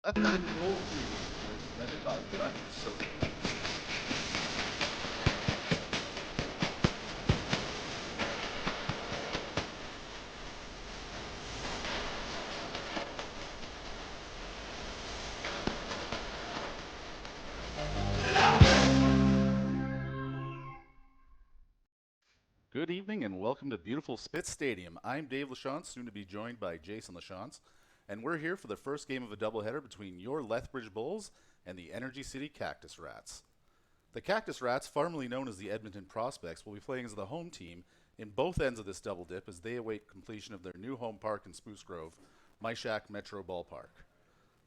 A roll meeting was presented by Cactus. Good evening and welcome to beautiful Spitz Stadium. I'm Dave Lachance, soon to be joined by Jason Lachance, and we're here for the first game of a doubleheader between your Lethbridge Bulls and the Energy City Cactus Rats. The Cactus Rats, formerly known as the Edmonton Prospects, will be playing as the home team in both ends of this double dip as they await completion of their new home park in Spruce Grove, Myshak Metro Ballpark.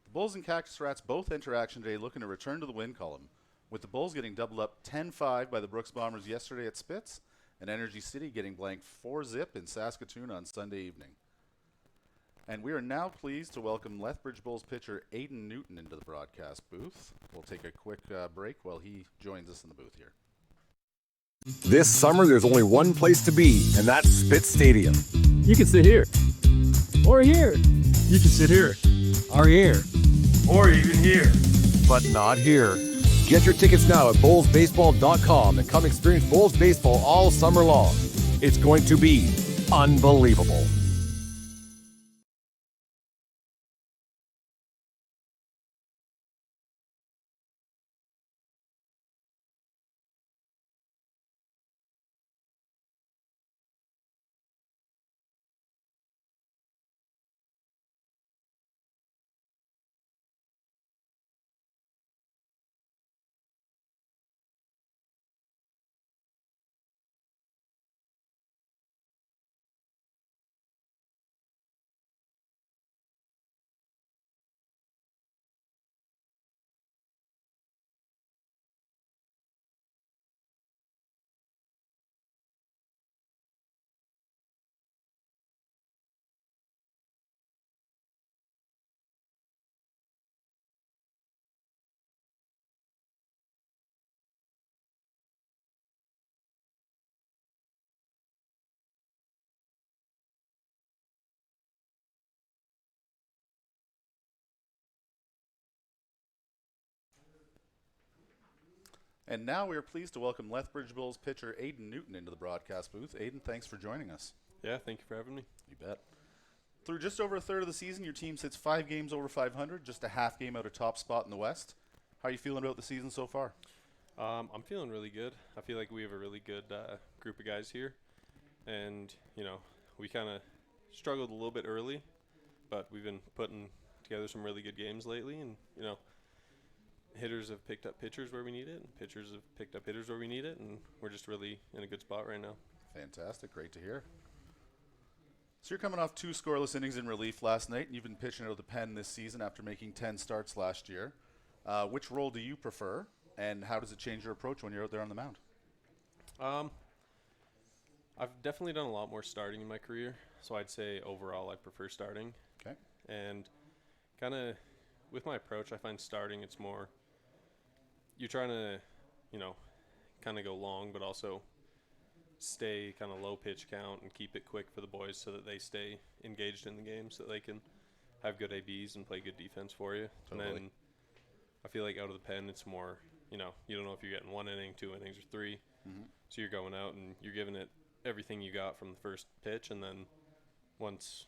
The Bulls and Cactus Rats both enter action today looking to return to the win column, with the Bulls getting doubled up 10-5 by the Brooks Bombers yesterday at Spitz, and Energy City getting blanked 4-zip in Saskatchewan on Sunday evening. And we are now pleased to welcome Lethbridge Bulls pitcher Aiden Newton into the broadcast booth. We'll take a quick break while he joins us in the booth here. This summer, there's only one place to be, and that's Spitz Stadium. You can sit here. Or here. You can sit here. Or here. Or even here. But not here. Get your tickets now at bullsbaseball.com and come experience Bulls baseball all summer long. It's going to be unbelievable. And now we are pleased to welcome Lethbridge Bulls pitcher Aiden Newton into the broadcast booth. Aiden, thanks for joining us. Yeah, thank you for having me. You bet. Through just over a third of the season, your team sits 5 games over 500, just a half game out of top spot in the West. How are you feeling about the season so far? I'm feeling really good. I feel like we have a really good group of guys here. And, we kind of struggled a little bit early, but we've been putting together some really good games lately. And, hitters have picked up pitchers where we need it, and pitchers have picked up hitters where we need it, and we're just really in a good spot right now. Fantastic. Great to hear. So you're coming off 2 scoreless innings in relief last night, and you've been pitching out of the pen this season after making 10 starts last year. Which role do you prefer, and how does it change your approach when you're out there on the mound? I've definitely done a lot more starting in my career, so I'd say overall I prefer starting. Okay. And kind of with my approach, I find starting it's more you're trying to, kind of go long, but also stay kind of low pitch count and keep it quick for the boys so that they stay engaged in the game so they can have good ABs and play good defense for you. Totally. And then I feel like out of the pen, it's more, you don't know if you're getting 1 inning, 2 innings, or 3. Mm-hmm. So you're going out and you're giving it everything you got from the first pitch, and then once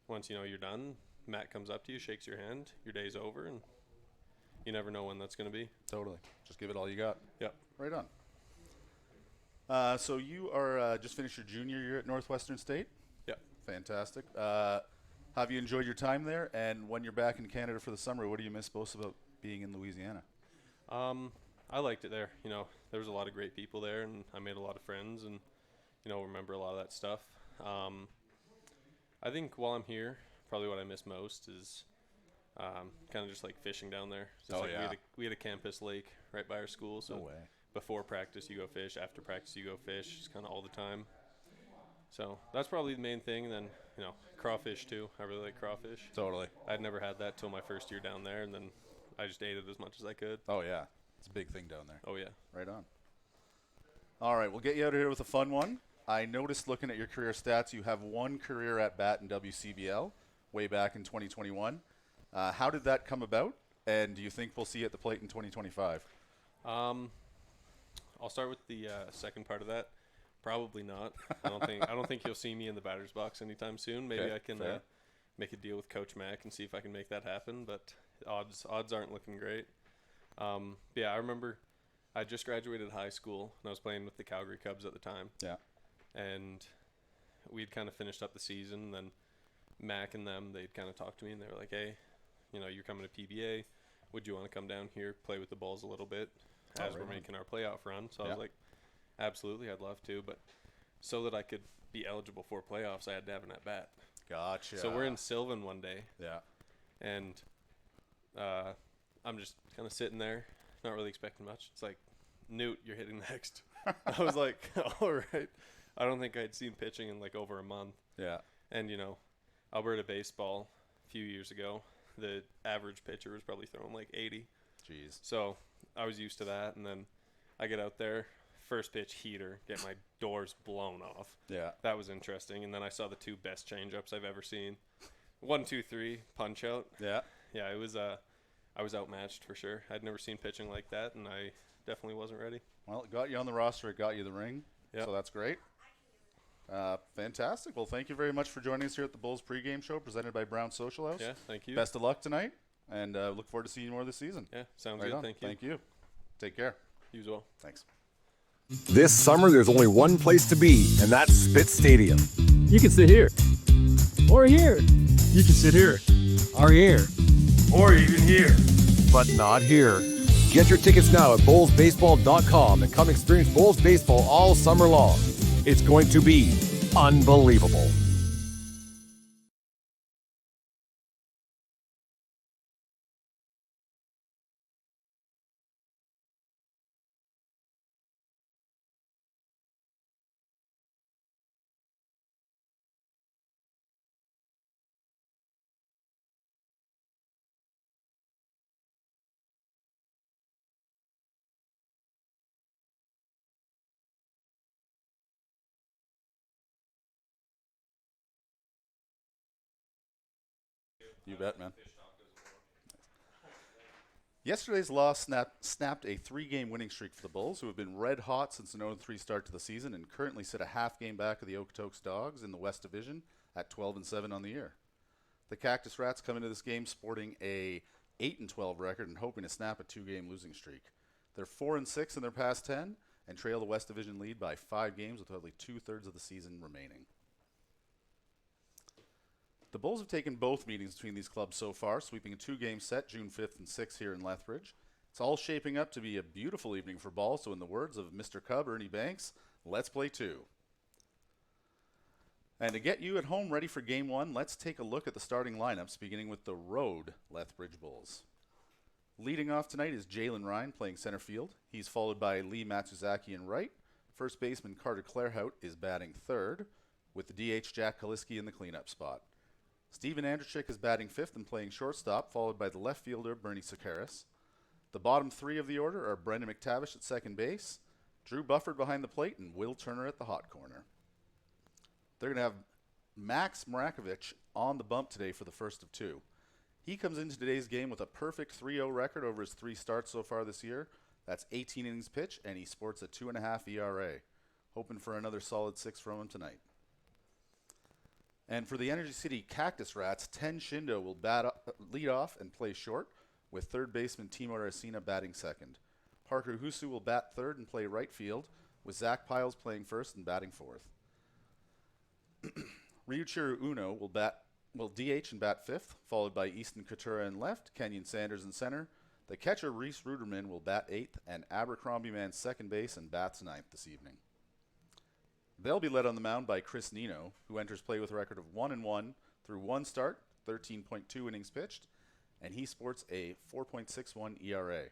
you're done, Matt comes up to you, shakes your hand, your day's over, and you never know when that's going to be. Totally. Just give it all you got. Yep. Right on. So you are just finished your junior year at Northwestern State? Yep. Fantastic. Have you enjoyed your time there? And when you're back in Canada for the summer, what do you miss most about being in Louisiana? I liked it there. There was a lot of great people there, and I made a lot of friends and, remember a lot of that stuff. I think while I'm here, probably what I miss most is kind of just like fishing down there. We had a campus lake right by our school, so No way. before practice you go fish, after practice you go fish. It's kind of all the time. So that's probably the main thing. And then crawfish too. I really like crawfish. Totally. I'd never had that till my first year down there, and then I just ate it as much as I could. Oh, yeah. It's a big thing down there. Oh yeah. Right on. All right, we'll get you out of here with a fun one. I noticed looking at your career stats, you have 1 career at bat in WCBL way back in 2021. How did that come about, and do you think we'll see you at the plate in 2025? I'll start with the second part of that. Probably not. I don't think you'll see me in the batter's box anytime soon. Maybe Okay, I can fair. make a deal with Coach Mack and see if I can make that happen. But odds aren't looking great. Yeah, I remember I just graduated high school and I was playing with the Calgary Cubs at the time. Yeah. And we'd kind of finished up the season. Then Mac and them, they'd kind of talked to me and they were like, "Hey, you're coming to PBA. Would you want to come down here, play with the Bulls a little bit as right we're on. making our playoff run?" So I Yeah. was like, "Absolutely, I'd love to." But so that I could be eligible for playoffs, I had to have an at bat. Gotcha. So we're in Sylvan one day, Yeah. and I'm just kind of sitting there, not really expecting much. It's like, "Newt, you're hitting next." I was like, "All right." I don't think I'd seen pitching in like over a month. Yeah. And Alberta baseball a few years ago, the average pitcher was probably throwing like 80. Jeez. So I was used to that, and then I get out there, first pitch heater, get my doors blown off. Yeah. That was interesting. And then I saw the two best changeups I've ever seen. 1, 2, 3 punch out. Yeah. Yeah, it was I was outmatched for sure. I'd never seen pitching like that, and I definitely wasn't ready. Well, it got you on the roster. It got you the ring. Yep. So that's great. Fantastic. Well, thank you very much for joining us here at the Bulls pregame show presented by Brown Social House. Yeah, thank you. Best of luck tonight, and look forward to seeing you more this season. Yeah, sounds Right good. on. Thank you. Thank you. Take care. You as well. Thanks. This summer, there's only one place to be, and that's Spit Stadium. You can sit here. Or here. You can sit here. Or here. Or even here. But not here. Get your tickets now at bullsbaseball.com and come experience Bulls baseball all summer long. It's going to be unbelievable. You bet, man. Yesterday's loss snapped a 3-game winning streak for the Bulls, who have been red hot since an 0-3 start to the season and currently sit a half game back of the Okotoks Dogs in the West Division at 12-7 on the year. The Cactus Rats come into this game sporting a 8-12 record and hoping to snap a 2-game losing streak. They're 4-6 in their past 10 and trail the West Division lead by 5 games with only 2/3 of the season remaining. The Bulls have taken both meetings between these clubs so far, sweeping a 2-game set June 5th and 6th here in Lethbridge. It's all shaping up to be a beautiful evening for ball, so in the words of Mr. Cub, Ernie Banks, let's play 2. And to get you at home ready for Game 1, let's take a look at the starting lineups, beginning with the road Lethbridge Bulls. Leading off tonight is Jalen Ryan playing center field. He's followed by Lee Matsuzaki in right. First baseman Carter Clairhout is batting third, with the DH Jack Kaliski in the cleanup spot. Steven Andrchik is batting fifth and playing shortstop, followed by the left fielder Bernie Sakaris. The bottom 3 of the order are Brendan McTavish at second base, Drew Bufford behind the plate, and Will Turner at the hot corner. They're going to have Max Marakovich on the bump today for the first of 2. He comes into today's game with a perfect 3-0 record over his 3 starts so far this year. That's 18 innings pitched, and he sports a 2.5 ERA. Hoping for another solid 6 from him tonight. And for the Energy City Cactus Rats, Ten Shindo will lead off and play short, with third baseman Timo Racina batting second. Parker Husu will bat third and play right field, with Zach Piles playing first and batting fourth. Ryuichiro Uno will DH and bat fifth, followed by Easton Couture in left, Kenyon Sanders in center. The catcher Reese Ruderman will bat eighth, and Abercrombie Man second base and bats ninth this evening. They'll be led on the mound by Chris Nino, who enters play with a record of 1-1 through 1 start, 13.2 innings pitched, and he sports a 4.61 ERA.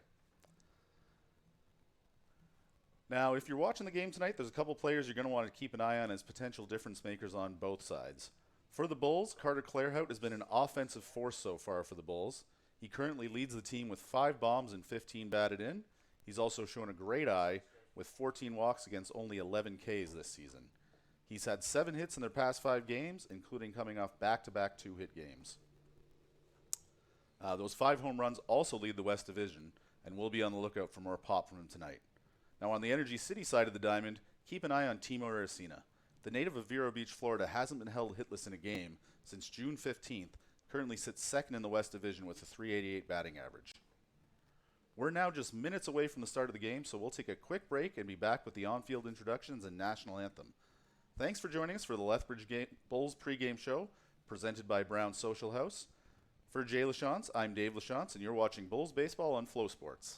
Now, if you're watching the game tonight, there's a couple players you're going to want to keep an eye on as potential difference makers on both sides. For the Bulls, Carter Clairhout has been an offensive force so far for the Bulls. He currently leads the team with 5 bombs and 15 batted in. He's also shown a great eye with 14 walks against only 11 Ks this season. He's had 7 hits in their past 5 games, including coming off back-to-back 2-hit games. Those 5 home runs also lead the West Division, and we'll be on the lookout for more pop from him tonight. Now, on the Energy City side of the diamond, keep an eye on Timo Aracina. The native of Vero Beach, Florida, hasn't been held hitless in a game since June 15th, currently sits second in the West Division with a .388 batting average. We're now just minutes away from the start of the game, so we'll take a quick break and be back with the on-field introductions and national anthem. Thanks for joining us for the Lethbridge Bulls pregame show, presented by Brown Social House. For Jay Lachance, I'm Dave Lachance, and you're watching Bulls Baseball on FloSports.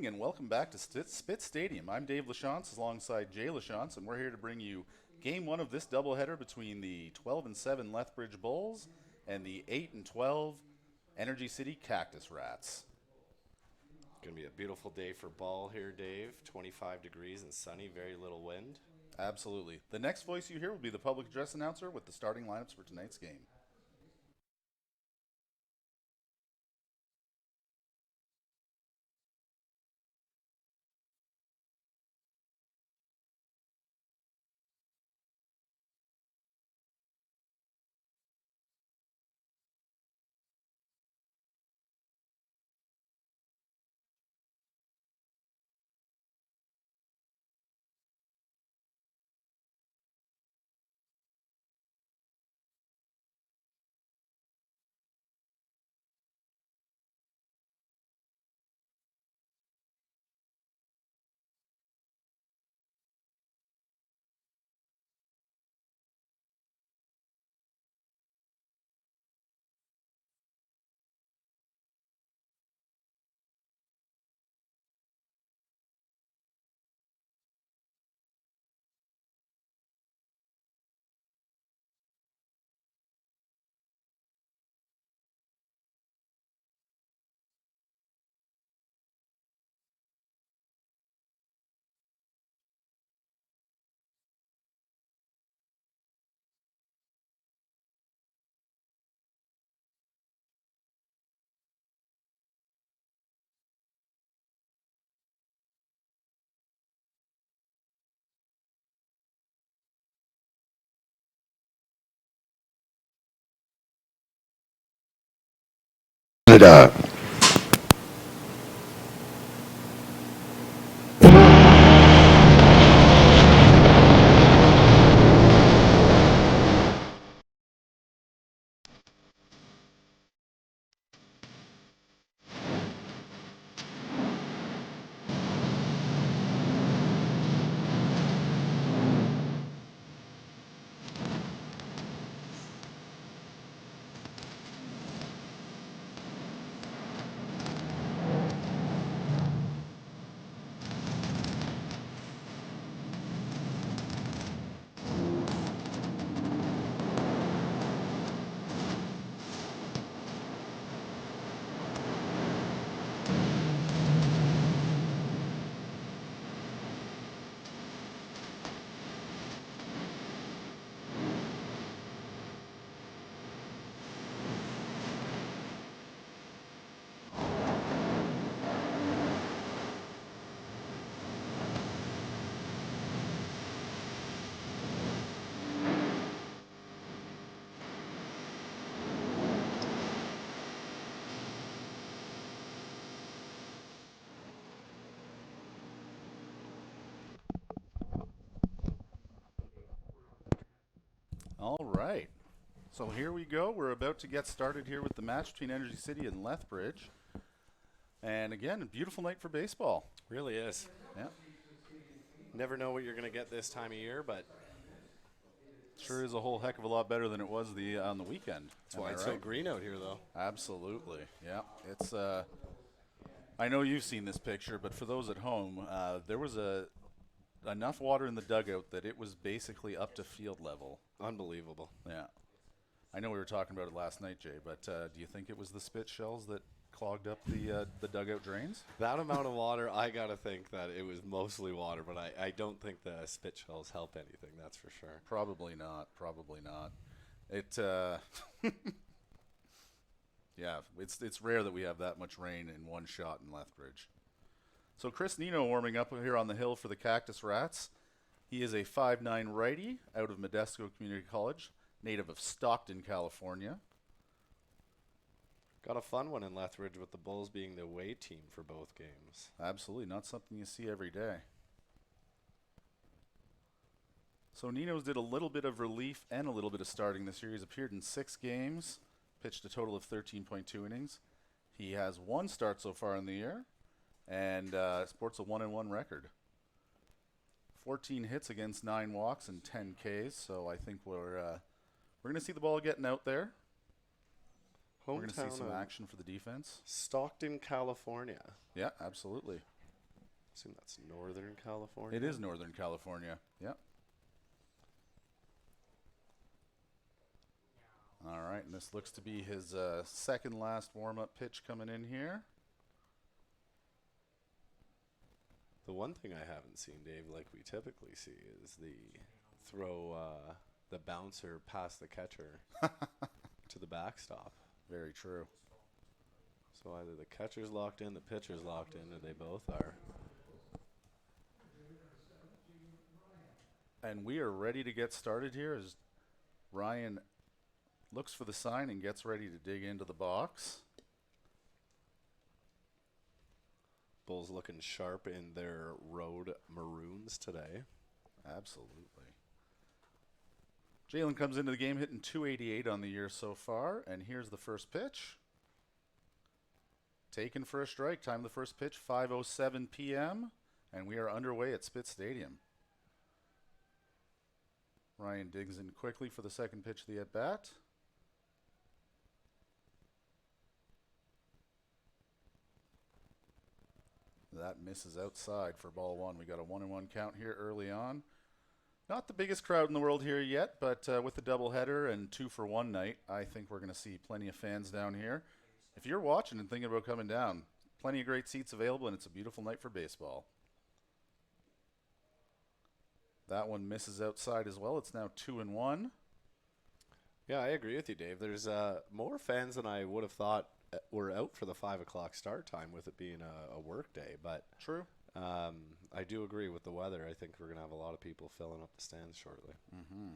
evening and welcome back to Spit Stadium. I'm Dave Lachance alongside Jay Lachance, and we're here to bring you Game 1 of this doubleheader between the 12-7 Lethbridge Bulls and the 8-12 Energy City Cactus Rats. Going to be a beautiful day for ball here, Dave. 25 degrees and sunny, very little wind. Absolutely. The next voice you hear will be the public address announcer with the starting lineups for tonight's game. Canada. All right. So here we go. We're about to get started here with the match between Energy City and Lethbridge. And again, a beautiful night for baseball. Really is. Yeah. Never know what you're going to get this time of year, but Sure is a whole heck of a lot better than it was on the weekend. that's why it's so green out here, though. Absolutely. Yeah. It's I know you've seen this picture, but for those at home, there was enough water in the dugout that it was basically up to field level. Unbelievable. Yeah. I know we were talking about it last night, Jay, but do you think it was the spit shells that clogged up the dugout drains? That amount of water, I got to think that it was mostly water, but I don't think the spit shells help anything, that's for sure. Probably not. Probably not. It yeah, it's rare that we have that much rain in one shot in Lethbridge. So Chris Nino warming up here on the hill for the Cactus Rats. He is a 5'9" righty out of Modesto Community College, native of Stockton, California. Got a fun one in Lethbridge with the Bulls being the away team for both games. Absolutely, not something you see every day. So Nino's did a little bit of relief and a little bit of starting this year. He's appeared in 6 games, pitched a total of 13.2 innings. He has 1 start so far in the year, and sports a 1-1 record. 14 hits against 9 walks and 10 Ks. So I think we're going to see the ball getting out there. We're going to see some action for the defense. Stockton, California. Yeah, absolutely. assume that's Northern California. It is Northern California. Yep. All right, and this looks to be his second last warm-up pitch coming in here. The one thing I haven't seen, Dave, like we typically see, is the throw the bouncer past the catcher to the backstop. Very true. So either the catcher's locked in, the pitcher's locked in, or they both are. And we are ready to get started here as Ryan looks for the sign and gets ready to dig into the box. Bulls looking sharp in their road maroons today. Absolutely. Jalen comes into the game hitting .288 on the year so far, and here's the first pitch. Taken for a strike. Time of the first pitch, 5:07 p.m., and we are underway at Spitz Stadium. Ryan digs in quickly for the second pitch of the at-bat. That misses outside for ball one. We got a 1-1 count here early on. Not the biggest crowd in the world here yet, but with the doubleheader and 2-for-1 night, I think we're going to see plenty of fans down here. If you're watching and thinking about coming down, plenty of great seats available, and it's a beautiful night for baseball. That one misses outside as well. It's now 2-1. Yeah, I agree with you, Dave. There's more fans than I would have thought were out for the 5 o'clock start time with it being a work day. But True. I do agree with the weather. I think we're going to have a lot of people filling up the stands shortly. Mm-hmm.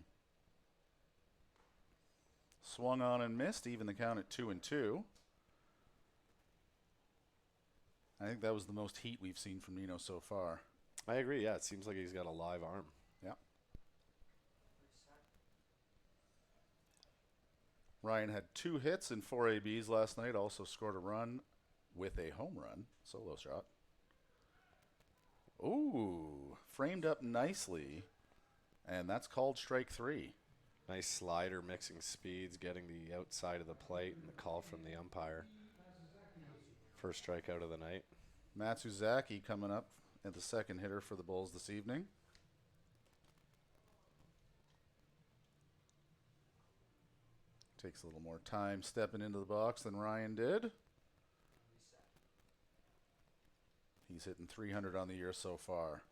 Swung on and missed, even the count at 2-2. I think that was the most heat we've seen from Nino so far. I agree. Yeah, it seems like he's got a live arm. Yeah. Ryan had 2 hits and 4 ABs last night. Also scored a run with a home run. Solo shot. Ooh, framed up nicely. And that's called strike 3. Nice slider, mixing speeds, getting the outside of the plate, and the call from the umpire. First strikeout of the night. Matsuzaki coming up at the second hitter for the Bulls this evening. Takes a little more time stepping into the box than Ryan did. He's hitting .300 on the year so far.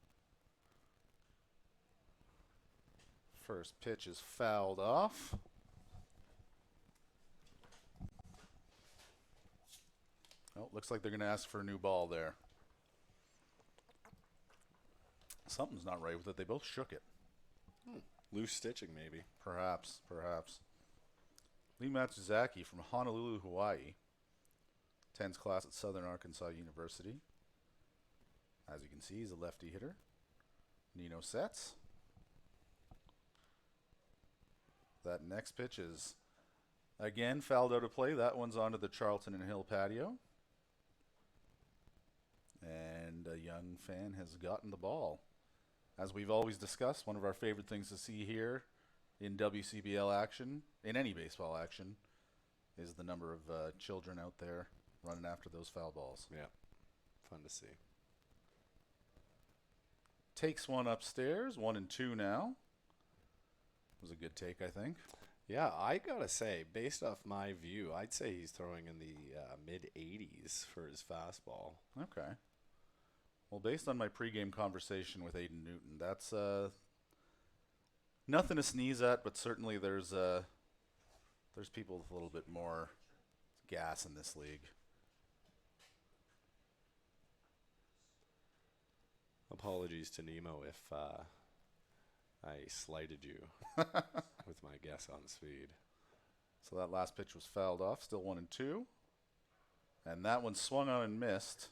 First pitch is fouled off. Oh, looks like they're going to ask for a new ball there. Something's not right with it. They both shook it. Loose stitching, maybe. Perhaps. Lee Matsuzaki from Honolulu, Hawaii. Attends class at Southern Arkansas University. As you can see, he's a lefty hitter. Nino sets. That next pitch is again fouled out of play. That one's onto the Charlton and Hill patio. And a young fan has gotten the ball. As we've always discussed, one of our favorite things to see here in WCBL action, in any baseball action, is the number of children out there running after those foul balls. Yeah, fun to see. Takes one upstairs, 1-2 now. Was a good take, I think. Yeah, I gotta say, based off my view, I'd say he's throwing in the mid-80s for his fastball. Okay. Well, based on my pregame conversation with Aiden Newton, that's nothing to sneeze at, but certainly there's people with a little bit more gas in this league. Apologies to Nemo if I slighted you with my guess on speed. So that last pitch was fouled off, still 1-2. And that one swung on and missed.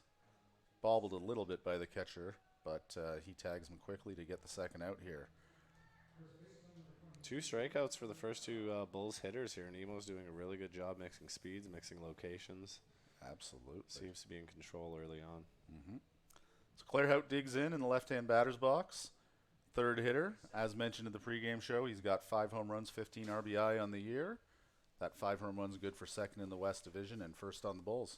Bobbled a little bit by the catcher, but he tags him quickly to get the second out here. 2 strikeouts for the first 2 Bulls hitters here. Nemo's doing a really good job mixing speeds, mixing locations. Absolutely. Seems to be in control early on. Mm-hmm. So Claire Hout digs in the left-hand batter's box. Third hitter, as mentioned in the pregame show, he's got 5 home runs, 15 RBI on the year. That 5 home runs good for second in the West Division and first on the Bulls.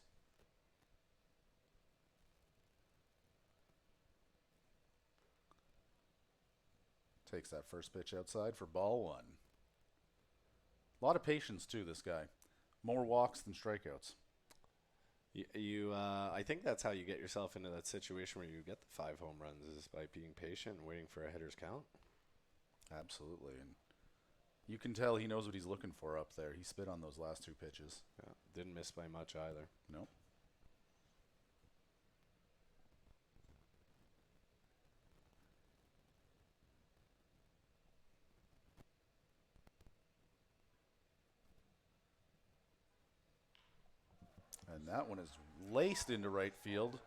Takes that first pitch outside for ball one. A lot of patience, too, this guy. More walks than strikeouts. I think that's how you get yourself into that situation where you get the 5 home runs, is by being patient and waiting for a hitter's count. Absolutely. And you can tell he knows what he's looking for up there. He spit on those last 2 pitches. Yeah, didn't miss by much either. Nope. And that one is laced into right field.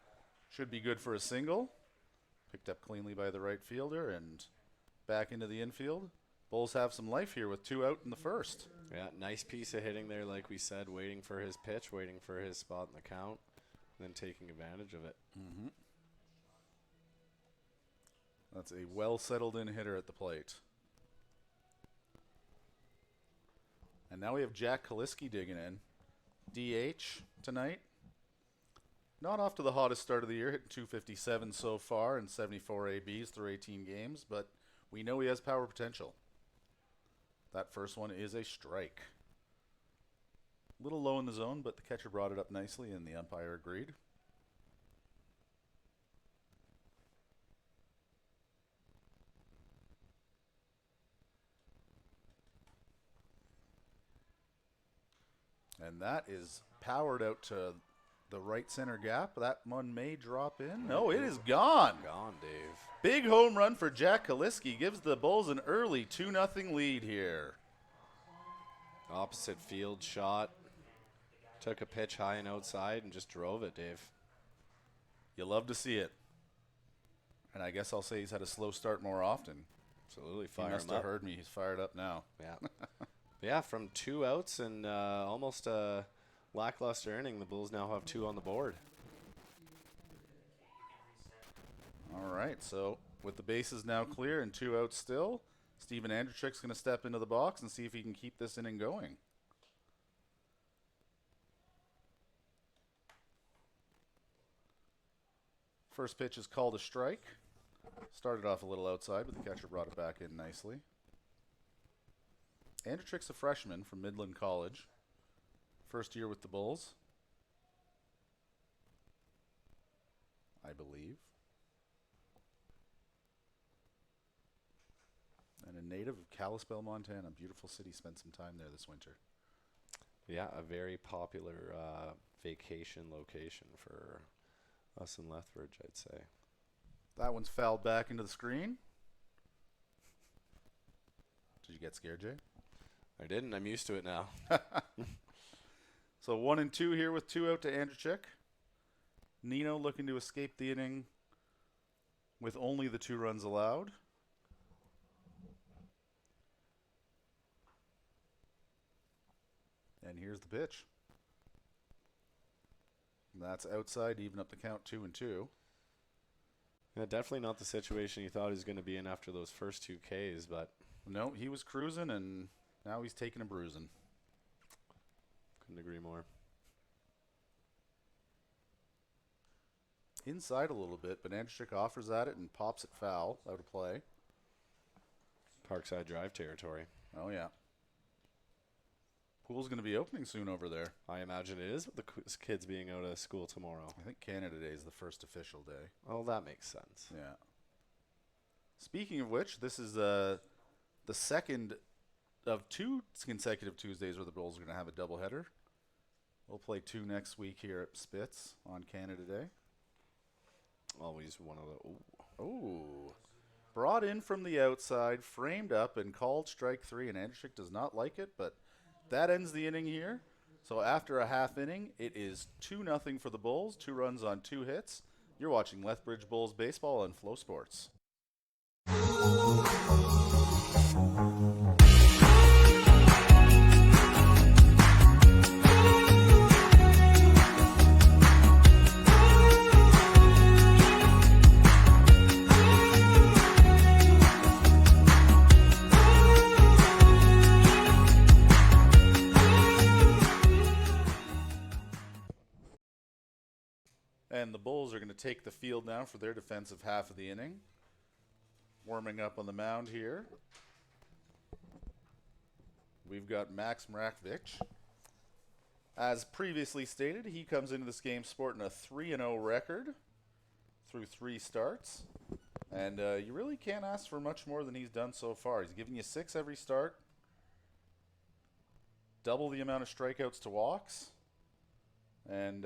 Should be good for a single. Picked up cleanly by the right fielder and back into the infield. Bulls have some life here with 2 out in the first. Yeah, nice piece of hitting there, like we said, waiting for his pitch, waiting for his spot in the count, and then taking advantage of it. Mm-hmm. That's a well settled in hitter at the plate. And now we have Jack Kaliski digging in. DH tonight. Not off to the hottest start of the year, hitting 257 so far and 74 ABs through 18 games, but we know he has power potential. That first one is a strike. A little low in the zone, but the catcher brought it up nicely and the umpire agreed. And that is powered out to the right center gap. That one may drop in. No, it is gone. Gone, Dave. Big home run for Jack Kaliski. Gives the Bulls an early 2-0 lead here. Opposite field shot. Took a pitch high and outside and just drove it, Dave. You love to see it. And I guess I'll say he's had a slow start more often. Absolutely, He fire must him have up. heard me. He's fired up now. Yeah. Yeah, from 2 outs and almost a lackluster inning, the Bulls now have 2 on the board. All right, so with the bases now clear and 2 outs still, Steven Andrechik's going to step into the box and see if he can keep this inning going. First pitch is called a strike. Started off a little outside, but the catcher brought it back in nicely. Andrechik's a freshman from Midland College. First year with the Bulls, I believe. And a native of Kalispell, Montana. Beautiful city. Spent some time there this winter. Yeah, a very popular vacation location for us in Lethbridge, I'd say. That one's fouled back into the screen. Did you get scared, Jay? I didn't. I'm used to it now. So 1 and 2 here with 2 out to Andrechik. Nino looking to escape the inning with only the 2 runs allowed. And here's the pitch. That's outside to even up the count 2-2. Yeah, definitely not the situation you thought he was going to be in after those first 2 Ks, but No, he was cruising and now he's taking a bruising. couldn't agree more. Inside a little bit, but Andrechik offers at it and pops it foul out of play. Parkside Drive territory. Oh, yeah. Pool's going to be opening soon over there. I imagine it is with the kids being out of school tomorrow. I think Canada Day is the first official day. Oh, that makes sense. Yeah. Speaking of which, this is the second of 2 consecutive Tuesdays where the Bulls are going to have a doubleheader. We'll play 2 next week here at Spitz on Canada Day. Always one of the... Oh. Brought in from the outside, framed up, and called strike 3, and Andrechik does not like it, but that ends the inning here. So after a half inning, it is 2-0 for the Bulls, 2 runs on 2 hits. You're watching Lethbridge Bulls baseball on Flow Sports. And the Bulls are going to take the field now for their defensive half of the inning. Warming up on the mound here, we've got Max Mrakovic. As previously stated, he comes into this game sporting a 3-0 record through 3 starts. And you really can't ask for much more than he's done so far. He's giving you 6 every start, double the amount of strikeouts to walks, and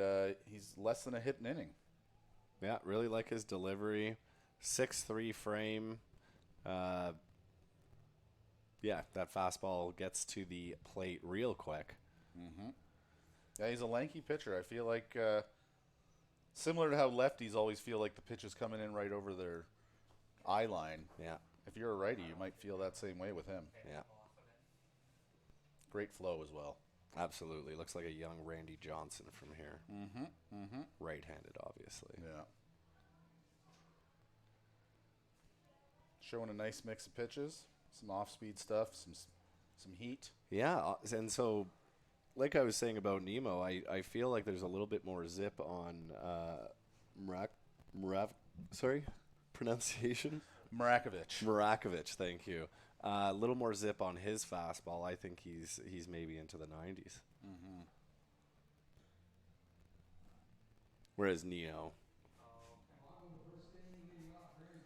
he's less than a hit an inning. Yeah, really like his delivery. 6'3" frame. Yeah, that fastball gets to the plate real quick. Mm-hmm. Yeah, he's a lanky pitcher. I feel like similar to how lefties always feel like the pitch is coming in right over their eye line. Yeah, If you're a righty, you might feel that same way with him. yeah, Great flow as well. absolutely. Looks like a young Randy Johnson from here. Mm-hmm. Mm-hmm. Right-handed, obviously. Yeah. Showing a nice mix of pitches, some off-speed stuff, some heat. Yeah, and so, like I was saying about Nemo, I feel like there's a little bit more zip on pronunciation? Mrakovic. Thank you. A little more zip on his fastball. I think he's maybe into the 90s. Mm-hmm. Whereas Neo,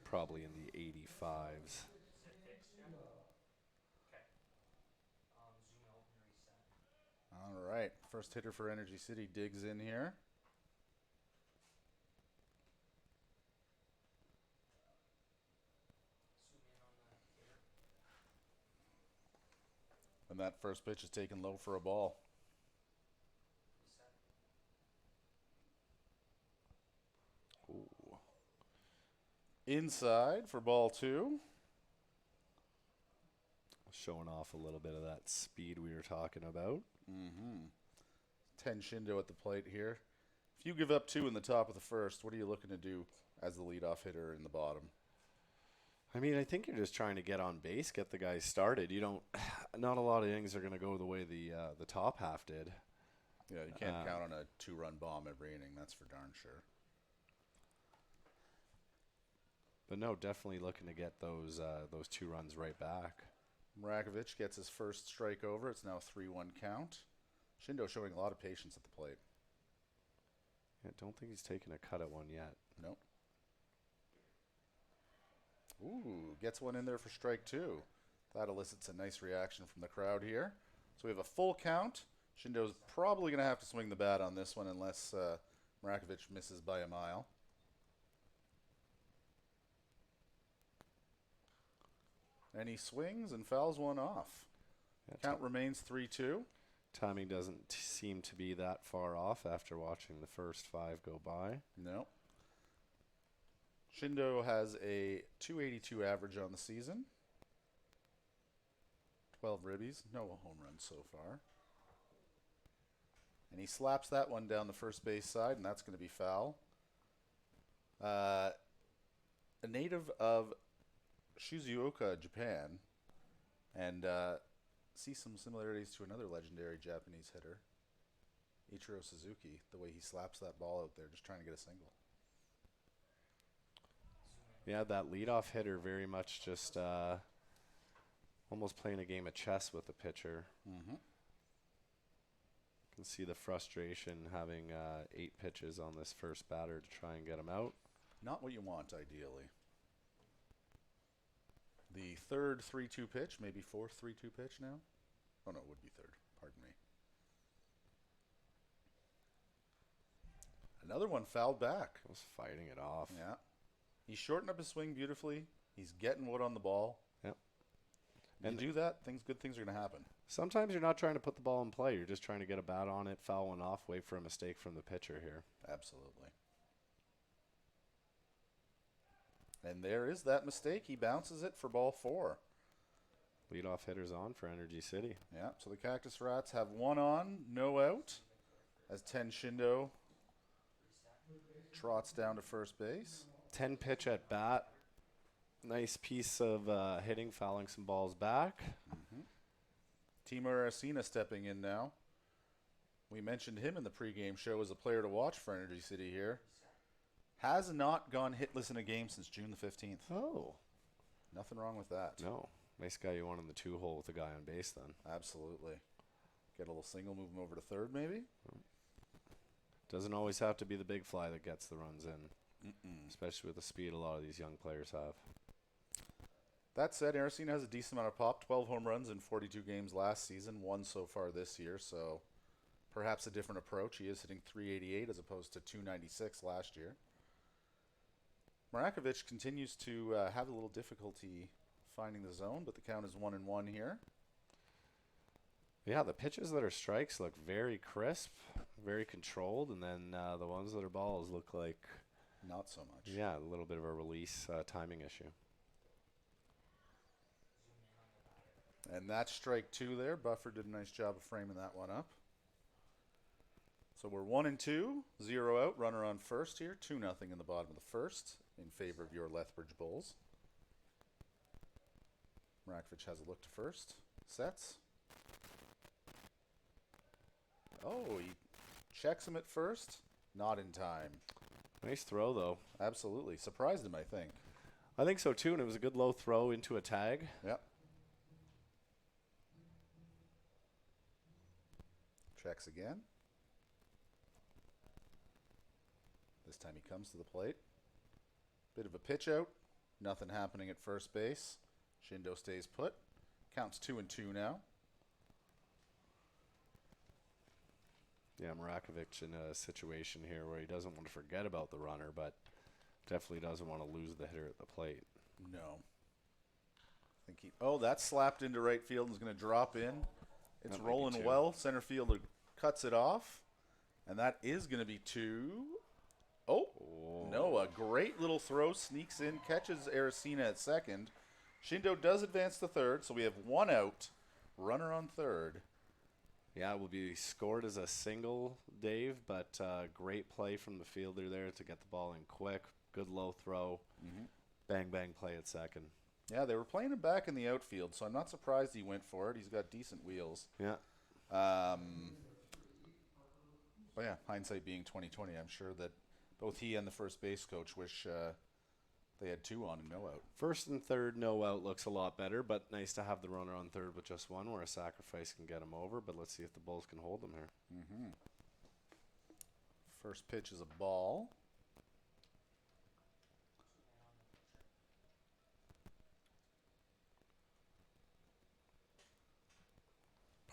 probably in the 85s. All right. First hitter for Energy City digs in here. And that first pitch is taken low for a ball. Ooh. Inside for ball 2. Showing off a little bit of that speed we were talking about. Mm-hmm. 10 Shindo at the plate here. If you give up 2 in the top of the first, what are you looking to do as the leadoff hitter in the bottom? I mean, I think you're just trying to get on base, get the guys started. You don't. Not a lot of innings are going to go the way the top half did. Yeah, you can't count on a 2-run bomb every inning. That's for darn sure. But no, definitely looking to get those 2 runs right back. Mrakovic gets his first strike over. It's now a 3-1 count. Shindo showing a lot of patience at the plate. I don't think he's taken a cut at one yet. Nope. Ooh, gets one in there for strike 2. That elicits a nice reaction from the crowd here. So we have a full count. Shindo's probably going to have to swing the bat on this one unless Mrakovic misses by a mile. And he swings and fouls one off. Yeah, Count remains 3-2. Timing doesn't seem to be that far off after watching the first 5 go by. No. Shindo has a 282 average on the season. 12 ribbies, no home runs so far. And he slaps that one down the first base side, and that's going to be foul. A native of Shizuoka, Japan, and see some similarities to another legendary Japanese hitter, Ichiro Suzuki, the way he slaps that ball out there, just trying to get a single. Yeah, that leadoff hitter very much just almost playing a game of chess with the pitcher. Mm-hmm. Can see the frustration having 8 pitches on this first batter to try and get him out. Not what you want, ideally. The third 3-2 pitch, maybe fourth 3-2 pitch now? Oh, no, it would be third. Pardon me. Another one fouled back. Was fighting it off. Yeah. He's shortened up his swing beautifully. He's getting wood on the ball. Yep. And you do that, good things are going to happen. Sometimes you're not trying to put the ball in play. You're just trying to get a bat on it, foul one off, wait for a mistake from the pitcher here. Absolutely. And there is that mistake. He bounces it for ball 4. Leadoff hitters on for Energy City. Yeah, so the Cactus Rats have 1 on, no out, as 10 Shindo trots down to first base. 10 pitch at bat. Nice piece of hitting, fouling some balls back. Mm-hmm. Timo Aracena stepping in now. We mentioned him in the pregame show as a player to watch for Energy City here. Has not gone hitless in a game since June the 15th. Oh. Nothing wrong with that. No. Nice guy you want in the 2-hole with a guy on base then. Absolutely. Get a little single, move him over to third maybe. Doesn't always have to be the big fly that gets the runs in, especially with the speed a lot of these young players have. That said, Aracena has a decent amount of pop. 12 home runs in 42 games last season, 1 so far this year, so perhaps a different approach. He is hitting .388 as opposed to .296 last year. Marakovic continues to have a little difficulty finding the zone, but the count is 1-1 here. Yeah, the pitches that are strikes look very crisp, very controlled, and then the ones that are balls look like not so much. Yeah, a little bit of a release timing issue. And that's strike 2 there. Buffer did a nice job of framing that one up. So we're 1-2, 0 out, runner on first here, 2-0 in the bottom of the first in favor of your Lethbridge Bulls. Marakovic has a look to first, sets. Oh, he checks him at first, not in time. Nice throw, though. Absolutely. Surprised him, I think. I think so, too, and it was a good low throw into a tag. Yep. Checks again. This time he comes to the plate. Bit of a pitch out. Nothing happening at first base. Shindo stays put. Counts 2-2 now. Yeah, Marakovic in a situation here where he doesn't want to forget about the runner, but definitely doesn't want to lose the hitter at the plate. No. I think he. Oh, that's slapped into right field and is going to drop in. It's rolling well. Center fielder cuts it off, and that is going to be 2. Oh, no, a great little throw, sneaks in, catches Aracena at second. Shindo does advance to third, so we have 1 out, runner on third. Yeah, it will be scored as a single, Dave, but great play from the fielder there to get the ball in quick. Good low throw. Bang, bang play at second. Yeah, they were playing him back in the outfield, so I'm not surprised he went for it. He's got decent wheels. Yeah. But yeah, hindsight being 20/20, I'm sure that both he and the first base coach wish they had 2 on and no out. First and third, no out looks a lot better, but nice to have the runner on third with just 1 where a sacrifice can get him over, but let's see if the Bulls can hold them here. First pitch is a ball.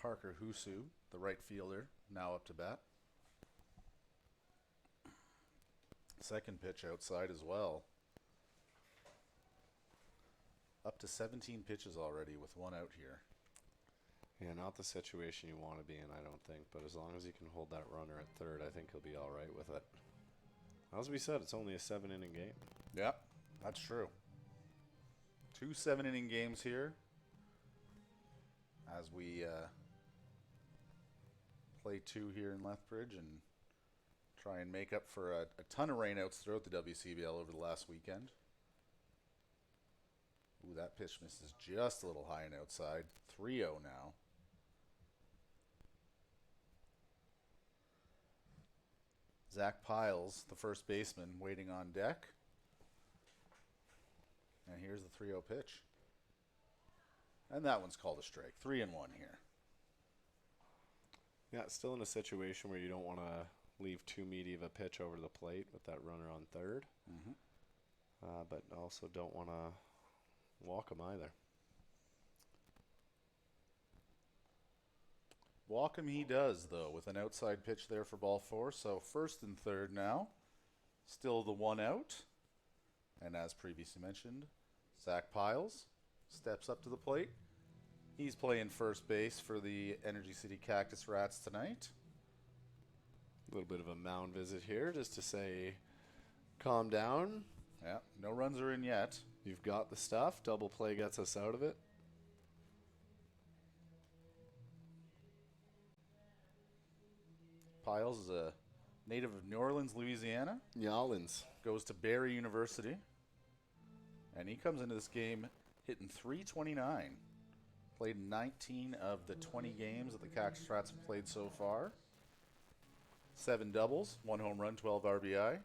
Parker Husu, the right fielder, now up to bat. Second pitch outside as well. Up to 17 pitches already with 1 out here. Yeah, not the situation you want to be in, I don't think, but as long as he can hold that runner at third, I think he'll be all right with it. As we said, it's only a 7-inning game. Yeah, that's true. 2 7-inning games here as we play 2 here in Lethbridge and try and make up for a ton of rainouts throughout the WCBL over the last weekend. Ooh, that pitch misses just a little high and outside. 3-0 now. Zach Piles, the first baseman, waiting on deck. And here's the 3-0 pitch. And that one's called a strike. 3-1 here. Yeah, still in a situation where you don't want to leave too meaty of a pitch over the plate with that runner on third. But also don't want to walk him either. Walk him he does, though, with an outside pitch there for ball 4. So first and third now. Still the 1 out. And as previously mentioned, Zach Piles steps up to the plate. He's playing first base for the Energy City Cactus Rats tonight. A little bit of a mound visit here just to say, calm down. Yeah, no runs are in yet. You've got the stuff. Double play gets us out of it. Piles is a native of New Orleans, Louisiana. Yallins. Goes to Barry University. And he comes into this game hitting .329. Played 19 of the 20 games that the Cactus Rats have played so far. 7 doubles, 1 home run, 12 RBI.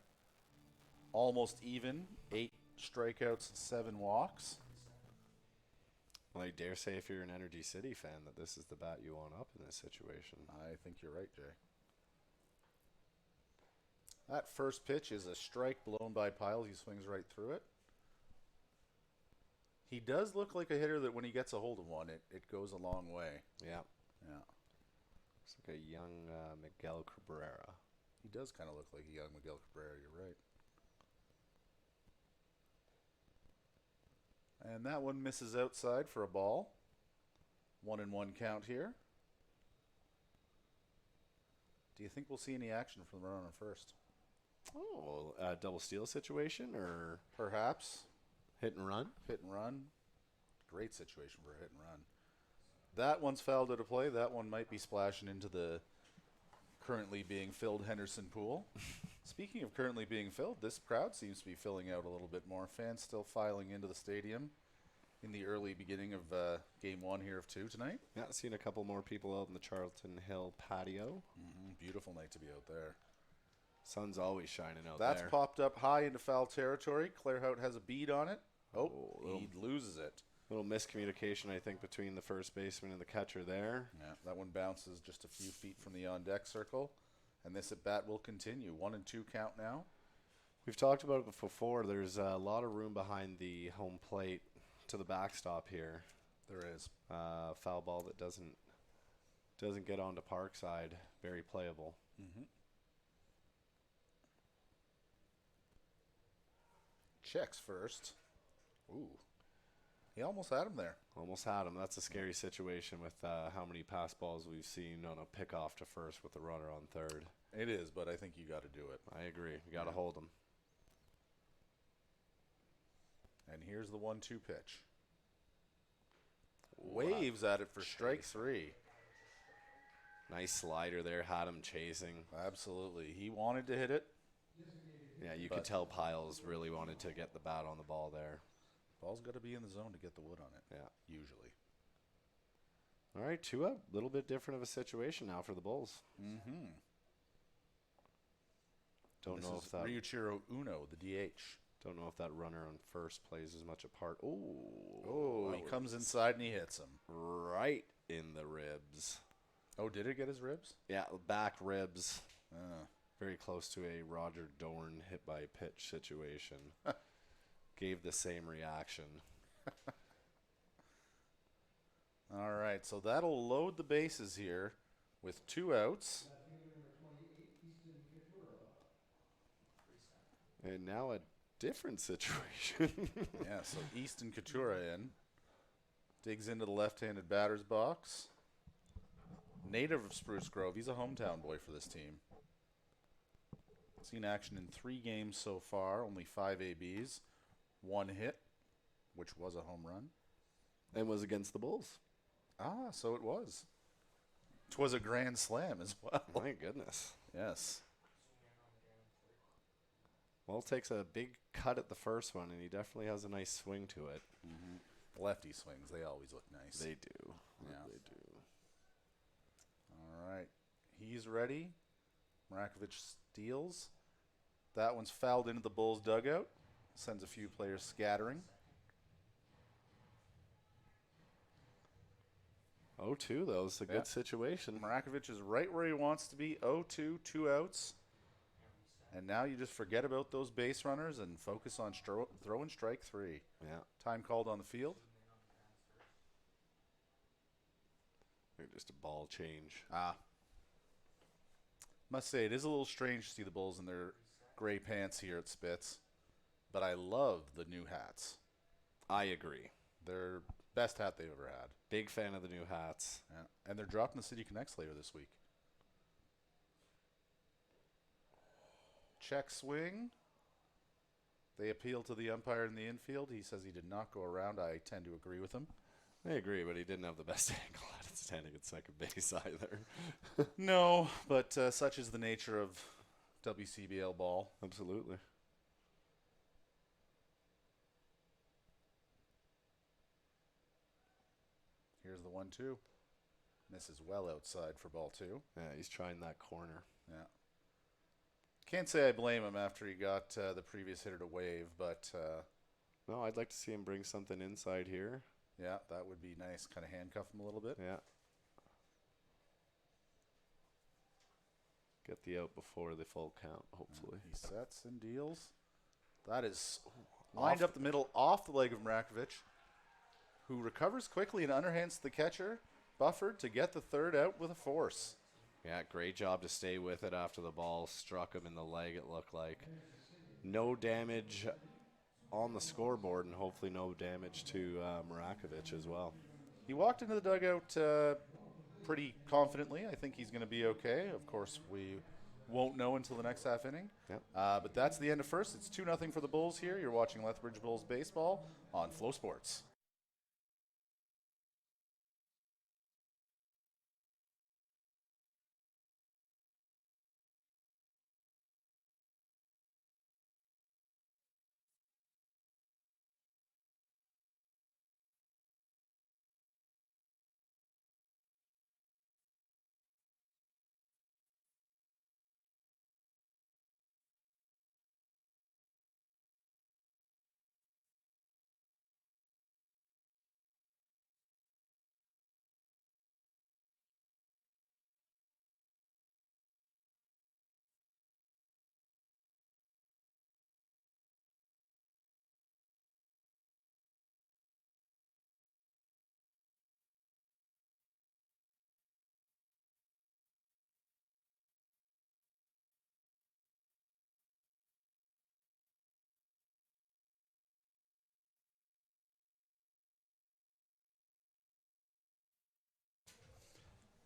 Almost even, 8 strikeouts, 7 walks. Well, I dare say if you're an Energy City fan that this is the bat you want up in this situation. I think you're right, Jay. That first pitch is a strike blown by Piles. He swings right through it. He does look like a hitter that when he gets a hold of one, it goes a long way. Yeah. Yeah. It's like a young Miguel Cabrera. He does kind of look like a young Miguel Cabrera. You're right. And that one misses outside for a ball. 1-1 count here. Do you think we'll see any action from the runner on first? Oh, a double steal situation or Perhaps. hit and run? Hit and run. Great situation for a hit and run. That one's fouled out of play. That one might be splashing into the currently being filled Henderson pool. Speaking of currently being filled, this crowd seems to be filling out a little bit more. Fans still filing into the stadium in the early beginning of game 1 here of 2 tonight. Yeah, seen a couple more people out in the Charlton Hill patio. Beautiful night to be out there. Sun's always shining out That's there. popped up high into foul territory. Clairhout has a bead on it. Oh, he loses it. Little miscommunication, I think, between the first baseman and the catcher there. Yeah, that one bounces just a few feet from the on-deck circle. And this at-bat will continue. 1-2 count now. We've talked about it before. There's a lot of room behind the home plate to the backstop here. There is. Foul ball that doesn't get onto Parkside. Very playable. Checks first. Ooh. He almost had him there. Almost had him. That's a scary situation with how many pass balls we've seen on a pickoff to first with the runner on third. It is, but I think you got to do it. I agree. You got to hold him. And here's the 1-2 pitch. Waves at it for strike 3. Nice slider there. Had him chasing. Absolutely. He wanted to hit it. Yeah, you could tell Piles really wanted to get the bat on the ball there. Ball's got to be in the zone to get the wood on it. Yeah. Usually. All right, 2 up. A little bit different of a situation now for the Bulls. Don't know if that Ryuichiro Uno, the DH. Don't know if that runner on first plays as much a part. Oh, he comes inside and he hits him. Right in the ribs. Oh, did it get his ribs? Yeah, back ribs. Uh, Very close to a Roger Dorn hit by pitch situation. Gave the same reaction. All right, so that'll load the bases here with 2 outs. And now a different situation. Yeah, so Easton Couture in. Digs into the left-handed batter's box. Native of Spruce Grove. He's a hometown boy for this team. Seen action in 3 games so far. Only 5 ABs. 1 hit, which was a home run. And was against the Bulls. Ah, so it was. 'Twas a grand slam as well. My goodness. Yes. Well, takes a big cut at the first one, and he definitely has a nice swing to it. Lefty swings. They always look nice. They do. Yeah. They do. All right. He's ready. Mrakovic steals. That one's fouled into the Bulls' dugout. Sends a few players scattering. 0-2, though. It's a good situation. Mrakovic is right where he wants to be. 0-2, 2 outs. And now you just forget about those base runners and focus on throwing strike 3. Yeah. Time called on the field. Just a ball change. Must say, it is a little strange to see the Bulls in their gray pants here at Spitz. But I love the new hats. I agree. They're best hat they've ever had. Big fan of the new hats. Yeah. And they're dropping the City Connects later this week. Check swing. They appeal to the umpire in the infield. He says he did not go around. I tend to agree with him. I agree, but he didn't have the best angle at it standing at second base either. No, but such is the nature of WCBL ball. Absolutely. Here's the 1-2. Misses well outside for ball 2. Yeah, he's trying that corner. Yeah. Can't say I blame him after he got the previous hitter to wave, but No, I'd like to see him bring something inside here. Yeah, that would be nice. Kind of handcuff him a little bit. Yeah. Get the out before the full count, hopefully. He sets and deals. That is lined up the middle off the leg of Mrakovic, who recovers quickly and underhands the catcher, buffered to get the third out with a force. Yeah, great job to stay with it after the ball struck him in the leg, it looked like. No damage on the scoreboard, and hopefully no damage to Mrakovic as well. He walked into the dugout pretty confidently. I think he's going to be okay. Of course, we won't know until the next half inning. Yep. But that's the end of first. It's 2-0 for the Bulls here. You're watching Lethbridge Bulls baseball on Flow Sports.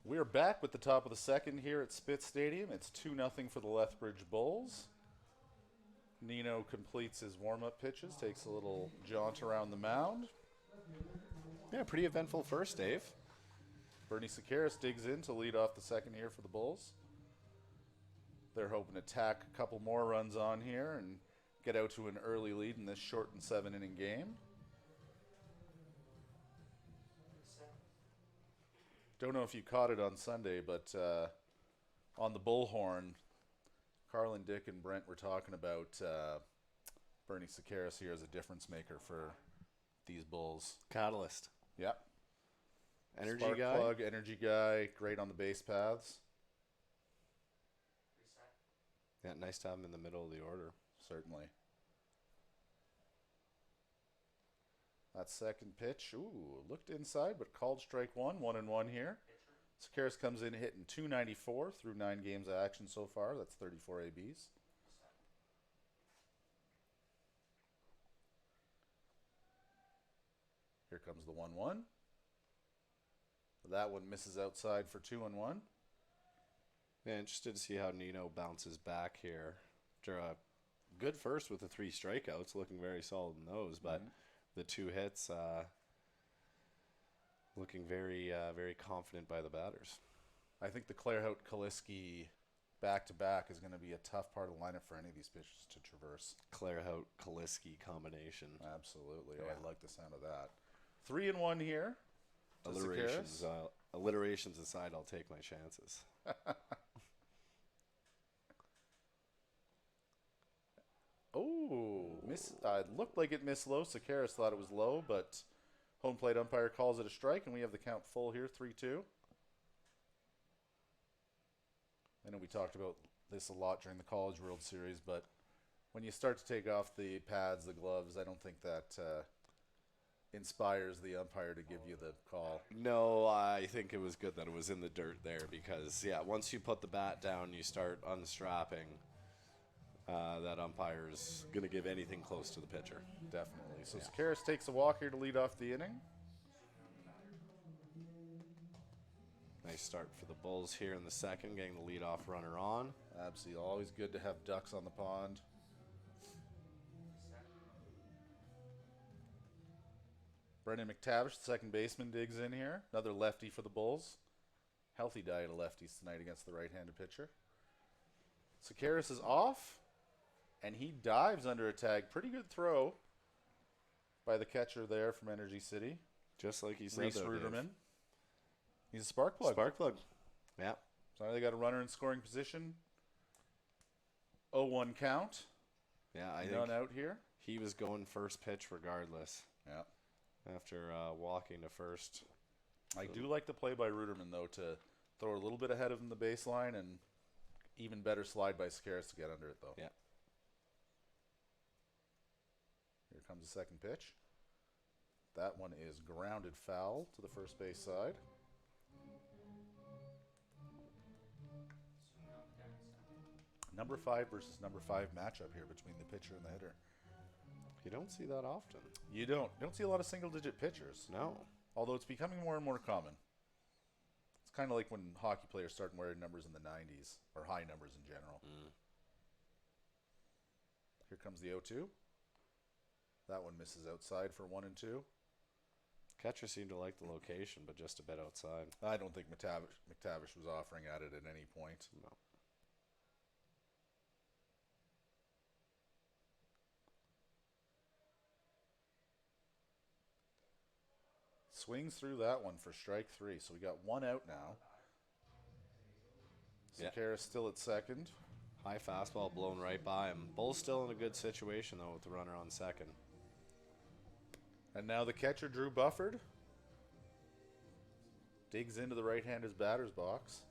We're back with the top of the second here at Spitz Stadium. It's 2-0 for the Lethbridge Bulls. Nino completes his warm-up pitches, takes a little jaunt around the mound. Yeah, pretty eventful first, Dave. Bernie Sakaris digs in to lead off the second here for the Bulls. They're hoping to tack a couple more runs on here and get out to an early lead in this shortened 7-inning game. Don't know if you caught it on Sunday, but on the bullhorn, Carlin, Dick, and Brent were talking about Bernie Sakaris here as a difference maker for these Bulls. Catalyst. Yep. Energy Spark guy. plug, energy guy, great on the base paths. Yeah, nice to have him in the middle of the order. Certainly. That second pitch, looked inside, but called strike one, 1-1 here. Sakaris comes in hitting .294 through 9 games of action so far. That's 34 ABs. Here comes the 1-1. That one misses outside for 2-1. Yeah, interested to see how Nino bounces back here. After a good first with the 3 strikeouts, looking very solid in those, but the 2 hits, looking very, very confident by the batters. I think the Clairhout-Kaliski back-to-back is going to be a tough part of the lineup for any of these pitchers to traverse. Clairhout-Kaliski combination. Absolutely. Yeah. I like the sound of that. 3-1 here. to Alliterations, Sakaris. alliterations aside, I'll take my chances. Looked like it missed low. Sakaris thought it was low, but home plate umpire calls it a strike, and we have the count full here, 3-2. I know we talked about this a lot during the College World Series, but when you start to take off the pads, the gloves, I don't think that inspires the umpire to give you the call. No, I think it was good that it was in the dirt there because, yeah, once you put the bat down, you start unstrapping. That umpire's going to give anything close to the pitcher. Definitely. So Sakaris takes a walk here to lead off the inning. Nice start for the Bulls here in the second, getting the leadoff runner on. Absolutely. Always good to have ducks on the pond. Brendan McTavish, the second baseman, digs in here. Another lefty for the Bulls. Healthy diet of lefties tonight against the right-handed pitcher. Sakaris is off, and he dives under a tag. Pretty good throw by the catcher there from Energy City. Just like you said, Reese though, Dave. Ruderman. He's a spark plug. Spark plug. Yeah. So now they got a runner in scoring position. 0-1 count. Yeah, I None think out here. he was going first pitch regardless. Yeah. after walking to first. I do like the play by Ruderman, though, to throw a little bit ahead of him the baseline, and even better slide by Sakaris to get under it, though. Yeah. Here comes the second pitch. That one is grounded foul to the first base side. Number 5 versus number 5 matchup here between the pitcher and the hitter. You don't see that often. You don't see a lot of single-digit pitchers. No. Although it's becoming more and more common. It's kind of like when hockey players started wearing numbers in the 90s, or high numbers in general. Here comes the 0-2. That one misses outside for 1 and 2. Catcher seemed to like the location, but just a bit outside. I don't think McTavish was offering at it at any point. No. Swings through that one for strike 3. So we got 1 out now. Yeah. Sakaris still at second. High fastball blown right by him. Bull's still in a good situation, though, with the runner on second. And now the catcher, Drew Bufford, digs into the right-hander's batter's box.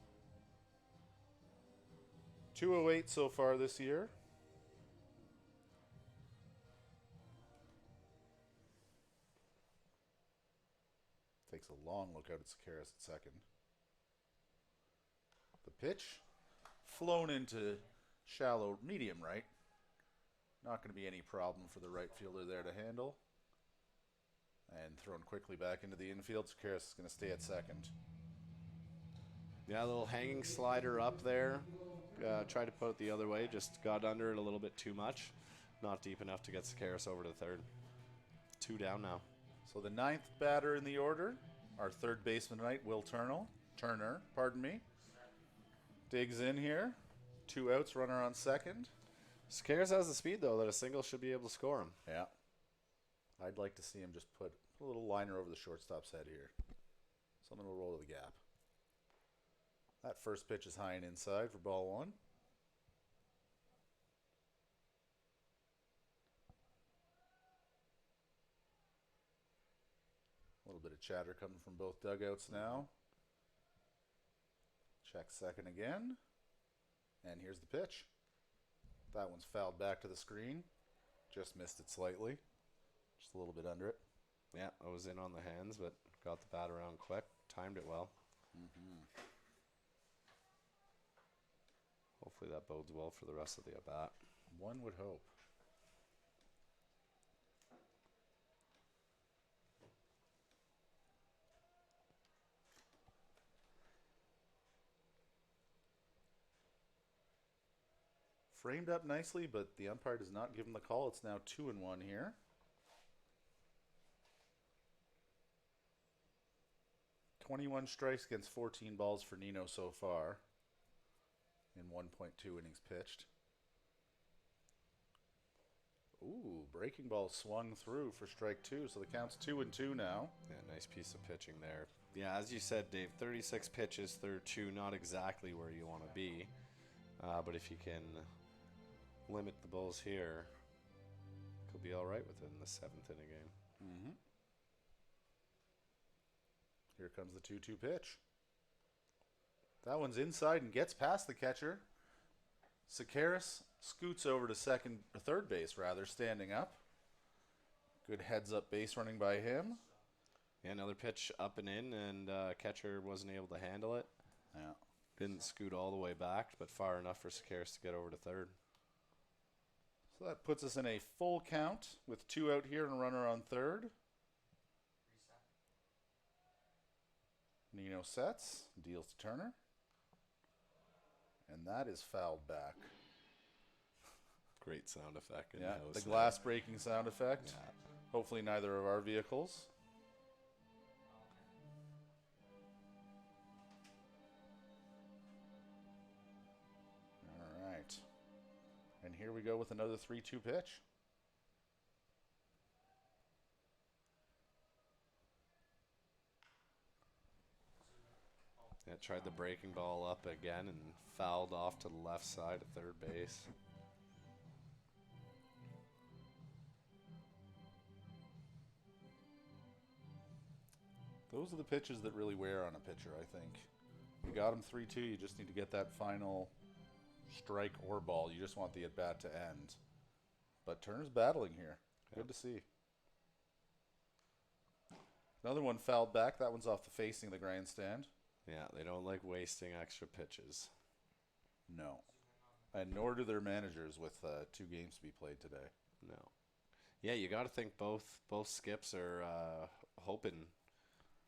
208 so far this year. Takes a long look out at Sakaris at second. The pitch, flown into shallow medium right. Not going to be any problem for the right fielder there to handle. And thrown quickly back into the infield. Sakaris is going to stay at second. Yeah, a little hanging slider up there. Tried to put it the other way, just got under it a little bit too much. Not deep enough to get Sakaris over to third. 2 down now. So the 9th batter in the order, our third baseman tonight, Will Turner, digs in here. 2 outs, runner on second. Sakaris has the speed, though, that a single should be able to score him. Yeah. I'd like to see him just put a little liner over the shortstop's head here. Something will roll to the gap. That first pitch is high and inside for ball 1. A little bit of chatter coming from both dugouts now. Check second again. And here's the pitch. That one's fouled back to the screen. Just missed it slightly. Just a little bit under it. Yeah, I was in on the hands, but got the bat around quick. Timed it well. Hopefully that bodes well for the rest of the at-bat. One would hope. Framed up nicely, but the umpire does not give him the call. It's now 2-1 here. "21 strikes against 14 balls for Nino so far in 1.2 innings pitched. Ooh, breaking ball swung through for strike 2, so the count's 2-2 now. Yeah, nice piece of pitching there. Yeah, as you said, Dave, 36 pitches, third 2, not exactly where you want to be. But if you can limit the Bulls here, could be all right within the 7th inning game. Here comes the 2-2 pitch. That one's inside and gets past the catcher. Sakaris scoots over to third base, standing up. Good heads-up base running by him. Yeah, another pitch up and in, and catcher wasn't able to handle it. Yeah. Didn't scoot all the way back, but far enough for Sakaris to get over to third. So that puts us in a full count with 2 out here and a runner on third. Nino sets, deals to Turner. And that is fouled back. Great sound effect. Yeah, the glass breaking sound effect. Yeah. Hopefully neither of our vehicles. All right. And here we go with another 3-2 pitch. Yeah, tried the breaking ball up again and fouled off to the left side of third base. Those are the pitches that really wear on a pitcher, I think. You got him 3-2. You just need to get that final strike or ball. You just want the at-bat to end. But Turner's battling here. Good to see. Another one fouled back. That one's off the facing of the grandstand. Yeah, they don't like wasting extra pitches. No. And nor do their managers with 2 games to be played today. No. Yeah, you got to think both skips are hoping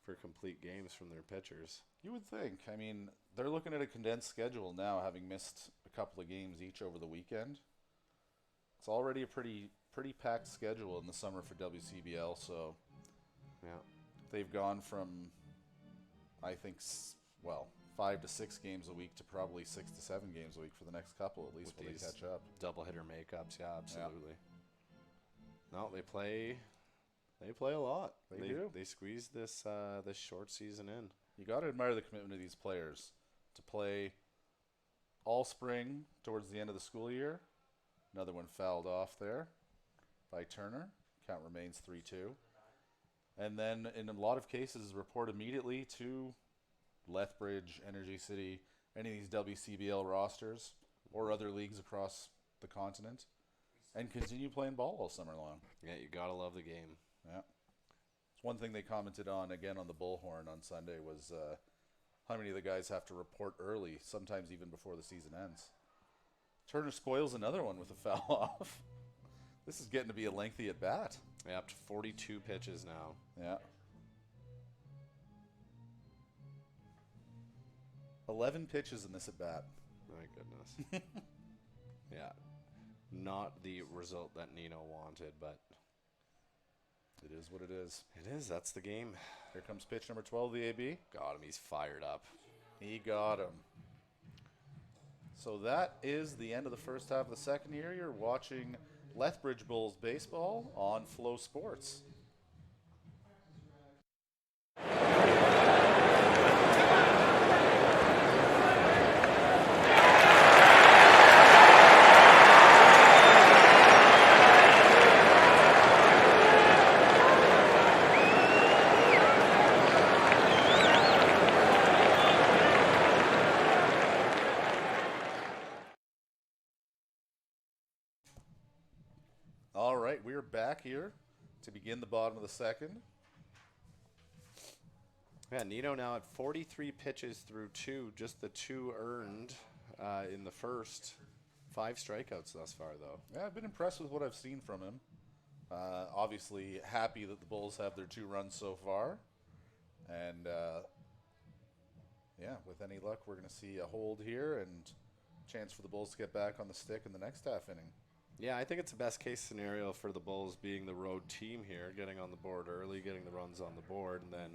for complete games from their pitchers. You would think. I mean, they're looking at a condensed schedule now, having missed a couple of games each over the weekend. It's already a pretty packed schedule in the summer for WCBL, so yeah, they've gone from, I think, 5 to 6 games a week to probably 6 to 7 games a week for the next couple, at least, with when they catch up. Double hitter makeups, yeah, absolutely. Yeah. No, they play a lot. They do. They squeeze this short season in. You got to admire the commitment of these players to play all spring towards the end of the school year. Another one fouled off there by Turner. Count remains 3-2. And then in a lot of cases, report immediately to Lethbridge, Energy City, any of these WCBL rosters or other leagues across the continent, and continue playing ball all summer long. Yeah, you got to love the game. Yeah. It's one thing they commented on, again, on the Bullhorn on Sunday was how many of the guys have to report early, sometimes even before the season ends. Turner spoils another one with a foul off. This is getting to be a lengthy at-bat. Yeah, up to 42 pitches now. Yeah. 11 pitches in this at-bat. My goodness. Yeah. Not the result that Nino wanted, but it is what it is. It is. That's the game. Here comes pitch number 12 of the AB. Got him. He's fired up. He got him. So that is the end of the first half of the second year. You're watching Lethbridge Bulls baseball on Flow Sports. All right, we're back here to begin the bottom of the second. Yeah, Nino now at 43 pitches through 2, just the 2 earned in the first. 5 strikeouts thus far, though. Yeah, I've been impressed with what I've seen from him. Obviously happy that the Bulls have their 2 runs so far. And, yeah, with any luck, we're going to see a hold here and chance for the Bulls to get back on the stick in the next half inning. Yeah, I think it's the best case scenario for the Bulls being the road team here, getting on the board early, getting the runs on the board, and then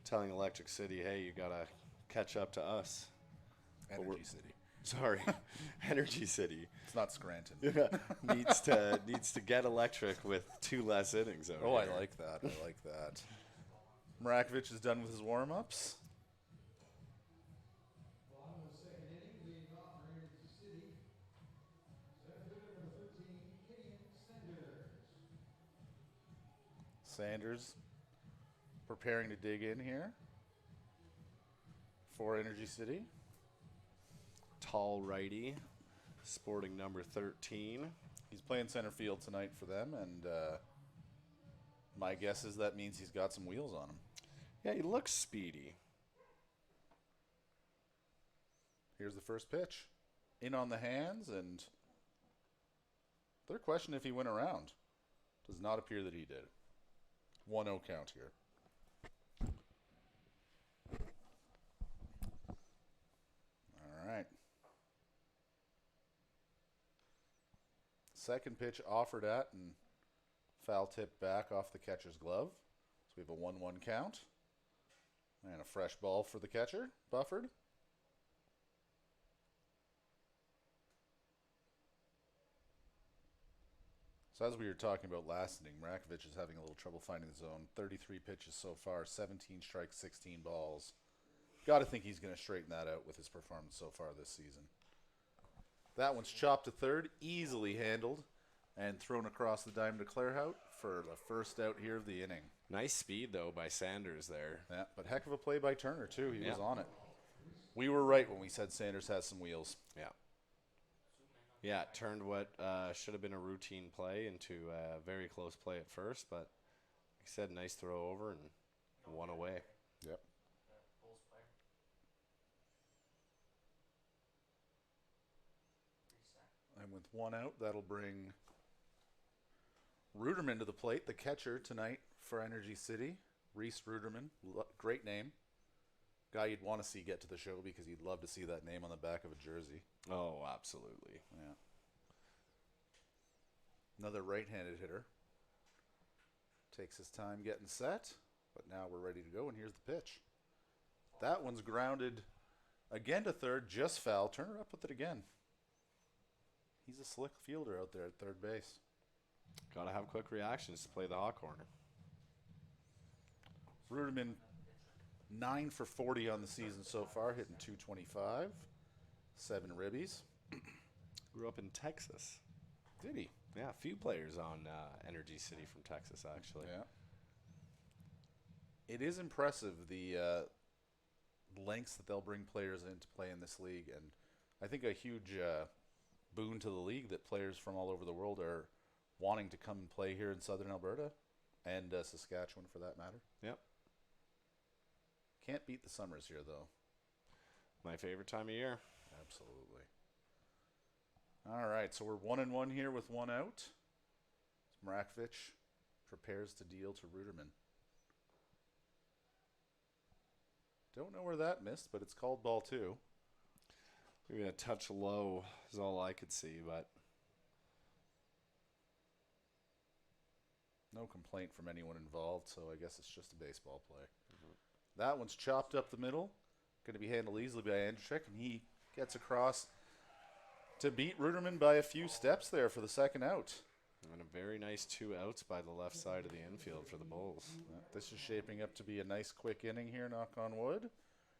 telling Electric City, hey, you got to catch up to us. Energy City. Sorry, Energy City. It's not Scranton. needs to get electric with 2 less innings. I like that. I like that. Mrakovic is done with his warm-ups. Sanders preparing to dig in here for Energy City. Tall righty, sporting number 13. He's playing center field tonight for them, and my guess is that means he's got some wheels on him. Yeah, he looks speedy. Here's the first pitch. In on the hands, and they're questioning if he went around. Does not appear that he did. 1-0 count here. All right. Second pitch offered at and foul tip back off the catcher's glove. So we have a 1-1 count. And a fresh ball for the catcher, Bufford. So as we were talking about last inning, Mrakovic is having a little trouble finding the zone. 33 pitches so far, 17 strikes, 16 balls. Got to think he's going to straighten that out with his performance so far this season. That one's chopped to third, easily handled, and thrown across the diamond to Clairhout for the first out here of the inning. Nice speed, though, by Sanders there. Yeah, but heck of a play by Turner, too. He was Yeah. on it. We were right when we said Sanders has some wheels. Yeah. Yeah, it turned what should have been a routine play into a very close play at first, but like I said, nice throw over and one away. Yep. And with one out, that'll bring Ruderman to the plate, the catcher tonight for Energy City. Reese Ruderman, great name. Guy you'd want to see get to the show because you'd love to see that name on the back of a jersey. Oh, absolutely. Yeah. Another right-handed hitter. Takes his time getting set, but now we're ready to go, and here's the pitch. That one's grounded again to third, just foul. Turner up with it again. He's a slick fielder out there at third base. Got to have quick reactions to play the hot corner. Ruderman 9 for 40 on the season so far, hitting 225, 7 ribbies. Grew up in Texas. Did he? Yeah, a few players on Energy City from Texas, actually. Yeah. It is impressive the lengths that they'll bring players in to play in this league, and I think a huge boon to the league that players from all over the world are wanting to come and play here in southern Alberta and Saskatchewan for that matter. Yep. Can't beat the summers here, though. My favorite time of year. Absolutely. All right, so we're 1-1 here with one out. Mrakovic prepares to deal to Ruderman. Don't know where that missed, but it's called ball 2. Maybe a touch low is all I could see, but no complaint from anyone involved, so I guess it's just a baseball play. That one's chopped up the middle. Going to be handled easily by Andrzejczyk, and he gets across to beat Ruderman by a few steps there for the second out. and a very nice 2 outs by the left side of the infield for the Bulls. This is shaping up to be a nice quick inning here, knock on wood.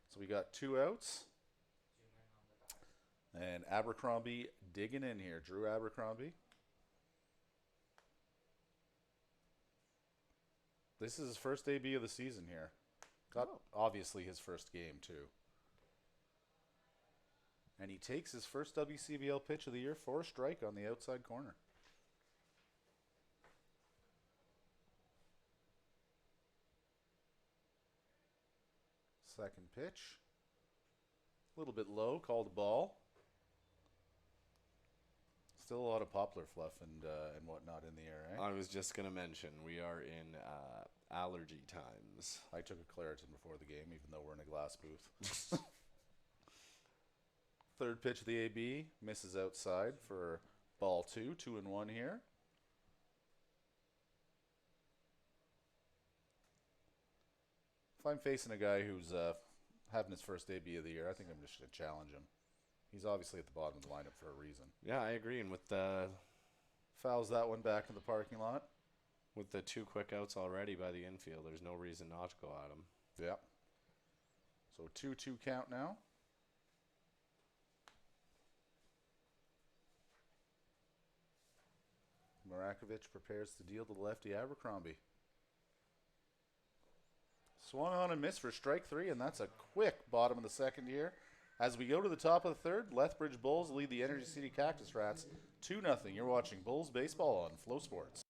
So we got 2 outs. And Abercrombie digging in here. Drew Abercrombie. This is his first AB of the season here. Got obviously his first game too. And he takes his first WCBL pitch of the year for a strike on the outside corner. Second pitch. A little bit low, called a ball. Still a lot of poplar fluff and whatnot in the air, eh? I was just going to mention, we are in allergy times. I took a Claritin before the game, even though we're in a glass booth. Third pitch of the AB misses outside for ball 2, 2-1 here. If I'm facing a guy who's having his first AB of the year, I think I'm just going to challenge him. He's obviously at the bottom of the lineup for a reason. Yeah, I agree. And with Fouls that one back in the parking lot. the 2 quick outs already by the infield, there's no reason not to go at him. Yeah. So 2-2 count now. Mrakovic prepares to deal to the lefty Abercrombie. Swung on and missed for strike 3, and that's a quick bottom of the second here. As we go to the top of the third, Lethbridge Bulls lead the Energy City Cactus Rats 2-0. You're watching Bulls Baseball on Flow Sports.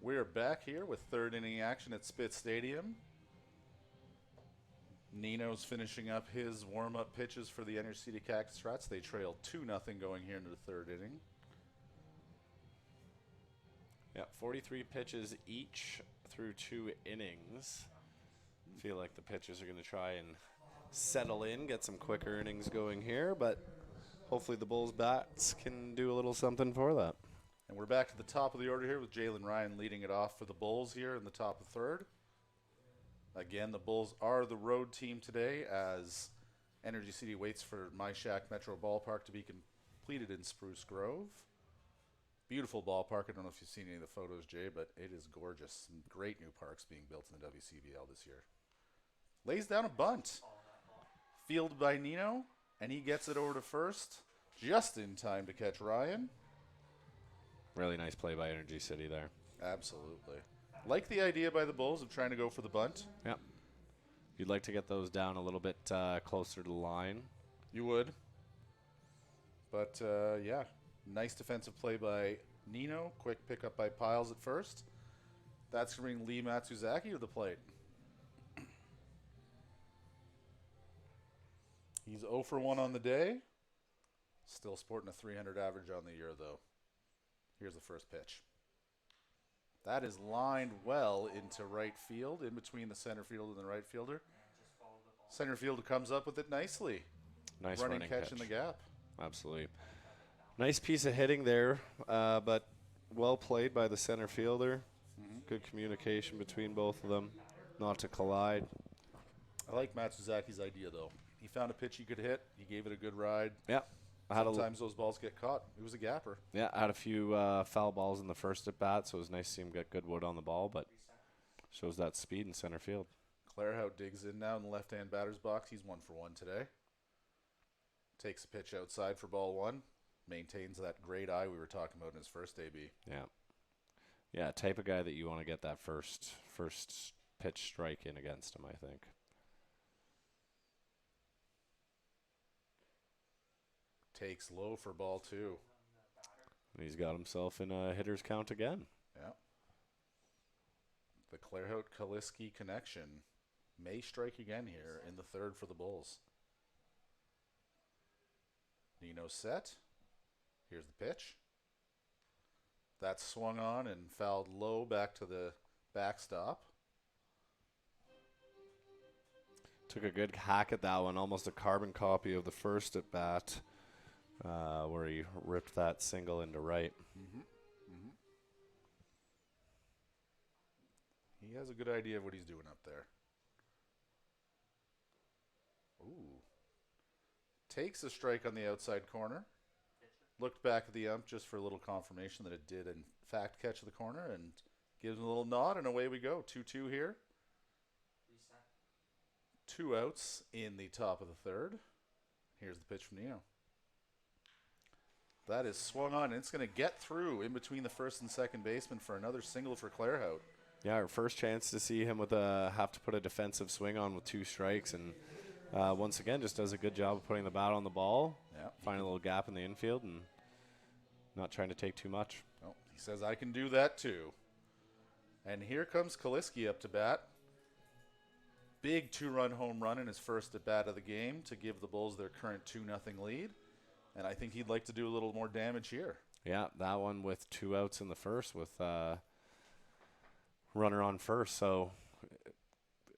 We're back here with third inning action at Spitz Stadium. Nino's finishing up his warm-up pitches for the Energy City Cactus Rats. They trail 2-0 going here into the third inning. Yeah, 43 pitches each through 2 innings. Feel like the pitchers are going to try and settle in, get some quicker innings going here, but hopefully the Bulls bats can do a little something for that. And we're back to the top of the order here with Jalen Ryan leading it off for the Bulls here in the top of third. Again, the Bulls are the road team today as Energy City waits for My Shack Metro Ballpark to be completed in Spruce Grove. Beautiful ballpark. I don't know if you've seen any of the photos, Jay, but it is gorgeous. Some great new parks being built in the WCBL this year. Lays down a bunt. Fielded by Nino, and he gets it over to first just in time to catch Ryan. Really nice play by Energy City there. Absolutely. Like the idea by the Bulls of trying to go for the bunt. Yep. You'd like to get those down a little bit closer to the line. You would. But, yeah, nice defensive play by Nino. Quick pickup by Piles at first. That's going to bring Lee Matsuzaki to the plate. He's 0 for 1 on the day. Still sporting a 300 average on the year, though. Here's the first pitch. That is lined well into right field, in between the center field and the right fielder. Center fielder comes up with it nicely. Nice running catch pitch. in the gap. Absolutely. Nice piece of hitting there, but well played by the center fielder. Good communication between both of them, not to collide. I like Matsuzaki's idea, though. He found a pitch he could hit. He gave it a good ride. Yeah. Sometimes those balls get caught. He was a gapper. Yeah, I had a few foul balls in the first at bat, so it was nice to see him get good wood on the ball, but shows that speed in center field. Clairhout digs in now in the left-hand batter's box. He's 1 for 1 today. Takes a pitch outside for ball 1. Maintains that great eye we were talking about in his first AB. Yeah. Yeah, type of guy that you want to get that first pitch strike in against him, I think. Takes low for ball 2. And he's got himself in a hitter's count again. Yeah. The Clairhout-Kaliski connection may strike again here in the third for the Bulls. Nino set. Here's the pitch. That's swung on and fouled low back to the backstop. Took a good hack at that one, almost a carbon copy of the first at bat, where he ripped that single into right. He has a good idea of what he's doing up there. Ooh. Takes a strike on the outside corner. Looked back at the ump just for a little confirmation that it did in fact catch the corner, and gives him a little nod, and away we go. 2-2 here. 2 outs in the top of the third. Here's the pitch from Nino. That is swung on, and it's going to get through in between the first and second baseman for another single for Clairhout. Yeah, our first chance to see him with have to put a defensive swing on with 2 strikes, and once again just does a good job of putting the bat on the ball, find a little gap in the infield, and not trying to take too much. Oh, he says, I can do that too. And here comes Kaliski up to bat. Big 2-run home run in his first at bat of the game to give the Bulls their current 2-0 lead. And I think he'd like to do a little more damage here. Yeah, that one with 2 outs in the first with runner on first. So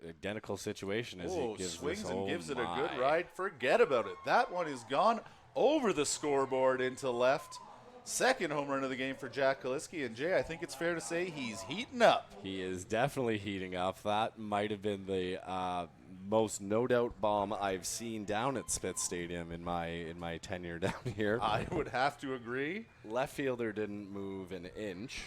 identical situation as he gives swings this. and gives it a good ride. Forget about it. That one is gone over the scoreboard into left. Second home run of the game for Jack Kaliski. And Jay, I think it's fair to say he's heating up. He is definitely heating up. That might have been the most no-doubt bomb I've seen down at Spitz Stadium in my tenure down here. I would have to agree. Left fielder didn't move an inch.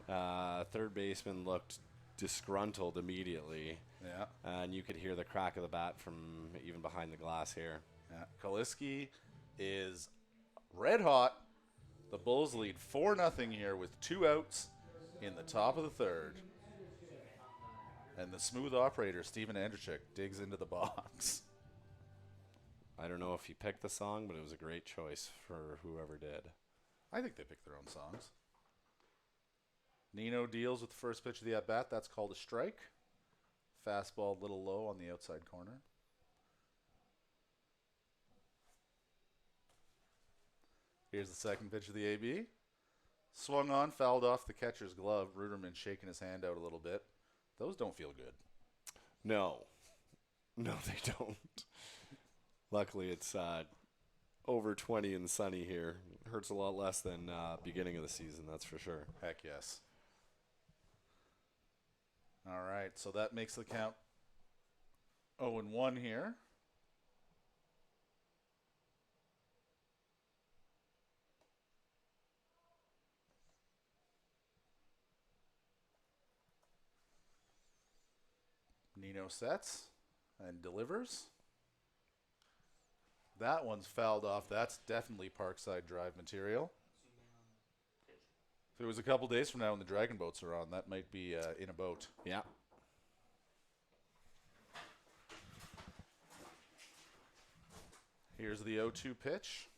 Third baseman looked disgruntled immediately. Yeah. And you could hear the crack of the bat from even behind the glass here. Yeah. Kaliski is red hot. The Bulls lead 4-0 here with 2 outs in the top of the third. And the smooth operator, Steven Andrzejczyk, digs into the box. I don't know if he picked the song, but it was a great choice for whoever did. I think they picked their own songs. Nino deals with the first pitch of the at-bat. That's called a strike. Fastball a little low on the outside corner. Here's the second pitch of the AB. Swung on, fouled off the catcher's glove. Ruderman shaking his hand out a little bit. Those don't feel good. No. No, they don't. Luckily, it's over 20 and sunny here. Hurts a lot less than beginning of the season, that's for sure. Heck yes. All right, so that makes the count 0-1 here. Nino sets and delivers. That one's fouled off. That's definitely Parkside Drive material. If it was a couple days from now when the Dragon Boats are on, that might be in a boat. Yeah. Here's the 0-2 pitch.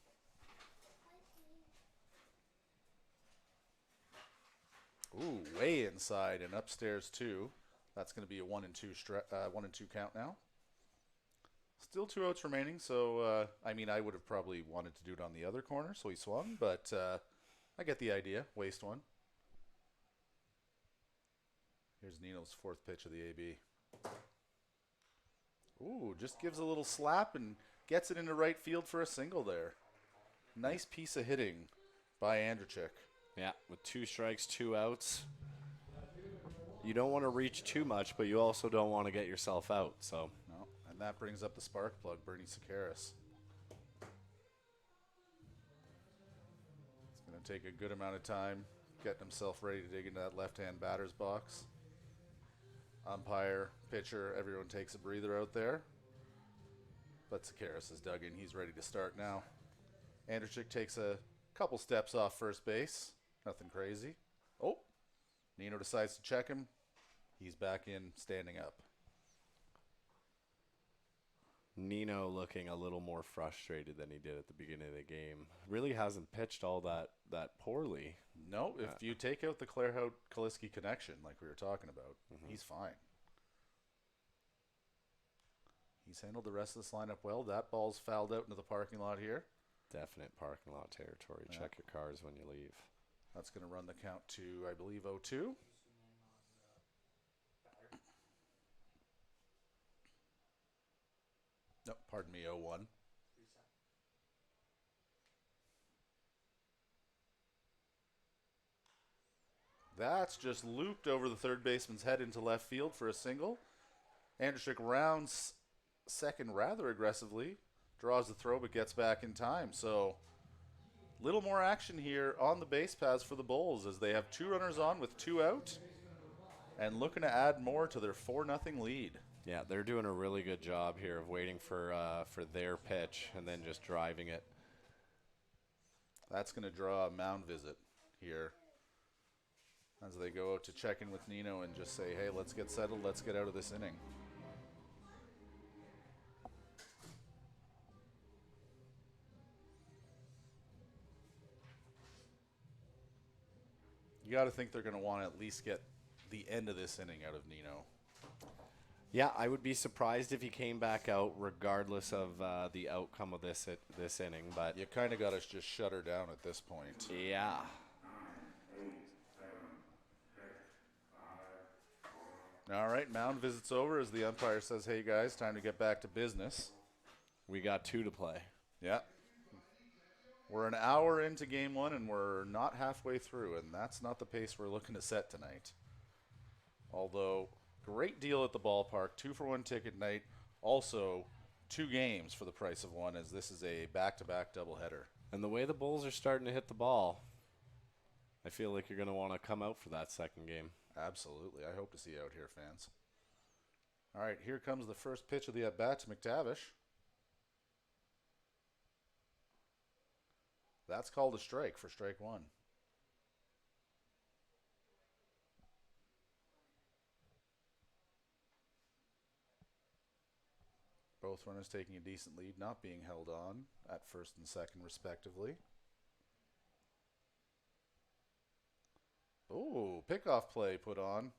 Ooh, way inside and upstairs too. That's going to be a 1-2 count now. Still 2 outs remaining, so I mean, I would have probably wanted to do it on the other corner, so he swung, but I get the idea. Waste one. Here's Nino's fourth pitch of the AB. Ooh, just gives a little slap and gets it into right field for a single there. Nice piece of hitting by Andrechik. Yeah, with 2 strikes, 2 outs. You don't want to reach too much, but you also don't want to get yourself out. So, no, and that brings up the spark plug, Bernie Sakaris. It's going to take a good amount of time getting himself ready to dig into that left-hand batter's box. Umpire, pitcher, everyone takes a breather out there. But Sakaris is dug in. He's ready to start now. Andrechik takes a couple steps off first base. Nothing crazy. Oh, Nino decides to check him. He's back in, standing up. Nino looking a little more frustrated than he did at the beginning of the game. Really hasn't pitched all that poorly. No, if you take out the Clairhout-Kaliski connection, like we were talking about, he's fine. He's handled the rest of this lineup well. That ball's fouled out into the parking lot here. Definite parking lot territory. Yeah. Check your cars when you leave. That's going to run the count to, I believe, 0-2. No, pardon me, 0-1. That's just looped over the third baseman's head into left field for a single. Andrechik rounds second rather aggressively, draws the throw, but gets back in time. So, little more action here on the base paths for the Bulls as they have 2 runners on with 2 out and looking to add more to their 4-0 lead. Yeah, they're doing a really good job here of waiting for their pitch and then just driving it. That's going to draw a mound visit here as they go out to check in with Nino and just say, hey, let's get settled, let's get out of this inning. You got to think they're going to want to at least get the end of this inning out of Nino. Yeah, I would be surprised if he came back out regardless of the outcome of this inning. But You kind of got to just shut her down at this point. yeah. All right, mound visit's over as the umpire says, hey, guys, time to get back to business. We got 2 to play. Yeah. We're an hour into game 1, and we're not halfway through, and that's not the pace we're looking to set tonight. Although, great deal at the ballpark, 2-for-1 ticket night. Also, 2 games for the price of 1, as this is a back-to-back doubleheader. And the way the Bulls are starting to hit the ball, I feel like you're going to want to come out for that second game. Absolutely. I hope to see you out here, fans. All right, here comes the first pitch of the at-bat to McTavish. That's called a strike for strike 1. Both runners taking a decent lead, not being held on at first and second, respectively. Oh, pickoff play put on.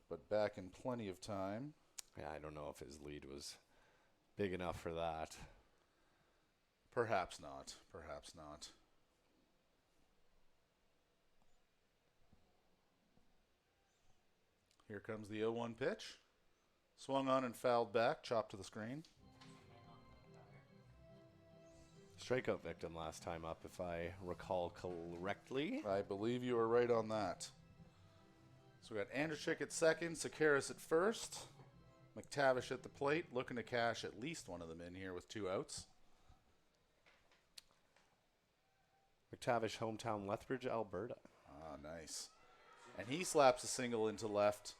But back in plenty of time. Yeah, I don't know if his lead was big enough for that. Perhaps not. Perhaps not. Here comes the 0-1 pitch. Swung on and fouled back, chopped to the screen. Strikeout victim last time up, if I recall correctly. I believe you are right on that. So we got Andrchik at second, Sakaris at first, McTavish at the plate, looking to cash at least one of them in here with 2 outs. McTavish, hometown Lethbridge, Alberta. Ah, nice. And he slaps a single into left.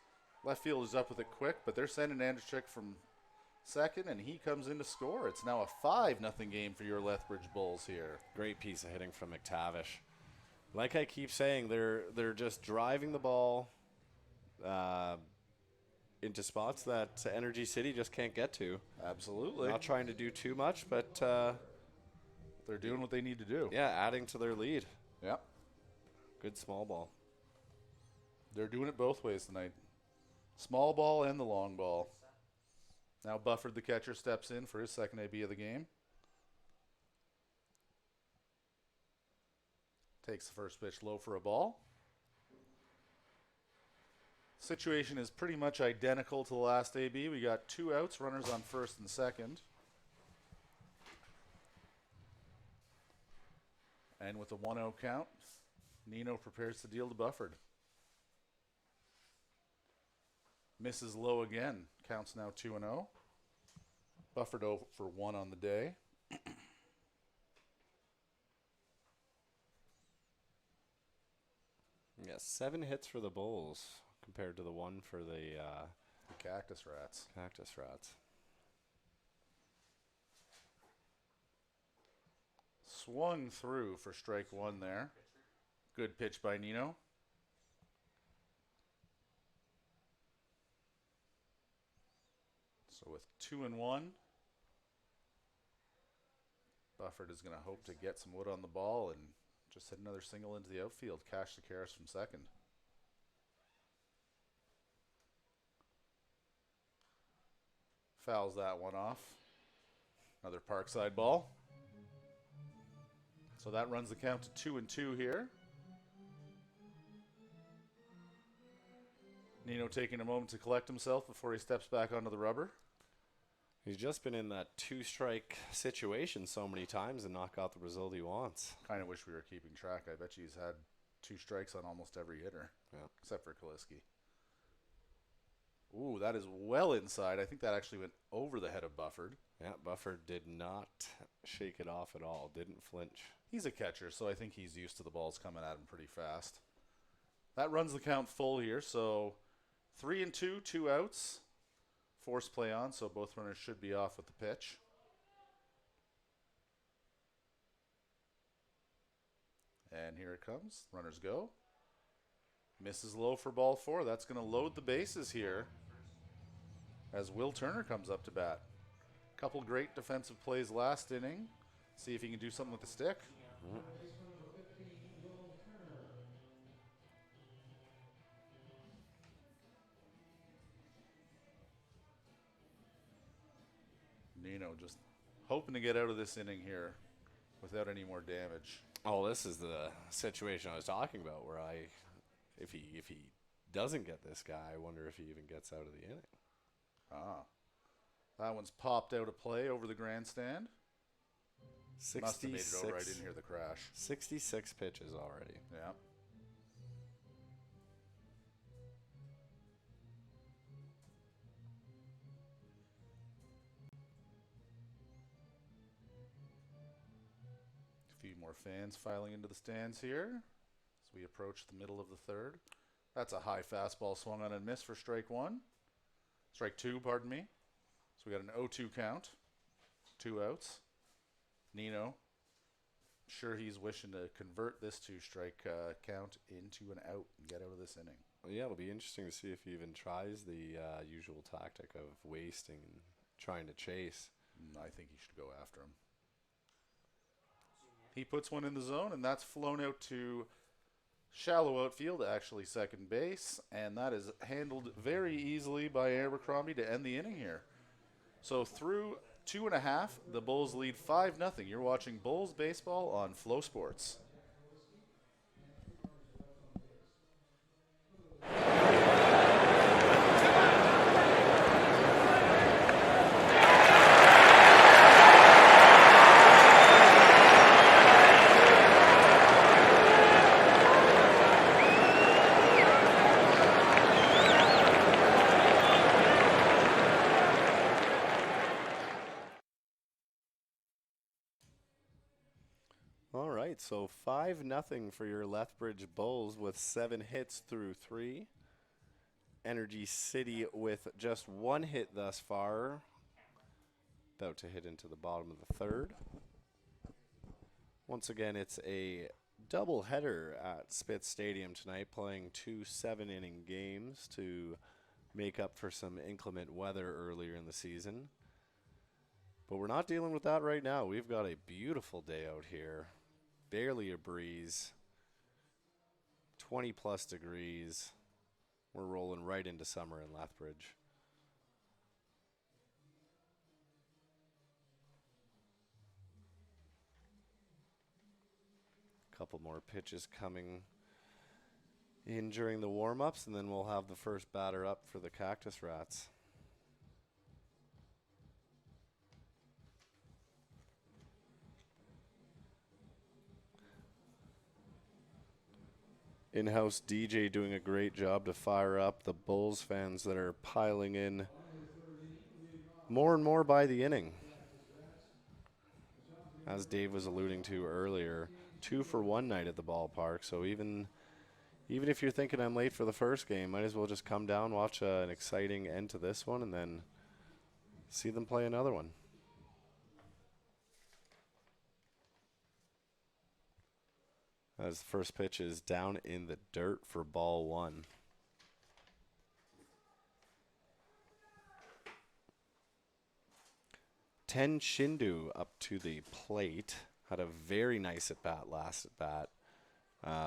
Left field is up with it quick, but they're sending Andrchik from second, and he comes in to score. It's now a 5-0 game for your Lethbridge Bulls here. Great piece of hitting from McTavish. Like I keep saying, they're just driving the ball into spots that Energy City just can't get to. Absolutely. Not trying to do too much, but They're doing what they need to do. yeah, adding to their lead. Yep. Good small ball. They're doing it both ways tonight. Small ball and the long ball. Now Bufford, the catcher, steps in for his second AB of the game. Takes the first pitch low for a ball. Situation is pretty much identical to the last AB. We got 2 outs, runners on first and second. And with a 1-0 count, Nino prepares to deal to Bufford. Misses low again. Counts now 2-0. Bufford 0 for 1 on the day. Yeah, 7 hits for the Bulls compared to the 1 for the The Cactus Rats. Cactus Rats. Swung through for strike 1 there. Good pitch by Nino. So with 2-1, Bufford is going to hope to get some wood on the ball and just hit another single into the outfield. Cash Sakaris from second. Fouls that one off. Another Parkside ball. So that runs the count to 2-2 here. Nino taking a moment to collect himself before he steps back onto the rubber. He's just been in that 2-strike situation so many times and not got the result he wants. Kind of wish we were keeping track. I bet you he's had 2 strikes on almost every hitter. Yeah. Except for Kaliski. Ooh, that is well inside. I think that actually went over the head of Bufford. Yeah, Bufford did not shake it off at all. Didn't flinch. He's a catcher, so I think he's used to the balls coming at him pretty fast. That runs the count full here, so 3-2, 2 outs. Force play on, so both runners should be off with the pitch. And here it comes. Runners go. Misses low for ball 4. That's going to load the bases here as Will Turner comes up to bat. Couple great defensive plays last inning. See if he can do something with the stick. Nino just hoping to get out of this inning here without any more damage. Oh, this is the situation I was talking about where if he doesn't get this guy, I wonder if he even gets out of the inning. Ah. That one's popped out of play over the grandstand. Must have made it over. I didn't hear the crash. 66 pitches already. Yeah. A few more fans filing into the stands here as we approach the middle of the third. That's a high fastball swung on and missed for strike 1. Strike 2, pardon me. So we got an 0-2 count. 2 outs. Nino, sure he's wishing to convert this 2-strike count into an out and get out of this inning. Well, yeah, it'll be interesting to see if he even tries the usual tactic of wasting and trying to chase. I think he should go after him. He puts one in the zone, and that's flown out to shallow outfield, actually second base, and that is handled very easily by Abercrombie to end the inning here. So through 2.5, the Bulls lead 5-0. You're watching Bulls baseball on Flow Sports. All right, so 5-0 for your Lethbridge Bulls with 7 hits through 3. Energy City with just 1 hit thus far. About to hit into the bottom of the third. Once again, it's a doubleheader at Spitz Stadium tonight, playing 2 7-inning games to make up for some inclement weather earlier in the season. But we're not dealing with that right now. We've got a beautiful day out here. Barely a breeze. 20-plus degrees. We're rolling right into summer in Lethbridge. Couple more pitches coming in during the warm-ups, and then we'll have the first batter up for the Cactus Rats. In-house DJ doing a great job to fire up the Bulls fans that are piling in more and more by the inning. As Dave was alluding to earlier, 2 for 1 night at the ballpark, so even if you're thinking I'm late for the first game, might as well just come down, watch an exciting end to this one, and then see them play another one. As the first pitch is down in the dirt for ball 1. Ten Shindu up to the plate. Had a very nice at-bat last at-bat.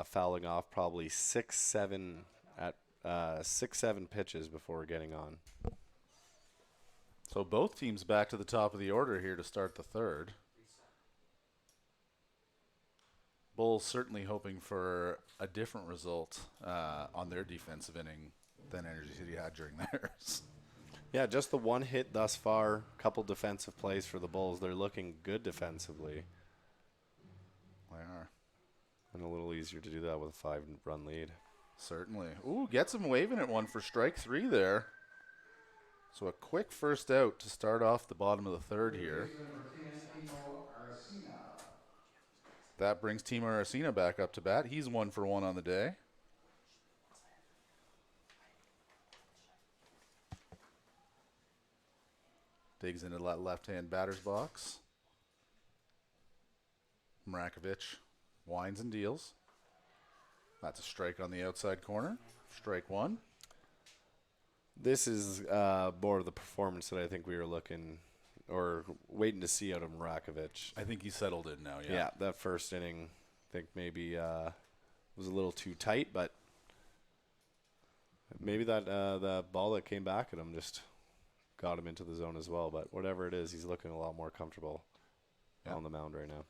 Fouling off probably 6-7 pitches before getting on. So both teams back to the top of the order here to start the third. Bulls certainly hoping for a different result on their defensive inning than Energy City had during theirs. Yeah, just the 1 hit thus far. Couple defensive plays for the Bulls. They're looking good defensively. They are. And a little easier to do that with a 5-run lead. Certainly. Ooh, gets him waving at one for strike 3 there. So a quick first out to start off the bottom of the third here. That brings Timo Arcina back up to bat. He's 1 for 1 on the day. Digs into that left-hand batter's box. Mrakovic winds and deals. That's a strike on the outside corner. Strike 1. This is more of the performance that I think we were looking or waiting to see out of Mrakovic. I think he's settled in now, yeah. Yeah, that first inning, I think maybe was a little too tight, but maybe that the ball that came back at him just got him into the zone as well. But whatever it is, he's looking a lot more comfortable on the mound right now.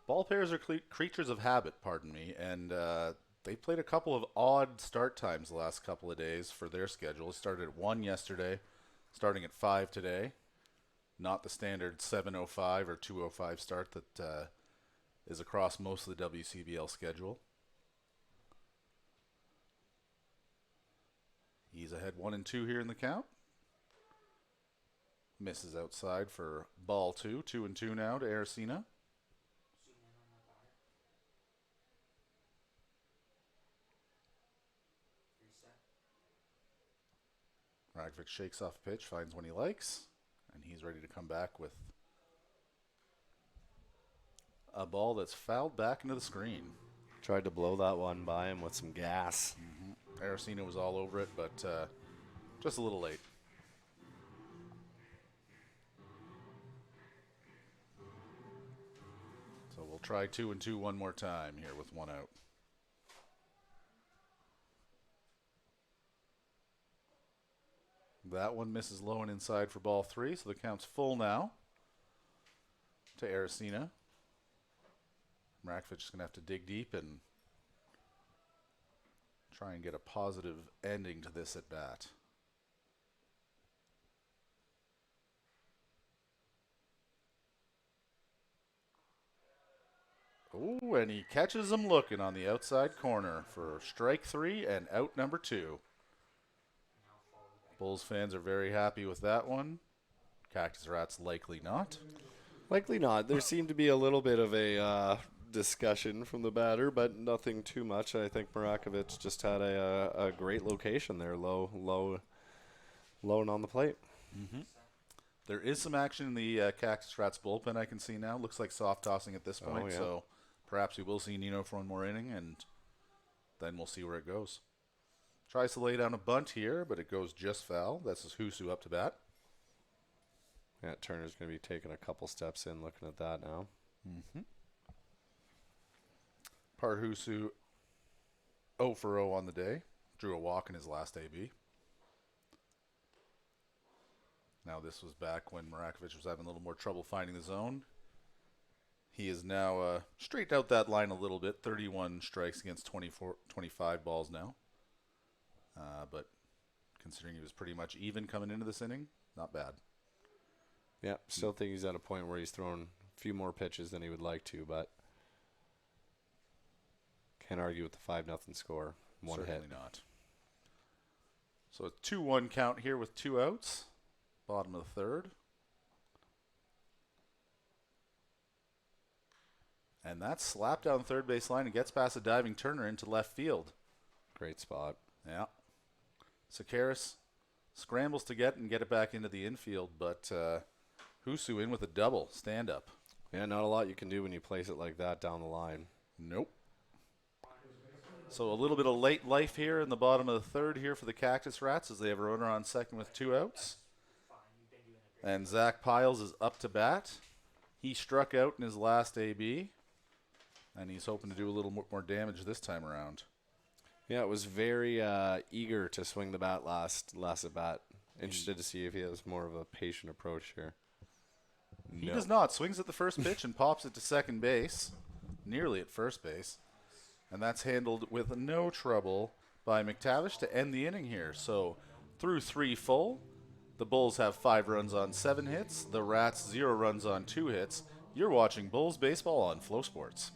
Ball players are creatures of habit, pardon me, and they played a couple of odd start times the last couple of days for their schedule. It started at 1 yesterday, starting at 5 today. Not the standard 7:05 or 2:05 start that is across most of the WCBL schedule. He's ahead 1-2 here in the count. Misses outside for ball 2. 2-2 now to Arcina. Rakovic shakes off a pitch, finds one he likes, and he's ready to come back with a ball that's fouled back into the screen. Tried to blow that one by him with some gas. Arcina was all over it, but just a little late. So we'll try 2-2 one more time here with one out. That one misses low and inside for ball 3, so the count's full now to Aracena. Mrakovic is going to have to dig deep and try and get a positive ending to this at bat. Oh, and he catches him looking on the outside corner for strike 3 and out number 2. Bulls fans are very happy with that one. Cactus Rats likely not. Likely not. There seemed to be a little bit of a discussion from the batter, but nothing too much. I think Mrakovic just had a great location there, low and on the plate. Mm-hmm. There is some action in the Cactus Rats bullpen I can see now. Looks like soft tossing at this point, so perhaps we will see Nino for one more inning, and then we'll see where it goes. Tries to lay down a bunt here, but it goes just foul. That's his Husu up to bat. Yeah, Turner's going to be taking a couple steps in looking at that now. Mm-hmm. Parhusu 0 for 0 on the day. Drew a walk in his last AB. Now this was back when Mrakovic was having a little more trouble finding the zone. He is now straightened out that line a little bit. 31 strikes against 25 balls now. But considering he was pretty much even coming into this inning, not bad. Yeah, still think he's at a point where he's thrown a few more pitches than he would like to, but can't argue with the 5-0 score. One Certainly hit. not. So a 2-1 count here with 2 outs. Bottom of the 3rd. And that's slapped down the third base line and gets past a diving Turner into left field. Great spot. Yeah. Sakaris scrambles to get it back into the infield, but Husu in with a double stand-up. Yeah, not a lot you can do when you place it like that down the line. Nope. So a little bit of late life here in the bottom of the 3rd here for the Cactus Rats as they have a runner on second with 2 outs. And Zach Piles is up to bat. He struck out in his last AB, and he's hoping to do a little more damage this time around. Yeah, it was very eager to swing the bat last at bat. Interested to see if he has more of a patient approach here. He does not. Swings at the first pitch and pops it to second base, nearly at first base. And that's handled with no trouble by McTavish to end the inning here. So through 3 full, the Bulls have 5 runs on 7 hits. The Rats 0 runs on 2 hits. You're watching Bulls baseball on Flow Sports.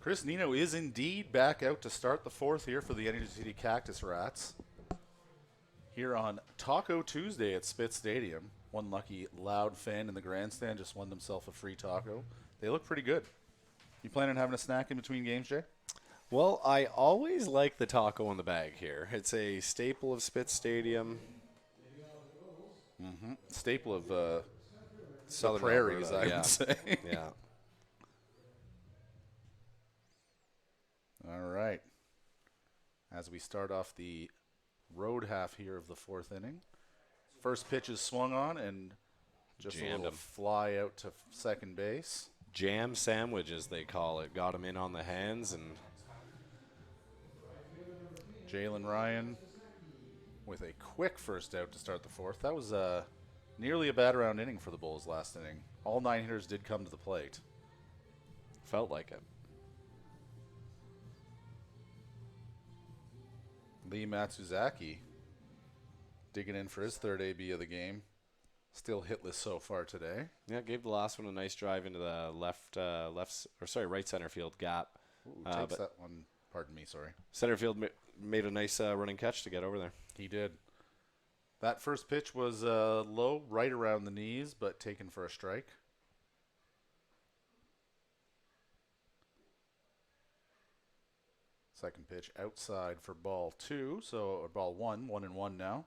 Chris Nino is indeed back out to start the 4th here for the Energy City Cactus Rats. Here on Taco Tuesday at Spitz Stadium. One lucky loud fan in the grandstand just won themselves a free taco. They look pretty good. You plan on having a snack in between games, Jay? Well, I always like the taco in the bag here. It's a staple of Spitz Stadium. Mm-hmm. Staple of the Southern prairies, Alberta, I would say. Yeah. All right. As we start off the road half here of the 4th inning. First pitch is swung on and just a little fly out to second base. Jam sandwich, as they call it. Got him in on the hands, and Jalen Ryan with a quick first out to start the 4th. That was Nearly a bat around inning for the Bulls last inning. All 9 hitters did come to the plate. Felt like it. Lee Matsuzaki digging in for his third AB of the game. Still hitless so far today. Yeah, gave the last one a nice drive into the right center field gap. Ooh, takes that one. Pardon me, sorry. Center field made a nice running catch to get over there. He did. That first pitch was low, right around the knees, but taken for a strike. Second pitch outside for ball 2, or ball 1, 1-1 now.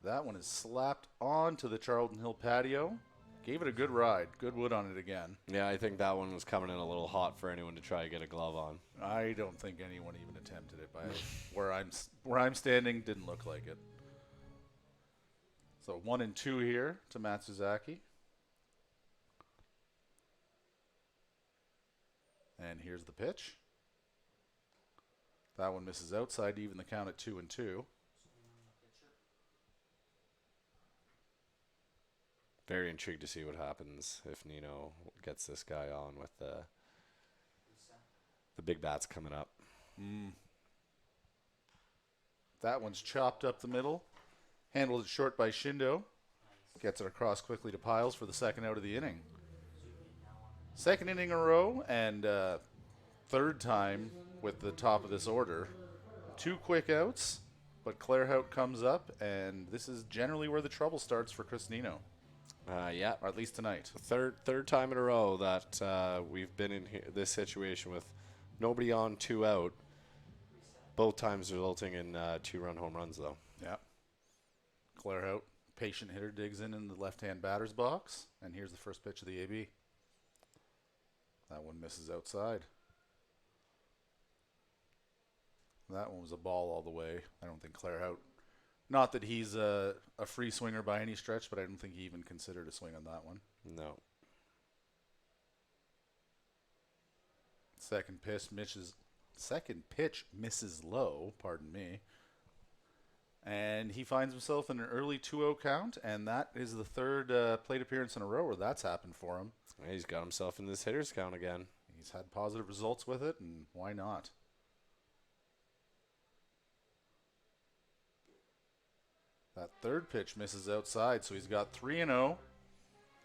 That one is slapped onto the Charlton Hill patio. Gave it a good ride. Good wood on it again. Yeah, I think that one was coming in a little hot for anyone to try to get a glove on. I don't think anyone even attempted it. By where I'm standing, didn't look like it. So 1-2 here to Matsuzaki. And here's the pitch. That one misses outside to even the count at 2-2. Very intrigued to see what happens if Nino gets this guy on with the big bats coming up. That one's chopped up the middle. Handled it short by Shindo. Gets it across quickly to Piles for the second out of the inning. Second inning in a row and third time with the top of this order. 2 quick outs, but Claire Hout comes up, and this is generally where the trouble starts for Chris Nino. Yeah, Or at least tonight. third time in a row that we've been in this situation with nobody on, 2 out. Both times resulting in 2-run home runs, though. Yeah. Claire Hout, patient hitter, digs in the left-hand batter's box, and here's the first pitch of the AB. That one misses outside. That one was a ball all the way. I don't think Claire Hout. Not that he's a free swinger by any stretch, but I don't think he even considered a swing on that one. No. Second pitch misses low, pardon me. And he finds himself in an early 2-0 count, and that is the third plate appearance in a row where that's happened for him. He's got himself in this hitter's count again. He's had positive results with it, and why not? That third pitch misses outside, so he's got 3-0.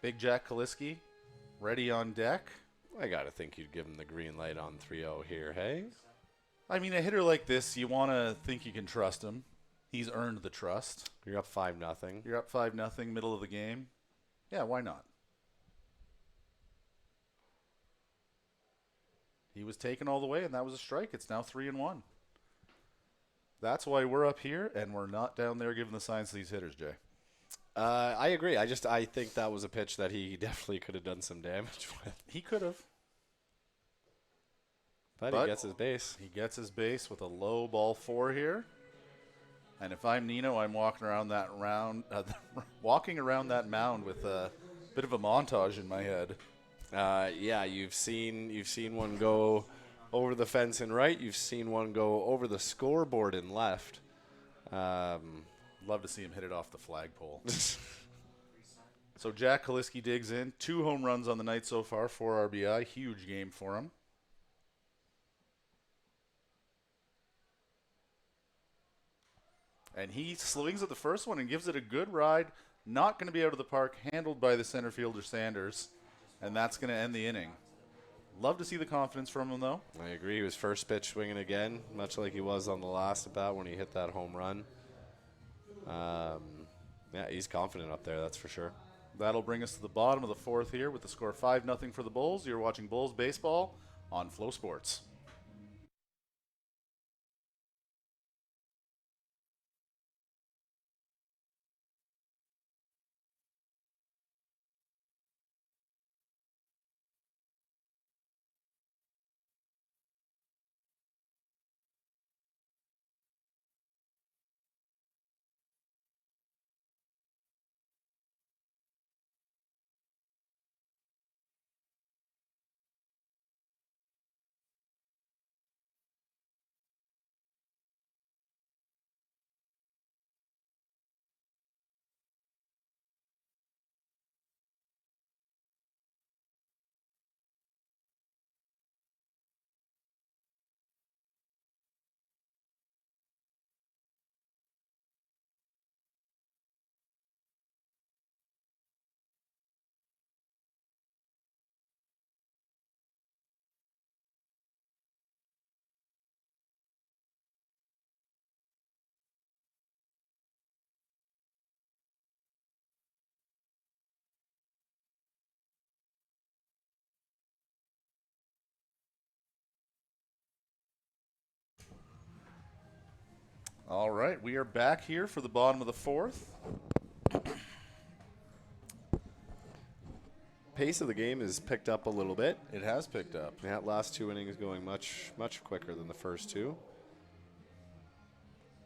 Big Jack Kaliski ready on deck. I got to think you'd give him the green light on 3-0 here, hey? I mean, a hitter like this, you want to think you can trust him. He's earned the trust. You're up 5-0. You're up 5-0, middle of the game. Yeah, why not? He was taken all the way, and that was a strike. It's now 3-1. That's why we're up here, and we're not down there giving the signs to these hitters, Jay. I agree. I think that was a pitch that he definitely could have done some damage with. He could have. But he gets his base. He gets his base with a low ball 4 here. And if I'm Nino, I'm walking around that mound with a bit of a montage in my head. Yeah, you've seen one go over the fence in right. You've seen one go over the scoreboard in left. Love to see him hit it off the flagpole. So Jack Kaliski digs in. 2 home runs on the night so far, 4 RBI. Huge game for him. And he swings at the first one and gives it a good ride. Not going to be out of the park, handled by the center fielder Sanders. And that's going to end the inning. Love to see the confidence from him, though. I agree. He was first pitch swinging again, much like he was on the last at bat when he hit that home run. Yeah, he's confident up there, that's for sure. That'll bring us to the bottom of the 4th here with the score 5-0 for the Bulls. You're watching Bulls baseball on Flow Sports. All right, we are back here for the bottom of the fourth. Pace of the game has picked up a little bit. It has picked up. Yeah, last 2 innings going much quicker than the first 2.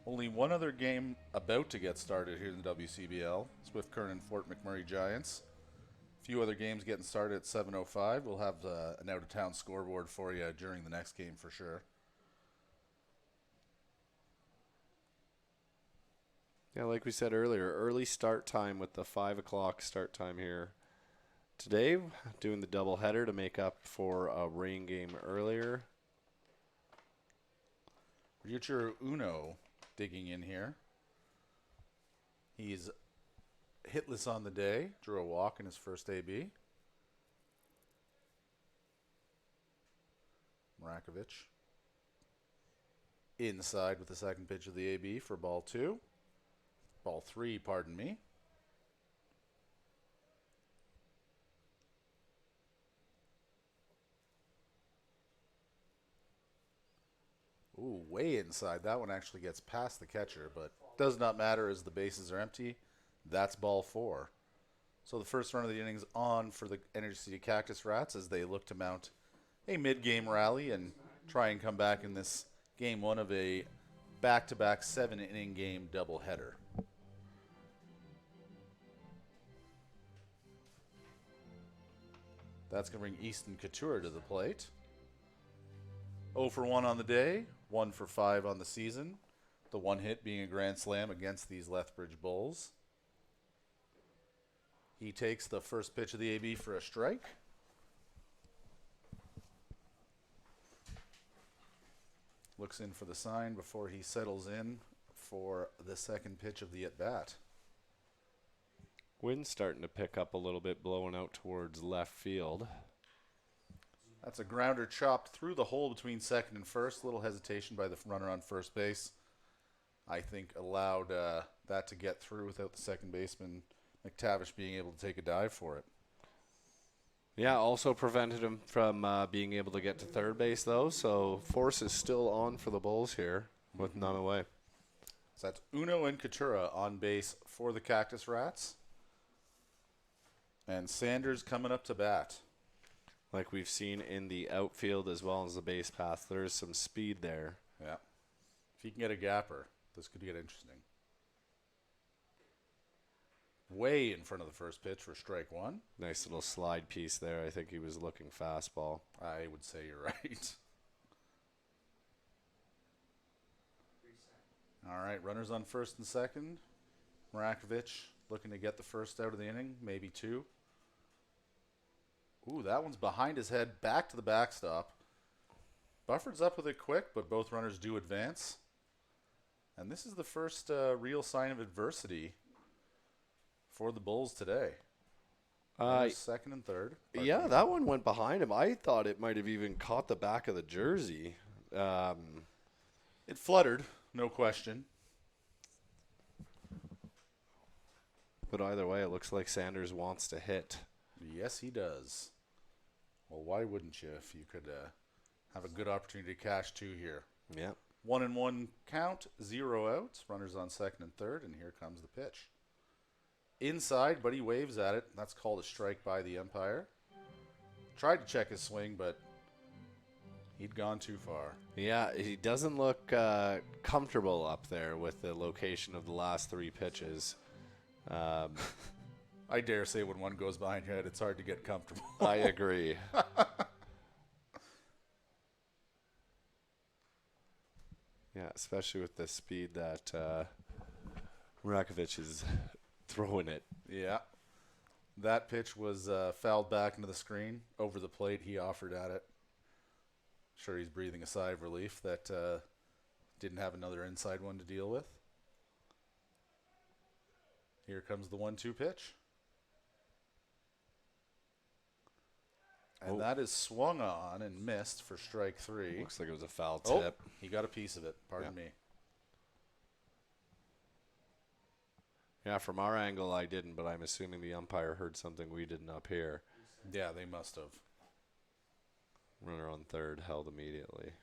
Only one other game about to get started here in the WCBL. Swift Current and Fort McMurray Giants. A few other games getting started at 7:05. We'll have an out-of-town scoreboard for you during the next game for sure. Yeah, like we said earlier, early start time with the 5 o'clock start time here today. Doing the doubleheader to make up for a rain game earlier. Future Uno digging in here. He's hitless on the day. Drew a walk in his first AB. Mrakovic inside with the second pitch of the AB for ball 2. Ball 3, pardon me. Ooh, way inside. That one actually gets past the catcher, but does not matter as the bases are empty. That's ball 4. So the first run of the innings on for the Energy City Cactus Rats as they look to mount a mid-game rally and try and come back in this game 1 of a back-to-back 7-inning game doubleheader. That's going to bring Easton Couture to the plate. 0 for 1 on the day, 1 for 5 on the season. The one hit being a grand slam against these Lethbridge Bulls. He takes the first pitch of the AB for a strike. Looks in for the sign before he settles in for the second pitch of the at-bat. Wind's starting to pick up a little bit, blowing out towards left field. That's a grounder chopped through the hole between second and first. A little hesitation by the runner on first base. I think allowed that to get through without the second baseman, McTavish, being able to take a dive for it. Yeah, also prevented him from being able to get to third base, though. So force is still on for the Bulls here with none away. So that's Uno and Coutura on base for the Cactus Rats. And Sanders coming up to bat. Like we've seen in the outfield as well as the base path, there is some speed there. Yeah. If he can get a gapper, this could get interesting. Way in front of the first pitch for strike 1. Nice little slide piece there. I think he was looking fastball. I would say you're right. All right, runners on first and second. Mrakovic looking to get the first out of the inning, maybe 2. Ooh, that one's behind his head, back to the backstop. Bufford's up with it quick, but both runners do advance. And this is the first real sign of adversity for the Bulls today. Second and third. Yeah, that one went behind him. I thought it might have even caught the back of the jersey. It fluttered, no question. But either way, it looks like Sanders wants to hit. Yes, he does. Well, why wouldn't you if you could have a good opportunity to cash 2 here? Yeah. 1-1 count, 0 outs. Runners on second and third, and here comes the pitch. Inside, but he waves at it. That's called a strike by the umpire. Tried to check his swing, but he'd gone too far. Yeah, he doesn't look comfortable up there with the location of the last 3 pitches. I dare say when one goes behind your head, it's hard to get comfortable. I agree. Yeah, especially with the speed that Mrakovic is throwing it. Yeah. That pitch was fouled back into the screen. Over the plate, he offered at it. Sure, he's breathing a sigh of relief that didn't have another inside one to deal with. Here comes the 1-2 pitch. And that is swung on and missed for strike 3. Looks like it was a foul tip. Oh, he got a piece of it. Pardon me. Yeah, from our angle, I didn't, but I'm assuming the umpire heard something we didn't up here. Yeah, they must have. Runner on third held immediately.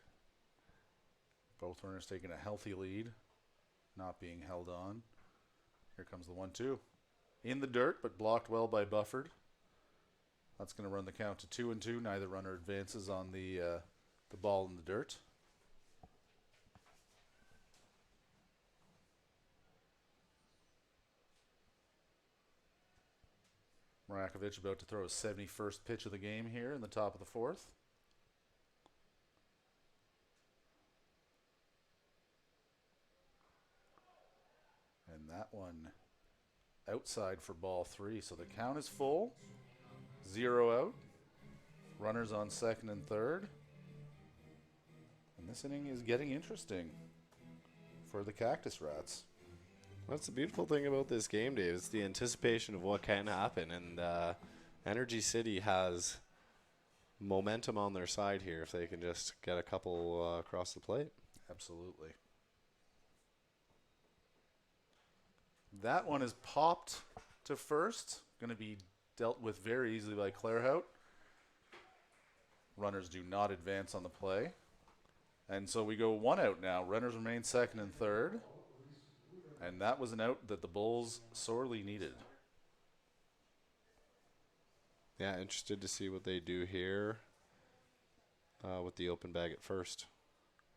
Both runners taking a healthy lead. not being held on. Here comes the 1-2. In the dirt, but blocked well by Bufford. That's going to run the count to 2-2. Neither runner advances on the ball in the dirt. Mrakovic about to throw his 71st pitch of the game here in the top of the fourth. And that one outside for ball 3. So the count is full. 0 out. Runners on second and third. And this inning is getting interesting for the Cactus Rats. That's the beautiful thing about this game, Dave. It's the anticipation of what can happen. And Energy City has momentum on their side here if they can just get a couple across the plate. Absolutely. That one is popped to first. Going to be dealt with very easily by Clairhout. Runners do not advance on the play. And so we go 1 out now. Runners remain second and third. And that was an out that the Bulls sorely needed. Yeah, interested to see what they do here with the open bag at first.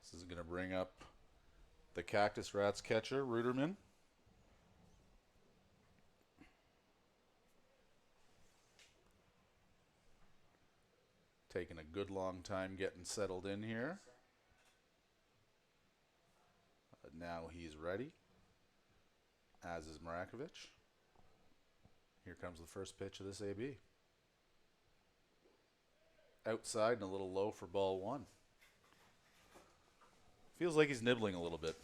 This is going to bring up the Cactus Rats catcher, Ruderman. Taking a good long time getting settled in here. Now he's ready, as is Mrakovic. Here comes the first pitch of this AB. Outside and a little low for ball 1. Feels like he's nibbling a little bit.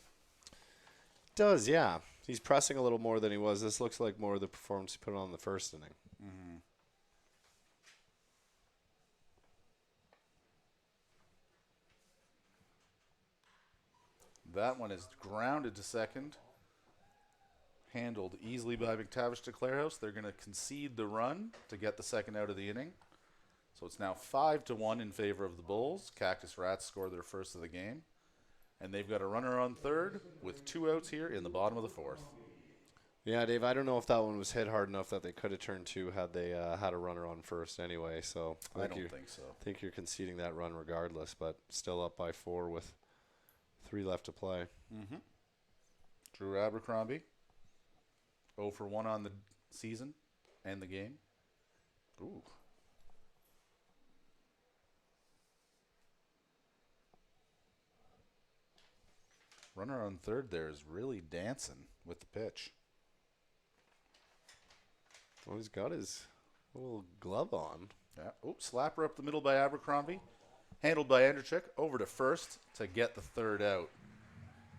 Does, yeah. He's pressing a little more than he was. This looks like more of the performance he put on in the first inning. Mm-hmm. That one is grounded to second. Handled easily by McTavish to Clairhouse. They're going to concede the run to get the second out of the inning. So it's now 5-1 in favor of the Bulls. Cactus Rats score their first of the game. And they've got a runner on third with 2 outs here in the bottom of the fourth. Yeah, Dave, I don't know if that one was hit hard enough that they could have turned 2 had they had a runner on first anyway. So I don't think so. I think you're conceding that run regardless, but still up by 4 with 3 left to play. Mm-hmm. Drew Abercrombie, 0 for 1 on the season and the game. Ooh. Runner on third there is really dancing with the pitch. Well, he's got his little glove on. Yeah. Oh, slapper up the middle by Abercrombie. Handled by Andrzejczyk. Over to first to get the third out.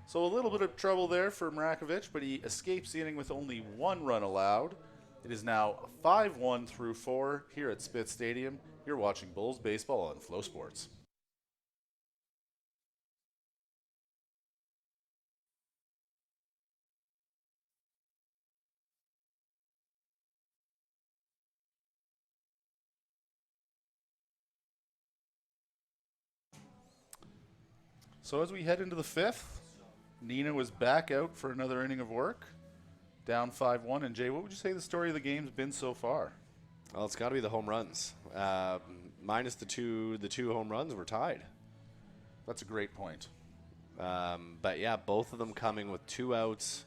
So a little bit of trouble there for Mrakovic, but he escapes the inning with only 1 run allowed. It is now 5-1 through 4 here at Spitz Stadium. You're watching Bulls baseball on Flow Sports. So as we head into the 5th, Nina is back out for another inning of work, down 5-1. And Jay, what would you say the story of the game's been so far? Well, it's got to be the home runs. Minus the two home runs, we're tied. That's a great point. But yeah, both of them coming with 2 outs,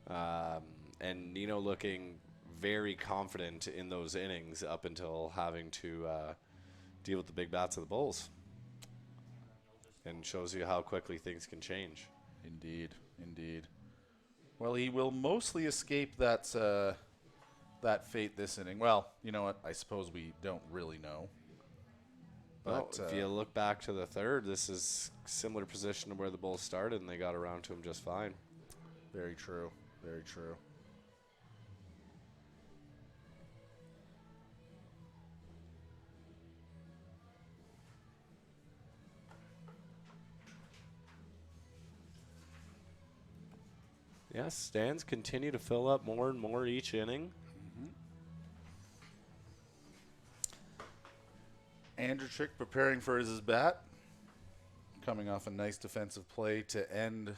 and Nino looking very confident in those innings up until having to deal with the big bats of the Bulls. And shows you how quickly things can change. Indeed, indeed. Well, he will mostly escape that fate this inning. Well, you know what? I suppose we don't really know. But if you look back to the 3rd, this is similar position to where the Bulls started, and they got around to him just fine. Very true. Very true. Yes, stands continue to fill up more and more each inning. Andrzejczyk preparing for his bat. Coming off a nice defensive play to end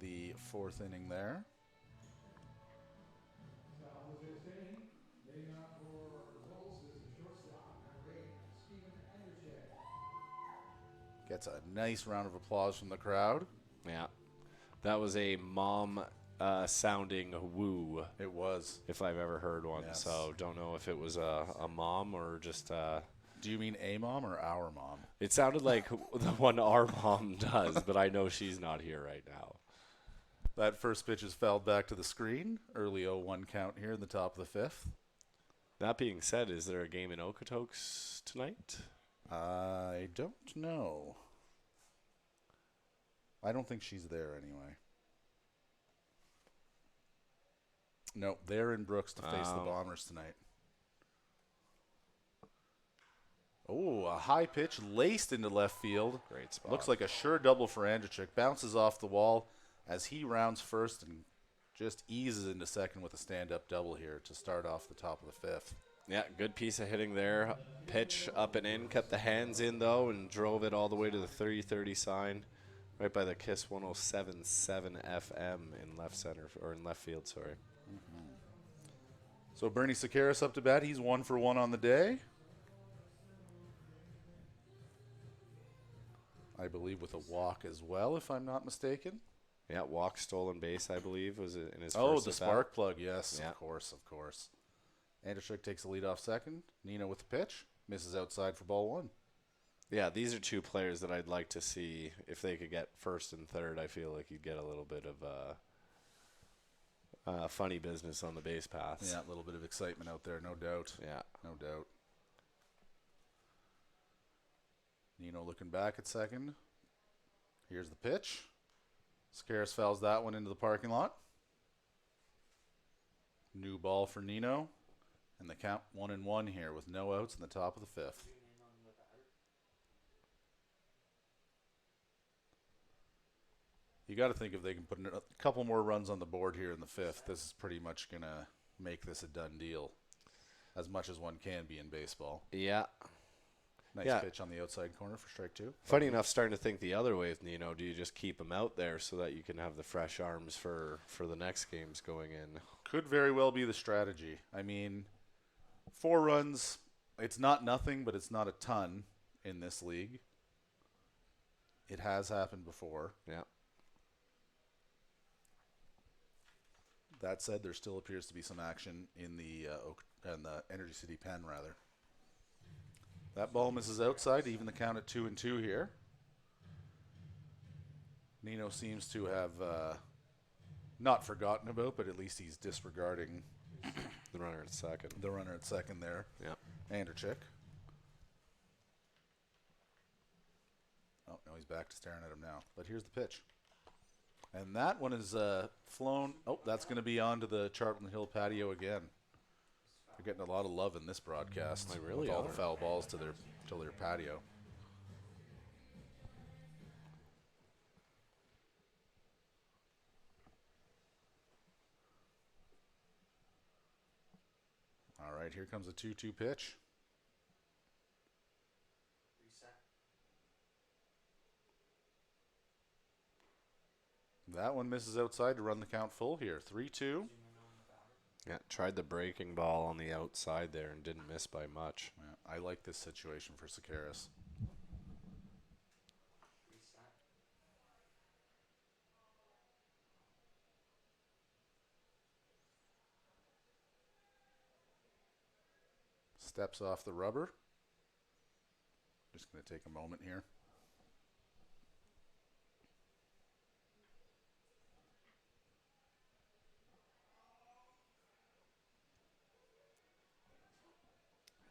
the 4th inning there. Gets a nice round of applause from the crowd. Yeah. That was a mom sounding woo, It was. if I've ever heard one. Yes. So don't know if it was a mom or just Do you mean a mom or our mom? it sounded like the one our mom does, but I know she's not here right now. That first pitch is fouled back to the screen. Early 0-1 count here in the top of the 5th. That being said, is there a game in Okotoks tonight? I don't know. I don't think she's there anyway. No, they're in Brooks to face the Bombers tonight. Oh, a high pitch laced into left field. Great spot. Looks like a sure double for Andrzejczyk. Bounces off the wall as he rounds first and just eases into second with a stand-up double here to start off the top of the 5th. Yeah, good piece of hitting there. Pitch up and in. Kept the hands in, though, and drove it all the way to the 30-30 sign. Right by the KISS 107.7 FM in left center, or in left field, sorry. So Bernie Sakaris up to bat. He's 1 for 1 on the day. I believe with a walk as well, if I'm not mistaken. Yeah, walk, stolen base, I believe, was it in his Oh, first the at-bat. spark plug, yes, Yeah. of course, of course. Andrzejczyk takes the lead off second. Nino with the pitch. Misses outside for ball 1. Yeah, these are two players that I'd like to see. If they could get first and third, I feel like you'd get a little bit of funny business on the base paths. Yeah, a little bit of excitement out there, no doubt. Yeah. No doubt. Nino looking back at second. Here's the pitch. Sakaris fouls that one into the parking lot. New ball for Nino. And the count 1-1 here with no outs in the top of the 5th. You got to think if they can put a couple more runs on the board here in the 5th, this is pretty much going to make this a done deal. As much as one can be in baseball. Yeah. Nice Yeah. pitch on the outside corner for strike 2. Funny enough, starting to think the other way with Nino. Do you just keep him out there so that you can have the fresh arms for the next games going in? Could very well be the strategy. I mean, 4 runs, it's not nothing, but it's not a ton in this league. It has happened before. Yeah. That said, there still appears to be some action in the Energy City pen, rather. That ball misses outside, even the count at 2-2 here. Nino seems to have not forgotten about, but at least he's disregarding The runner at second. the runner at second there. Yeah. Andrzejczyk. Oh, no, he's back to staring at him now. But here's the pitch. And that one is flown. Oh, that's going to be onto the Charlton Hill patio again. They're getting a lot of love in this broadcast. They really with all are. the foul balls to their patio. All right, here comes a 2-2 pitch. That one misses outside to run the count full here. 3-2. Yeah, tried the breaking ball on the outside there and didn't miss by much. Yeah, I like this situation for Sakaris. Steps off the rubber. Just going to take a moment here.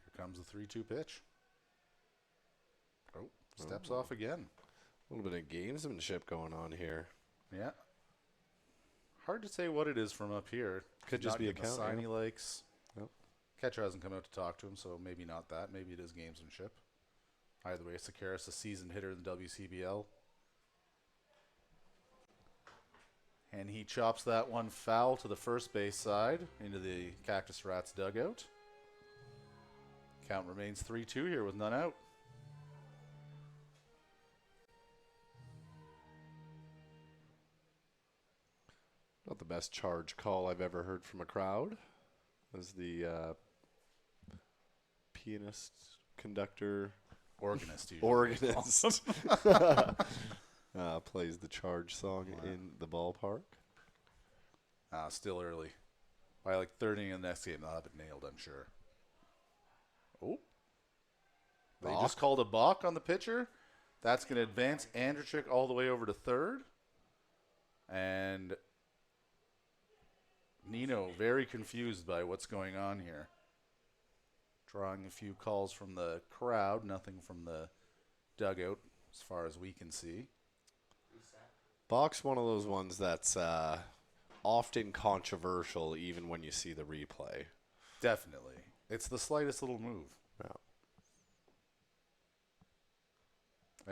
Here comes the 3-2 pitch. Oh, steps off again. A little bit of gamesmanship going on here. Yeah. Hard to say what it is from up here. Could just Not be a getting the count, sign yeah. he likes. Yep. Catcher hasn't come out to talk to him, so maybe not that. Maybe it is gamesmanship. Either way, Sakaris, a seasoned hitter in the WCBL. And he chops that one foul to the first base side into the Cactus Rats dugout. Count remains 3-2 here with none out. Not the best charge call I've ever heard from a crowd. As the pianist, conductor, Organist. Usually. organist plays the charge song in the ballpark. Still early. By like 30 in the next game, they'll have it nailed, I'm sure. Oh. They Balk? just called a balk on the pitcher. That's going to advance Andrechik all the way over to third. And Nino very confused by what's going on here. Drawing a few calls from the crowd, nothing from the dugout as far as we can see. Balk's one of those ones that's often controversial even when you see the replay. Definitely. It's the slightest little move. Yeah.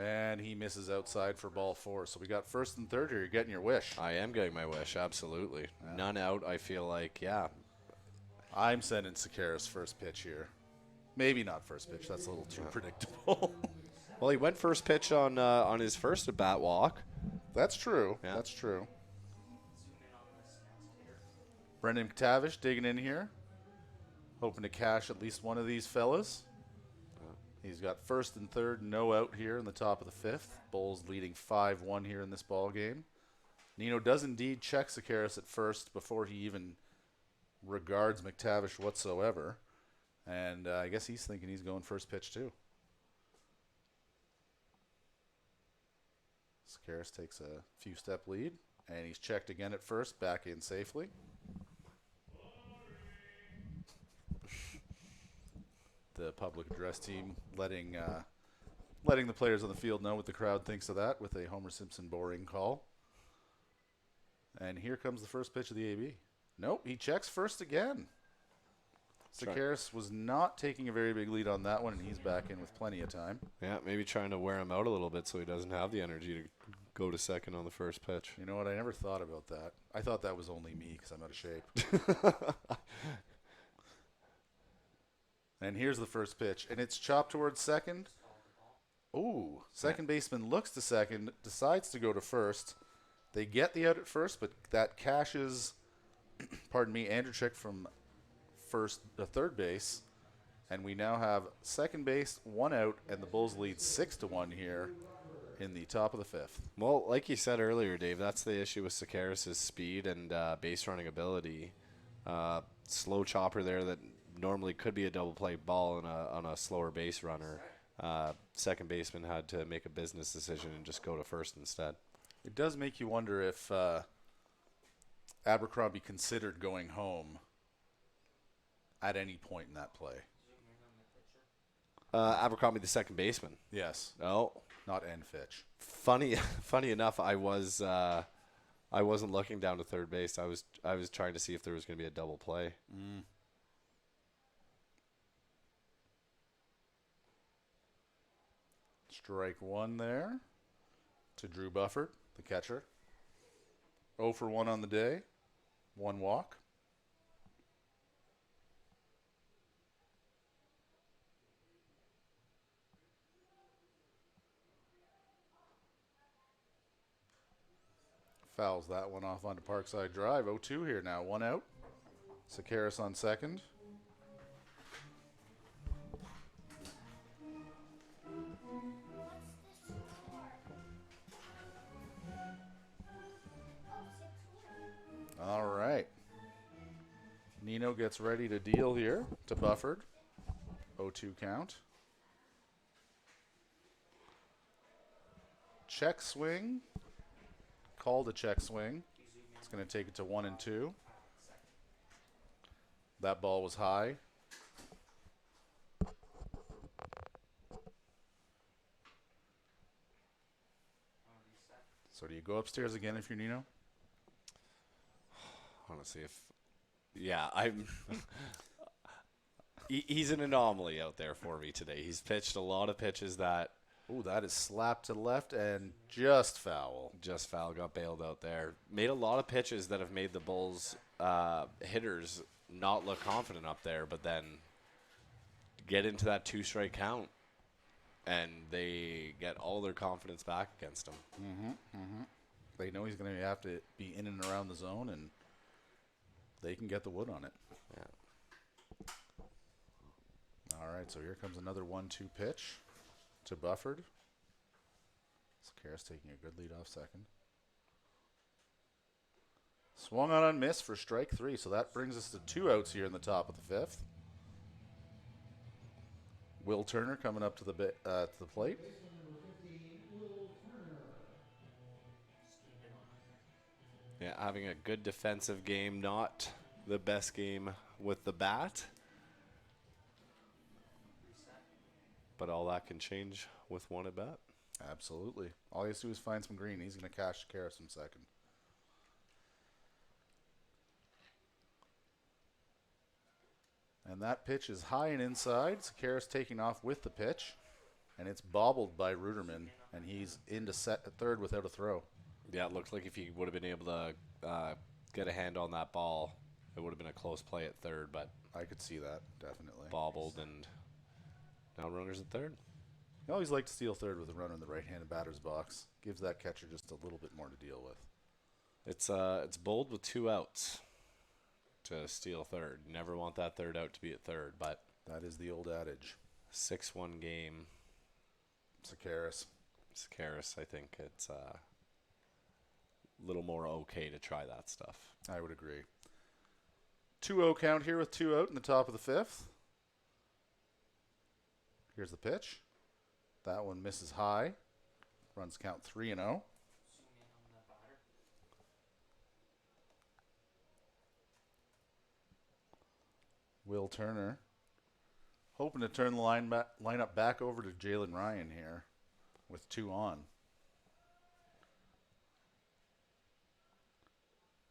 And he misses outside for ball 4. So we got first and third here. You're getting your wish. I am getting my wish, absolutely. Yeah. None out, I feel like, yeah. I'm sending Sakaris first pitch here. Maybe not first pitch. That's a little too predictable. Well, he went first pitch on his first at-bat walk. That's true. Yeah. That's true. Brendan McTavish digging in here. Hoping to cash at least one of these fellas. He's got first and third, no out here in the top of the 5th. Bulls leading 5-1 here in this ball game. Nino does indeed check Sakaris at first before he even regards McTavish whatsoever. And I guess he's thinking he's going first pitch too. Sakaris takes a few step lead, and he's checked again at first, back in safely. The public address team letting the players on the field know what the crowd thinks of that with a Homer Simpson boring call. And here comes the first pitch of the AB. Nope, he checks first again. Sakaris was not taking a very big lead on that one, and he's back in with plenty of time. Yeah, maybe trying to wear him out a little bit so he doesn't have the energy to go to second on the first pitch. You know what? I never thought about that. I thought that was only me because I'm out of shape. And here's the first pitch, and it's chopped towards second. Ooh, second baseman looks to second, decides to go to first. They get the out at first, but that cashes, pardon me, Andrechik from third base, and we now have second base, one out, and the Bulls lead 6-1 here in the top of the 5th. Well, like you said earlier, Dave, that's the issue with Sakaris' speed and base running ability. Slow chopper there that normally could be a double play ball on a slower base runner. Second baseman had to make a business decision and just go to first instead. It does make you wonder if Abercrombie considered going home at any point in that play. Abercrombie, the second baseman. Yes. Oh, Not N. Fitch. funny enough, I wasn't looking down to third base. I was trying to see if there was going to be a double play. Strike one there to Drew Bufford, the catcher. 0 for 1 on the day. 1 walk. Fouls that one off onto Parkside Drive. 0-2 here now. 1 out. Sakaris on second. All right. Nino gets ready to deal here to Bufford. 0-2 count. Check swing. Called a check swing. It's going to take it to 1-2. That ball was high. So do you go upstairs again if you're Nino? Honestly, I'm he's an anomaly out there for me today. He's pitched a lot of pitches that Ooh, that is slapped to the left and just foul. got bailed out there. Made a lot of pitches that have made the Bulls hitters not look confident up there, but then get into that 2-strike count and they get all their confidence back against him. They know he's going to have to be in and around the zone, and they can get the wood on it. Yeah. All right, so here comes another 1-2 pitch to Bufford. Sakaris taking a good lead-off second. Swung on miss for strike 3, so that brings us to 2 outs here in the top of the 5th. Will Turner coming up to the plate. Yeah, having a good defensive game, not the best game with the bat. But all that can change with one at bat. Absolutely. All he has to do is find some green. He's going to cash Sakaris in second. And that pitch is high and inside. Sakaris taking off with the pitch. And it's bobbled by Ruderman. And he's into third without a throw. Yeah, it looked like if he would have been able to get a hand on that ball, it would have been a close play at third. But I could see that, definitely. Bobbled, and now runners at third. I always like to steal third with a runner in the right-handed batter's box. Gives that catcher just a little bit more to deal with. It's bold with 2 outs to steal third. You never want that third out to be at third, but that is the old adage. 6-1 game. Sakaris, I think it's a little more okay to try that stuff. I would agree. 2-0 count here with 2 out in the top of the 5th. Here's the pitch. That one misses high. Runs count 3-0. Will Turner hoping to turn the lineup back over to Jalen Ryan here with 2 on.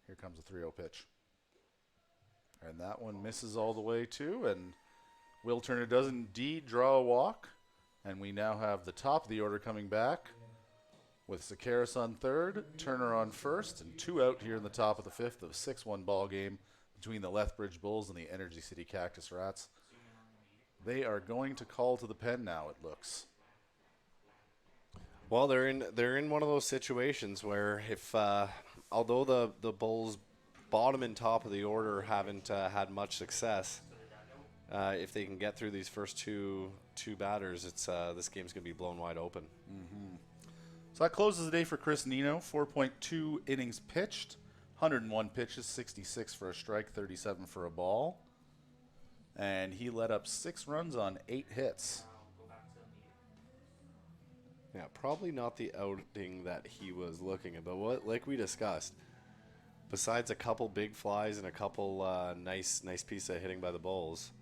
Here comes a 3-0 pitch. And that one misses all the way too. And Will Turner does indeed draw a walk. And we now have the top of the order coming back with Sakaris on third, Turner on first, and 2 out here in the top of the 5th of a 6-1 ball game between the Lethbridge Bulls and the Energy City Cactus Rats. They are going to call to the pen now, it looks. Well, they're in one of those situations where if although the Bulls bottom and top of the order haven't had much success, if they can get through these first two batters, it's this game's going to be blown wide open. Mm-hmm. So that closes the day for Chris Nino. 4.2 innings pitched, 101 pitches, 66 for a strike, 37 for a ball. And he let up 6 runs on 8 hits. Yeah, probably not the outing that he was looking at, but like we discussed, besides a couple big flies and a couple nice piece of hitting by the Bulls,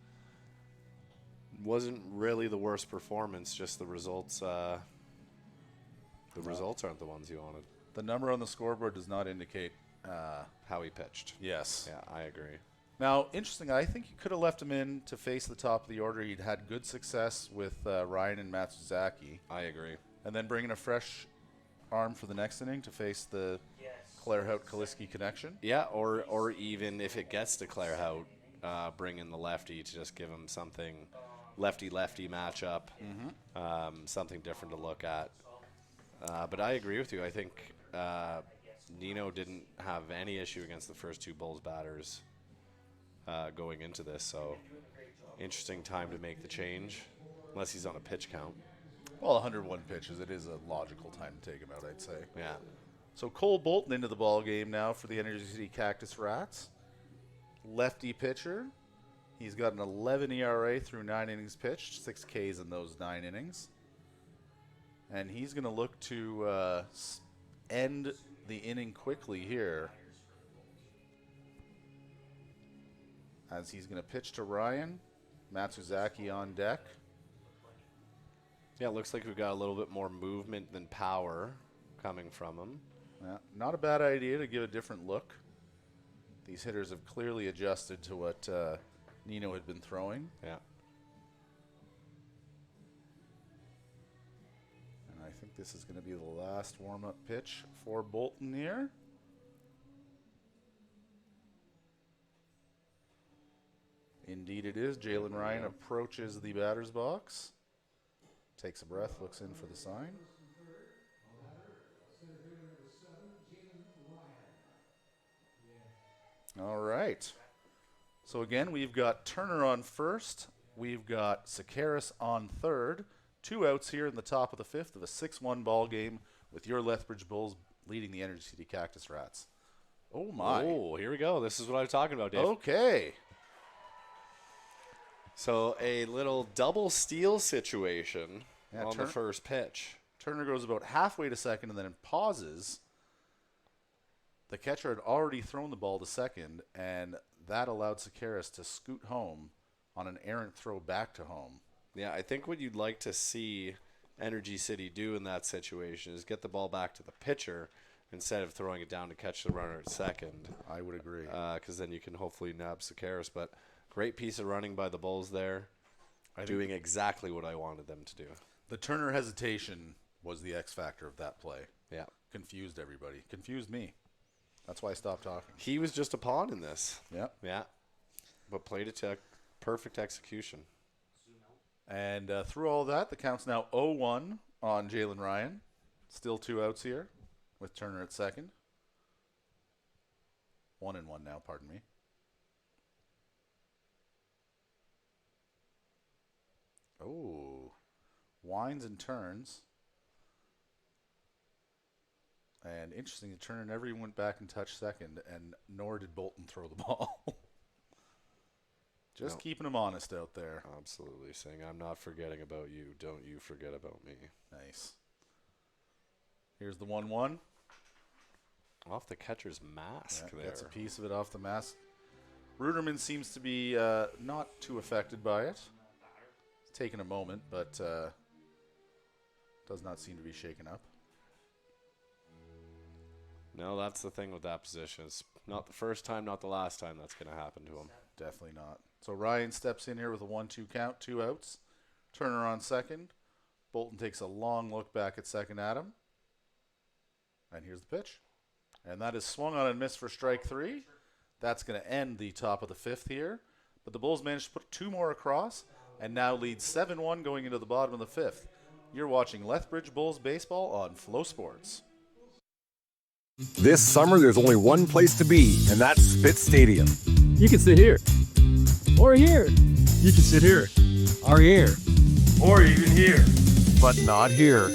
wasn't really the worst performance. Just the results. Results aren't the ones you wanted. The number on the scoreboard does not indicate how he pitched. Yes. Yeah, I agree. Now, interesting, I think you could have left him in to face the top of the order. He'd had good success with Ryan and Matsuzaki. I agree. And then bringing a fresh arm for the next inning to face the Claire-Hout-Kaliski connection. Yeah, or even if it gets to Claire-Hout, bring in the lefty to just give him something, lefty-lefty matchup, something different to look at. But I agree with you. I think Nino didn't have any issue against the first 2 Bulls batters going into this, so interesting time to make the change, unless he's on a pitch count. Well, 101 pitches, it is a logical time to take him out, I'd say. Yeah. So Cole Bolton into the ball game now for the Energy City Cactus Rats. Lefty pitcher. He's got an 11 ERA through 9 innings pitched, 6 Ks in those 9 innings. And he's going to look to end the inning quickly here, as he's going to pitch to Ryan. Matsuzaki on deck. Yeah, it looks like we've got a little bit more movement than power coming from him. Yeah, not a bad idea to give a different look. These hitters have clearly adjusted to what Nino had been throwing. Yeah. And I think this is going to be the last warm-up pitch for Bolton here. Indeed it is. Jalen Ryan approaches the batter's box. Takes a breath, looks in for the sign. All right. So again, we've got Turner on first. We've got Sakaris on third. 2 outs here in the top of the fifth of a 6-1 ball game with your Lethbridge Bulls leading the Energy City Cactus Rats. Oh, my. Oh, here we go. This is what I was talking about, Dave. Okay. So a little double steal situation on the first pitch. Turner goes about halfway to second and then pauses. The catcher had already thrown the ball to second, and that allowed Sakaris to scoot home on an errant throw back to home. Yeah, I think what you'd like to see Energy City do in that situation is get the ball back to the pitcher instead of throwing it down to catch the runner at second. I would agree. Because then you can hopefully nab Sakaris. But great piece of running by the Bulls there, doing exactly what I wanted them to do. The Turner hesitation was the X factor of that play. Yeah. Confused everybody. Confused me. That's why I stopped talking. He was just a pawn in this. Yep. Yeah. But played it to perfect execution. And through all that, the count's now 0-1 on Jalen Ryan. Still 2 outs here with Turner at second. 1-1 now, pardon me. Oh, winds and turns. And interesting, Turner never even went back and touched second, and nor did Bolton throw the ball. Just keeping him honest out there. Absolutely, saying, I'm not forgetting about you. Don't you forget about me. Nice. Here's the 1-1. Off the catcher's mask there. Gets a piece of it off the mask. Ruderman seems to be not too affected by it. It's taken a moment, but does not seem to be shaken up. No, that's the thing with that position. It's not the first time, not the last time that's going to happen to him. Definitely not. So Ryan steps in here with a 1-2 count, 2 outs. Turner on second. Bolton takes a long look back at second at him. And here's the pitch. And that is swung on and missed for strike 3. That's going to end the top of the fifth here. But the Bulls managed to put 2 more across and now lead 7-1 going into the bottom of the fifth. You're watching Lethbridge Bulls baseball on Flow Sports. This summer, there's only one place to be, and that's Spit Stadium. You can sit here. Or here. You can sit here. Or here. Or even here. But not here.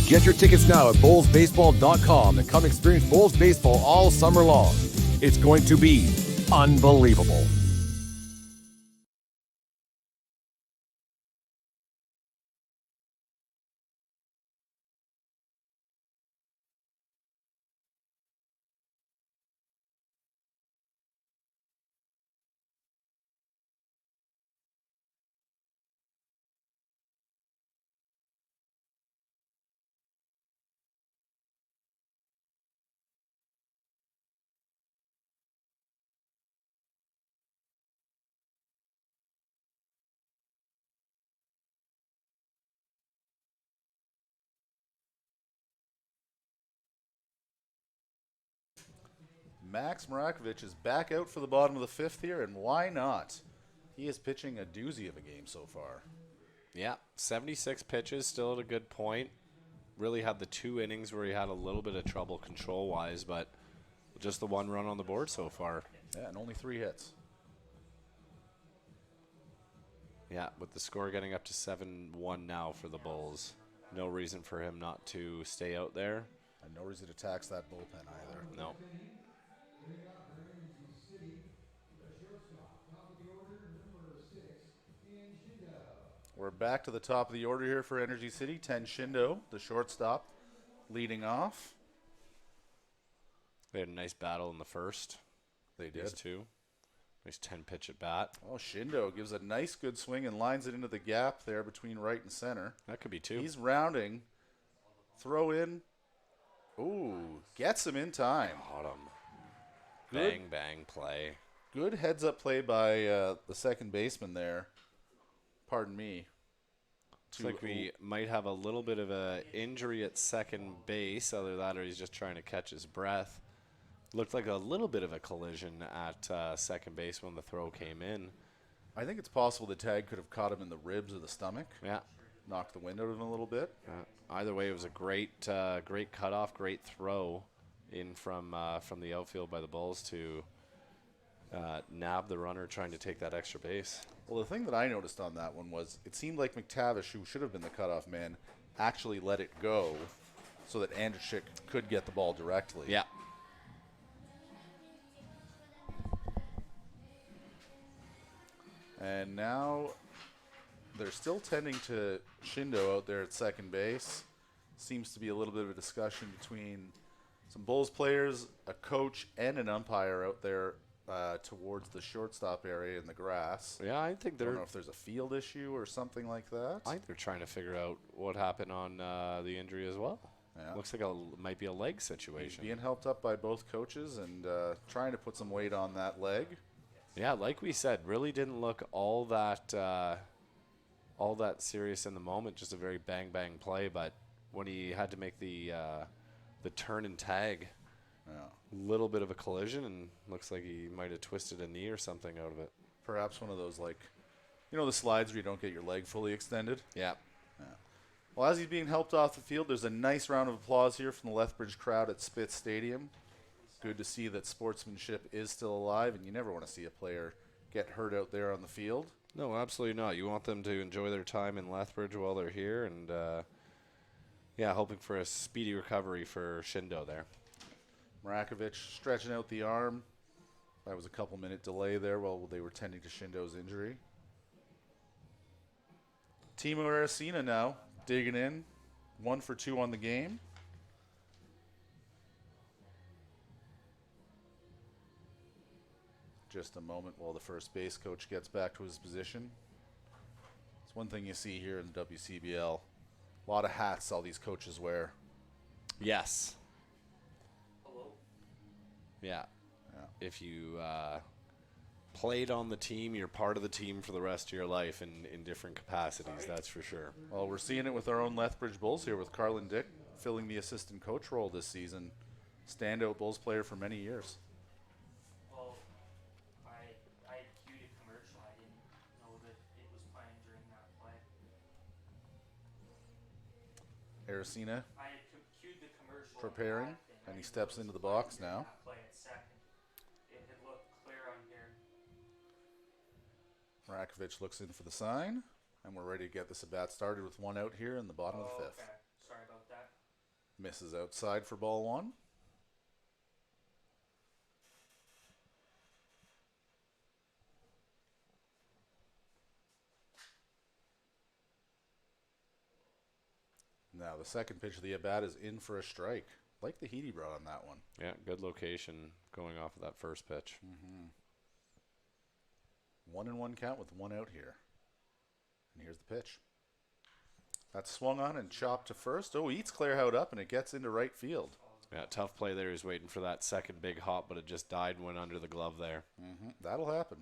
Get your tickets now at bullsbaseball.com and come experience Bulls baseball all summer long. It's going to be unbelievable. Max Marakovich is back out for the bottom of the fifth here, and why not? He is pitching a doozy of a game so far. Yeah, 76 pitches, still at a good point. Really had the 2 innings where he had a little bit of trouble control-wise, but just the 1 run on the board so far. Yeah, and only 3 hits. Yeah, with the score getting up to 7-1 now for the Bulls. No reason for him not to stay out there. And no reason to tax that bullpen either. No. We're back to the top of the order here for Energy City. 10 Shindo, the shortstop, leading off. They had a nice battle in the first. They These did. 2. Nice 10 pitch at bat. Oh, Shindo gives a nice good swing and lines it into the gap there between right and center. That could be 2. He's rounding. Throw in. Ooh, gets him in time. Got him. Good. Bang, bang play. Good heads-up play by the second baseman there. Pardon me. Looks like we might have a little bit of a injury at second base. Either that or he's just trying to catch his breath. Looked like a little bit of a collision at second base when the throw came in. I think it's possible the tag could have caught him in the ribs or the stomach. Yeah. Knocked the wind out of him a little bit. Either way, it was a great cutoff, great throw in from the outfield by the Bulls to nab the runner trying to take that extra base. Well, the thing that I noticed on that one was it seemed like McTavish, who should have been the cutoff man, actually let it go so that Andrzyk could get the ball directly. Yeah. And now they're still tending to Shindo out there at second base. Seems to be a little bit of a discussion between some Bulls players, a coach, and an umpire out there towards the shortstop area in the grass. Yeah, I think I don't they're know if there's a field issue or something like that. I think they're trying to figure out what happened on the injury as well. Yeah. Looks like might be a leg He's situation. being helped up by both coaches and trying to put some weight on that leg. Yeah, like we said, really didn't look all that serious in the moment. Just a very bang bang play, but when he had to make the turn and tag, little bit of a collision, and looks like he might have twisted a knee or something out of it. Perhaps one of those, like, you know, the slides where you don't get your leg fully extended. Yeah. Well, as he's being helped off the field, there's a nice round of applause here from the Lethbridge crowd at Spitz Stadium. Good to see that sportsmanship is still alive, and you never want to see a player get hurt out there on the field. No, absolutely not. You want them to enjoy their time in Lethbridge while they're here, and hoping for a speedy recovery for Shindo there. Mrakovic stretching out the arm. That was a couple-minute delay there while they were tending to Shindo's injury. Timo Aracena now digging in. 1 for 2 on the game. Just a moment while the first base coach gets back to his position. It's one thing you see here in the WCBL. A lot of hats all these coaches wear. Yes. Hello. Yeah. If you played on the team, you're part of the team for the rest of your life in different capacities, that's for sure. Well, we're seeing it with our own Lethbridge Bulls here with Carlin Dick filling the assistant coach role this season. Standout Bulls player for many years. Well, I cued a commercial. I didn't know that it was playing during that play. Aracena I had cued the commercial. preparing, on that thing. I and he didn't steps know it into was the box playing during now. that play at second. It had looked clear on here. Mrakovic looks in for the sign, and we're ready to get this at bat started with 1 out here in the bottom of the 5th. Okay. Sorry about that. Misses outside for ball 1. Now the second pitch of the at bat is in for a strike. Like the heat he brought on that one. Yeah, good location going off of that first pitch. 1-1 count with 1 out here. And here's the pitch. That's swung on and chopped to first. Oh, eats Clairhout up, and it gets into right field. Yeah, tough play there. He's waiting for that second big hop, but it just died and went under the glove there. That'll happen.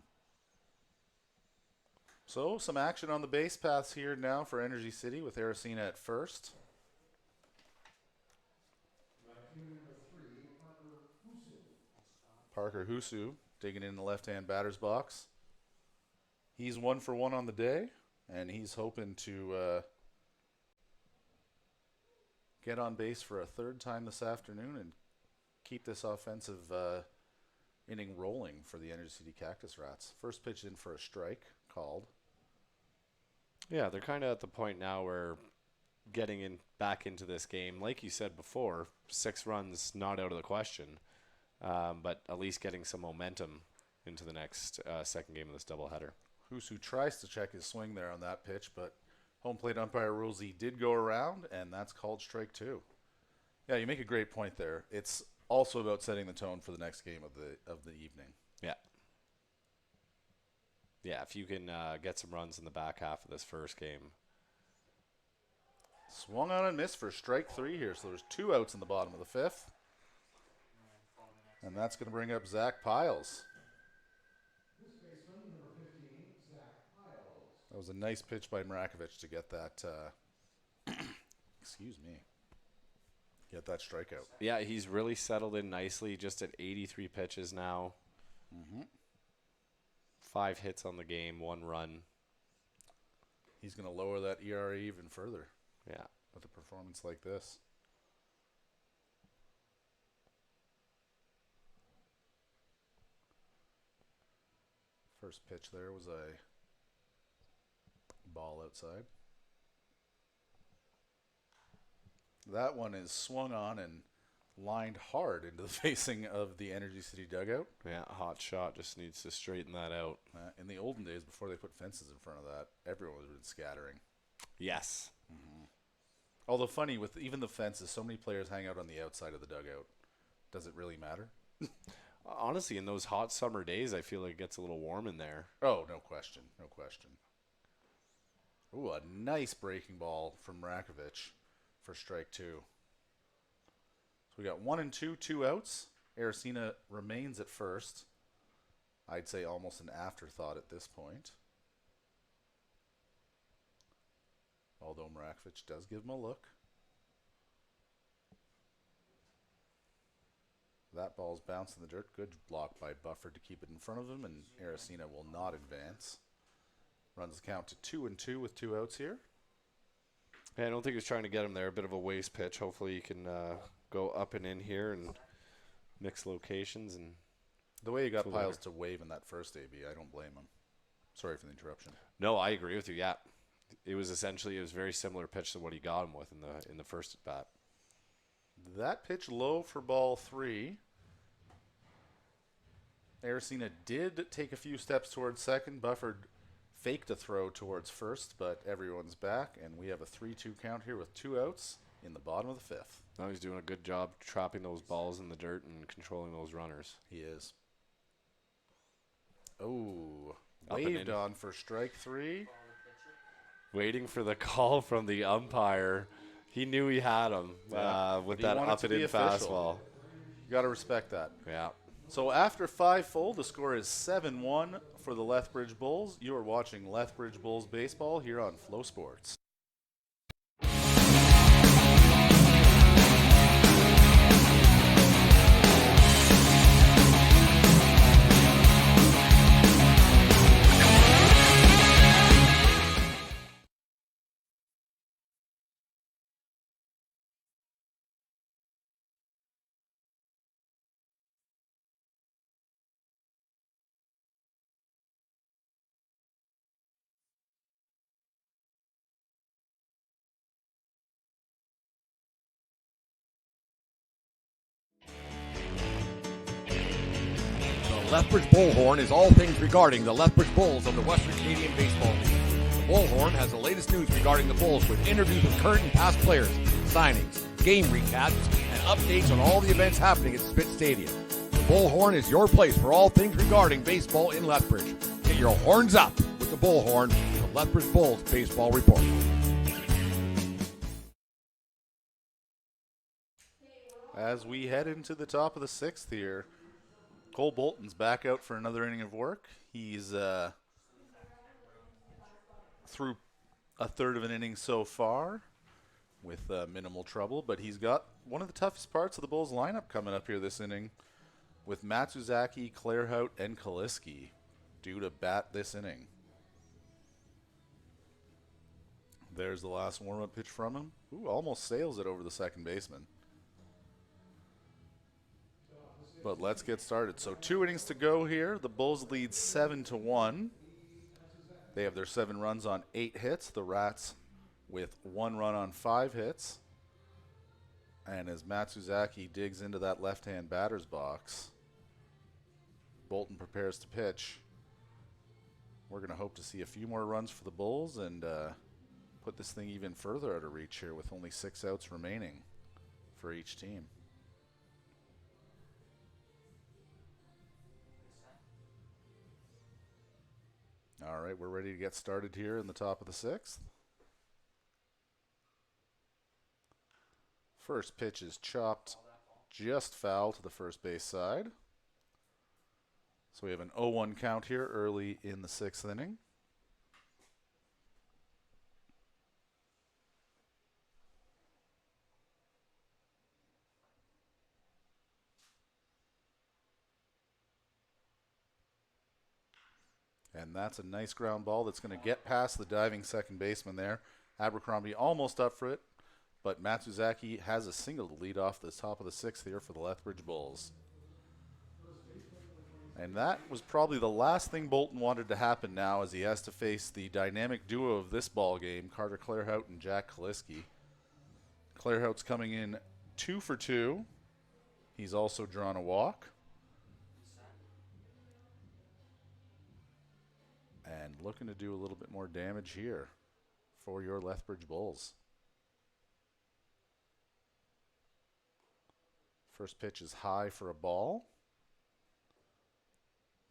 So, some action on the base paths here now for Energy City with Aracena at first. Parker Husu digging in the left-hand batter's box. He's 1 for 1 on the day, and he's hoping to get on base for a third time this afternoon and keep this offensive inning rolling for the Energy City Cactus Rats. First pitch in for a strike called. Yeah, they're kind of at the point now where getting back into this game, like you said before, 6 runs not out of the question, but at least getting some momentum into the next second game of this doubleheader. Husu tries to check his swing there on that pitch, but home plate umpire rules he did go around, and that's called strike 2. Yeah, you make a great point there. It's also about setting the tone for the next game of the evening. Yeah. Yeah, if you can get some runs in the back half of this first game. Swung on and missed for strike 3 here, so there's 2 outs in the bottom of the 5th. And that's going to bring up Zach Piles. That was a nice pitch by Mrakovic to get that, excuse me, get that strikeout. Yeah, he's really settled in nicely, just at 83 pitches now. 5 hits on the game, 1 run. He's going to lower that ERA even further. Yeah. With a performance like this. First pitch there was a ball outside. That one is swung on and lined hard into the facing of the Energy City dugout. Yeah, hot shot just needs to straighten that out. In the olden days, before they put fences in front of that, everyone would have been scattering. Yes. Although funny, with even the fences, so many players hang out on the outside of the dugout. Does it really matter? Honestly, in those hot summer days, I feel like it gets a little warm in there. Oh, no question. No question. Ooh, a nice breaking ball from Rakovic for strike 2. So we got 1 and 2, 2 outs. Aracena remains at first. I'd say almost an afterthought at this point. Although Mrakovic does give him a look. That ball's bounced in the dirt. Good block by Buffer to keep it in front of him, and Aracena will not advance. Runs the count to 2 and 2 with 2 outs here. Yeah, I don't think he's trying to get him there. A bit of a waste pitch. Hopefully he can go up and in here and mix locations. And the way he got Piles to wave in that first AB, I don't blame him. Sorry for the interruption. No, I agree with you. Yeah, it was very similar pitch to what he got him with in the first at bat. That pitch low for ball 3. Aracena did take a few steps towards second. Buffer faked a throw towards first, but everyone's back, and we have a 3-2 count here with 2 outs in the bottom of the 5th. Now he's doing a good job trapping those balls in the dirt and controlling those runners. He is. Oh, Up and waved in. on for strike 3. Waiting for the call from the umpire. He knew he had him with he that wanted up to and in be official. fastball. You got to respect that. Yeah. So after 5 full, the score is 7-1 for the Lethbridge Bulls. You are watching Lethbridge Bulls baseball here on Flow Sports. The Lethbridge Bullhorn is all things regarding the Lethbridge Bulls of the Western Canadian Baseball League. The Bullhorn has the latest news regarding the Bulls with interviews with current and past players, signings, game recaps, and updates on all the events happening at Spit Stadium. The Bullhorn is your place for all things regarding baseball in Lethbridge. Get your horns up with the Bullhorn, the Lethbridge Bulls Baseball Report. As we head into the top of the 6th here, Cole Bolton's back out for another inning of work. He's through a third of an inning so far with minimal trouble, but he's got one of the toughest parts of the Bulls lineup coming up here this inning with Matsuzaki, Clairhout, and Kaliski due to bat this inning. There's the last warm-up pitch from him. Ooh, almost sails it over the second baseman. But let's get started. So 2 innings to go here. The Bulls lead 7-1. They have their 7 runs on 8 hits. The Rats with 1 run on 5 hits. And as Matsuzaki digs into that left-hand batter's box, Bolton prepares to pitch. We're going to hope to see a few more runs for the Bulls and put this thing even further out of reach here with only 6 outs remaining for each team. All right, we're ready to get started here in the top of the 6th. First pitch is chopped just foul to the first base side. So we have an 0-1 count here early in the 6th inning. And that's a nice ground ball that's going to get past the diving second baseman there. Abercrombie almost up for it, but Matsuzaki has a single to lead off the top of the 6th here for the Lethbridge Bulls. And that was probably the last thing Bolton wanted to happen now, as he has to face the dynamic duo of this ball game, Carter Clairhout and Jack Kaliski. Clairhout's coming in 2 for 2. He's also drawn a walk. And looking to do a little bit more damage here for your Lethbridge Bulls. First pitch is high for a ball.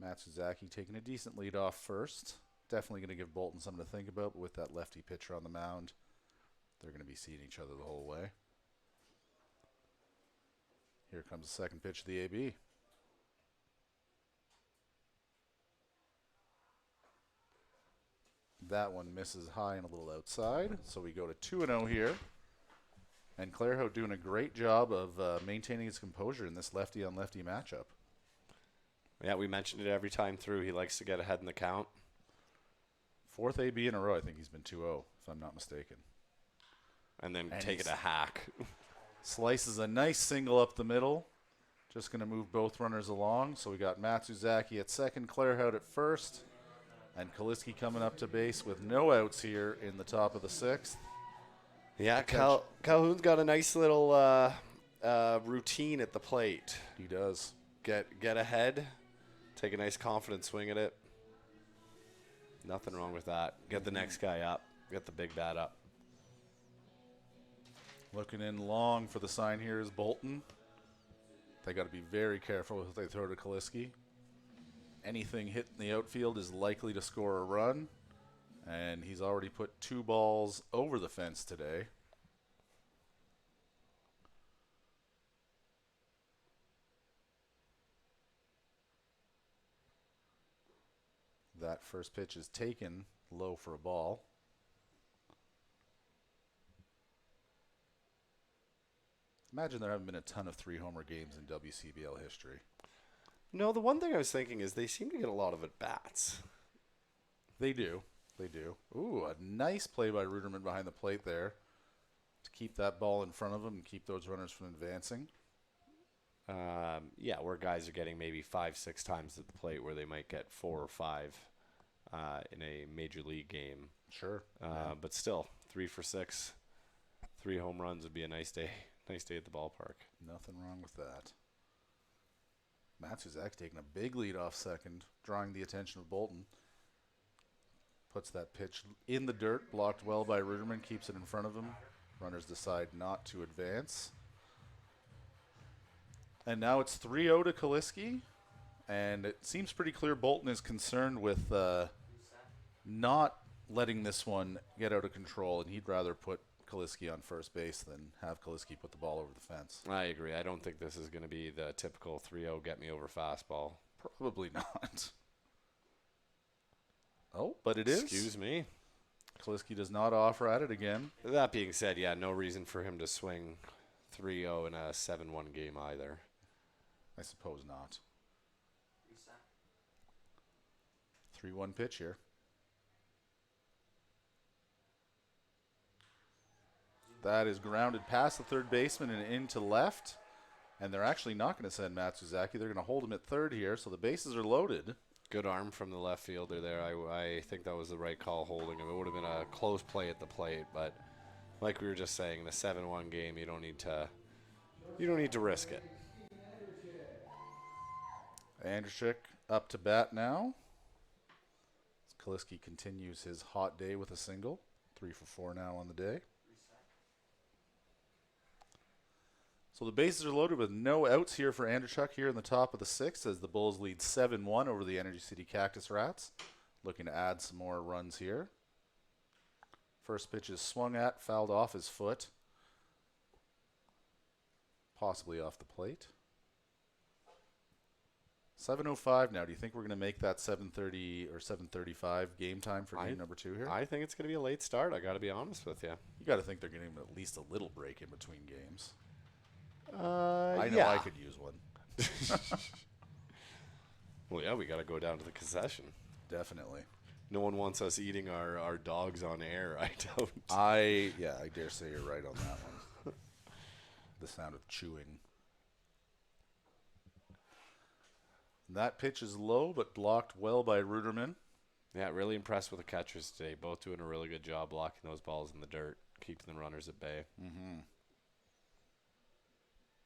Matsuzaki taking a decent lead off first. Definitely going to give Bolton something to think about, but with that lefty pitcher on the mound, they're going to be seeing each other the whole way. Here comes the second pitch of the AB. That one misses high and a little outside, so we go to 2-0 here. And Clairhout doing a great job of maintaining his composure in this lefty-on-lefty matchup. Yeah, we mentioned it every time through. He likes to get ahead in the count. Fourth AB in a row. I think he's been 2-0, if I'm not mistaken. And then take it a hack. Slices a nice single up the middle. Just going to move both runners along. So we got Matsuzaki at second, Clairhout at first. And Kaliski coming up to base with no outs here in the top of the sixth. Yeah, Calhoun's got a nice little routine at the plate. He does. Get ahead, take a nice confident swing at it. Nothing wrong with that. Get the next guy up. Get the big bat up. Looking in long for the sign here is Bolton. They got to be very careful with what they throw to Kaliski. Anything hit in the outfield is likely to score a run. And he's already put 2 balls over the fence today. That first pitch is taken low for a ball. Imagine there haven't been a ton of 3-homer games in WCBL history. No, the one thing I was thinking is they seem to get a lot of at-bats. They do. They do. Ooh, a nice play by Ruderman behind the plate there to keep that ball in front of him and keep those runners from advancing. Yeah, where guys are getting maybe 5-6 times at the plate, where they might get 4 or 5 in a major league game. Sure. But still, 3 for 6, 3 home runs would be a nice day. Nice day at the ballpark. Nothing wrong with that. Matsuzaki taking a big lead off second, drawing the attention of Bolton. Puts that pitch in the dirt, blocked well by Ruderman, keeps it in front of him. Runners decide not to advance. And now it's 3-0 to Kaliski. And it seems pretty clear Bolton is concerned with not letting this one get out of control, and he'd rather put Kaliski on first base than have Kaliski put the ball over the fence. I agree. I don't think this is going to be the typical 3-0 get me over fastball. Probably not. Oh, but it is. Excuse me. Kaliski does not offer at it again. That being said, yeah, no reason for him to swing 3-0 in a 7-1 game either. I suppose not. 3-1 pitch here. That is grounded past the third baseman and into left. And they're actually not going to send Matsuzaki. They're going to hold him at third here, so the bases are loaded. Good arm from the left fielder there. I think that was the right call holding him. It would have been a close play at the plate, but like we were just saying, in a 7-1 game, you don't need to risk it. Andrusik up to bat now. Kaliski continues his hot day with a single. 3 for 4 now on the day. So the bases are loaded with no outs here for Andrusik here in the top of the sixth as the Bulls lead 7-1 over the Energy City Cactus Rats. Looking to add some more runs here. First pitch is swung at, fouled off his foot. Possibly off the plate. 7:05 now. Do you think we're going to make that 7:30 or 7:35 game time for game number 2 here? I think it's going to be a late start. I got to be honest with you. You got to think they're getting at least a little break in between games. I know I could use one. Well, yeah, we got to go down to the concession. Definitely. No one wants us eating our dogs on air. I don't. I dare say you're right on that one. The sound of chewing. That pitch is low, but blocked well by Ruderman. Yeah, really impressed with the catchers today. Both doing a really good job blocking those balls in the dirt, keeping the runners at bay. Mm-hmm.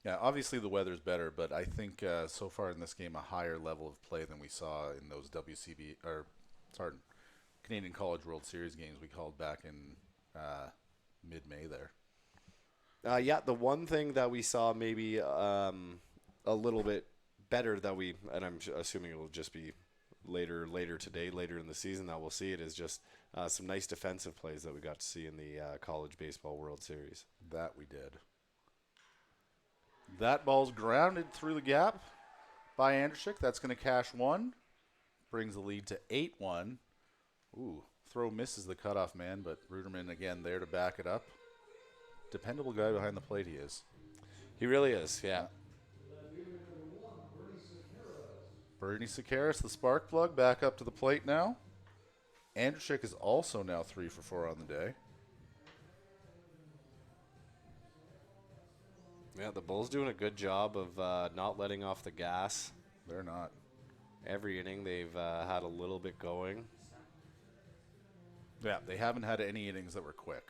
Yeah, obviously the weather's better, but I think so far in this game a higher level of play than we saw in those Canadian College World Series games we called back in mid-May there. Yeah, the one thing that we saw maybe a little bit better and I'm assuming it will just be later today, later in the season that we'll see it, is just some nice defensive plays that we got to see in the College Baseball World Series. That we did. That ball's grounded through the gap by Andrzyk. That's going to cash one. Brings the lead to 8-1. Ooh, throw misses the cutoff man, but Ruderman again there to back it up. Dependable guy behind the plate he is. He really is, yeah. Bernie Sakaris, the spark plug, back up to the plate now. Andrzyk is also now 3 for 4 on the day. Yeah, the Bulls doing a good job of not letting off the gas. They're not. Every inning they've had a little bit going. Yeah, they haven't had any innings that were quick.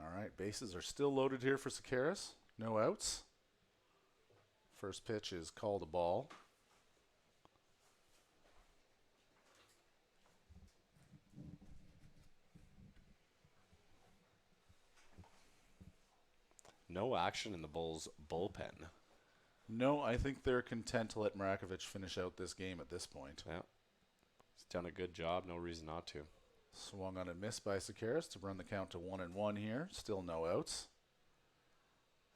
All right, bases are still loaded here for Sakaris. No outs. First pitch is called a ball. No action in the Bulls' bullpen. No, I think they're content to let Mrakovic finish out this game at this point. Yeah. He's done a good job. No reason not to. Swung on a miss by Sakaris to run the count to 1-1 here. Still no outs.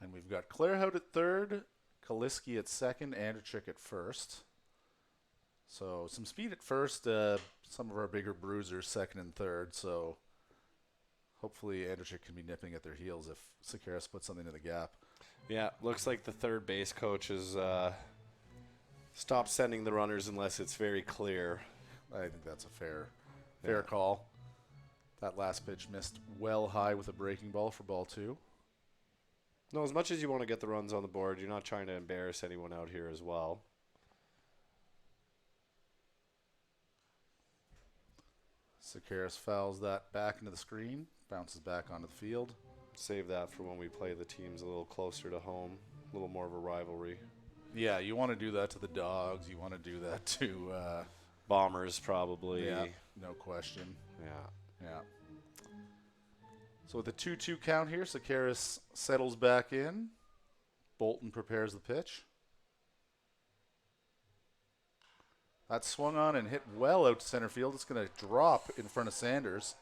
And we've got Clairhout at third, Kaliski at second, Andrzyk at first. So some speed at first, some of our bigger bruisers second and third. So hopefully Andrzyk can be nipping at their heels if Sakaris puts something in the gap. Yeah, looks like the third base coach has stopped sending the runners unless it's very clear. I think that's a fair call. That last pitch missed well high with a breaking ball for ball 2. No, as much as you want to get the runs on the board, you're not trying to embarrass anyone out here as well. Sakaris fouls that back into the screen, bounces back onto the field. Save that for when we play the teams a little closer to home, a little more of a rivalry. Yeah, you want to do that to the Dogs. You want to do that to Bombers, probably. Yeah, no question. Yeah. Yeah. So with the 2-2 count here, Sakaris settles back in. Bolton prepares the pitch. That's swung on and hit well out to center field. It's going to drop in front of Sanders.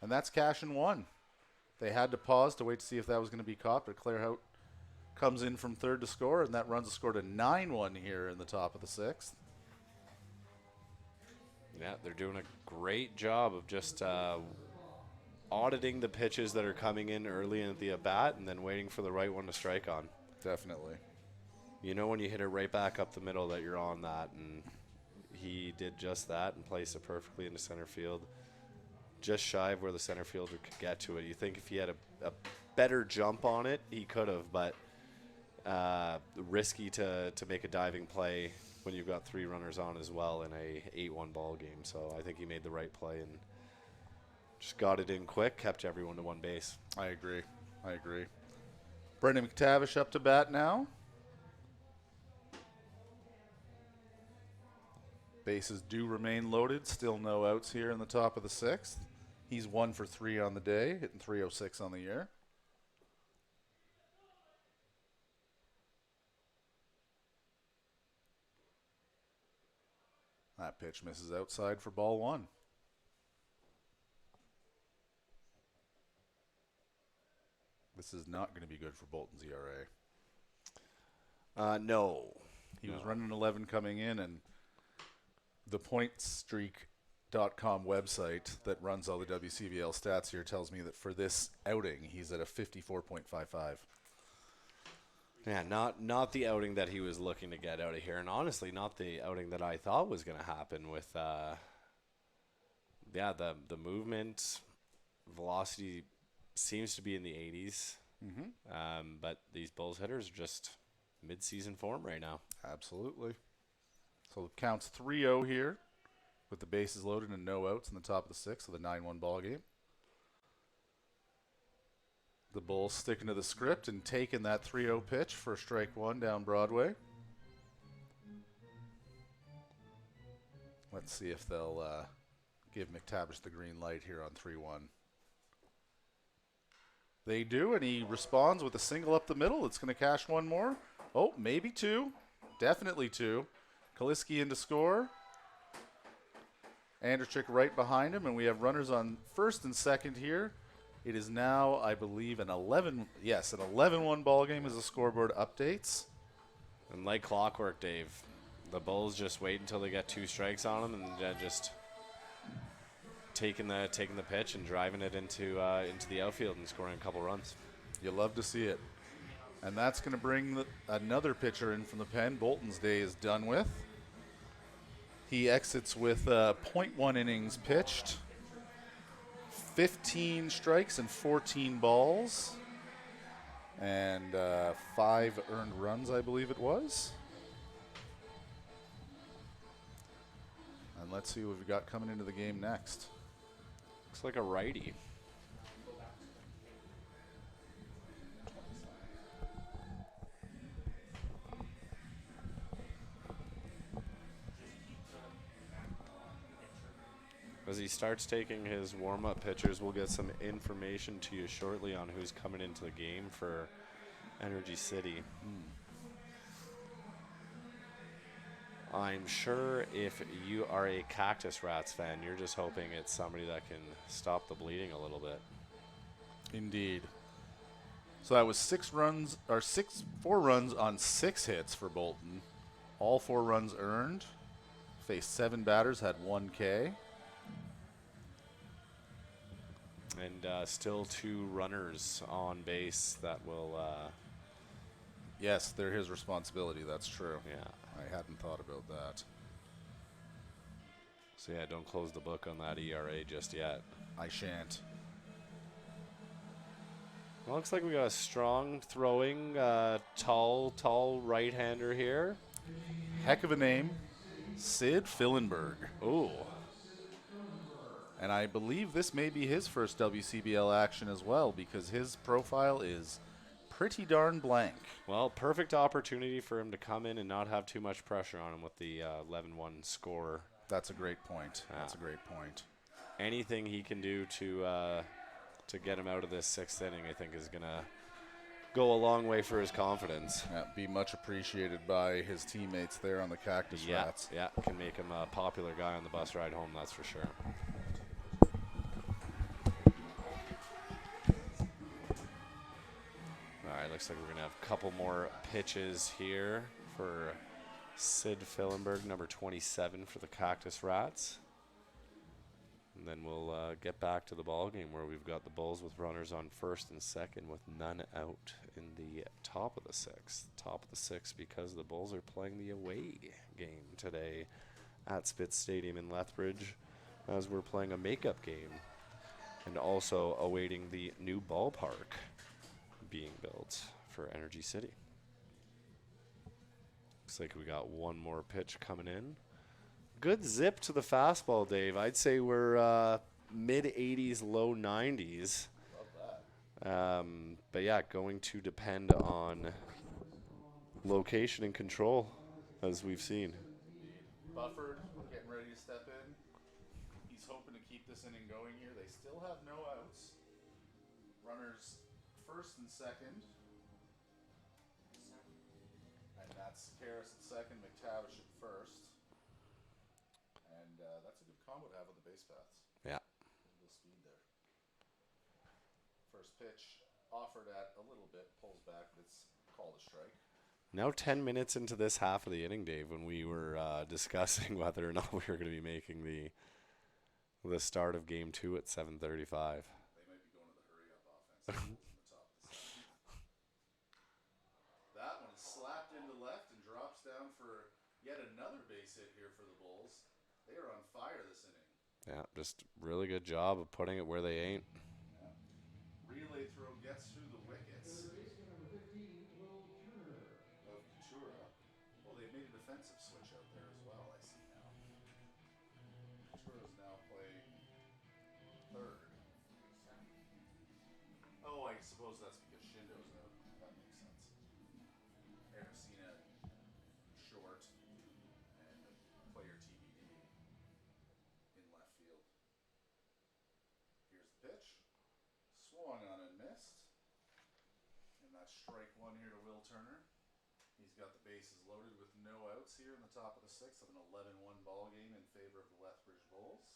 And that's cash in one. They had to pause to wait to see if that was going to be caught, but Clairhout comes in from third to score, and that runs the score to 9-1 here in the top of the 6th. Yeah, they're doing a great job of just auditing the pitches that are coming in early in the at-bat and then waiting for the right one to strike on. Definitely. You know when you hit it right back up the middle that you're on that, and he did just that and placed it perfectly into center field. Just shy of where the center fielder could get to it. You think if he had a better jump on it, he could have, but risky to make a diving play when you've got 3 runners on as well in a 8-1 ball game. So I think he made the right play and just got it in quick, kept everyone to one base. I agree. Brendan McTavish up to bat now. Bases do remain loaded. Still no outs here in the top of the 6th. He's 1 for 3 on the day, hitting .306 on the year. That pitch misses outside for ball 1. This is not going to be good for Bolton's ERA. No. He was running 11 coming in, and the PointStreak.com website that runs all the WCBL stats here tells me that for this outing, he's at a 54.55. Yeah, not the outing that he was looking to get out of here, and honestly, not the outing that I thought was going to happen with, the movement, velocity seems to be in the 80s, but these Bulls hitters are just mid-season form right now. Absolutely. So it counts 3-0 here with the bases loaded and no outs in the top of the sixth of the 9-1 ball game. The Bulls sticking to the script and taking that 3-0 pitch for strike one down Broadway. Let's see if they'll give McTavish the green light here on 3-1. They do, and he responds with a single up the middle. It's going to cash one more. Oh, maybe two. Definitely two. Kaliski in to score. Anderchik right behind him, and we have runners on first and second here. It is now, I believe, an 11-1 ball game as the scoreboard updates. And like clockwork, Dave, the Bulls just wait until they get 2 strikes on them and just taking the pitch and driving it into the outfield and scoring a couple runs. You love to see it. And that's going to bring another pitcher in from the pen. Bolton's day is done with. He exits with 0.1 innings pitched, 15 strikes and 14 balls, and 5 earned runs, I believe it was. And let's see what we've got coming into the game next. Looks like a righty. As he starts taking his warm-up pitchers, we'll get some information to you shortly on who's coming into the game for Energy City. I'm sure if you are a Cactus Rats fan, you're just hoping it's somebody that can stop the bleeding a little bit. Indeed. So that was 4 runs on 6 hits for Bolton. All 4 runs earned. Faced 7 batters, had 1 K. And still 2 runners on base that will... Yes, they're his responsibility. That's true. Yeah. I hadn't thought about that. So yeah, don't close the book on that ERA just yet. I shan't. Well, looks like we got a strong throwing, tall right-hander here. Heck of a name. Sid Fillenberg. Ooh. And I believe this may be his first WCBL action as well, because his profile is pretty darn blank. Well, perfect opportunity for him to come in and not have too much pressure on him with the 11-1 score. That's a great point. That's a great point. Anything he can do to get him out of this 6th inning, I think, is going to go a long way for his confidence. Yeah, be much appreciated by his teammates there on the Cactus Rats. Yeah, can make him a popular guy on the bus ride home, that's for sure. All right, looks like we're going to have a couple more pitches here for Sid Fillenberg, number 27 for the Cactus Rats. And then we'll get back to the ball game where we've got the Bulls with runners on first and second with none out in the top of the 6th. Top of the 6th because the Bulls are playing the away game today at Spitz Stadium in Lethbridge, as we're playing a makeup game and also awaiting the new ballpark being built for Energy City. Looks like we got one more pitch coming in. Good zip to the fastball, Dave. I'd say we're mid-80s, low 90s. Love that. But yeah, going to depend on location and control, as we've seen. Bufford getting ready to step in. He's hoping to keep this inning going here. They still have no outs. Runners first and second. And that's Karras at second, McTavish at first. And that's a good combo to have on the base paths. Yeah. A little speed there. First pitch offered at a little bit, pulls back, but it's called a strike. Now 10 minutes into this half of the inning, Dave, when we were discussing whether or not we were going to be making the start of game 2 at 7:35. They might be going to the hurry-up offense. That one slapped into left and drops down for yet another base hit here for the Bulls. They are on fire this inning. Yeah, just really good job of putting it where they ain't. Yeah. Relay throw gets through the wickets of defensive switch out there as well, I see now. Turo's now playing third. Oh, I suppose that's because Shindo's out. That makes sense. Aracena short and player TBD in left field. Here's the pitch. Swung on and missed. And that's strike one here to Will Turner. He's got the bases loaded with no outs here in the top of the sixth of an 11-1 ball game in favor of the Lethbridge Bulls.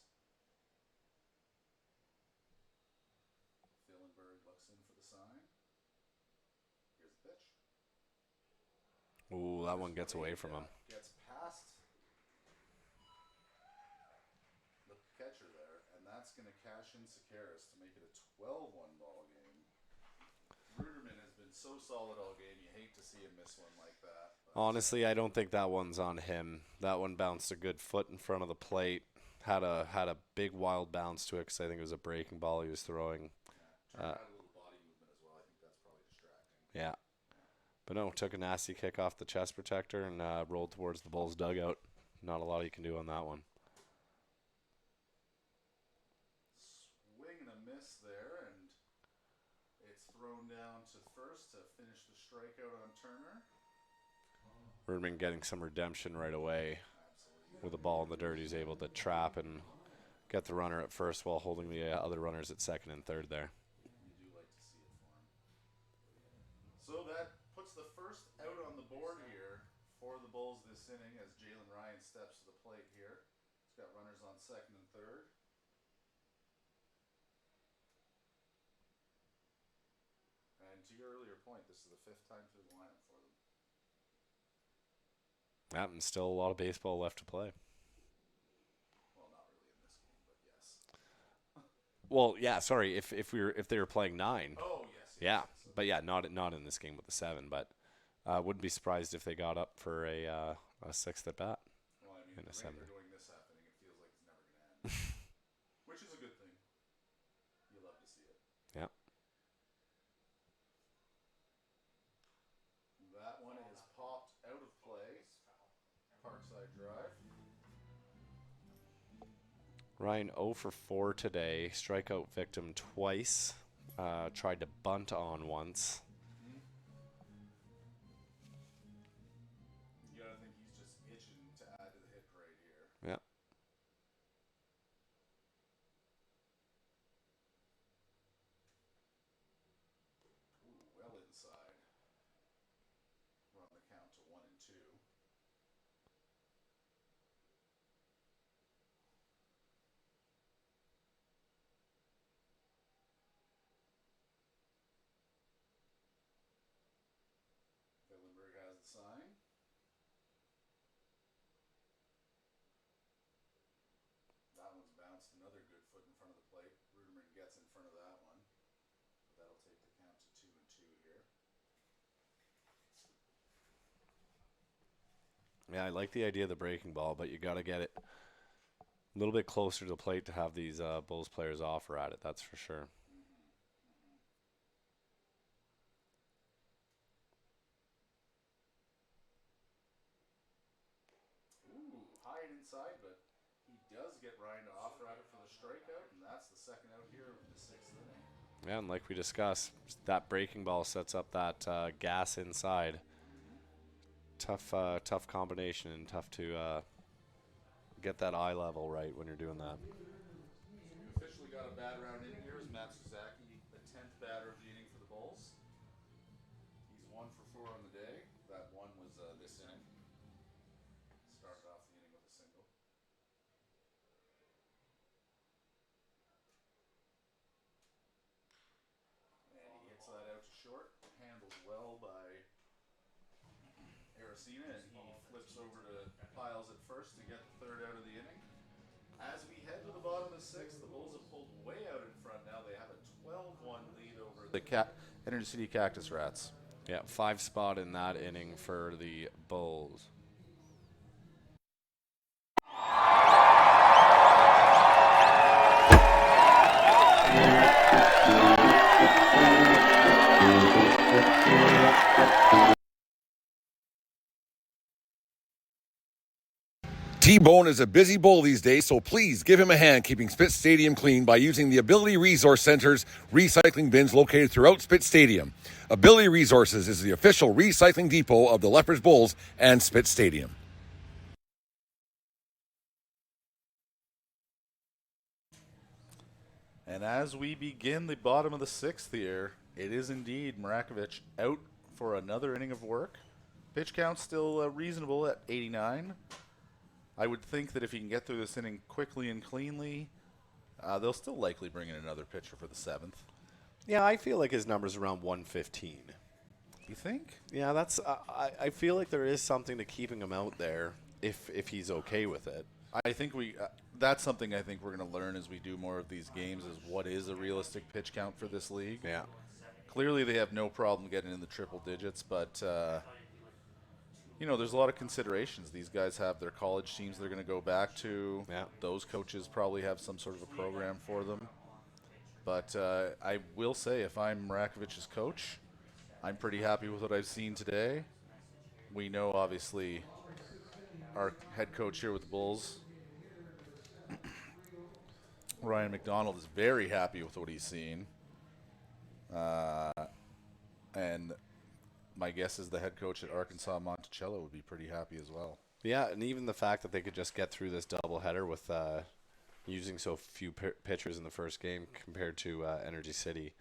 Fillenberg looks in for the sign. Here's the pitch. Ooh, that one gets away from him. Gets past the catcher there, and that's going to cash in Sakaris to make it a 12-1 ball game. Ruderman has been so solid all game. You hate to see him miss one like that. Honestly, I don't think that one's on him. That one bounced a good foot in front of the plate. Had a big wild bounce to it because I think it was a breaking ball he was throwing. Turned out a little body movement as well. I think that's probably distracting. Yeah. But no, took a nasty kick off the chest protector and rolled towards the Bulls' dugout. Not a lot you can do on that one. Swing and a miss there, and it's thrown down to first to finish the strikeout on Turner. Ruderman getting some redemption right away. Absolutely. With the ball in the dirt, he's able to trap and get the runner at first while holding the other runners at second and third there. You do like to see it for him. So that puts the first out on the board here for the Bulls this inning as Jalen Ryan steps to the plate here. He's got runners on second and third. And to your earlier point, this is the fifth time through the lineup for them. Yeah, and still a lot of baseball left to play. Well, not really in this game, but yes. Well, yeah, sorry, if they were playing 9. Oh, yes. Yeah, yes. but yeah, not in this game with the 7. But wouldn't be surprised if they got up for a sixth at bat. Well, I mean, in the a rate seven. they're doing this happening, it feels like it's never going to end. Which is a good thing. You love to see it. Yeah. That one is popped out of play. Parkside Drive. Ryan 0 for 4 today. Strikeout victim twice. Tried to bunt on once. You gotta think he's just itching to add to the hit parade here. Yeah. Ooh, well inside. Run the count to 1 and 2. Fillenberg has the sign. That one's bounced another good foot in front of the plate. Ruderman gets in front of that one. But that'll take the count to 2 and 2 here. Yeah, I like the idea of the breaking ball, but you got to get it a little bit closer to the plate to have these Bulls players offer at it. That's for sure. Ooh, high and inside, but he does get Ryan to offer at it for the strikeout, and that's the second out here of the sixth inning. Yeah, and like we discussed, that breaking ball sets up that gas inside. Tough combination and tough to get that eye level right when you're doing that. You officially got a bad round inning here as Matt Suzaki, the 10th batter of the inning for the Bulls. He's 1 for 4 on the day. That one was this inning. Started off the inning with a single. And he hits that out to short. Handled well by Aracena, and he flips over to Piles at first to get the third out of the inning. As we head to the bottom of the sixth, the Bulls have pulled way out in front now. They have a 12-1 lead over the Energy City Cactus Rats. Yeah, 5 spot in that inning for the Bulls. T-Bone is a busy bull these days, so please give him a hand keeping Spitz Stadium clean by using the Ability Resource Center's recycling bins located throughout Spitz Stadium. Ability Resources is the official recycling depot of the Lethbridge Bulls and Spitz Stadium. And as we begin the bottom of the sixth here, it is indeed Mrakovic out for another inning of work. Pitch count still reasonable at 89. I would think that if he can get through this inning quickly and cleanly, they'll still likely bring in another pitcher for the seventh. Yeah, I feel like his number's around 115. You think? Yeah, that's. I feel like there is something to keeping him out there if he's okay with it. I think that's something I think we're going to learn as we do more of these games is what is a realistic pitch count for this league. Yeah. Clearly they have no problem getting in the triple digits, but there's a lot of considerations. These guys have their college teams they're going to go back to. Yeah. Those coaches probably have some sort of a program for them. But I will say, if I'm Mrakovic's coach, I'm pretty happy with what I've seen today. We know, obviously, our head coach here with the Bulls, Ryan McDonald, is very happy with what he's seen. And my guess is the head coach at Arkansas, Monticello, would be pretty happy as well. Yeah, and even the fact that they could just get through this doubleheader with using so few pitchers in the first game compared to Energy City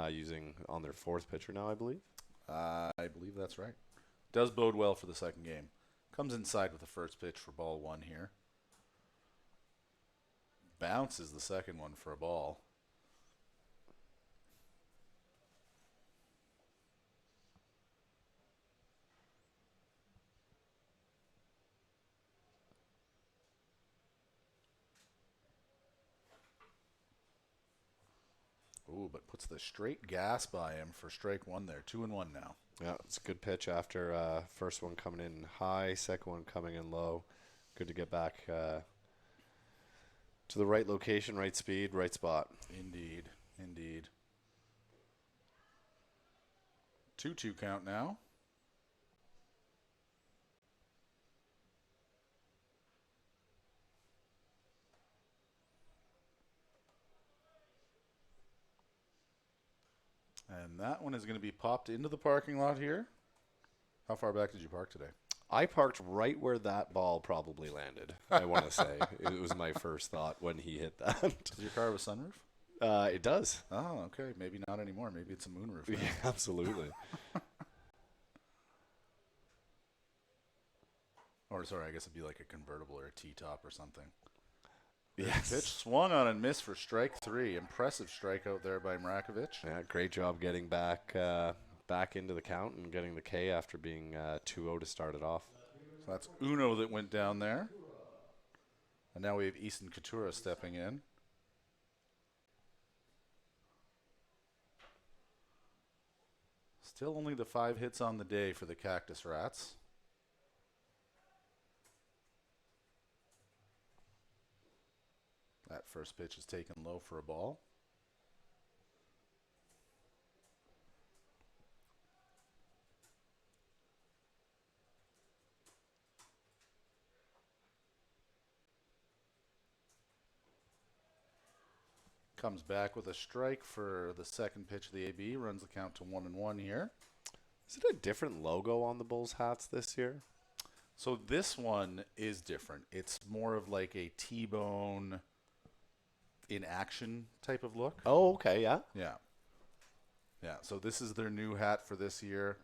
using on their fourth pitcher now, I believe. I believe that's right. Does bode well for the second game. Comes inside with the first pitch for ball one here. Bounces the second one for a ball. Ooh, but puts the straight gas by him for strike one there. 2-1 now. Yeah, it's a good pitch after first one coming in high, second one coming in low. Good to get back to the right location, right speed, right spot. Indeed, indeed. 2-2 count now. And that one is going to be popped into the parking lot here. How far back did you park today? I parked right where that ball probably landed, I want to say. It was my first thought when he hit that. Does your car have a sunroof? It does. Oh, okay. Maybe not anymore. Maybe it's a moonroof. Yeah, absolutely. Or, sorry, I guess it'd be like a convertible or a T-top or something. Yes. Pitch swung on and missed for strike three. Impressive strikeout there by Mrakovic. Yeah, great job getting back into the count and getting the K after being 2-0 to start it off. So that's Uno that went down there. And now we have Easton Couture stepping in. Still only the 5 hits on the day for the Cactus Rats. That first pitch is taken low for a ball. Comes back with a strike for the second pitch of the AB. Runs the count to 1-1 here. Is it a different logo on the Bulls hats this year? So this one is different. It's more of like a T-bone in action type of look. Oh, okay, yeah. Yeah. Yeah, so this is their new hat for this year.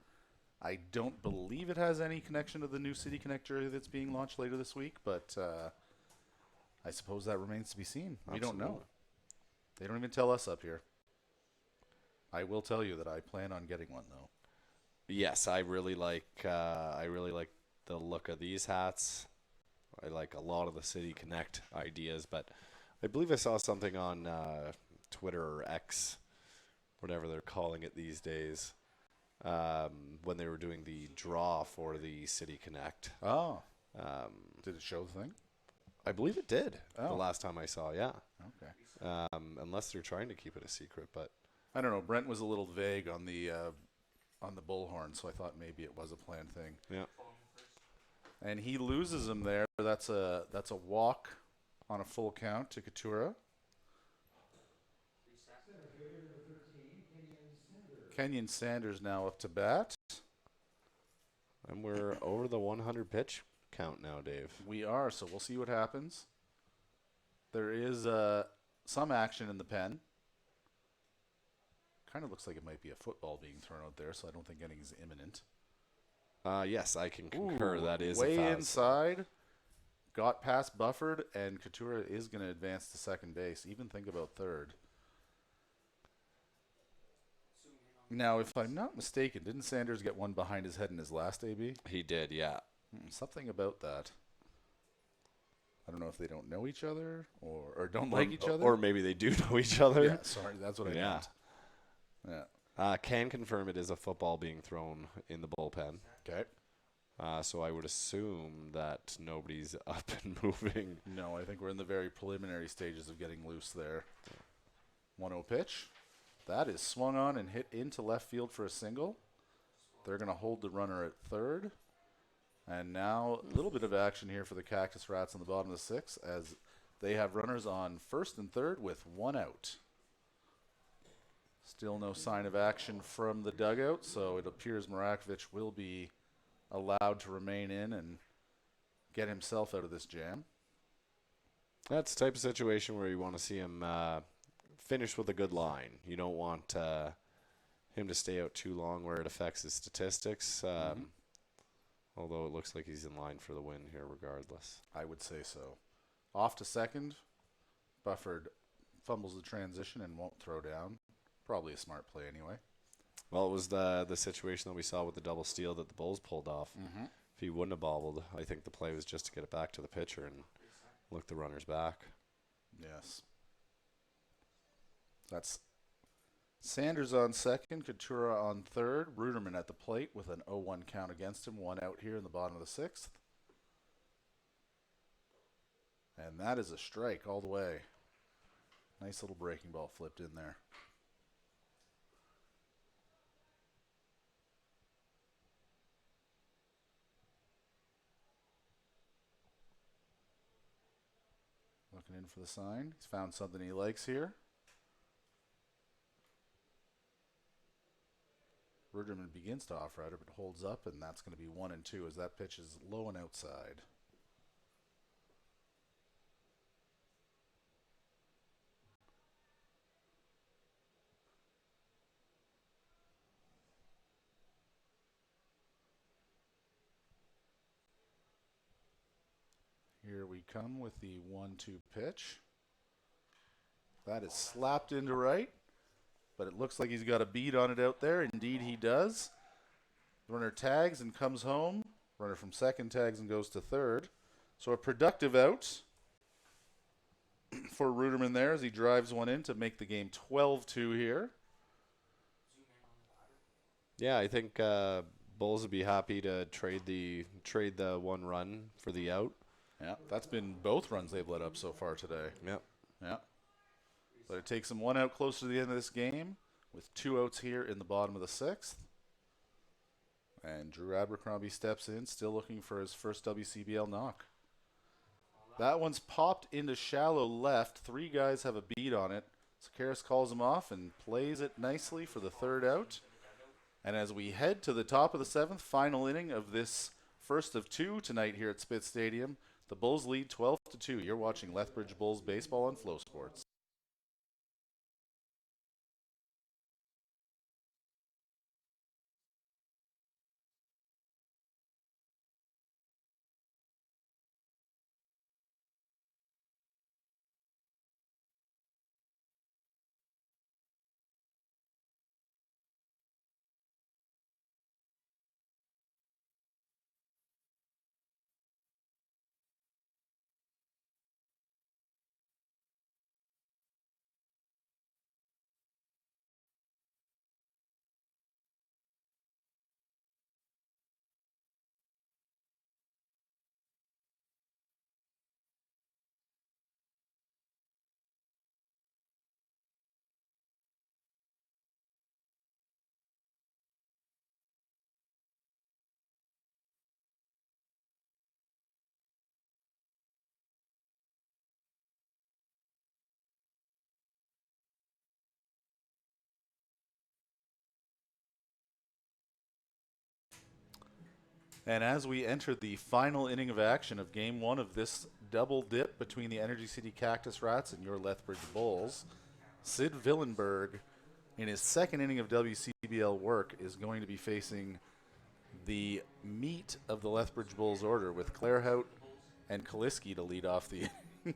I don't believe it has any connection to the new City Connect jersey that's being launched later this week, but I suppose that remains to be seen. We don't know. They don't even tell us up here. I will tell you that I plan on getting one, though. Yes, I really like the look of these hats. I like a lot of the City Connect ideas, but I believe I saw something on Twitter or X, whatever they're calling it these days, when they were doing the draw for the City Connect. Oh. Did it show the thing? I believe it did. Oh. The last time I saw, yeah. Okay. Unless they're trying to keep it a secret, but I don't know. Brent was a little vague on the bullhorn, so I thought maybe it was a planned thing. yeah. And he loses him there. That's a walk on a full count to Katura. Kenyon Sanders now up to bat. And we're over the 100 pitch count now, Dave. We are, so we'll see what happens. There is some action in the pen. Kind of looks like it might be a football being thrown out there, so I don't think anything's imminent. Yes, I can concur. Ooh, That is way a foul. inside. Got past Bufford, and Katura is going to advance to second base. Even think about third. Now, if I'm not mistaken, didn't Sanders get one behind his head in his last AB? He did, yeah. Something about that. I don't know if they don't know each other or don't like each other. Or maybe they do know each other. Yeah, sorry, that's what I meant. Yeah. Can confirm it is a football being thrown in the bullpen. Okay. So I would assume that nobody's up and moving. No, I think we're in the very preliminary stages of getting loose there. 1-0 pitch. That is swung on and hit into left field for a single. They're going to hold the runner at third. And now a little bit of action here for the Cactus Rats on the bottom of the sixth as they have runners on first and third with one out. Still no sign of action from the dugout, so it appears Marakovic will be allowed to remain in and get himself out of this jam. That's the type of situation where you want to see him finish with a good line. You don't want him to stay out too long where it affects his statistics. Although it looks like he's in line for the win here regardless. I would say so. Off to second. Bufford fumbles the transition and won't throw down. Probably a smart play anyway. Well, it was the situation that we saw with the double steal that the Bulls pulled off. If he wouldn't have bobbled, I think the play was just to get it back to the pitcher and look the runners back. Yes. That's Sanders on second, Katura on third, Ruderman at the plate with an 0-1 count against him, one out here in the bottom of the sixth. And that is a strike all the way. Nice little breaking ball flipped in there. Looking in for the sign. He's found something he likes here. Ruderman begins to off-rider, but holds up, and that's going to be 1-2 as that pitch is low and outside. Here we come with the 1-2 pitch. That is slapped into right, but it looks like he's got a bead on it out there. Indeed, he does. Runner tags and comes home. Runner from second tags and goes to third. So a productive out for Ruderman there as he drives one in to make the game 12-2 here. Yeah, I think Bulls would be happy to trade the one run for the out. Yeah, that's been both runs they've let up so far today. Yep. Yeah. But it takes them one out close to the end of this game with two outs here in the bottom of the sixth. And Drew Abercrombie steps in, still looking for his first WCBL knock. That one's popped into shallow left. Three guys have a beat on it. Sakaris calls him off and plays it nicely for the third out. And as we head to the top of the seventh, final inning of this first of two tonight here at Spitz Stadium, the Bulls lead 12-2. You're watching Lethbridge Bulls baseball on FloSports. And as we enter the final inning of action of Game 1 of this double dip between the Energy City Cactus Rats and your Lethbridge Bulls, Sid Villenberg, in his second inning of WCBL work, is going to be facing the meat of the Lethbridge Bulls order with Clairhout and Kaliski to lead off the inning.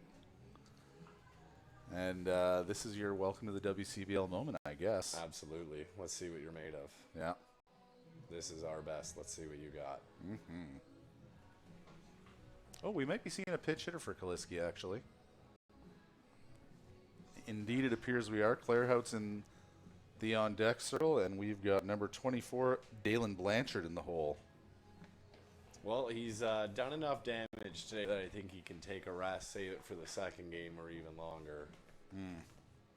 And this is your welcome to the WCBL moment, I guess. Absolutely. Let's see what you're made of. Yeah. This is our best. Let's see what you got. Mm-hmm. Oh, we might be seeing a pitch hitter for Kaliski, actually. Indeed, it appears we are. Clairhout's in the on-deck circle, and we've got number 24, Dalen Blanchard, in the hole. Well, he's done enough damage today that I think he can take a rest, save it for the second game or even longer.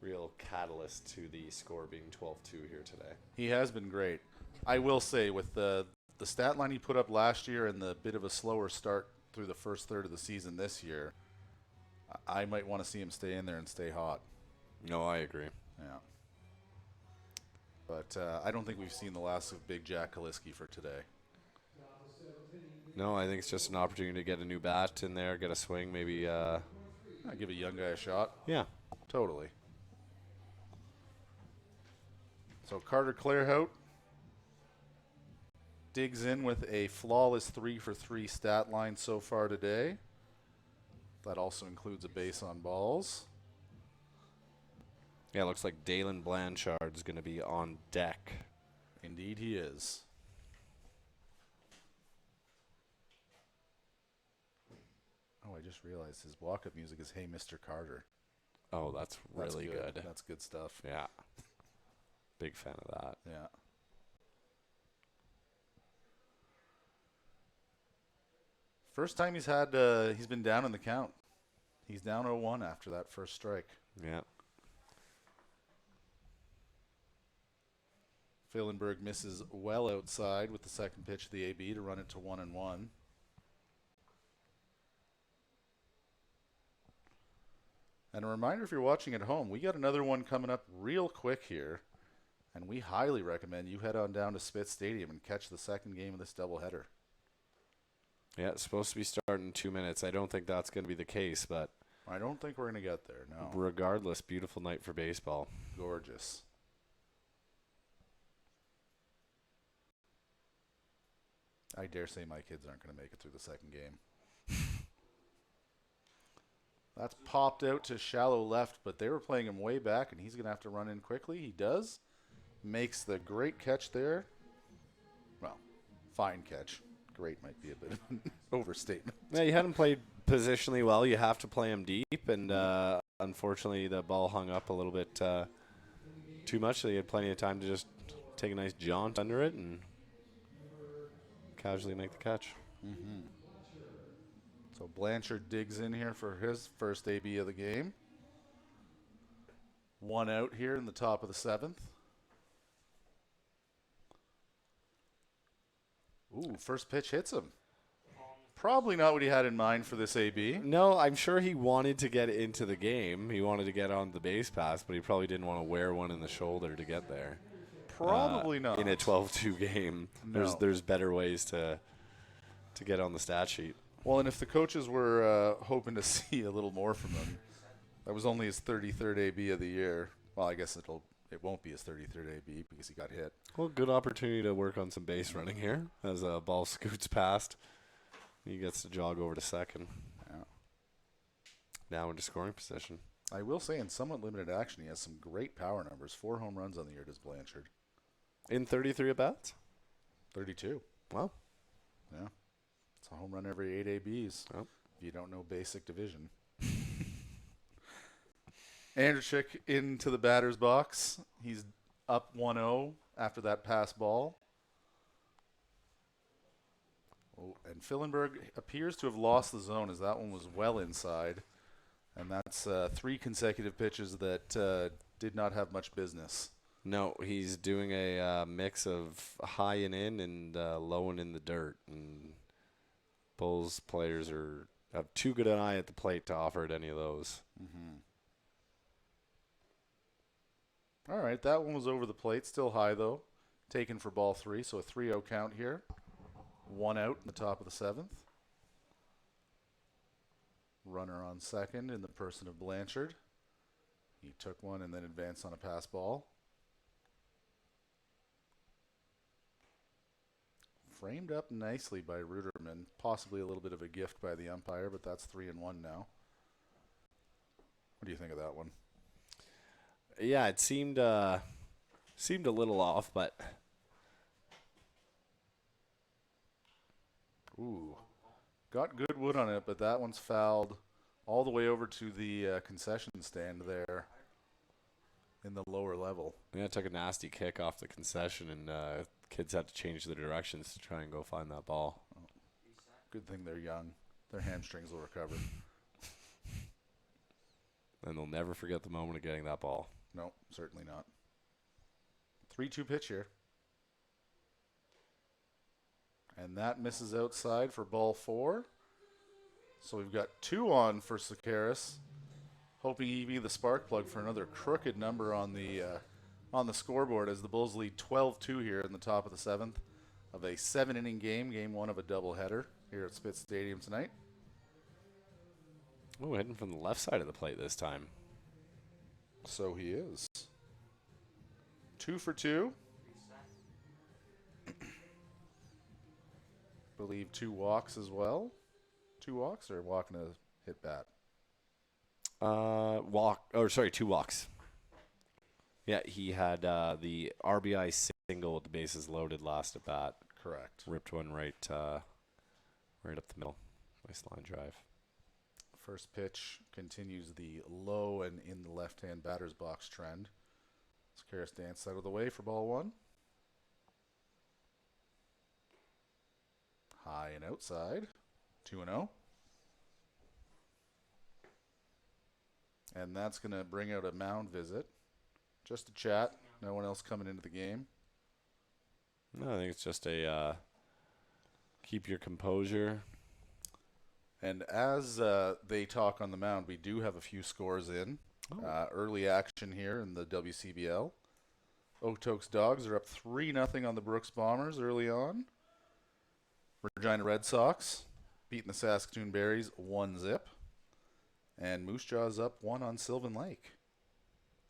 Real catalyst to the score being 12-2 here today. He has been great. I will say, with the stat line he put up last year and the bit of a slower start through the first third of the season this year, I might want to see him stay in there and stay hot. No, I agree. Yeah. But I don't think we've seen the last of Big Jack Kaliski for today. No, I think it's just an opportunity to get a new bat in there, get a swing, maybe. I give a young guy a shot. Yeah. Totally. So Carter Clairhout digs in with a flawless 3-for-3 stat line so far today. That also includes a base on balls. Yeah, it looks like Dalen Blanchard's going to be on deck. Indeed he is. Oh, I just realized his walk-up music is Hey Mr. Carter. Oh, that's really good. That's good stuff. Yeah. Big fan of that. Yeah. First time he's been down in the count. He's down 0-1 after that first strike. Yeah. Villenberg misses well outside with the second pitch of the AB to run it to 1-1. And a reminder, if you're watching at home, we got another one coming up real quick here. And we highly recommend you head on down to Spitz Stadium and catch the second game of this doubleheader. Yeah, it's supposed to be starting in 2 minutes. I don't think that's going to be the case, but I don't think we're going to get there, no. regardless, beautiful night for baseball. Gorgeous. I dare say my kids aren't going to make it through the second game. That's popped out to shallow left, but they were playing him way back, and he's going to have to run in quickly. He does. Makes the great catch there. Well, fine catch. Great might be a bit of an overstatement. Yeah, you had him played positionally well. You have to play him deep, and unfortunately the ball hung up a little bit too much, so he had plenty of time to just take a nice jaunt under it and casually make the catch. Mm-hmm. So Blanchard digs in here for his first AB of the game. One out here in the top of the seventh. Ooh, first pitch hits him. Probably not what he had in mind for this AB. No, I'm sure he wanted to get into the game. He wanted to get on the base pass, but he probably didn't want to wear one in the shoulder to get there. Probably not. In a 12-2 game, No. there's better ways to get on the stat sheet. Well, and if the coaches were hoping to see a little more from him, that was only his 33rd AB of the year. Well, I guess it won't be his 33rd AB because he got hit. Well, good opportunity to work on some base running here as a ball scoots past. He gets to jog over to second. Yeah. Now into scoring position. I will say, in somewhat limited action, he has some great power numbers. 4 home runs on the year does Blanchard. In 33 at-bats? 32. Wow. Yeah. It's a home run every 8 ABs. Oh. If you don't know basic division. Andrchik into the batter's box. He's up 1-0 after that pass ball. Oh, and Villenberg appears to have lost the zone as that one was well inside. And that's 3 consecutive pitches that did not have much business. No, he's doing a mix of high and in and low and in the dirt. And Bulls players have too good an eye at the plate to offer at any of those. Mm-hmm. All right, that one was over the plate. Still high, though. Taken for ball 3, so a 3-0 count here. One out in the top of the 7th. Runner on second in the person of Blanchard. He took one and then advanced on a pass ball. Framed up nicely by Ruderman. Possibly a little bit of a gift by the umpire, but that's 3-1 now. What do you think of that one? Yeah, it seemed a little off, but Ooh. Got good wood on it, but that one's fouled all the way over to the concession stand there in the lower level. yeah, it took a nasty kick off the concession, and kids had to change their directions to try and go find that ball. Good thing they're young. Their hamstrings will recover. And they'll never forget the moment of getting that ball. No, certainly not. 3-2 pitch here. And that misses outside for ball 4. So we've got 2 on for Sakaris, hoping he be the spark plug for another crooked number on the scoreboard as the Bulls lead 12-2 here in the top of the 7th of a 7-inning game 1 of a doubleheader here at Spitz Stadium tonight. Oh, hitting from the left side of the plate this time. So he is. 2 for 2. Believe 2 walks as well. 2 walks or walking a hit bat? 2 walks. Yeah, he had the RBI single with the bases loaded last at bat. Correct. Ripped one right up the middle. Nice line drive. First pitch continues the low and in the left-hand batter's box trend. Sakaris danced out of the way for ball 1. High and outside. 2-0. And that's going to bring out a mound visit. Just a chat. No one else coming into the game. No, I think it's just a keep your composure. And as they talk on the mound, we do have a few scores in. Early action here in the WCBL. Okotoks Dogs are up 3-0 on the Brooks Bombers early on. Regina Red Sox beating the Saskatoon Berries 1-0. And Moose Jaw's up 1 on Sylvan Lake.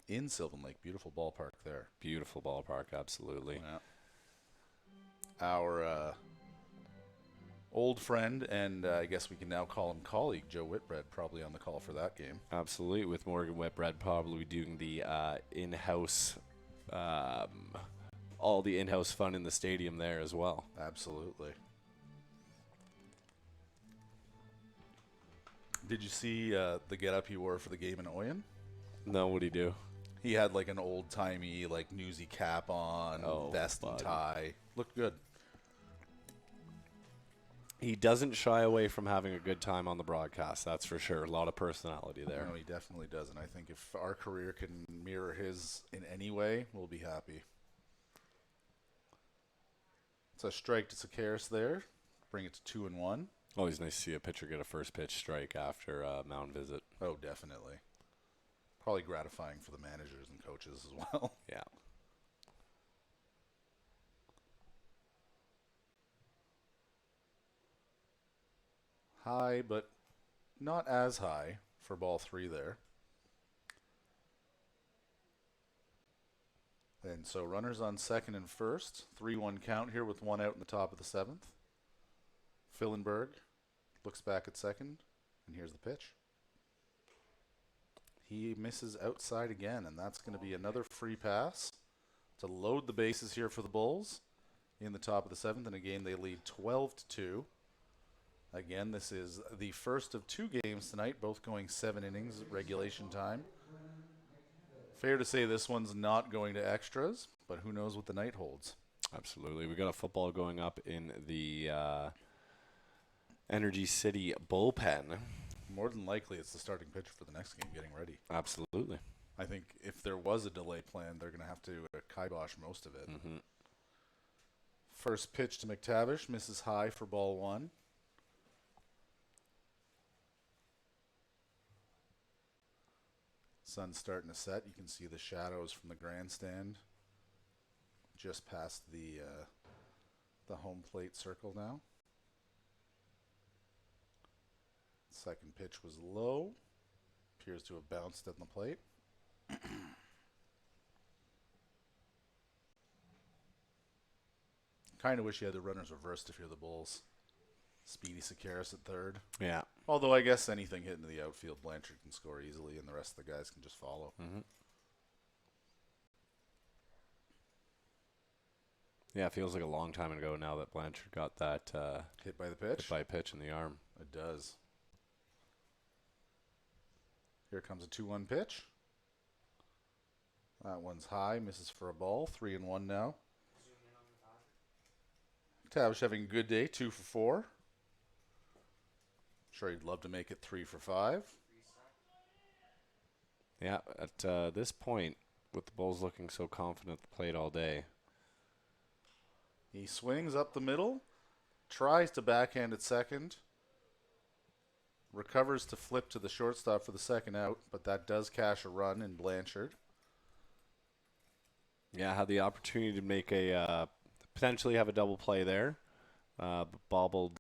In Sylvan Lake. Beautiful ballpark there. Beautiful ballpark, absolutely. Yeah. Our old friend, and I guess we can now call him colleague, Joe Whitbread, probably on the call for that game. Absolutely, with Morgan Whitbread probably doing the in-house, all the in-house fun in the stadium there as well. Absolutely. Did you see the getup he wore for the game in Oyen? No, what'd he do? He had like an old-timey, like newsy cap on, vest and tie. Looked good. He doesn't shy away from having a good time on the broadcast, that's for sure. A lot of personality there. No, he definitely does. And I think if our career can mirror his in any way, we'll be happy. It's a strike to Sakaris there. Bring it to 2-1. Always nice to see a pitcher get a first pitch strike after a mound visit. Oh, definitely. Probably gratifying for the managers and coaches as well. Yeah. High, but not as high for ball 3 there. And so runners on second and first. 3-1 count here with 1 out in the top of the 7th. Fillenberg looks back at second, and here's the pitch. He misses outside again, and that's going to be another free pass to load the bases here for the Bulls in the top of the 7th. And again, they lead 12-2. Again, this is the first of 2 games tonight, both going 7 innings regulation time. Fair to say this one's not going to extras, but who knows what the night holds. Absolutely. We got a football going up in the Energy City bullpen. More than likely, it's the starting pitcher for the next game getting ready. Absolutely. I think if there was a delay plan, they're going to have to kibosh most of it. Mm-hmm. First pitch to McTavish, misses high for ball 1. Sun's starting to set. You can see the shadows from the grandstand just past the the home plate circle now. Second pitch was low. Appears to have bounced at the plate. Kind of wish you had the runners reversed if you're the Bulls. Speedy Sakaris at third. Yeah. Although I guess anything hit into the outfield, Blanchard can score easily, and the rest of the guys can just follow. Mm-hmm. Yeah, it feels like a long time ago now that Blanchard got that Hit by the pitch? hit by a pitch in the arm. It does. Here comes a 2-1 pitch. That one's high, misses for a ball. 3-1 now. Tavish having a good day, 2 for 4. Sure, he'd love to make it 3 for 5. Yeah, at this point, with the Bulls looking so confident at the plate all day. He swings up the middle, tries to backhand at second, recovers to flip to the shortstop for the second out, but that does cash a run in Blanchard. Yeah, had the opportunity to make a potentially have a double play there. But bobbled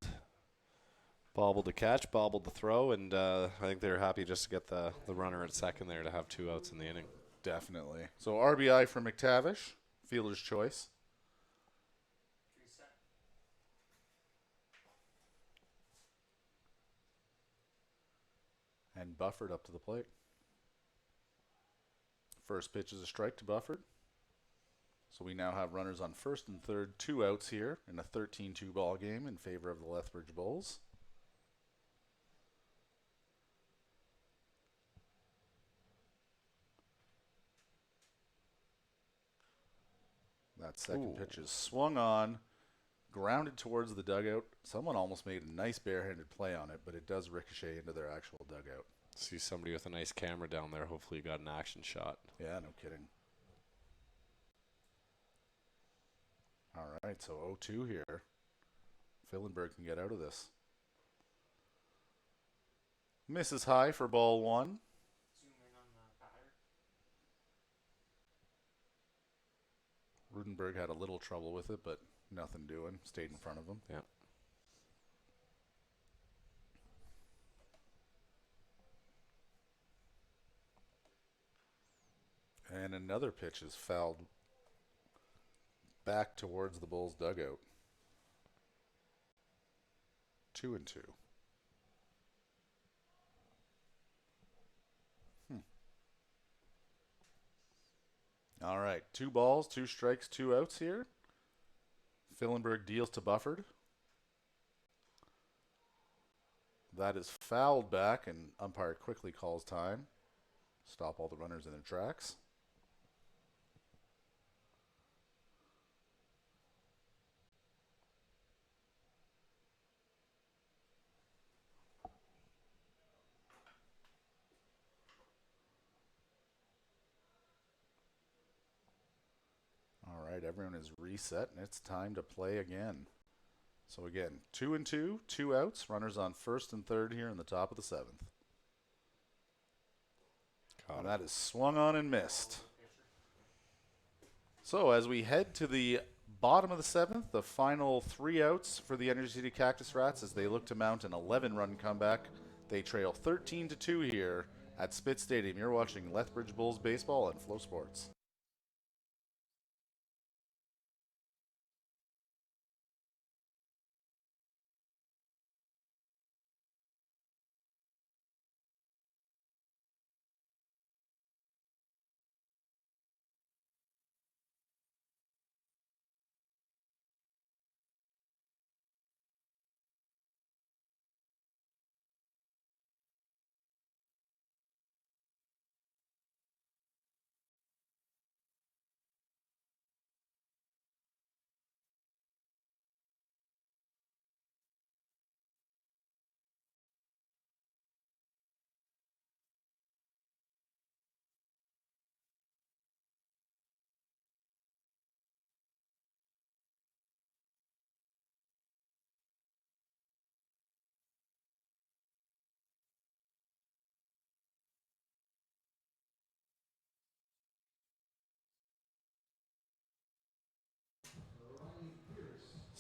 the catch, bobbled the throw, and I think they were happy just to get the runner at second there to have 2 outs in the inning. Definitely. So RBI for McTavish, fielder's choice. And Bufford up to the plate. First pitch is a strike to Bufford. So we now have runners on first and third, 2 outs here in a 13-2 ball game in favor of the Lethbridge Bulls. That second pitch is swung on, grounded towards the dugout. Someone almost made a nice barehanded play on it, but it does ricochet into their actual dugout. See somebody with a nice camera down there. Hopefully you got an action shot. Yeah, no kidding. All right, so 0-2 here. Fillenberg can get out of this. Misses high for ball 1. Rudenberg had a little trouble with it, but nothing doing. Stayed in front of him. Yeah. And another pitch is fouled back towards the Bulls' dugout. 2-2. All right, 2 balls, 2 strikes, 2 outs here. Fillenberg deals to Bufford. That is fouled back, and umpire quickly calls time. Stop all the runners in their tracks. All right, everyone is reset, and it's time to play again. So again, 2-2, 2 outs, runners on first and third here in the top of the 7th. And that is swung on and missed. So as we head to the bottom of the 7th, the final 3 outs for the Energy City Cactus Rats as they look to mount an 11-run comeback. They trail 13-2 here at Spitz Stadium. You're watching Lethbridge Bulls baseball on Flow Sports.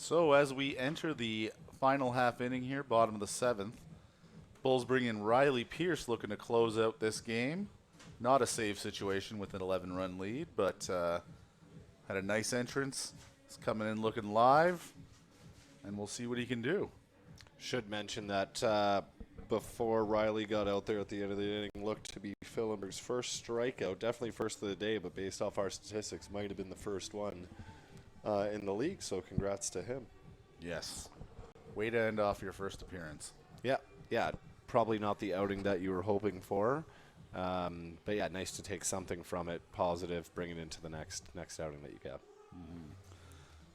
So as we enter the final half inning here, bottom of the 7th, Bulls bring in Riley Pierce looking to close out this game. Not a save situation with an 11-run lead, but had a nice entrance. He's coming in looking live, and we'll see what he can do. Should mention that before Riley got out there at the end of the inning, looked to be Phillenberg's first strikeout. Definitely first of the day, but based off our statistics, might have been the first one in the league. So congrats to him. Yes. Way to end off your first appearance. Yeah. Probably not the outing that you were hoping for. But yeah, nice to take something from it, positive, bring it into the next outing that you get.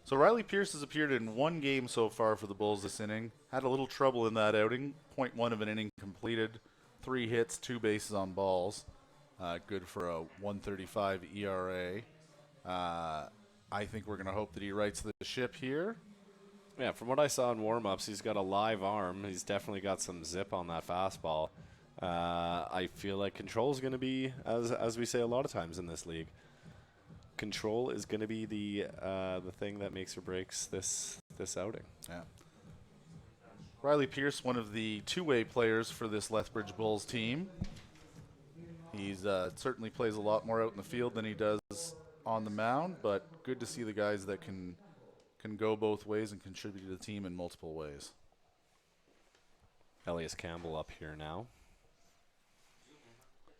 So Riley Pierce has appeared in one game so far for the Bulls this inning. Had a little trouble in that outing. 0.1 of an inning completed. 3 hits, 2 bases on balls. Good for a 1.35 ERA. I think we're going to hope that he rights the ship here. Yeah, from what I saw in warm-ups, he's got a live arm. He's definitely got some zip on that fastball. I feel like control is going to be, as we say a lot of times in this league, control is going to be the thing that makes or breaks this outing. Yeah. Riley Pierce, one of the two-way players for this Lethbridge Bulls team. He's certainly plays a lot more out in the field than he does on the mound, but good to see the guys that can go both ways and contribute to the team in multiple ways. Elias Campbell up here now.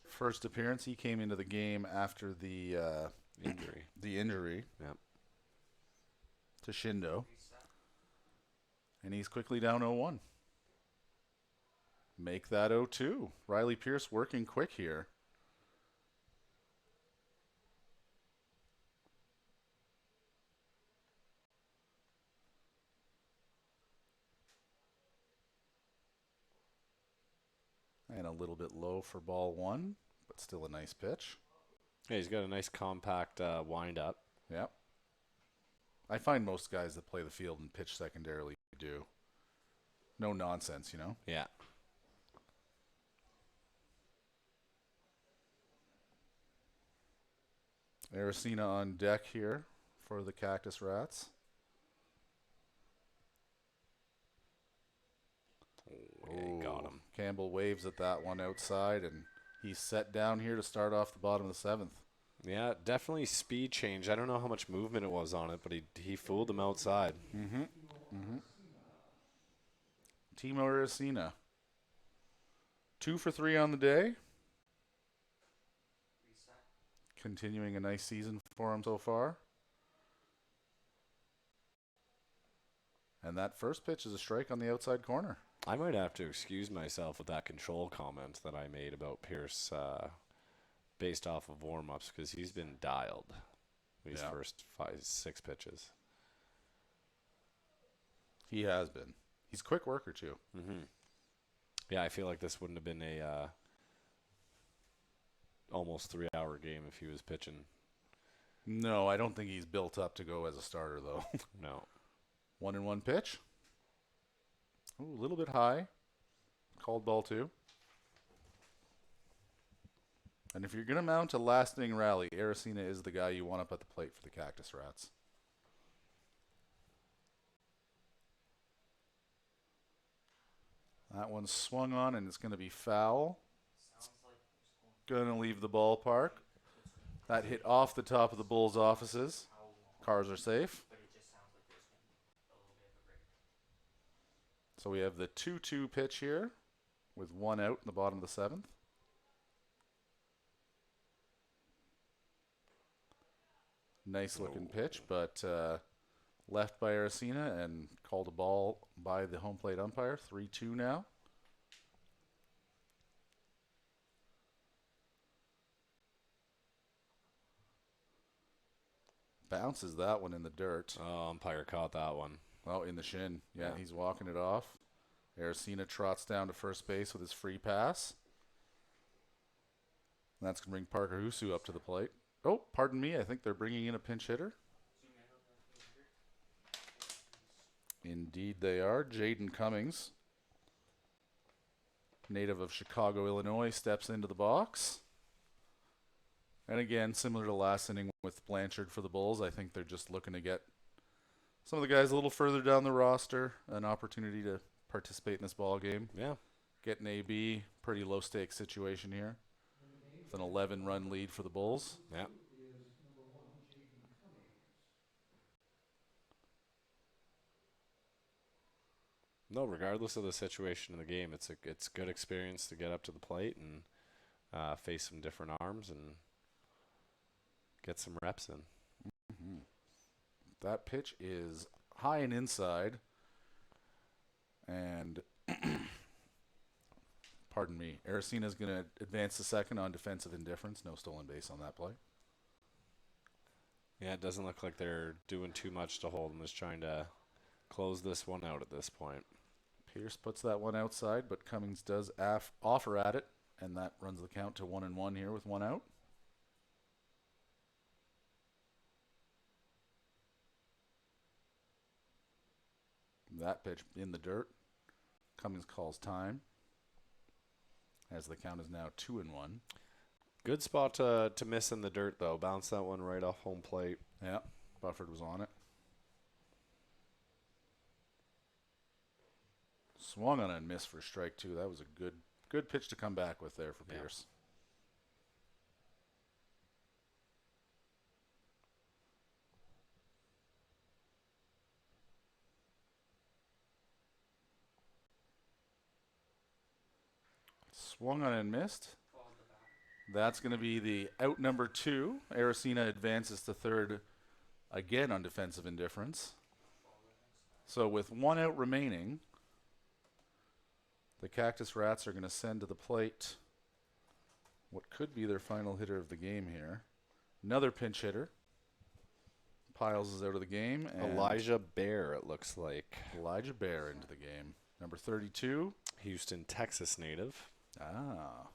First appearance, he came into the game after the Injury. The injury. Yep. To Shindo. And he's quickly down 0-1. Make that 0-2. Riley Pierce working quick here. And a little bit low for ball 1, but still a nice pitch. Yeah, he's got a nice compact wind-up. Yep. I find most guys that play the field and pitch secondarily do. No nonsense, you know? Yeah. Aracena on deck here for the Cactus Rats. Okay, got him. Campbell waves at that one outside, and he's set down here to start off the bottom of the 7th. Yeah, definitely speed change. I don't know how much movement it was on it, but he fooled him outside. Timo Aracena. 2 for 3 on the day. Continuing a nice season for him so far. And that first pitch is a strike on the outside corner. I might have to excuse myself with that control comment that I made about Pierce based off of warm-ups because he's been dialed these first 5-6 pitches. He has been. He's a quick worker, too. Yeah, I feel like this wouldn't have been a almost 3-hour game if he was pitching. No, I don't think he's built up to go as a starter, though. No. 1-1 pitch. Ooh, a little bit high. Called ball 2. And if you're going to mount a last inning rally, Aracena is the guy you want up at the plate for the Cactus Rats. That one's swung on, and it's going to be foul. Going to leave the ballpark. That hit off the top of the Bulls' offices. Cars are safe. So we have the 2-2 pitch here with 1 out in the bottom of the 7th. Nice looking pitch, but left by Aracena and called a ball by the home plate umpire. 3-2 now. Bounces that one in the dirt. Oh, umpire caught that one. Oh, in the shin. Yeah, he's walking it off. Aracena trots down to first base with his free pass. And that's going to bring Parker Husu up to the plate. Oh, pardon me. I think they're bringing in a pinch hitter. Indeed they are. Jaden Cummings, native of Chicago, Illinois, steps into the box. And again, similar to last inning with Blanchard for the Bulls, I think they're just looking to get some of the guys a little further down the roster an opportunity to participate in this ball game. Yeah. Get an AB, pretty low stakes situation here. With an 11-run lead for the Bulls. Yeah. No, regardless of the situation in the game, it's good experience to get up to the plate and face some different arms and get some reps in. Mm-hmm. That pitch is high and inside. And, pardon me, Aracina's going to advance to second on defensive indifference. No stolen base on that play. Yeah, it doesn't look like they're doing too much to hold. I'm just trying to close this one out at this point. Pierce puts that one outside, but Cummings does offer at it, and that runs the count to 1-1 here with one out. That pitch in the dirt. Cummings calls time, as the count is now 2-1. Good spot to miss in the dirt, though. Bounce that one right off home plate. Yeah, Bufford was on it. Swung on and missed for strike two. That was a good pitch to come back with there for Pierce. Swung on and missed. That's going to be the out number 2. Aracina advances to third again on defensive indifference. So with one out remaining, the Cactus Rats are going to send to the plate what could be their final hitter of the game here. Another pinch hitter. Piles is out of the game. And Elijah Bear, it looks like. Elijah Bear into the game. Number 32. Houston, Texas native. Ah.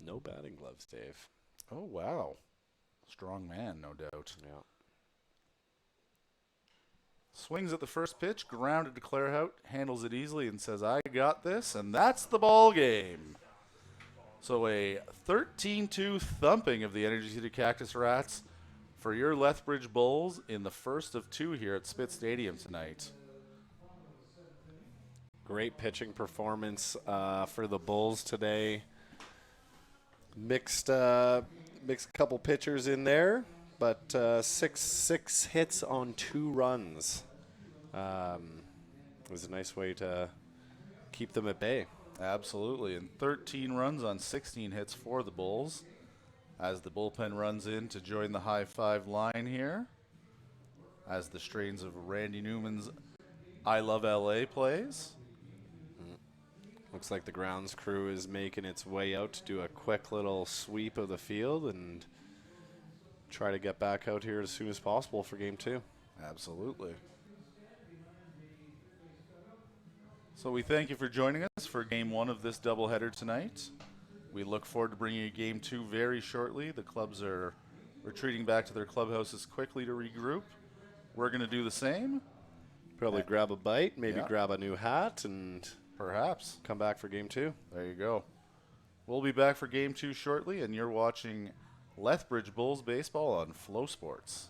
No batting gloves, Dave. Oh, wow. Strong man, no doubt. Yeah. Swings at the first pitch, grounded to Clairhout, handles it easily and says, I got this, and that's the ball game. So a 13-2 thumping of the Energy City Cactus Rats for your Lethbridge Bulls in the first of 2 here at Spitz Stadium tonight. Great pitching performance for the Bulls today. Mixed couple pitchers in there, but six hits on 2 runs. It was a nice way to keep them at bay. Absolutely, and 13 runs on 16 hits for the Bulls as the bullpen runs in to join the high five line here as the strains of Randy Newman's I Love LA plays. Looks like the grounds crew is making its way out to do a quick little sweep of the field and try to get back out here as soon as possible for game 2. Absolutely. So we thank you for joining us for game 1 of this doubleheader tonight. We look forward to bringing you game 2 very shortly. The clubs are retreating back to their clubhouses quickly to regroup. We're going to do the same. Probably grab a bite, maybe grab a new hat, and perhaps come back for game 2. There you go. We'll be back for game 2 shortly, and you're watching Lethbridge Bulls baseball on Flow Sports.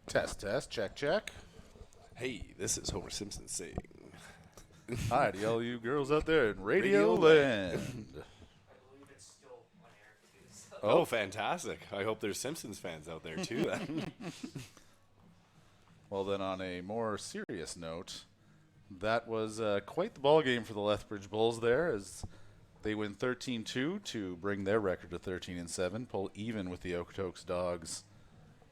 Test, test, check, check. Hey, this is Homer Simpson saying. Hi to all you girls out there in Radio Radio Land. I believe it's still on air too. So. Oh, fantastic. I hope there's Simpsons fans out there too then. Well, then, on a more serious note, that was quite the ball game for the Lethbridge Bulls there, as they win 13-2 to bring their record to 13-7, pull even with the Okotoks Dogs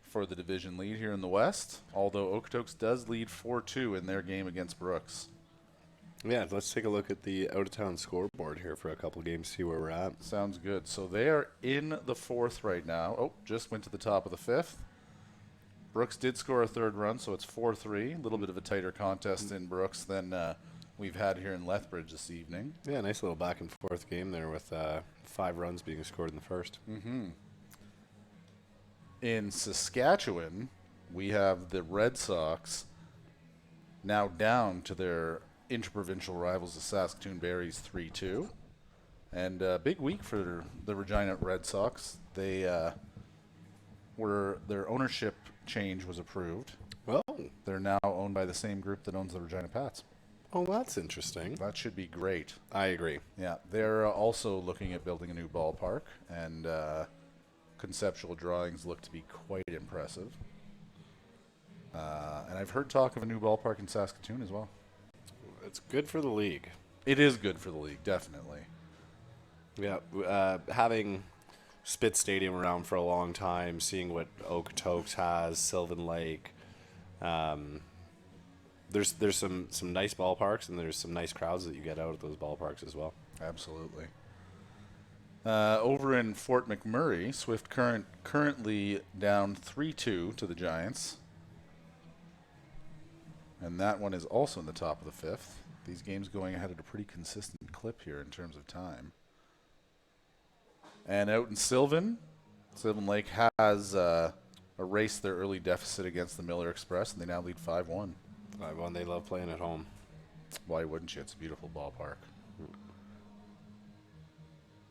for the division lead here in the West, although Okotoks does lead 4-2 in their game against Brooks. Yeah, let's take a look at the out-of-town scoreboard here for a couple games, see where we're at. Sounds good. So they are in the fourth right now. Oh, just went to the top of the fifth. Brooks did score a third run, so it's 4-3. A little bit of a tighter contest in Brooks than we've had here in Lethbridge this evening. Yeah, nice little back-and-forth game there with 5 runs being scored in the first. In Saskatchewan, we have the Red Sox now down to their interprovincial rivals, the Saskatoon Berries, 3-2. And a big week for the Regina Red Sox. They their ownership change was approved. Well, They're now owned by the same group that owns the Regina Pats. oh, that's interesting. That should be great. I agree. Yeah, they're also looking at building a new ballpark, and conceptual drawings look to be quite impressive. And I've heard talk of a new ballpark in Saskatoon as well. It's good for the league. It is good for the league, definitely. Yeah, having Spitz Stadium around for a long time, seeing what Okotoks has, Sylvan Lake. There's some nice ballparks, and there's some nice crowds that you get out at those ballparks as well. Absolutely. Over in Fort McMurray, Swift Current currently down 3-2 to the Giants. And that one is also in the top of the fifth. These games going ahead at a pretty consistent clip here in terms of time. And out in Sylvan Lake has erased their early deficit against the Miller Express, and they now lead 5-1. 5-1, they love playing at home. Why wouldn't you? It's a beautiful ballpark.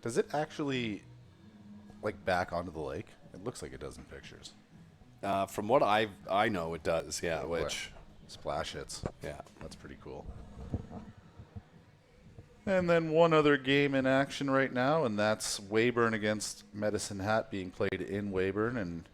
Does it actually, back onto the lake? It looks like it does in pictures. From what I know, it does, yeah, Oh, which, splash hits. yeah. That's pretty cool. And then one other game in action right now, and that's Weyburn against Medicine Hat being played in Weyburn. And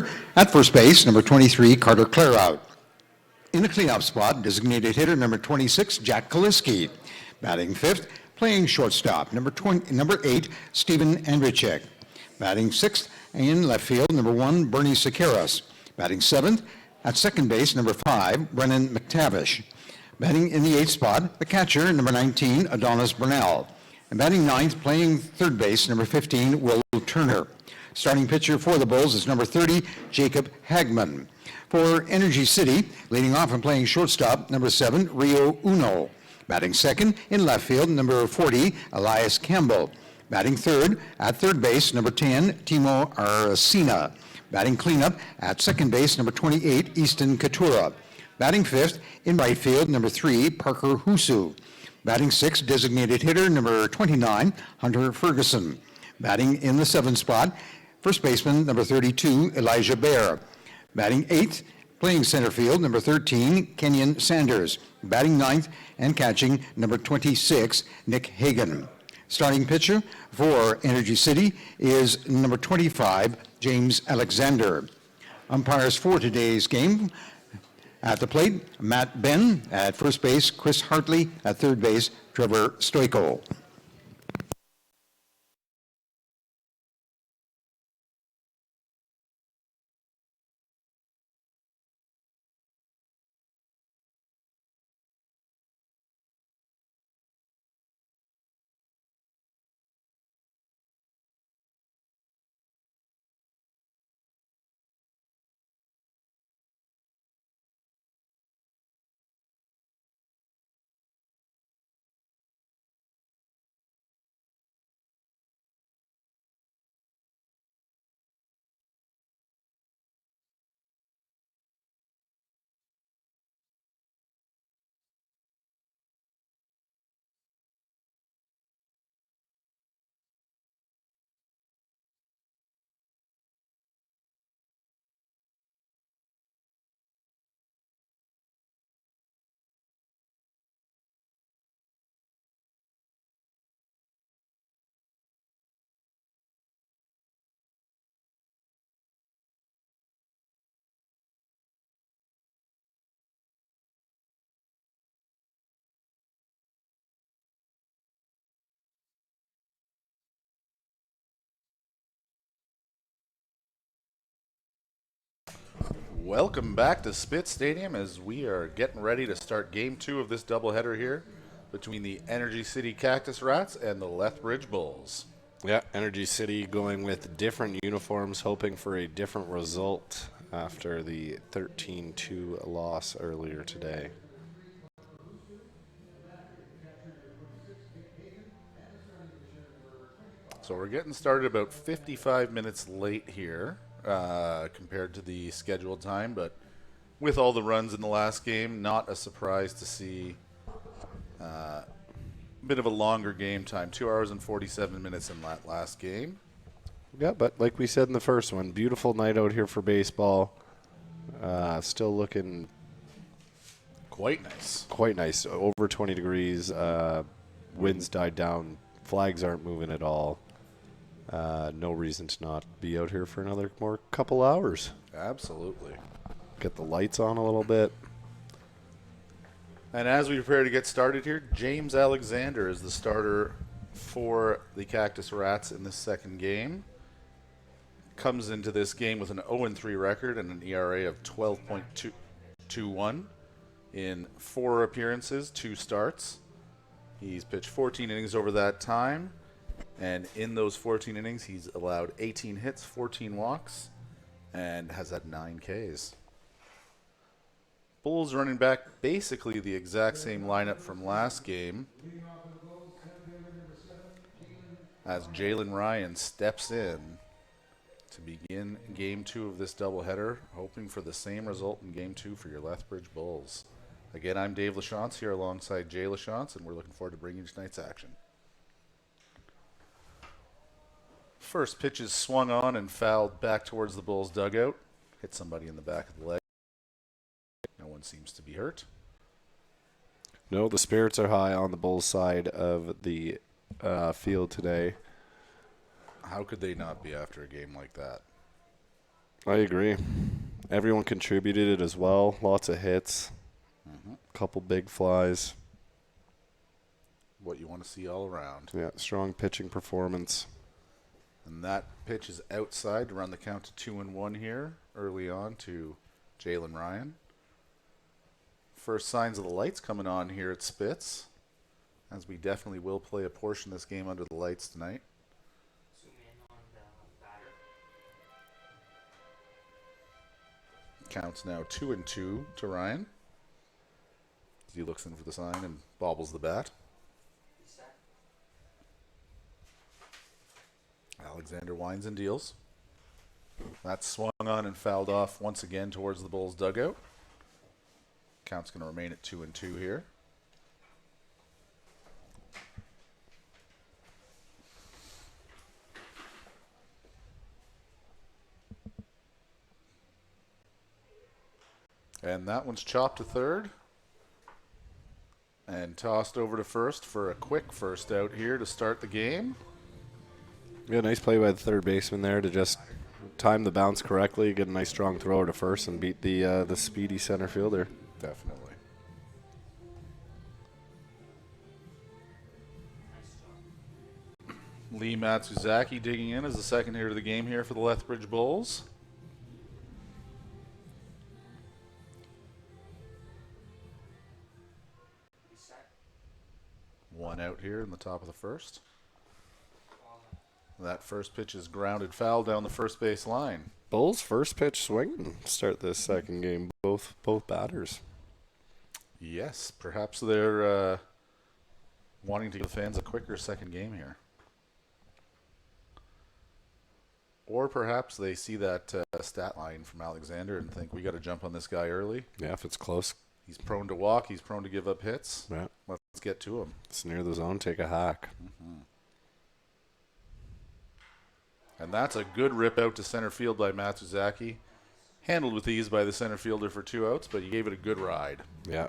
third. At first base, number 23, Carter Clarout. In the cleanup spot, designated hitter number 26, Jack Kaliski. Batting fifth, playing shortstop, number 8, Stephen Andrzejczyk. Batting sixth, in left field, number 1, Bernie Sekeras. Batting seventh, at second base, number 5, Brennan McTavish. Batting in the eighth spot, the catcher, number 19, Adonis Burnell. And batting ninth, playing third base, number 15, Will Turner. Starting pitcher for the Bulls is number 30, Jacob Hagman. For Energy City, leading off and playing shortstop, number 7, Rio Uno. Batting second, in left field, number 40, Elias Campbell. Batting third, at third base, number 10, Timo Arcina. Batting cleanup, at second base, number 28, Easton Katura. Batting fifth, in right field, number 3, Parker Husu. Batting sixth, designated hitter, number 29, Hunter Ferguson. Batting in the seventh spot, first baseman, number 32, Elijah Bear. Batting eighth, playing center field, number 13, Kenyon Sanders. Batting ninth and catching, number 26, Nick Hagan. Starting pitcher for Energy City is number 25, James Alexander. Umpires for today's game: at the plate, Matt Ben; at first base, Chris Hartley; at third base, Trevor Stoico. Welcome back to Spit Stadium as we are getting ready to start Game 2 of this doubleheader here between the Energy City Cactus Rats and the Lethbridge Bulls. Yeah, Energy City going with different uniforms, hoping for a different result after the 13-2 loss earlier today. So we're getting started about 55 minutes late here compared to the scheduled time, but with all the runs in the last game, not a surprise to see a bit of a longer game time, 2 hours and 47 minutes in that last game. Yeah, but like we said in the first one, beautiful night out here for baseball. Still looking quite nice. Quite nice. Over 20 degrees. Winds died down. Flags aren't moving at all. No reason to not be out here for another more couple hours. Absolutely. Get the lights on a little bit. And as we prepare to get started here, James Alexander is the starter for the Cactus Rats in this second game. Comes into this game with an 0-3 record and an ERA of 12.21 in 4 appearances, 2 starts. He's pitched 14 innings over that time, and in those 14 innings, he's allowed 18 hits, 14 walks, and has had 9 Ks. Bulls running back basically the exact same lineup from last game as Jalen Ryan steps in to begin Game 2 of this doubleheader, hoping for the same result in Game 2 for your Lethbridge Bulls. Again, I'm Dave Lachance here alongside Jay Lachance, and we're looking forward to bringing you tonight's action. First pitch is swung on and fouled back towards the Bulls' dugout. Hit somebody in the back of the leg. No one seems to be hurt. No, the spirits are high on the Bulls' side of the field today. How could they not be after a game like that? I agree. Everyone contributed it as well. Lots of hits. Couple big flies. What you want to see all around. Yeah, strong pitching performance. And that pitch is outside to run the count to 2-1 here early on to Jalen Ryan. First signs of the lights coming on here at Spitz, as we definitely will play a portion of this game under the lights tonight. Zoom in on the batter. Counts now 2-2 to Ryan. As he looks in for the sign and bobbles the bat. Reset. Alexander winds and deals. That's swung on and fouled off once again towards the Bulls' dugout. Count's going to remain at 2-2 here. And that one's chopped to third and tossed over to first for a quick first out here to start the game. Yeah, nice play by the third baseman there to just time the bounce correctly, get a nice strong throw to first, and beat the speedy center fielder. Definitely. Nice job. Lee Matsuzaki digging in as the second hitter of the game here for the Lethbridge Bulls. Reset. One out here in the top of the first. Ball. That first pitch is grounded foul down the first base line. Bulls first pitch swinging to start this second game. Both batters. Yes, perhaps they're wanting to give the fans a quicker second game here. Or perhaps they see that stat line from Alexander and think we got to jump on this guy early. Yeah, if it's close. He's prone to walk. He's prone to give up hits. Yeah, Let's get to him. it's near the zone. Take a hack. And that's a good rip out to center field by Matsuzaki. Handled with ease by the center fielder for 2 outs, but he gave it a good ride. Yeah.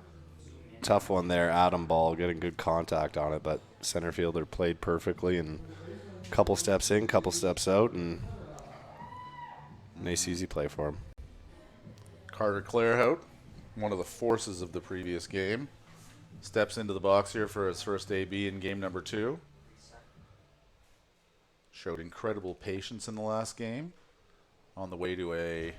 Tough one there. Adam Ball getting good contact on it, but center fielder played perfectly and couple steps in, couple steps out, and nice easy play for him. Carter Clairhout, one of the forces of the previous game, steps into the box here for his first AB in game number 2. Showed incredible patience in the last game on the way to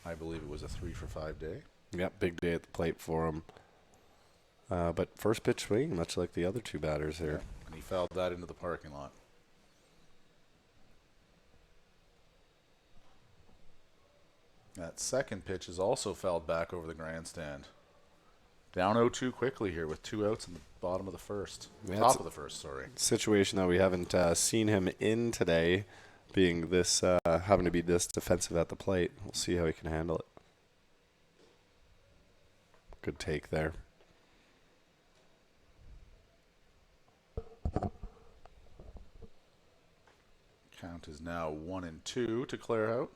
I believe it was a 3-for-5 day. Yep, big day at the plate for him. But first pitch swing, much like the other two batters here. And he fouled that into the parking lot. That second pitch is also fouled back over the grandstand. Down 0-2 quickly here with 2 outs in the bottom of the first. Yeah, Top of the first, sorry. Situation that we haven't seen him in today, being this having to be this defensive at the plate. We'll see how he can handle it. Good take there. Count is now 1-2 to Clairhout.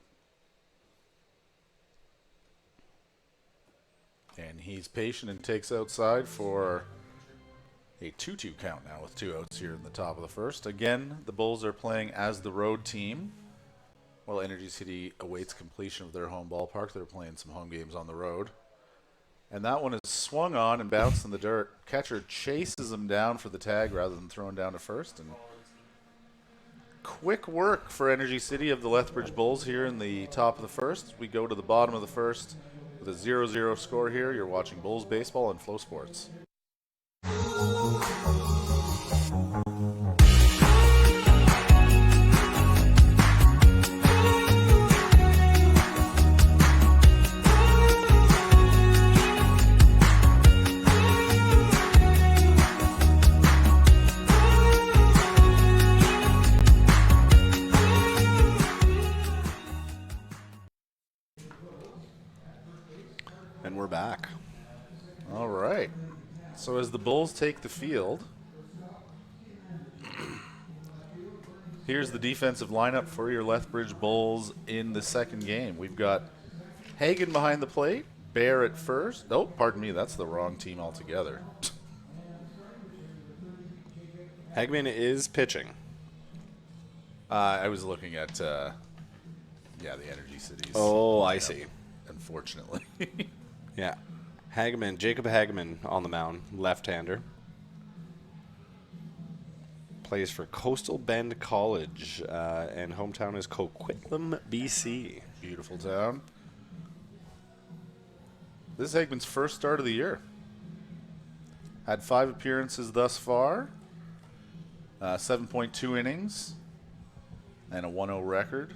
And he's patient and takes outside for a 2-2 count now with 2 outs here in the top of the first. Again, the Bulls are playing as the road team. While Energy City awaits completion of their home ballpark, they're playing some home games on the road. And that one is swung on and bounced in the dirt. Catcher chases him down for the tag rather than throwing down to first. And quick work for Energy City of the Lethbridge Bulls here in the top of the first. We go to the bottom of the first with a 0-0 score here. You're watching Bulls baseball on Flow Sports. And we're back. All right. So as the Bulls take the field, here's the defensive lineup for your Lethbridge Bulls in the second game. We've got Hagen behind the plate, Bear at first. Oh, pardon me, that's the wrong team altogether. Hagman is pitching. I was looking at Yeah, the Energy Cities. Oh, I lineup, see. Unfortunately. Yeah. Jacob Hageman on the mound, left-hander. Plays for Coastal Bend College, and hometown is Coquitlam, BC. Beautiful town. This is Hagman's first start of the year. Had 5 appearances thus far, 7.2 innings, and a 1-0 record.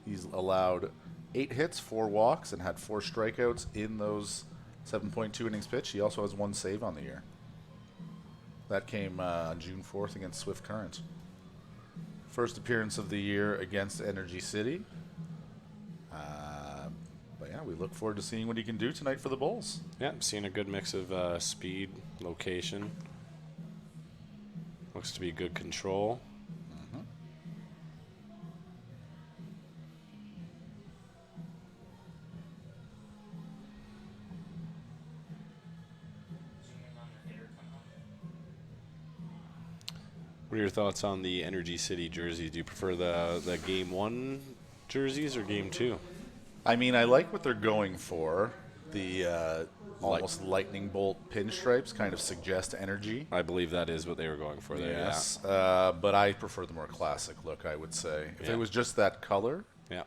He's allowed 8 hits, 4 walks, and had 4 strikeouts in those 7.2 innings pitched. He also has 1 save on the year. That came on June 4th against Swift Current. First appearance of the year against Energy City. But yeah, we look forward to seeing what he can do tonight for the Bulls. Yeah, I'm seeing a good mix of speed, location. Looks to be good control. What are your thoughts on the Energy City jerseys? Do you prefer the Game 1 jerseys or Game 2? I mean, I like what they're going for. The almost lightning bolt pinstripes kind of suggest energy. I believe that is what they were going for there. Yes, but I prefer the more classic look, I would say. If Yeah. it was just that color, Yeah.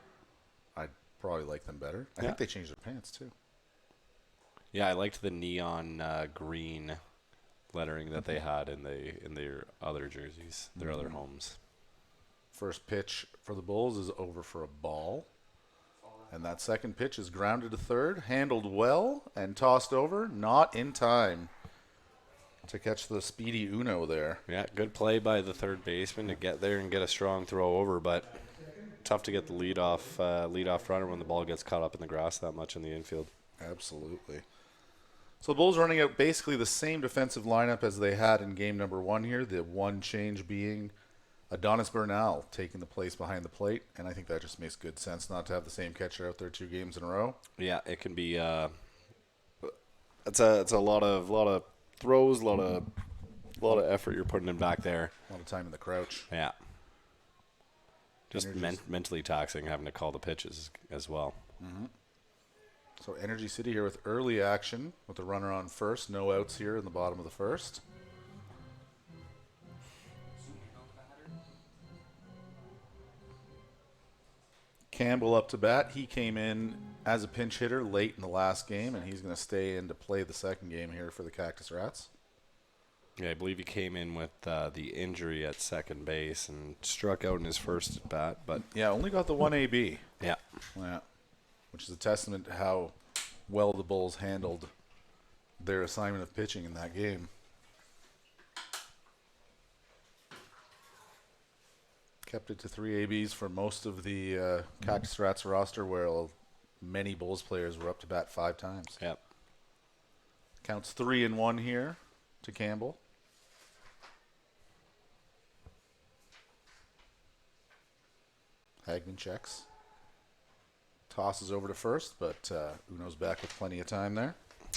I'd probably like them better. I Yeah. think they changed their pants, too. Yeah, I liked the neon green lettering that they had in their other jerseys, their other homes. First pitch for the Bulls is over for a ball. And that second pitch is grounded to third, handled well, and tossed over, not in time to catch the speedy Uno there. Yeah, good play by the third baseman to get there and get a strong throw over, but tough to get the leadoff runner when the ball gets caught up in the grass that much in the infield. Absolutely. So the Bulls running out basically the same defensive lineup as they had in game number 1 here, the one change being Adonis Bernal taking the place behind the plate, and I think that just makes good sense not to have the same catcher out there 2 games in a row. Yeah, it can be. It's a lot of throws, a lot of effort you're putting in back there. A lot of time in the crouch. Yeah. Just Energies. mentally taxing having to call the pitches as well. So Energy City here with early action with the runner on first. No outs here in the bottom of the first. Campbell up to bat. He came in as a pinch hitter late in the last game, and he's going to stay in to play the second game here for the Cactus Rats. Yeah, I believe he came in with the injury at second base and struck out in his first at bat, but Yeah, only got the 1 AB. yeah. Yeah, which is a testament to how well the Bulls handled their assignment of pitching in that game. Kept it to 3 ABs for most of the Cactus Rats roster, where many Bulls players were up to bat 5 times. Yep. Counts 3-1 here to Campbell. Hagman checks. Tosses over to first, but Uno's back with plenty of time there.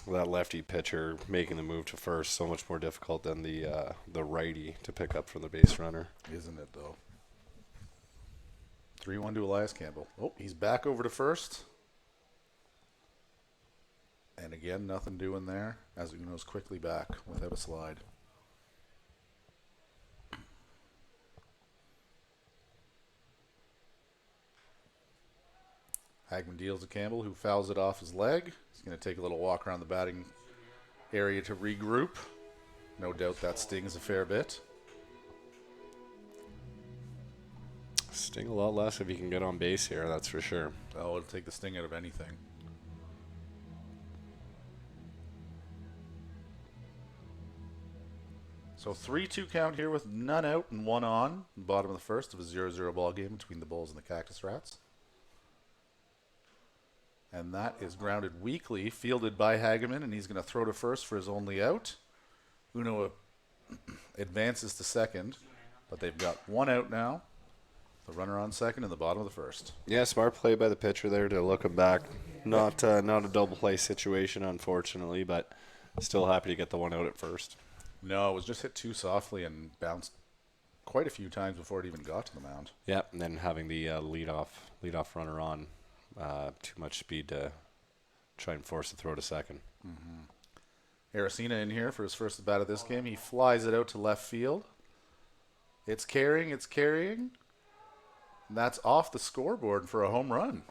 That lefty pitcher making the move to first so much more difficult than the righty to pick up from the base runner. Isn't it, though? 3-1 to Elias Campbell. Oh, he's back over to first. And again, nothing doing there as Uno's quickly back without a slide. Hagman deals to Campbell, who fouls it off his leg. He's going to take a little walk around the batting area to regroup. No doubt that stings a fair bit. Sting a lot less if he can get on base here, that's for sure. Oh, it'll take the sting out of anything. So 3-2 count here with none out and 1 on. Bottom of the first of a 0-0 ball game between the Bulls and the Cactus Rats. And that is grounded weakly, fielded by Hageman, and he's going to throw to first for his only out. Uno advances to second, but they've got 1 out now. The runner on second in the bottom of the first. Yeah, smart play by the pitcher there to look him back. Not a double play situation, unfortunately, but still happy to get the 1 out at first. No, it was just hit too softly and bounced quite a few times before it even got to the mound. Yeah, and then having the leadoff runner on, too much speed to try and force the throw to second. Aracena in here for his first at bat of this game. He flies it out to left field. It's carrying. And that's off the scoreboard for a home run.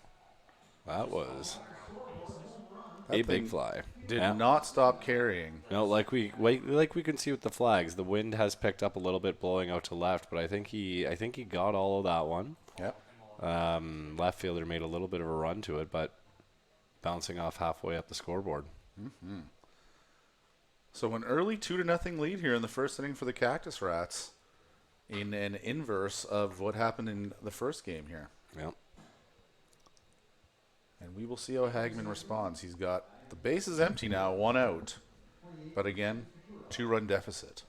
That was That a thing big fly. Did Yeah. not stop carrying. No, like we can see with the flags, the wind has picked up a little bit, blowing out to left. But I think he got all of that one. Yep. Left fielder made a little bit of a run to it, but bouncing off halfway up the scoreboard. So an early 2-0 lead here in the first inning for the Cactus Rats, in an inverse of what happened in the first game here. Yep. And we will see how Hagman responds. He's got the bases empty now, 1 out. But again, 2-run deficit.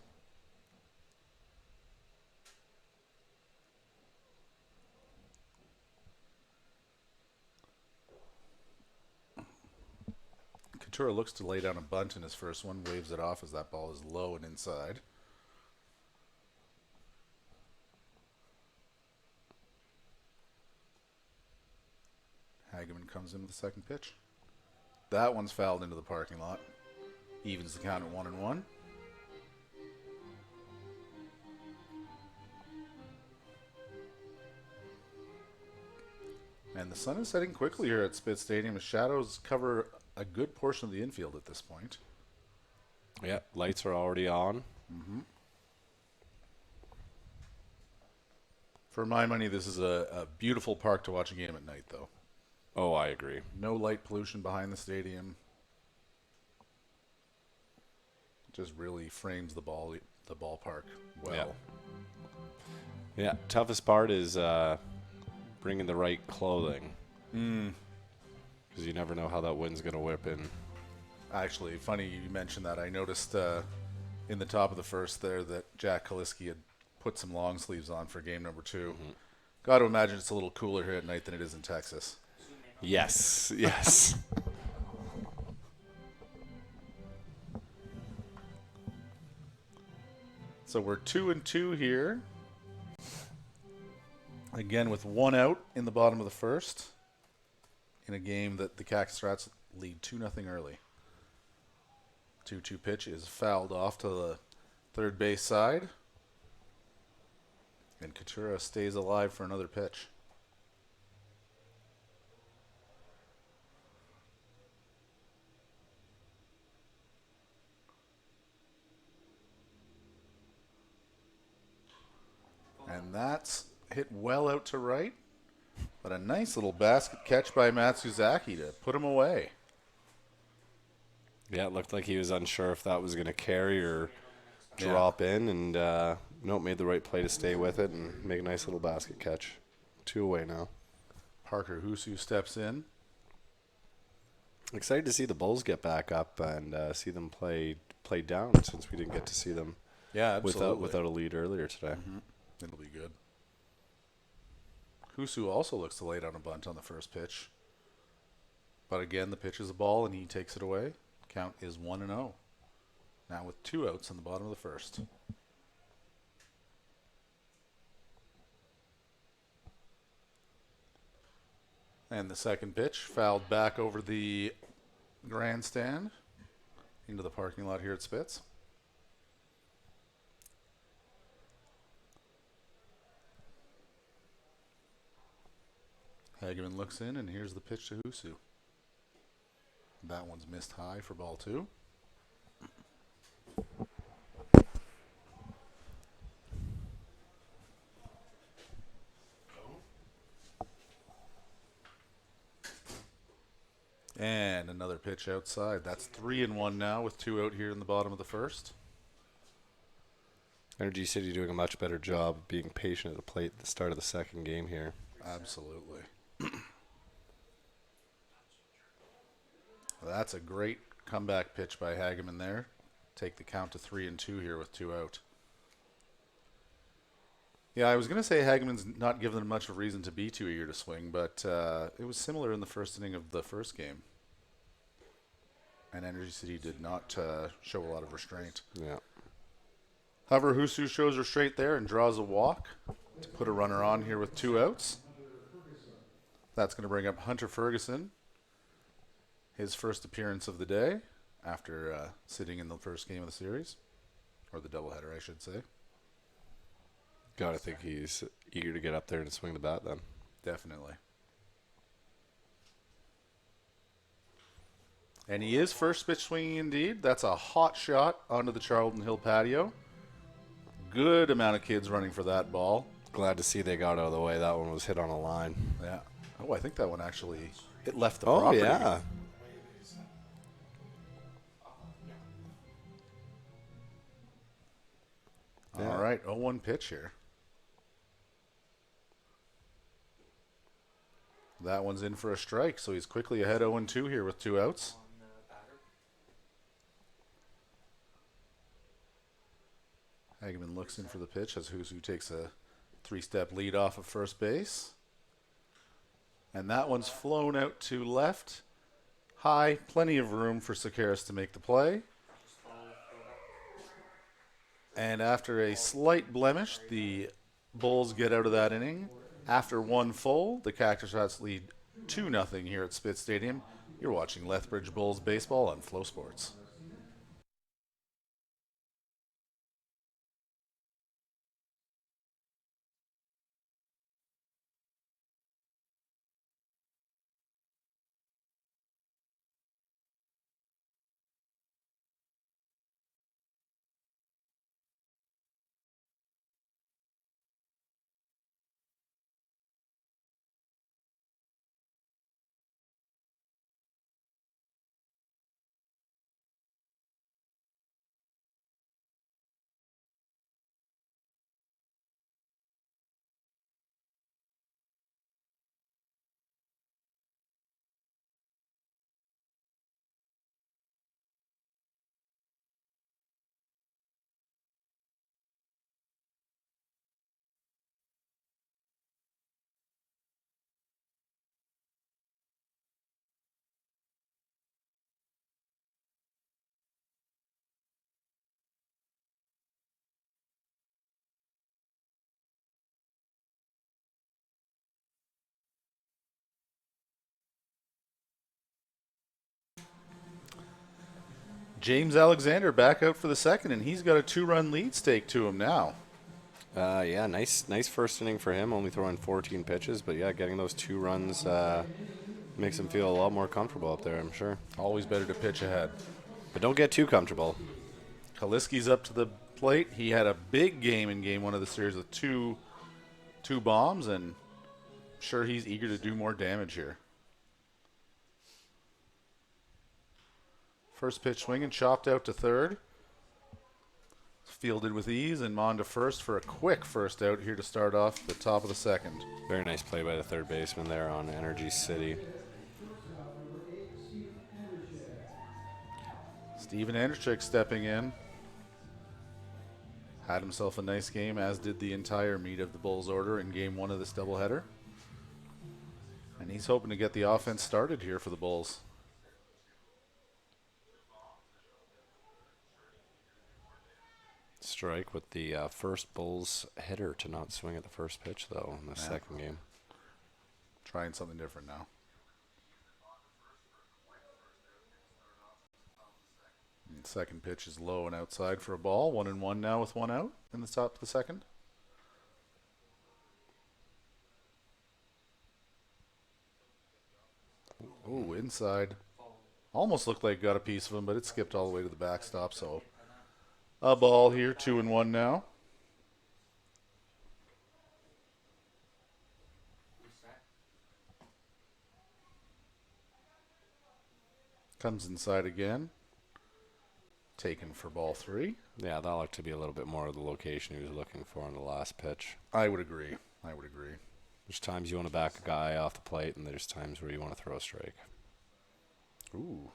Couture looks to lay down a bunt in his first one, waves it off as that ball is low and inside. Hageman comes in with the second pitch. That one's fouled into the parking lot. Evens the count at 1-1. And the sun is setting quickly here at Spitz Stadium. The shadows cover a good portion of the infield at this point. Yeah, lights are already on. For my money, this is a beautiful park to watch a game at night, though. Oh, I agree. No light pollution behind the stadium. Just really frames the ballpark well. Yeah, toughest part is bringing the right clothing. Because you never know how that wind's going to whip in. Actually, funny you mentioned that. I noticed in the top of the first there that Jack Kaliski had put some long sleeves on for game number 2. Got to imagine it's a little cooler here at night than it is in Texas. Yes, yes. So we're 2-2 here. Again with 1 out in the bottom of the first. In a game that the Cactus Rats lead 2-0 early. 2-2 pitch is fouled off to the third base side. And Couture stays alive for another pitch. And that's hit well out to right. But a nice little basket catch by Matsuzaki to put him away. Yeah, it looked like he was unsure if that was going to carry or drop in, and made the right play to stay with it and make a nice little basket catch. 2 away now. Parker Husu steps in. Excited to see the Bulls get back up and see them play down, since we didn't get to see them without a lead earlier today. It'll be good. Husu also looks to lay down a bunt on the first pitch. But again, the pitch is a ball and he takes it away. Count is 1-0. Now with 2 outs in the bottom of the first. And the second pitch fouled back over the grandstand into the parking lot here at Spitz. Hageman looks in, and here's the pitch to Husu. That one's missed high for ball 2. And another pitch outside. That's 3-1 now with 2 out here in the bottom of the first. Energy City doing a much better job of being patient at the plate at the start of the second game here. Absolutely. That's a great comeback pitch by Hageman there. Take the count to 3-2 here with 2 out. Yeah, I was going to say Hageman's not given them much of a reason to be too eager to swing, but it was similar in the first inning of the first game. And Energy City did not show a lot of restraint. Yeah. However, Husu shows her straight there and draws a walk to put a runner on here with 2 outs. That's going to bring up Hunter Ferguson, his first appearance of the day after sitting in the first game of the series, or the doubleheader, I should say. Gotta think he's eager to get up there and swing the bat then. Definitely. And he is first pitch swinging indeed. That's a hot shot onto the Charlton Hill patio. Good amount of kids running for that ball. Glad to see they got out of the way. That one was hit on a line. Yeah. Oh, I think that one actually, it left the Oh, property. yeah. All right, 0-1 pitch here. That one's in for a strike, so he's quickly ahead 0-2 here with 2 outs. Hageman looks in for the pitch as Husu takes a 3-step lead off of first base. And that one's flown out to left. High, plenty of room for Sakaris to make the play. And after a slight blemish, the Bulls get out of that inning. After 1 full, the Cactus Rats lead 2-0 here at Spitz Stadium. You're watching Lethbridge Bulls baseball on Flow Sports. James Alexander back out for the second, and he's got a 2-run lead stake to him now. Yeah, nice first inning for him, only throwing 14 pitches. But, yeah, getting those 2 runs makes him feel a lot more comfortable up there, I'm sure. Always better to pitch ahead. But don't get too comfortable. Kaliski's up to the plate. He had a big game in game 1 of the series with two bombs, and I'm sure he's eager to do more damage here. First pitch swinging, chopped out to third. Fielded with ease and on to first for a quick first out here to start off the top of the second. Very nice play by the third baseman there on Energy City. Steven Andrchik stepping in. Had himself a nice game, as did the entire meat of the Bulls order in game 1 of this doubleheader. And he's hoping to get the offense started here for the Bulls. Strike with the first Bulls hitter to not swing at the first pitch, though, in the second game. Trying something different now. And second pitch is low and outside for a ball. 1-1 now with 1 out in the top of the second. Ooh, inside. Almost looked like got a piece of him, but it skipped all the way to the backstop, so a ball here, 2-1 now. Comes inside again. Taken for ball 3. Yeah, that looked to be a little bit more of the location he was looking for on the last pitch. I would agree. There's times you want to back a guy off the plate, and there's times where you want to throw a strike. Ooh.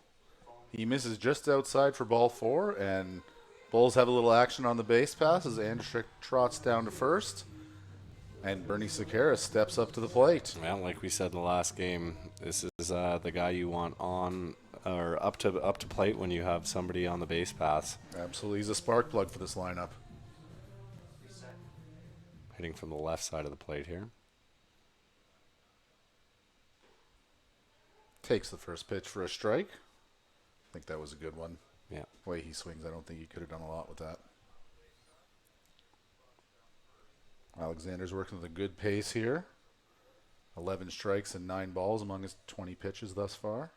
He misses just outside for ball 4, and Bulls have a little action on the base pass as Andrchik trots down to first, and Bernie Sakaris steps up to the plate. Well, like we said in the last game, this is the guy you want on or up to plate when you have somebody on the base pass. Absolutely. He's a spark plug for this lineup. Hitting from the left side of the plate here. Takes the first pitch for a strike. I think that was a good one. Yeah. The way he swings, I don't think he could have done a lot with that. Alexander's working with a good pace here. 11 strikes and 9 balls among his 20 pitches thus far.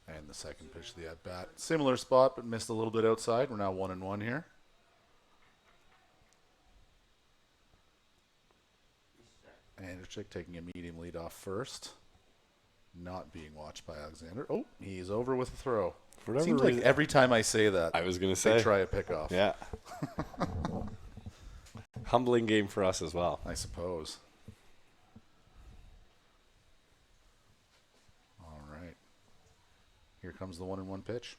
And the second pitch of the at-bat. Similar spot, but missed a little bit outside. We're now 1-1 here. Andrchik taking a medium lead off first. Not being watched by Alexander. Oh, he's over with a throw. For whatever Seems like reason- every time I say that, I was going to they say. try a pickoff. Yeah. Humbling game for us as well. I suppose. All right. Here comes the 1-1 pitch.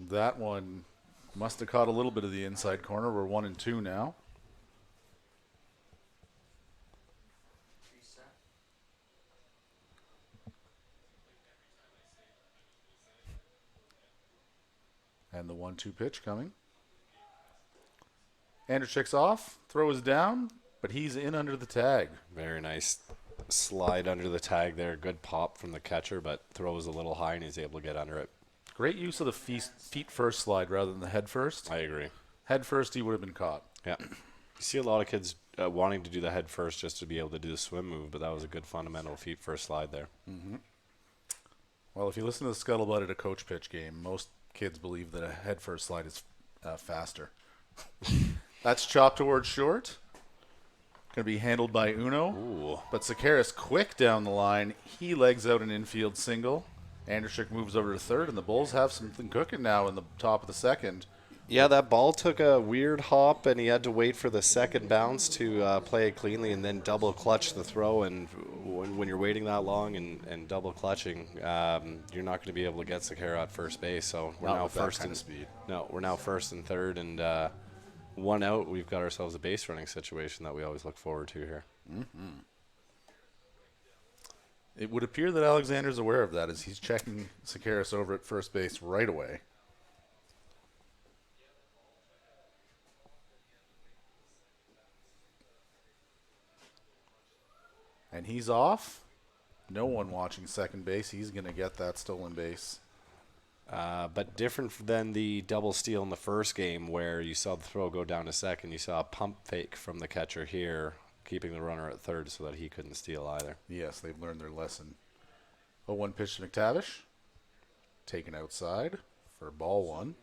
That one must have caught a little bit of the inside corner. We're 1-2 now. And the 1-2 pitch coming. Andrchik's off. Throw is down, but he's in under the tag. Very nice slide under the tag there. Good pop from the catcher, but throw was a little high and he's able to get under it. Great use of the feet first slide rather than the head first. I agree. Head first, he would have been caught. Yeah. You see a lot of kids wanting to do the head first just to be able to do the swim move, but that was a good fundamental feet first slide there. Mm-hmm. Well, if you listen to the scuttlebutt at a coach pitch game, most kids believe that a head first slide is faster. That's chopped towards short. Going to be handled by Uno. Ooh. But Sakaris quick down the line. He legs out an infield single. Andrchik moves over to third, and the Bulls have something cooking now in the top of the second. Yeah, that ball took a weird hop, and he had to wait for the second bounce to play it cleanly and then double clutch the throw. And when you're waiting that long and double clutching, you're not going to be able to get Sakara at first base. So we're Not now with that first kind and of speed. No, we're now first and third, and one out. We've got ourselves a base running situation that we always look forward to here. Mm-hmm. It would appear that Alexander's aware of that as he's checking Sakaris over at first base right away. And he's off. No one watching second base. He's going to get that stolen base. But different than the double steal in the first game where you saw the throw go down to second. You saw a pump fake from the catcher here, keeping the runner at third so that he couldn't steal either. Yes, they've learned their lesson. 0-1 pitch to McTavish. Taken outside for ball one.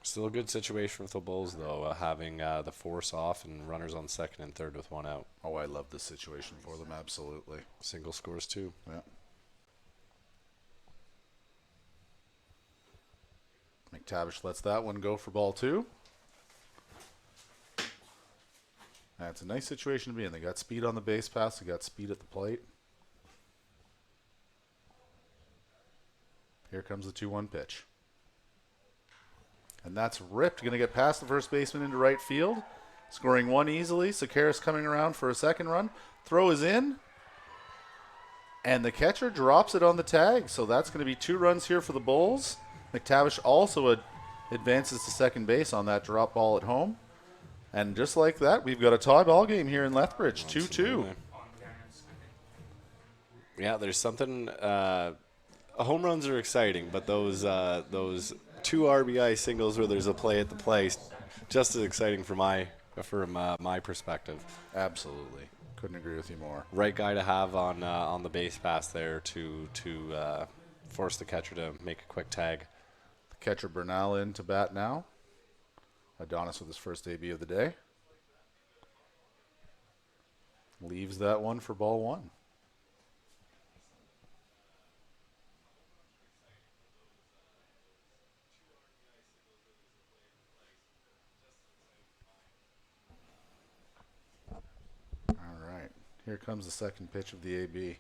Still a good situation with the Bulls, though, having the force off and runners on second and third with one out. Oh, I love this situation for them, absolutely. Single scores, too. Yeah. McTavish lets that one go for ball two. That's a nice situation to be in. They got speed on the base pass. They got speed at the plate. Here comes the 2-1 pitch. And that's ripped. Going to get past the first baseman into right field. Scoring one easily. Sakaris coming around for a second run. Throw is in. And the catcher drops it on the tag. So that's going to be 2 runs here for the Bulls. McTavish also advances to second base on that drop ball at home. And just like that, we've got a tie ball game here in Lethbridge. 2-2. Yeah, there's something. Home runs are exciting, but those 2 RBI singles where there's a play at the plate, just as exciting from my perspective. Absolutely, couldn't agree with you more. Right guy to have on the base pass there to force the catcher to make a quick tag. The catcher Bernal in to bat now. Adonis with his first debut of the day. Leaves that one for ball one. All right. Here comes the second pitch of the AB.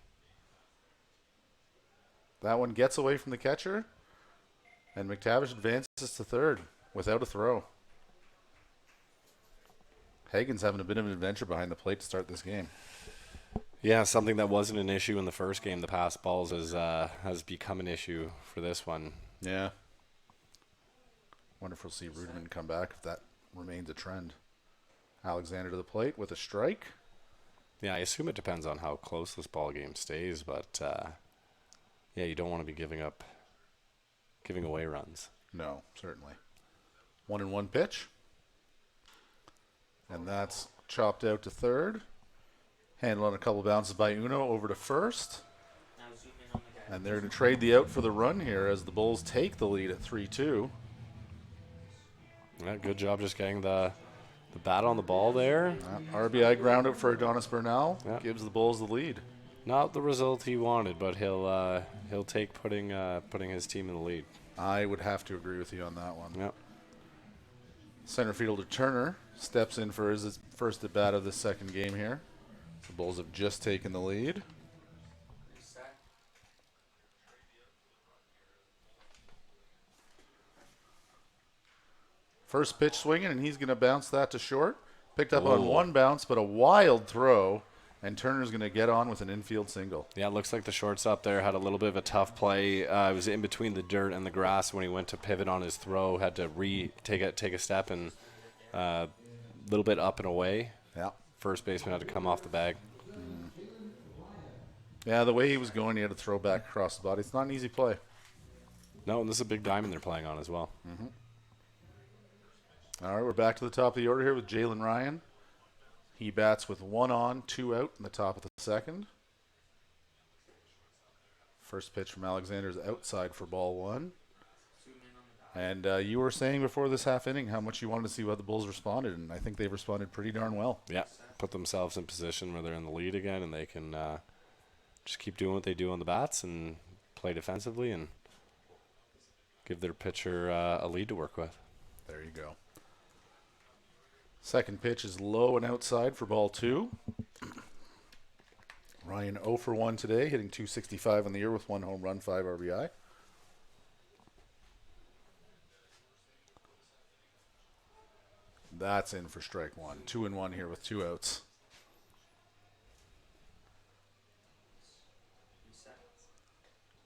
That one gets away from the catcher, and McTavish advances to third without a throw. Hagen's having a bit of an adventure behind the plate to start this game. Yeah, something that wasn't an issue in the first game. The pass balls has become an issue for this one. Yeah. Wonder if we'll see Rudeman come back if that remains a trend. Alexander to the plate with a strike. Yeah, I assume it depends on how close this ball game stays, but yeah, you don't want to be giving away runs. No, certainly. 1-1 pitch. And that's chopped out to third. Handled on a couple bounces by Uno over to first. Now zoom in on the guy. And they're going to trade the out for the run here as the Bulls take the lead at 3-2. Yeah, good job just getting the bat on the ball there. RBI ground out for Adonis Bernal. Yeah. Gives the Bulls the lead. Not the result he wanted, but he'll take putting his team in the lead. I would have to agree with you on that one. Yep. Center fielder Turner steps in for his first at bat of the second game here. The Bulls have just taken the lead. First pitch swinging, and he's going to bounce that to short. Picked up on one bounce, but a wild throw, and Turner's going to get on with an infield single. Yeah, it looks like the shortstop there had a little bit of a tough play. It was in between the dirt and the grass when he went to pivot on his throw. Had to take a step and a little bit up and away. Yeah. First baseman had to come off the bag. Yeah, the way he was going, he had to throw back across the body. It's not an easy play. No, and this is a big diamond they're playing on as well. All right, we're back to the top of the order here with Jalen Ryan. He bats with 1 on, 2 out in the top of the second. First pitch from Alexander is outside for ball 1. And you were saying before this half inning how much you wanted to see how the Bulls responded, and I think they've responded pretty darn well. Yeah, put themselves in position where they're in the lead again, and they can just keep doing what they do on the bats and play defensively and give their pitcher a lead to work with. There you go. Second pitch is low and outside for ball 2. Ryan 0 for 1 today, hitting .265 on the year with 1 home run, 5 RBI. That's in for strike 1. 2-1 here with 2 outs.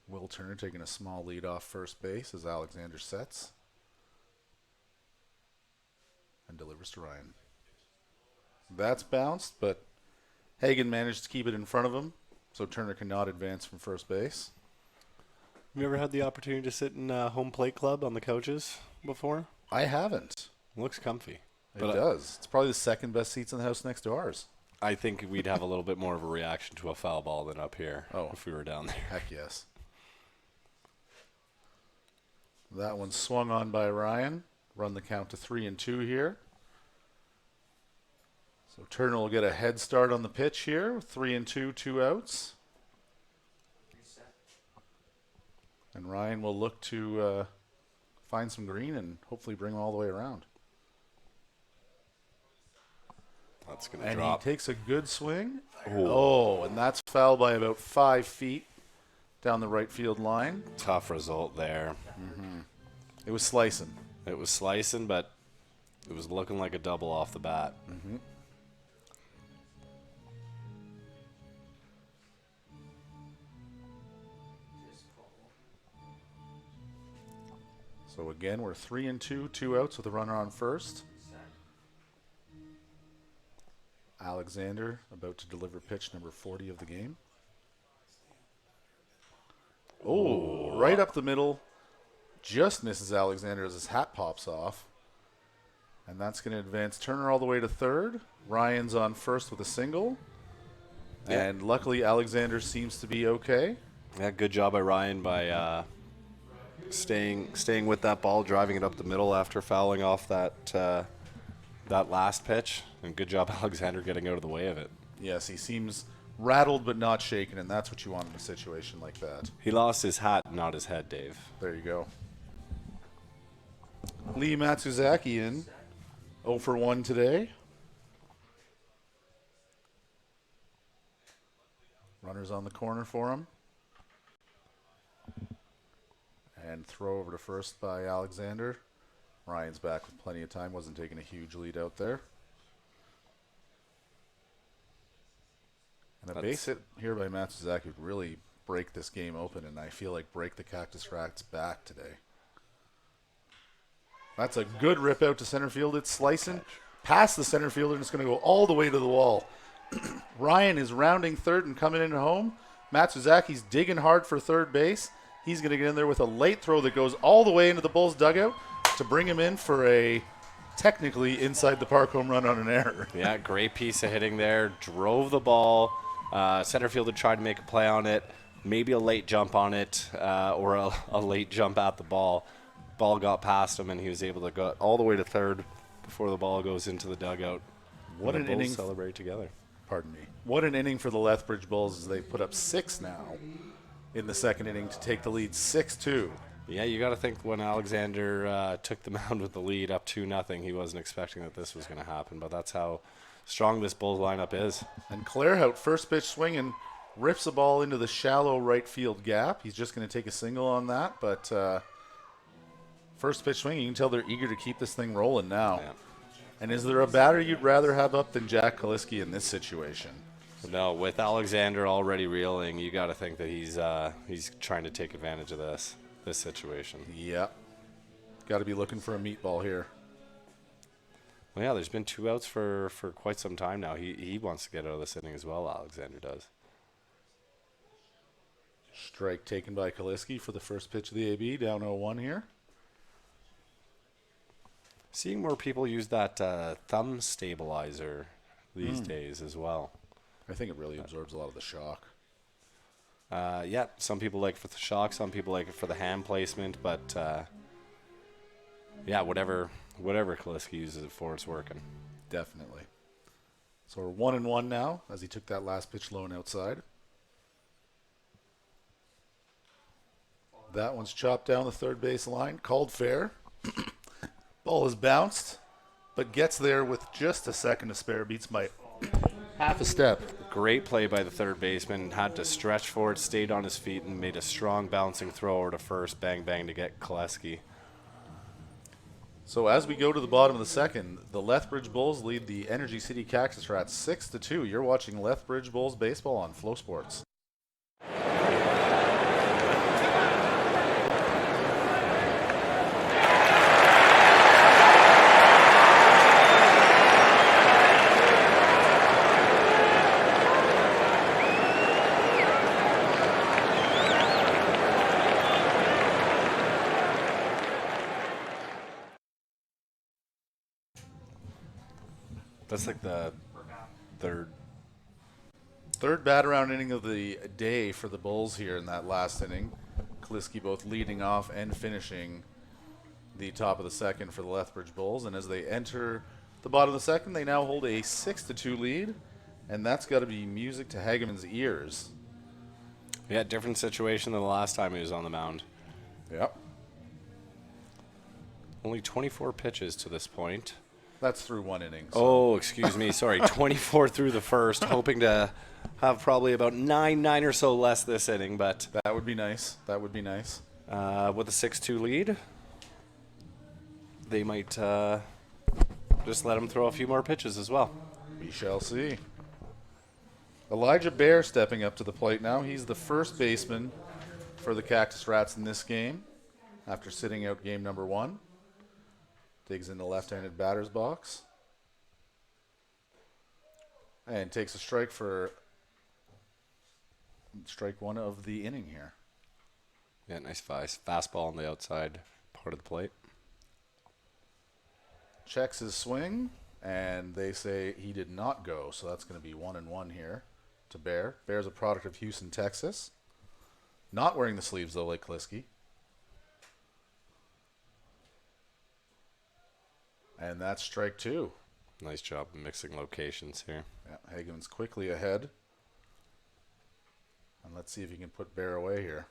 Will Turner taking a small lead off first base as Alexander sets and delivers to Ryan. That's bounced, but Hagen managed to keep it in front of him, so Turner cannot advance from first base. You ever had the opportunity to sit in home plate club on the couches before? I haven't. Looks comfy. It But does. It's probably the second best seats in the house next to ours. I think we'd have a little bit more of a reaction to a foul ball than up here if we were down there. Heck yes. That one swung on by Ryan. Run the count to 3-2 here. So Turner will get a head start on the pitch here. 3-2, 2 outs. And Ryan will look to find some green and hopefully bring them all the way around. That's going to And drop. he takes a good swing. Oh, and that's foul by about 5 feet down the right field line. Tough result there. It was slicing. It was slicing, but it was looking like a double off the bat. So again, we're 3-2, 2 outs with a runner on first. Alexander about to deliver pitch number 40 of the game. Oh, right up the middle. Just misses Alexander as his hat pops off. And that's going to advance Turner all the way to third. Ryan's on first with a single. Yeah. And luckily, Alexander seems to be okay. Yeah, good job by Ryan by staying with that ball, driving it up the middle after fouling off that last pitch. And good job, Alexander, getting out of the way of it. Yes, he seems rattled but not shaken, and that's what you want in a situation like that. He lost his hat, not his head, Dave. There you go. Lee Matsuzaki in 0 for 1 today. Runners on the corner for him. And throw over to first by Alexander. Ryan's back with plenty of time. Wasn't taking a huge lead out there. And a base hit here by Matsuzaki would really break this game open, and I feel like break the Cactus Rats back today. That's a good rip out to center field. It's slicing past the center fielder, and it's going to go all the way to the wall. Ryan is rounding third and coming in at home. Matsuzaki's digging hard for third base. He's going to get in there with a late throw that goes all the way into the Bulls' dugout to bring him in for a technically inside the park home run on an error. Yeah, great piece of hitting there. Drove the ball. Center fielder tried to make a play on it. Maybe a late jump on it or a late jump at the ball. Ball got past him, and he was able to go all the way to third before the ball goes into the dugout. What an inning. Celebrate together. Pardon me. What an inning for the Lethbridge Bulls as they put up 6 now in the second inning to take the lead 6-2. Yeah, you got to think when Alexander took the mound with the lead up 2-0, he wasn't expecting that this was going to happen, but that's how strong this Bulls lineup is. And Clairhout, first pitch swinging, rips the ball into the shallow right field gap. He's just going to take a single on that, but first pitch swing, you can tell they're eager to keep this thing rolling now. Yeah. And is there a batter you'd rather have up than Jack Kaliski in this situation? No, with Alexander already reeling, you got to think that he's trying to take advantage of this situation. Yep. Got to be looking for a meatball here. Well, yeah, there's been 2 outs for quite some time now. He wants to get out of this inning as well, Alexander does. Strike taken by Kaliski for the first pitch of the AB, down 0-1 here. Seeing more people use that thumb stabilizer these days as well. I think it really absorbs a lot of the shock. Yeah, some people like it for the shock, some people like it for the hand placement, but yeah, whatever Kaliski uses it for, it's working. Definitely. So we're 1-1 now as he took that last pitch low and outside. That one's chopped down the third base line, called fair. Ball is bounced, but gets there with just a second to spare, beats by half a step. Great play by the third baseman. Had to stretch for it, stayed on his feet, and made a strong bouncing throw over to first. Bang, bang to get Kaleski. So as we go to the bottom of the second, the Lethbridge Bulls lead the Energy City Cactus Rats 6-2. You're watching Lethbridge Bulls baseball on Flow Sports. That's like the Third bat-around inning of the day for the Bulls here in that last inning. Kaliski both leading off and finishing the top of the second for the Lethbridge Bulls. And as they enter the bottom of the second, they now hold a 6-2 lead. And that's got to be music to Hageman's ears. Yeah, different situation than the last time he was on the mound. Yep. Only 24 pitches to this point. That's through one inning. So. Oh, excuse me. Sorry, 24 through the first. Hoping to have probably about nine or so less this inning, but that would be nice. That would be nice. With a 6-2 lead, they might just let him throw a few more pitches as well. We shall see. Elijah Bear stepping up to the plate now. He's the first baseman for the Cactus Rats in this game after sitting out game number 1. Digs in the left-handed batter's box. And takes a strike for strike 1 of the inning here. Yeah, nice fastball on the outside part of the plate. Checks his swing, and they say he did not go, so that's going to be 1-1 here to Bear. Bear's a product of Houston, Texas. Not wearing the sleeves, though, like Kaliski. And that's strike 2. Nice job mixing locations here. Yeah, Hageman's quickly ahead. And let's see if he can put Bear away here.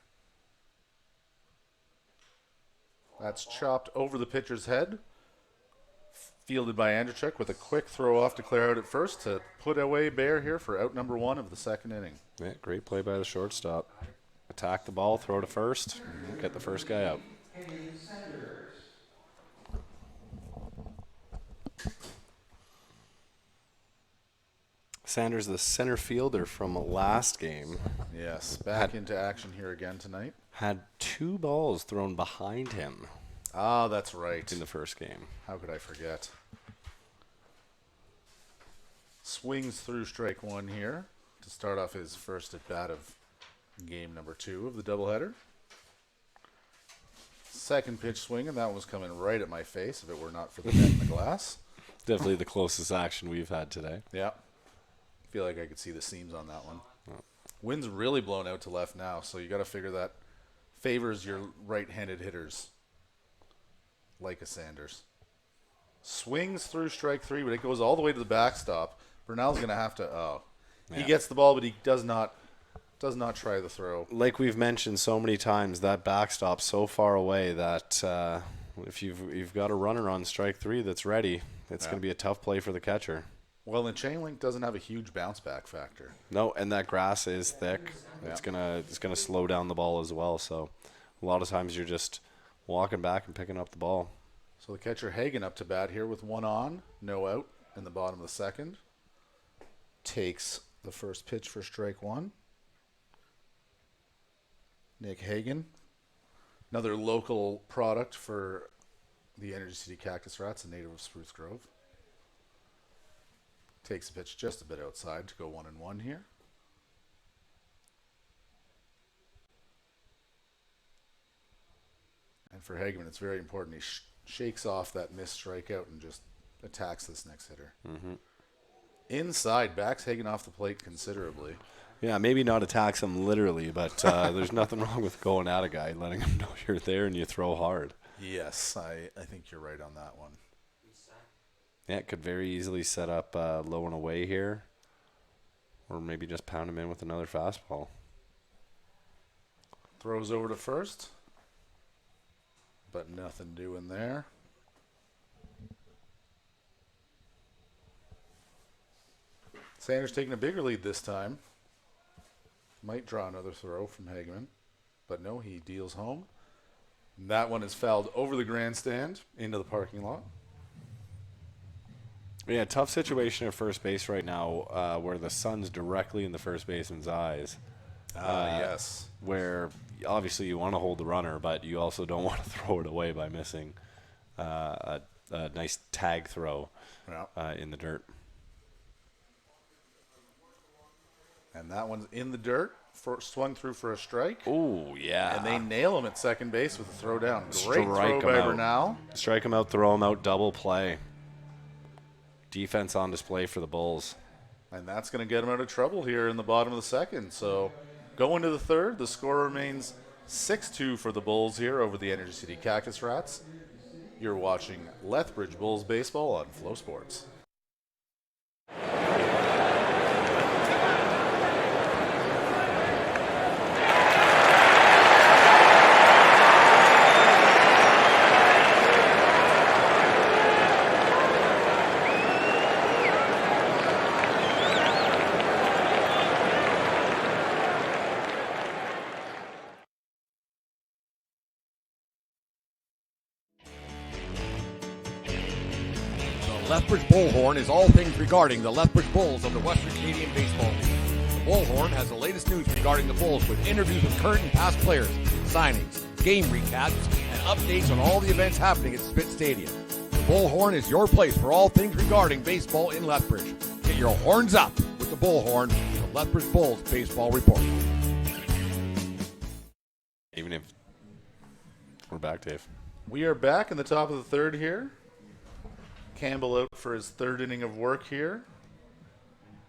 That's chopped over the pitcher's head. Fielded by Andrzejczyk with a quick throw off to clear out at first to put away Bear here for out number 1 of the second inning. Yeah, great play by the shortstop. Attack the ball, throw to first, get the first guy out. Sanders, the center fielder from last game, Yes, back into action here again tonight. had 2 balls thrown behind him. Ah, that's right. in the first game. How could I forget? Swings through strike one here to start off his first at bat of game number 2 of the doubleheader. Second pitch swing, and that was coming right at my face if it were not for the net in the glass. Definitely the closest action we've had today. Yeah. Feel like I could see the seams on that one. Wind's really blown out to left now, so you got to figure that favors your right-handed hitters, like a Sanders. Swings through strike 3, but it goes all the way to the backstop. Bernal's going to have to. He gets the ball, but he does not try the throw. Like we've mentioned so many times, that backstop's so far away that if you've got a runner on strike 3 that's ready, it's going to be a tough play for the catcher. Well, the chain link doesn't have a huge bounce back factor. No, and that grass is thick. Yeah. It's gonna slow down the ball as well. So a lot of times you're just walking back and picking up the ball. So the catcher Hagen up to bat here with one on, no out in the bottom of the second. Takes the first pitch for strike 1. Nick Hagen, another local product for the Energy City Cactus Rats, a native of Spruce Grove. Takes the pitch just a bit outside to go 1-1 here. And for Hageman, it's very important he shakes off that missed strikeout and just attacks this next hitter. Mm-hmm. Inside, backs Hagen off the plate considerably. Yeah, maybe not attacks him literally, but there's nothing wrong with going at a guy, letting him know you're there and you throw hard. Yes, I think you're right on that one. Yeah, it could very easily set up low and away here, or maybe just pound him in with another fastball. Throws over to first, but nothing doing there. Sanders taking a bigger lead this time. Might draw another throw from Hageman, but no, he deals home. And that one is fouled over the grandstand into the parking lot. Yeah, tough situation at first base right now, where the sun's directly in the first baseman's eyes. Yes. Where obviously you want to hold the runner, but you also don't want to throw it away by missing a nice tag throw in the dirt. And that one's in the dirt, swung through for a strike. Oh, yeah. And they nail him at second base with a throw down. Great Strike throw him by out. Bernal. Strike him out, throw him out, double play. Defense on display for the Bulls. And that's going to get him out of trouble here in the bottom of the second. So going to the third, the score remains 6-2 for the Bulls here over the Energy City Cactus Rats. You're watching Lethbridge Bulls baseball on Flow Sports. Lethbridge Bullhorn is all things regarding the Lethbridge Bulls of the Western Canadian Baseball League. The Bullhorn has the latest news regarding the Bulls with interviews with current and past players, signings, game recaps, and updates on all the events happening at Spit Stadium. The Bullhorn is your place for all things regarding baseball in Lethbridge. Get your horns up with the Bullhorn, the Lethbridge Bulls Baseball Report. Even if we're back, Dave. We are back in the top of the third here. Campbell out for his third inning of work here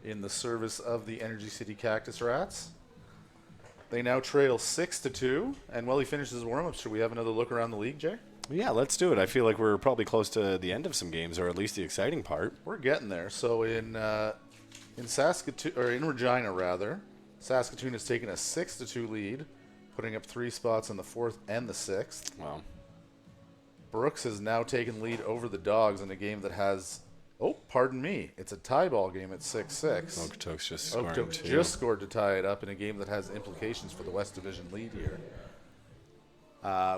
in the service of the Energy City Cactus Rats. They now trail 6-2, and while he finishes warm-up, should we have another look around the league, Jay? Yeah, let's do it. I feel like we're probably close to the end of some games, or at least the exciting part. We're getting there. So in Saskatoon, or in Regina rather, Saskatoon has taken a 6-2 lead, putting up 3 spots in the 4th and the 6th. Wow. Brooks has now taken lead over the Dogs in a game that has, it's a tie ball game at 6-6. Okotoks just scoring Okotoks two. just scored to tie it up in a game that has implications for the West Division lead here.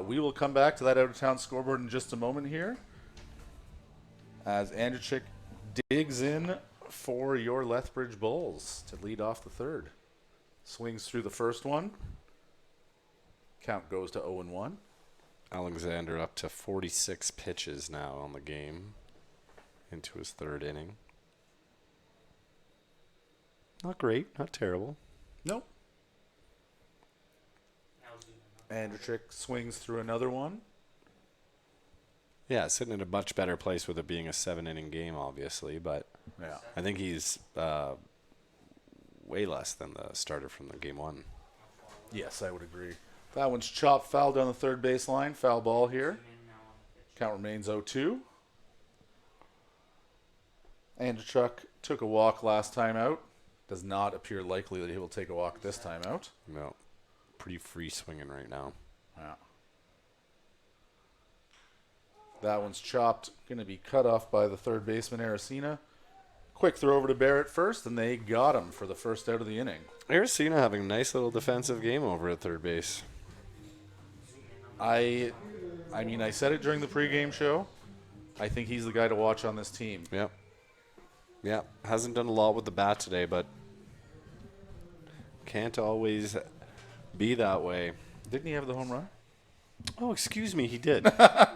We will come back to that out-of-town scoreboard in just a moment here as Andrzejczyk digs in for your Lethbridge Bulls to lead off the third. Swings through the first one. Count goes to 0-1. Alexander up to 46 pitches now on the game into his third inning. Not great, not terrible. Nope. Andrechik swings through another one. Yeah, sitting in a much better place with it being a 7-inning game, obviously, but Yeah. I think he's way less than the starter from the game one. Yes, I would agree. That one's chopped foul down the third baseline. Foul ball here. Count remains 0-2. Andrechuk took a walk last time out. Does not appear likely that he will take a walk this time out. No, pretty free swinging right now. Yeah. That one's chopped. Going to be cut off by the third baseman, Aracena. Quick throw over to Barrett first, and they got him for the first out of the inning. Aracena having a nice little defensive game over at third base. I mean, I said it during the pregame show. I think he's the guy to watch on this team. Yep. Yeah, hasn't done a lot with the bat today, but can't always be that way. Didn't he have the home run? Oh, excuse me, he did.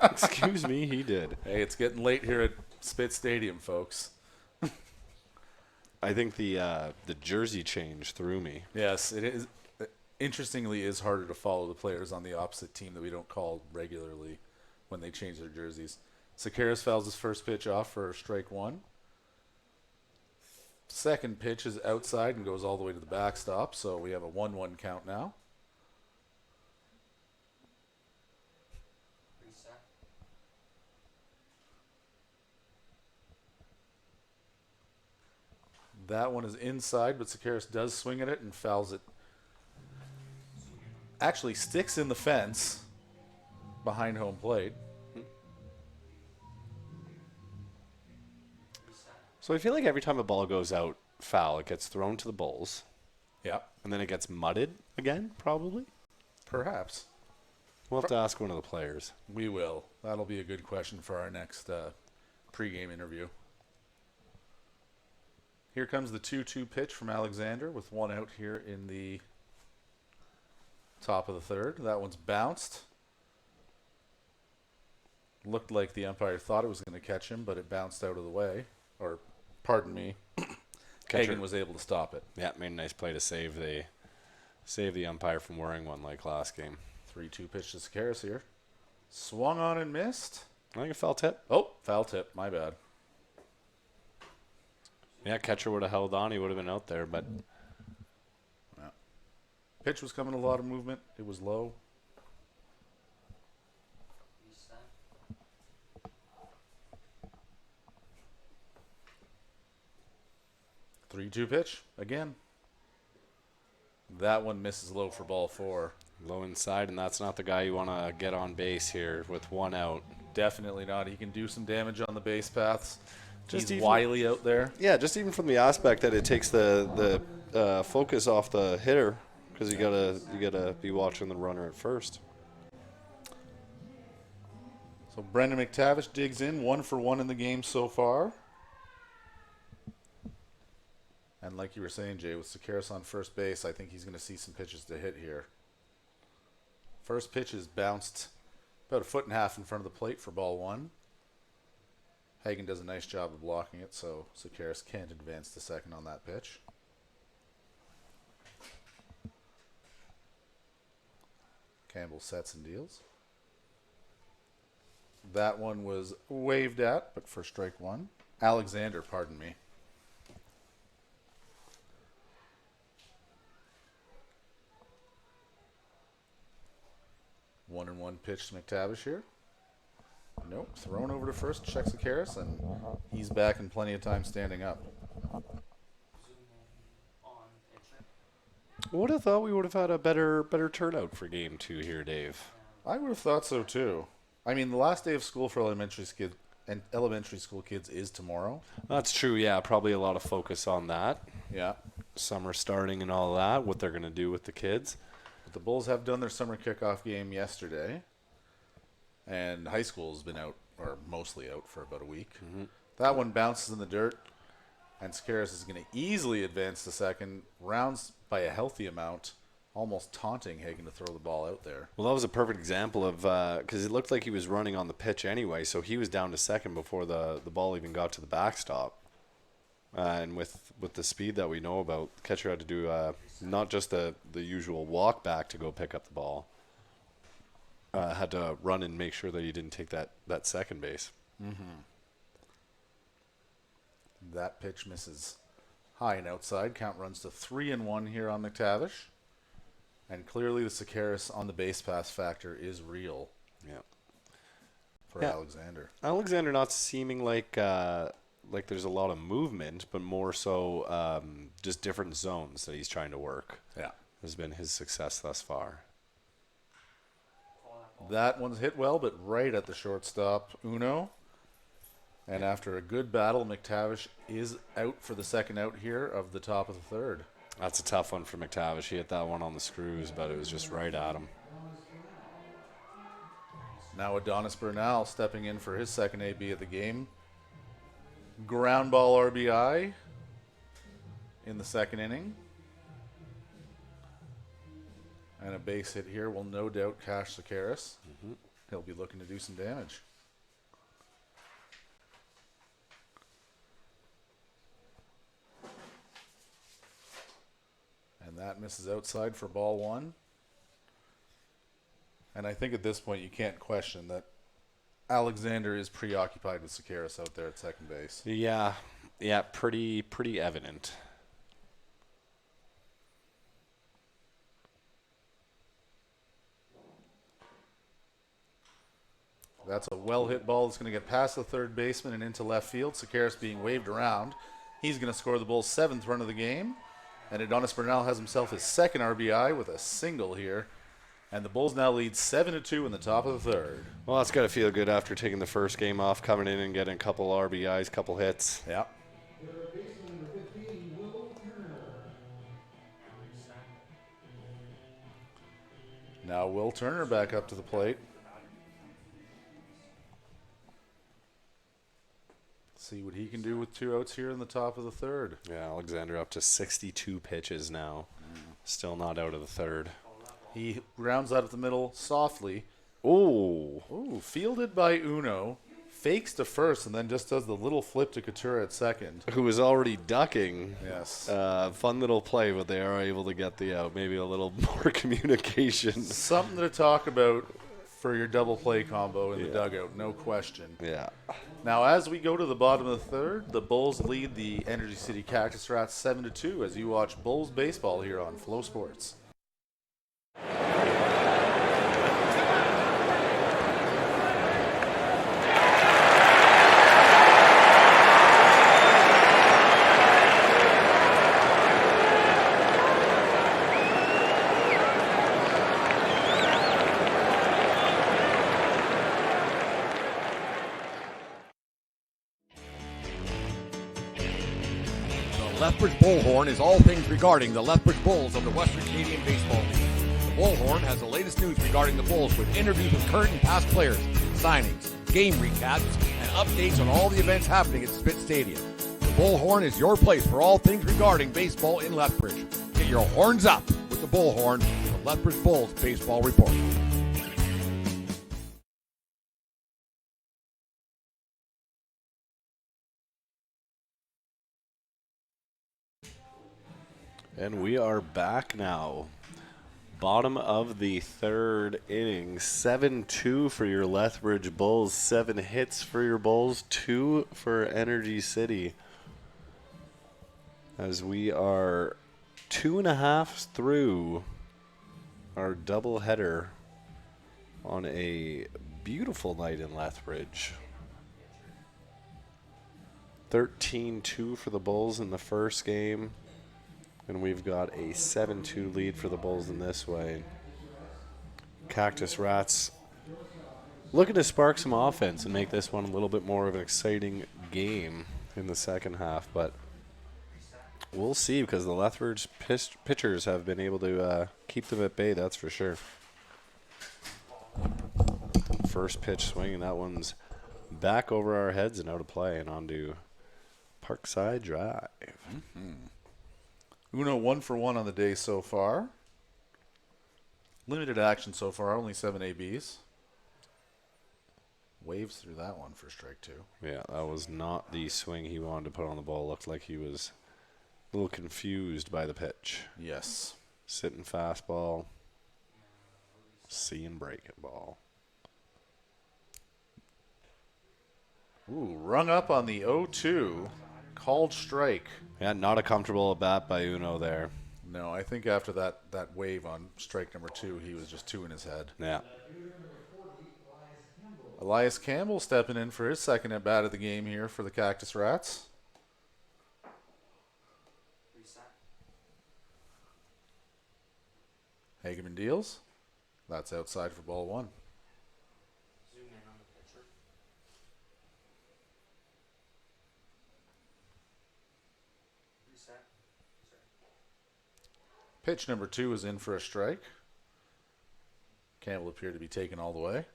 Excuse me, he did. Hey, it's getting late here at Spitz Stadium, folks. I think the jersey change threw me. Yes, it is. Interestingly, is harder to follow the players on the opposite team that we don't call regularly when they change their jerseys. Sakaris fouls his first pitch off for strike one. Second pitch is outside and goes all the way to the backstop, so we have a 1-1 count now. That one is inside, but Sakaris does swing at it and fouls it. Actually sticks in the fence behind home plate. So I feel like every time a ball goes out foul, it gets thrown to the Bulls, Yeah, and then it gets mudded again, probably. perhaps. We'll have to ask one of the players. We will. That'll be a good question for our next pregame interview. Here comes the 2-2 pitch from Alexander with one out here in the top of the third. That one's bounced. Looked like the umpire thought it was going to catch him, but it bounced out of the way. Or, pardon me, Hagen was able to stop it. Yeah, made a nice play to save the umpire from wearing one like last game. 3-2 pitch to Sakaris here. Swung on and missed. I think a foul tip. Oh, foul tip. My bad. Yeah, catcher would have held on. He would have been out there, but Yeah. Pitch was coming a lot of movement. It was low. Reset. 3-2 pitch again. That one misses low for ball 4. low inside, and that's not the guy you want to get on base here with one out. Definitely not. He can do some damage on the base paths. Just He's even- wily out there. Yeah, just even from the aspect that it takes the focus off the hitter, because you gotta be watching the runner at first. So Brendan McTavish digs in, 1 for 1 in the game so far. And like you were saying, Jay, with Sakaris on first base, I think he's going to see some pitches to hit here. First pitch is bounced about 1.5 feet in front of the plate for ball 1. Hagen does a nice job of blocking it, so Sakaris can't advance to second on that pitch. Campbell sets and deals. That one was waved at, but for strike 1. Alexander, pardon me. One and one pitch to McTavish here. Nope. Thrown over to first. Checks the Karras, and he's back in plenty of time standing up. Zoom in on pitcher. Would have thought we would have had a better turnout for game 2 here, Dave. I would have thought so too. I mean, the last day of school for elementary school kids is tomorrow. That's true. Yeah, probably a lot of focus on that. Yeah. Summer starting and all that. What they're gonna do with the kids. But the Bulls have done their summer kickoff game yesterday, and high school has been out, or mostly out, for about a week. Mm-hmm. That one bounces in the dirt, and Sakaris is going to easily advance to second, rounds by a healthy amount almost taunting Hagen to throw the ball out there. Well, that was a perfect example of because it looked like he was running on the pitch anyway, so he was down to second before the ball even got to the backstop. And with the speed that we know about, the catcher had to do not just the usual walk back to go pick up the ball. Had to run and make sure that he didn't take that second base. Mm-hmm. That pitch misses high and outside. Count runs to 3-1 here on McTavish. And clearly the Sakaris on the base pass factor is real. Yeah. For Alexander. Alexander not seeming like there's a lot of movement, but more so just different zones that he's trying to work. Yeah. Has been his success thus far. That one's hit well, but right at the shortstop, Uno. And after a good battle, McTavish is out for the second out here of the top of the third. That's a tough one for McTavish. He hit that one on the screws, but it was just right at him. Now Adonis Bernal stepping in for his second AB of the game. Ground ball RBI in the second inning. And a base hit here will no doubt cash Sakaris. Mm-hmm. He'll be looking to do some damage. And that misses outside for ball one. And I think at this point you can't question that Alexander is preoccupied with Sakaris out there at second base. Yeah, pretty evident. That's a well-hit ball that's going to get past the third baseman and into left field. Sakaris being waved around. He's going to score the Bulls' 7th run of the game. And Adonis Bernal has himself his second RBI with a single here. And the Bulls now lead 7-2 in the top of the third. Well, that's got to feel good after taking the first game off, coming in and getting a couple RBIs, couple hits. Yeah. Now Will Turner back up to the plate. See what he can do with 2 outs here in the top of the third. Yeah, Alexander up to 62 pitches now. Still not out of the third. He grounds out of the middle softly. Ooh, fielded by Uno. Fakes to first and then just does the little flip to Couture at second. Who was already ducking. Yes. Fun little play, but they are able to get the out. Maybe a little more communication. Something to talk about for your double play combo in the dugout, no question. Yeah. Now, as we go to the bottom of the third, the Bulls lead the Energy City Cactus Rats 7-2 as you watch Bulls baseball here on Flow Sports. Lethbridge Bullhorn is all things regarding the Lethbridge Bulls of the Western Canadian Baseball League. The Bullhorn has the latest news regarding the Bulls with interviews with current and past players, signings, game recaps, and updates on all the events happening at Spit Stadium. The Bullhorn is your place for all things regarding baseball in Lethbridge. Get your horns up with the Bullhorn, the Lethbridge Bulls Baseball Report. And we are back now. Bottom of the third inning. 7-2 for your Lethbridge Bulls. 7 hits for your Bulls. 2 for Energy City. As we are 2.5 through our doubleheader on a beautiful night in Lethbridge. 13-2 for the Bulls in the first game. And we've got a 7-2 lead for the Bulls in this way. Cactus Rats looking to spark some offense and make this one a little bit more of an exciting game in the second half. But we'll see, because the Lethbridge pitchers have been able to keep them at bay, that's for sure. First pitch swing, and that one's back over our heads and out of play and onto Parkside Drive. Uno 1 for 1 on the day so far. Limited action so far, only 7 ABs. Waves through that one for strike 2. Yeah, that was not the swing he wanted to put on the ball. Looked like he was a little confused by the pitch. Yes. Sitting fastball, seeing breaking ball. Ooh, rung up on the 0-2. Called strike. Yeah, not a comfortable at bat by Uno there. No, I think after that wave on strike number 2, he was just 2 in his head. Yeah. Elias Campbell stepping in for his second at bat of the game here for the Cactus Rats. Hageman deals. That's outside for ball 1. Zoom in on the pitcher. Reset. Pitch number 2 is in for a strike. Campbell appeared to be taken all the way.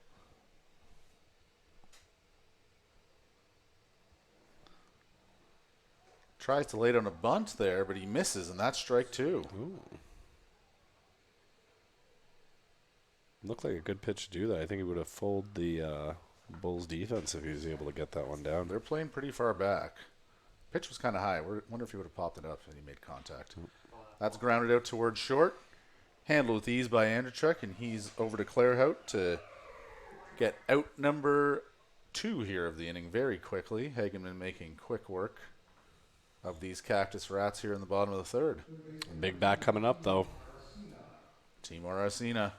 Tries to lay down a bunt there, but he misses, and that's strike 2. Ooh. Looked like a good pitch to do that. I think he would have fooled the Bulls defense if he was able to get that one down. They're playing pretty far back. Pitch was kind of high. Wonder if he would have popped it up and he made contact. That's grounded out towards short. Handled with ease by Andrzejczyk, and he's over to Clairhout to get out number 2 here of the inning very quickly. Hageman making quick work of these Cactus Rats here in the bottom of the third. Big bat coming up, though. Timur Arcina.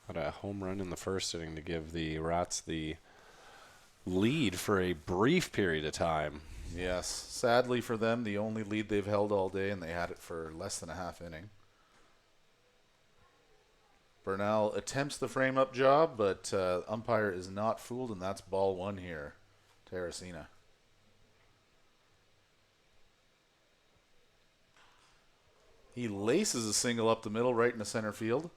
Had a home run in the first inning to give the Rats the lead for a brief period of time. Yes, sadly for them, the only lead they've held all day, and they had it for less than a half inning. Bernal attempts the frame-up job, but umpire is not fooled, and that's ball 1 here to Arcina. He laces a single up the middle right into center field.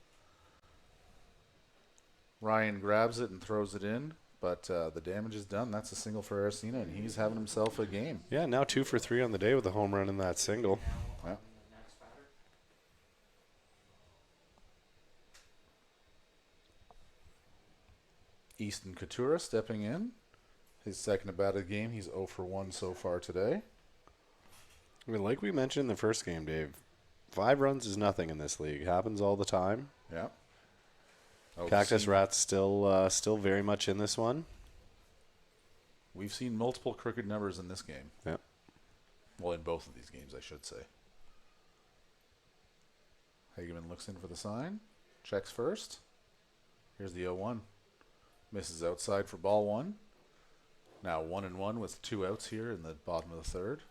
Ryan grabs it and throws it in, but the damage is done. That's a single for Arcina, and he's having himself a game. Yeah, now 2 for 3 on the day with a home run in that single. Yeah. Easton Couture stepping in. His second at bat of the game. He's 0 for 1 so far today. I mean, like we mentioned in the first game, Dave, 5 runs is nothing in this league. Happens all the time. Yeah. Cactus Rats still very much in this one. We've seen multiple crooked numbers in this game. Yeah. Well, in both of these games, I should say. Hageman looks in for the sign. Checks first. Here's the 0-1. Misses outside for ball 1. Now 1-1 with 2 outs here in the bottom of the third.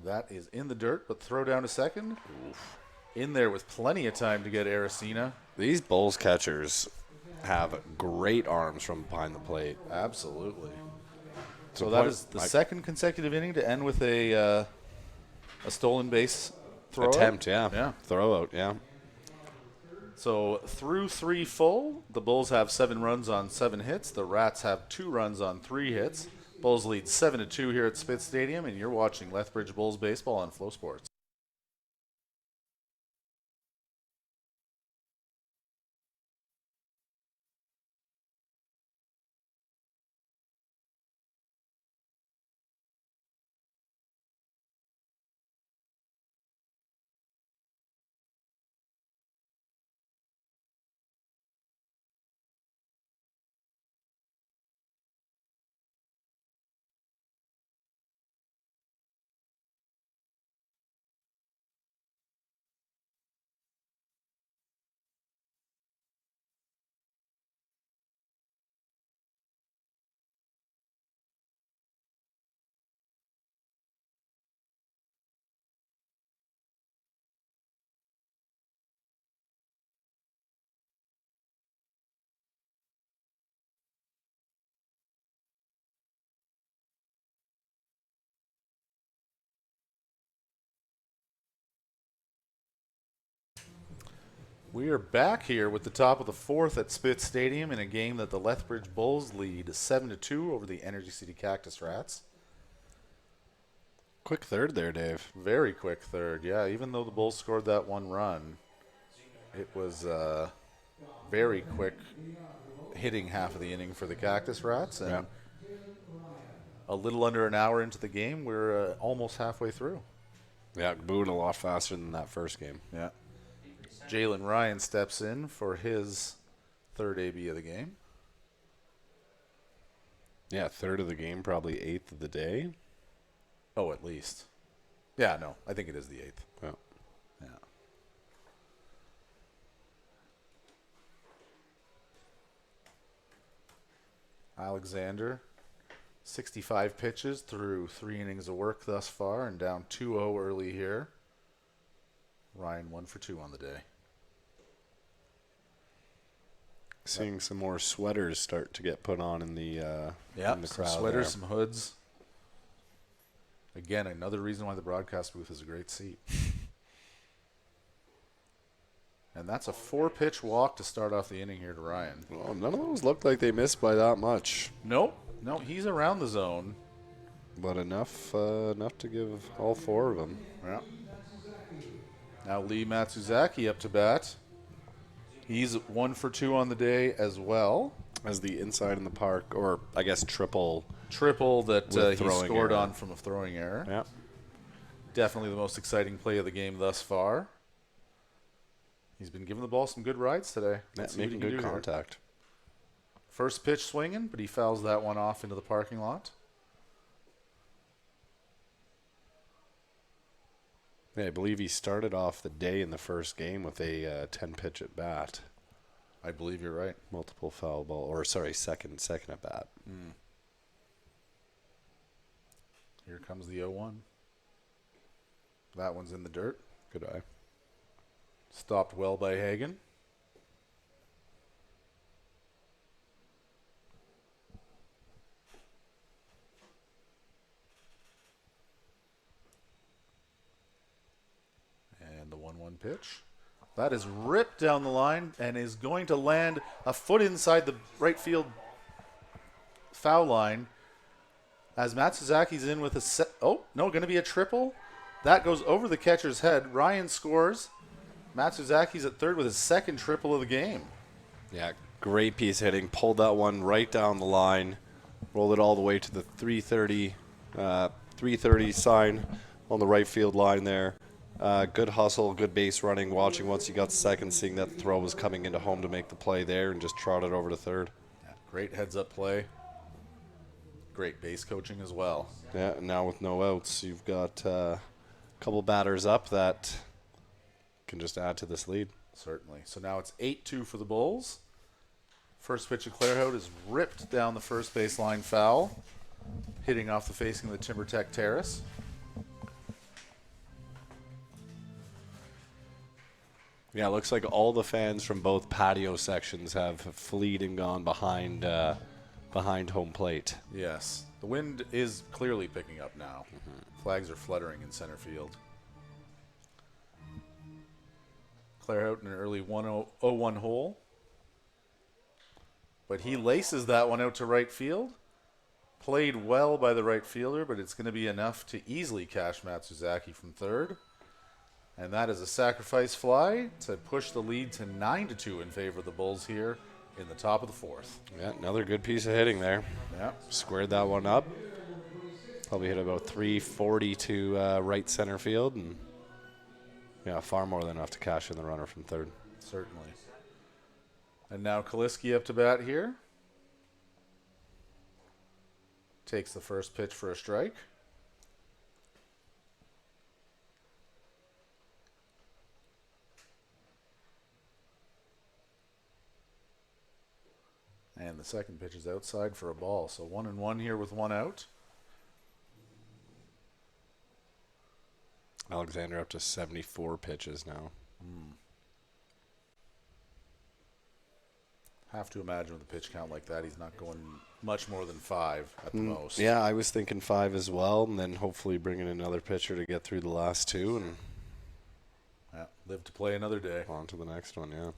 That is in the dirt, but throw down to second. Oof. In there with plenty of time to get Arcina. These Bulls catchers have great arms from behind the plate. Absolutely. So The that point- is the second consecutive inning to end with a stolen base throw Attempt, yeah. Yeah. Throw out, yeah. So through 3 full, the Bulls have 7 runs on 7 hits. The Rats have 2 runs on 3 hits. Bulls lead 7-2 here at Spitz Stadium, and you're watching Lethbridge Bulls baseball on FloSports. We are back here with the top of the fourth at Spitz Stadium in a game that the Lethbridge Bulls lead 7-2 over the Energy City Cactus Rats. Quick third there, Dave. Very quick third, yeah. Even though the Bulls scored that one run, it was very quick hitting half of the inning for the Cactus Rats. And a little under an hour into the game, we're almost halfway through. Yeah, moving a lot faster than that first game. Yeah. Jalen Ryan steps in for his third AB of the game. Yeah, third of the game, probably eighth of the day. Oh, at least. Yeah, no, I think it is the eighth. Yeah. Yeah. Alexander, 65 pitches through 3 innings of work thus far and down 2-0 early here. Ryan 1 for 2 on the day. Seeing some more sweaters start to get put on in the in the some crowd. sweaters, there. some hoods. Again, another reason why the broadcast booth is a great seat. And that's a 4-pitch walk to start off the inning here to Ryan. Well, none of those looked like they missed by that much, Nope. No, he's around the zone. but enough to give all 4 of them. Yeah. Now Lee Matsuzaki up to bat. He's 1 for 2 on the day as well. As the inside in the park, or I guess triple. Triple that With he throwing scored error. on from a throwing error. Yeah. Definitely the most exciting play of the game thus far. He's been giving the ball some good rides today. Let's see what Making he can good do here. contact. First pitch swinging, but he fouls that one off into the parking lot. Yeah, I believe he started off the day in the first game with a 10-pitch at bat. I believe you're right. Multiple foul ball, or sorry, second at bat. Here comes the 0-1. That one's in the dirt. Good eye. Stopped well by Hagen. And the 1-1 pitch. That is ripped down the line and is going to land a foot inside the right field foul line. As Matsuzaki's in with a going to be a triple. That goes over the catcher's head. Ryan scores. Matsuzaki's at third with his second triple of the game. Yeah, great piece of hitting. Pulled that one right down the line. Rolled it all the way to the 330 sign on the right field line there. Good hustle, good base running. Watching once he got second, seeing that the throw was coming into home to make the play there, and just trotted over to third. Yeah, great heads-up play. Great base coaching as well. Yeah, and now with no outs, you've got a couple batters up that can just add to this lead. Certainly. So now it's 8-2 for the Bulls. First pitch of Clairhout is ripped down the first baseline foul, hitting off the facing of the TimberTech terrace. Yeah, it looks like all the fans from both patio sections have fleed and gone behind home plate. Yes. The wind is clearly picking up now. Flags are fluttering in center field. Clairhout in an early 1-0-1 hole. But he laces that one out to right field. Played well by the right fielder, but it's going to be enough to easily cash Matsuzaki from third. And that is a sacrifice fly to push the lead to 9-2 in favor of the Bulls here in the top of the fourth. Yeah, another good piece of hitting there. Yeah. Squared that one up. Probably hit about 340 to right center field, and yeah, far more than enough to cash in the runner from third. Certainly. And now Kaliski up to bat here. Takes the first pitch for a strike. And the second pitch is outside for a ball. So 1-1 here with 1 out. Alexander up to 74 pitches now. Have to imagine with a pitch count like that, he's not going much more than 5 at the most. Yeah, I was thinking 5 as well, and then hopefully bring in another pitcher to get through the last 2. Yeah, live to play another day. On to the next one, yeah.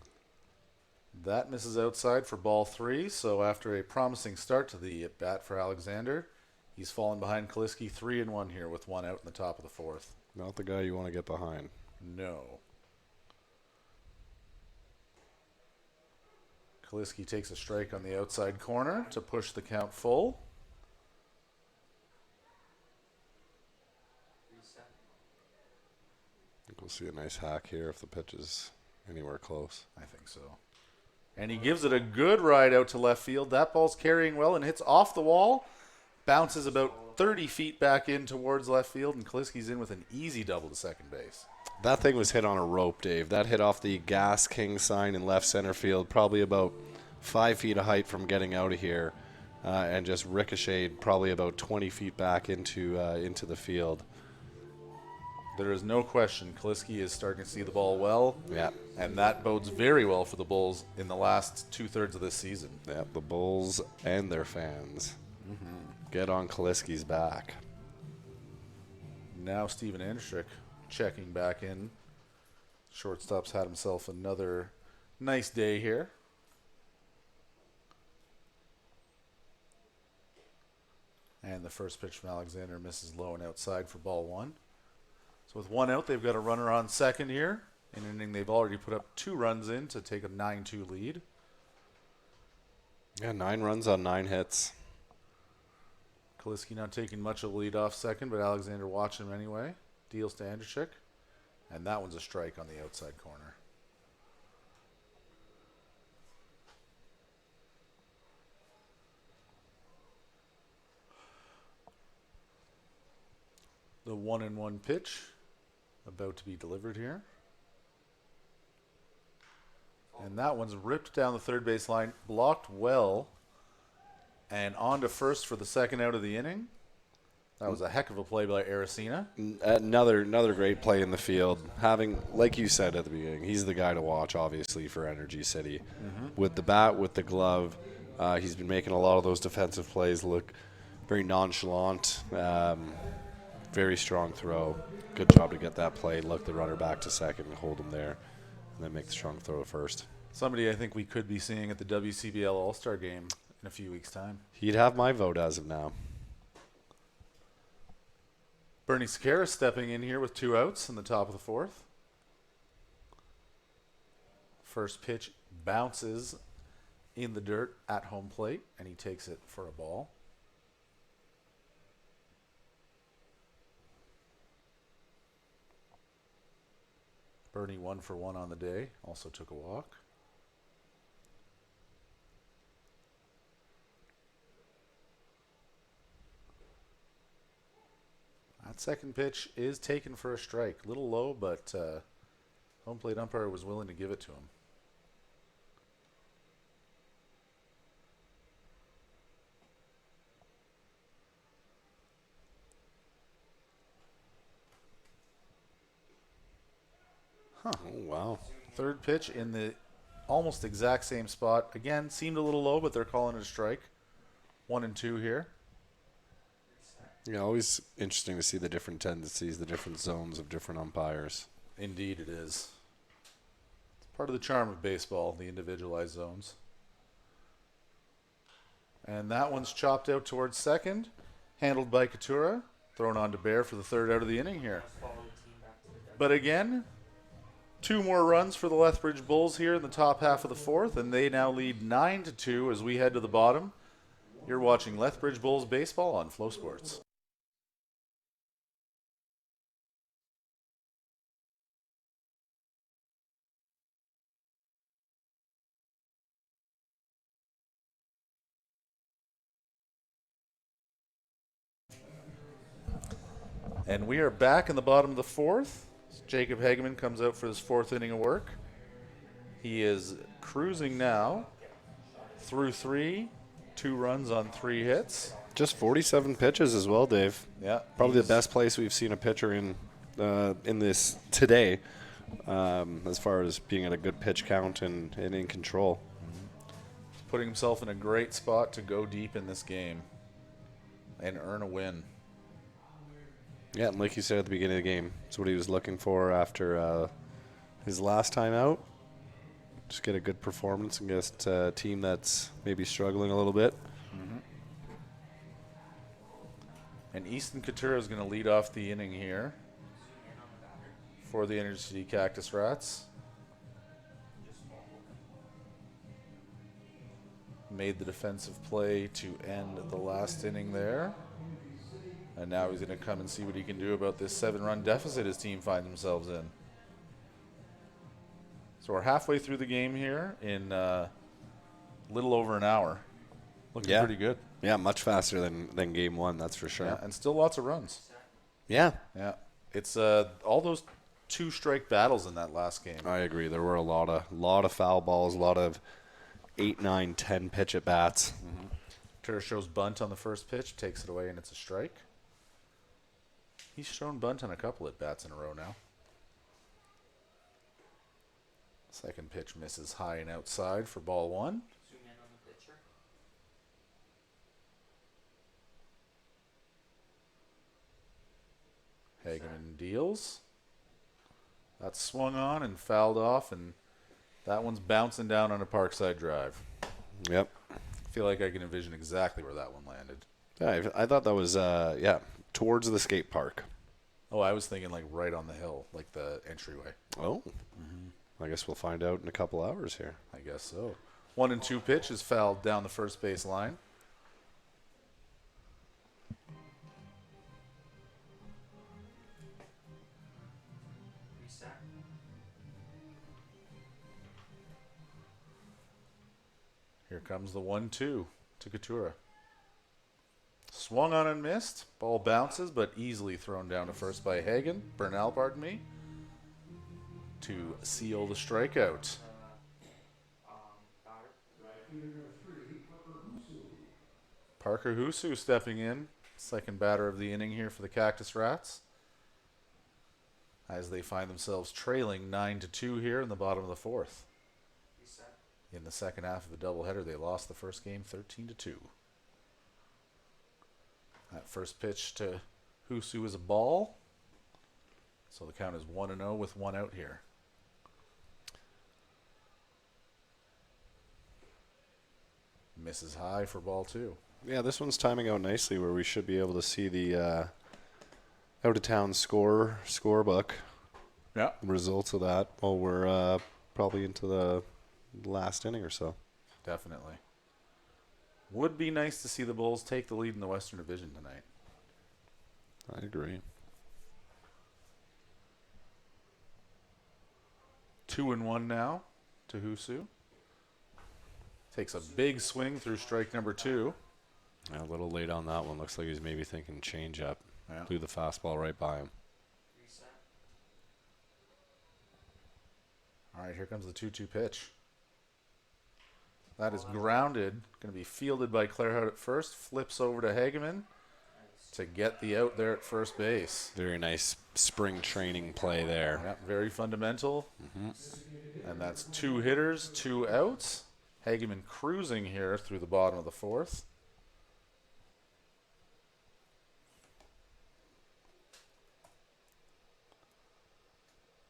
That misses outside for ball 3. So after a promising start to the at-bat for Alexander, he's fallen behind Kaliski 3-1 here with 1 out in the top of the 4th. Not the guy you want to get behind. No. Kaliski takes a strike on the outside corner to push the count full. I think we'll see a nice hack here if the pitch is anywhere close. I think so. And he gives it a good ride out to left field. That ball's carrying well and hits off the wall. Bounces about 30 feet back in towards left field, and Kaliski's in with an easy double to second base. That thing was hit on a rope, Dave. That hit off the Gas King sign in left center field, probably about 5 feet of height from getting out of here, and just ricocheted probably about 20 feet back into the field. There is no question Kaliski is starting to see the ball well. Yeah. And that bodes very well for the Bulls in the last 2/3 of this season. Yeah, the Bulls and their fans get on Kaliski's back. Now Steven Andrschik checking back in. Shortstop's had himself another nice day here. And the first pitch from Alexander misses low and outside for ball 1. So with 1 out, they've got a runner on second here. In an inning, they've already put up 2 runs in to take a 9-2 lead. Yeah, 9 runs on 9 hits. Kaliski not taking much of a lead off second, but Alexander watching him anyway. Deals to Andrschik. And that one's a strike on the outside corner. The 1-1 pitch about to be delivered here. And that one's ripped down the third base line, blocked well, and on to first for the second out of the inning. That was a heck of a play by Aracena. Another great play in the field. Having, like you said at the beginning, he's the guy to watch, obviously, for Energy City. With the bat, with the glove, he's been making a lot of those defensive plays look very nonchalant. Very strong throw. Good job to get that play. Look the runner back to second and hold him there, and then make the strong throw at first. Somebody I think we could be seeing at the WCBL All-Star Game in a few weeks' time. He'd have my vote as of now. Bernie Sequeira stepping in here with 2 outs in the top of the 4th. First pitch bounces in the dirt at home plate, and he takes it for a ball. Bernie 1 for 1 on the day, also took a walk. That second pitch is taken for a strike. A little low, but home plate umpire was willing to give it to him. Oh, wow. Third pitch in the almost exact same spot. Again, seemed a little low, but they're calling it a strike. 1-2 here. Yeah, always interesting to see the different tendencies, the different zones of different umpires. Indeed it is. It's part of the charm of baseball, the individualized zones. And that one's chopped out towards second. Handled by Katura. Thrown on to Bear for the third out of the inning here. But again, 2 more runs for the Lethbridge Bulls here in the top half of the 4th, and they now lead 9-2 as we head to the bottom. You're watching Lethbridge Bulls baseball on Flow Sports. And we are back in the bottom of the 4th. Jacob Hageman comes out for his 4th inning of work. He is cruising now through 3, 2 runs on 3 hits. Just 47 pitches as well, Dave. Yeah, probably the best place we've seen a pitcher in this today, as far as being at a good pitch count and in control. He's putting himself in a great spot to go deep in this game and earn a win. Yeah, and like you said at the beginning of the game, it's what he was looking for after his last time out. Just get a good performance against a team that's maybe struggling a little bit. And Easton Couture is going to lead off the inning here for the Energy City Cactus Rats. Made the defensive play to end the last inning there. And now he's going to come and see what he can do about this 7-run deficit his team finds themselves in. So we're halfway through the game here in a little over an hour. Looking pretty good. Yeah, much faster than game one, that's for sure. Yeah, and still lots of runs. Yeah. Yeah. It's all those 2-strike battles in that last game. I agree. There were a lot of foul balls, a lot of 8, 9, 10 pitch at bats. Couture shows bunt on the first pitch, takes it away, and it's a strike. He's shown bunt on a couple at bats in a row now. Second pitch misses high and outside for ball 1. Zoom in on the pitcher. Hageman deals. That's swung on and fouled off, and that one's bouncing down on a Parkside drive. Yep. I feel like I can envision exactly where that one landed. Yeah, I thought that was, towards the skate park. Oh, I was thinking like right on the hill, like the entryway. Oh. I guess we'll find out in a couple hours here. I guess so. 1-2 pitch is fouled down the first base line. Reset. Here comes the 1-2 to Couture. Swung on and missed. Ball bounces, but easily thrown down to first by Bernal, pardon me, to seal the strikeout. Parker Husu stepping in, second batter of the inning here for the Cactus Rats, as they find themselves trailing 9-2 here in the bottom of the fourth. Reset. In the second half of the doubleheader, they lost the first game 13-2. That first pitch to Husu is a ball. So the count is 1-0 with one out here. Misses high for ball 2. Yeah, this one's timing out nicely where we should be able to see the out-of-town scorebook. Yeah. The results of that while we're probably into the last inning or so. Definitely. Would be nice to see the Bulls take the lead in the Western Division tonight. I agree. 2-1 now to Husu. Takes a big swing through strike number 2. Yeah, a little late on that one. Looks like he's maybe thinking change up. Yeah. Blew the fastball right by him. Reset. All right, here comes the 2-2 pitch. That is grounded. Going to be fielded by Clairhout at first. Flips over to Hageman to get the out there at first base. Very nice spring training play there. Yeah, very fundamental. And that's 2 hitters, 2 outs. Hageman cruising here through the bottom of the fourth.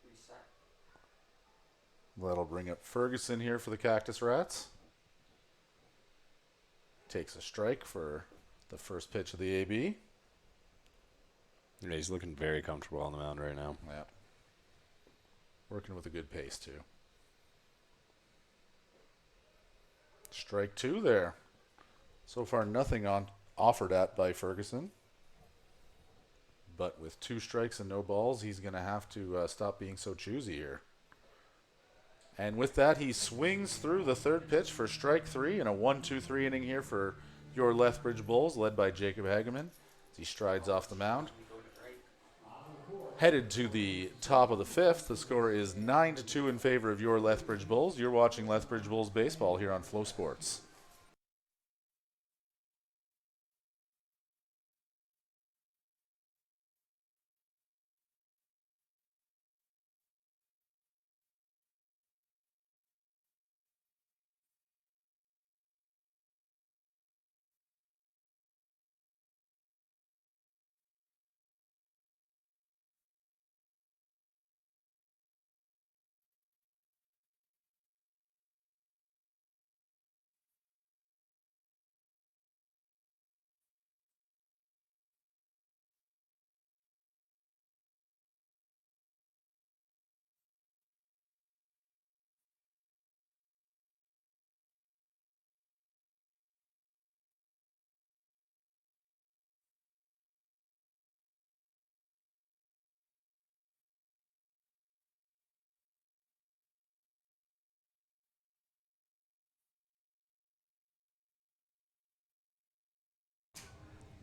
Reset. That'll bring up Ferguson here for the Cactus Rats. Takes a strike for the first pitch of the AB. Yeah, he's looking very comfortable on the mound right now. Yeah. Working with a good pace, too. Strike 2 there. So far, nothing offered at by Ferguson. But with 2 strikes and no balls, he's going to have to stop being so choosy here. And with that, he swings through the third pitch for strike 3 in a 1-2-3 inning here for your Lethbridge Bulls, led by Jacob Hageman, as he strides off the mound. Headed to the top of the 5th, the score is 9-2 in favor of your Lethbridge Bulls. You're watching Lethbridge Bulls baseball here on Flow Sports.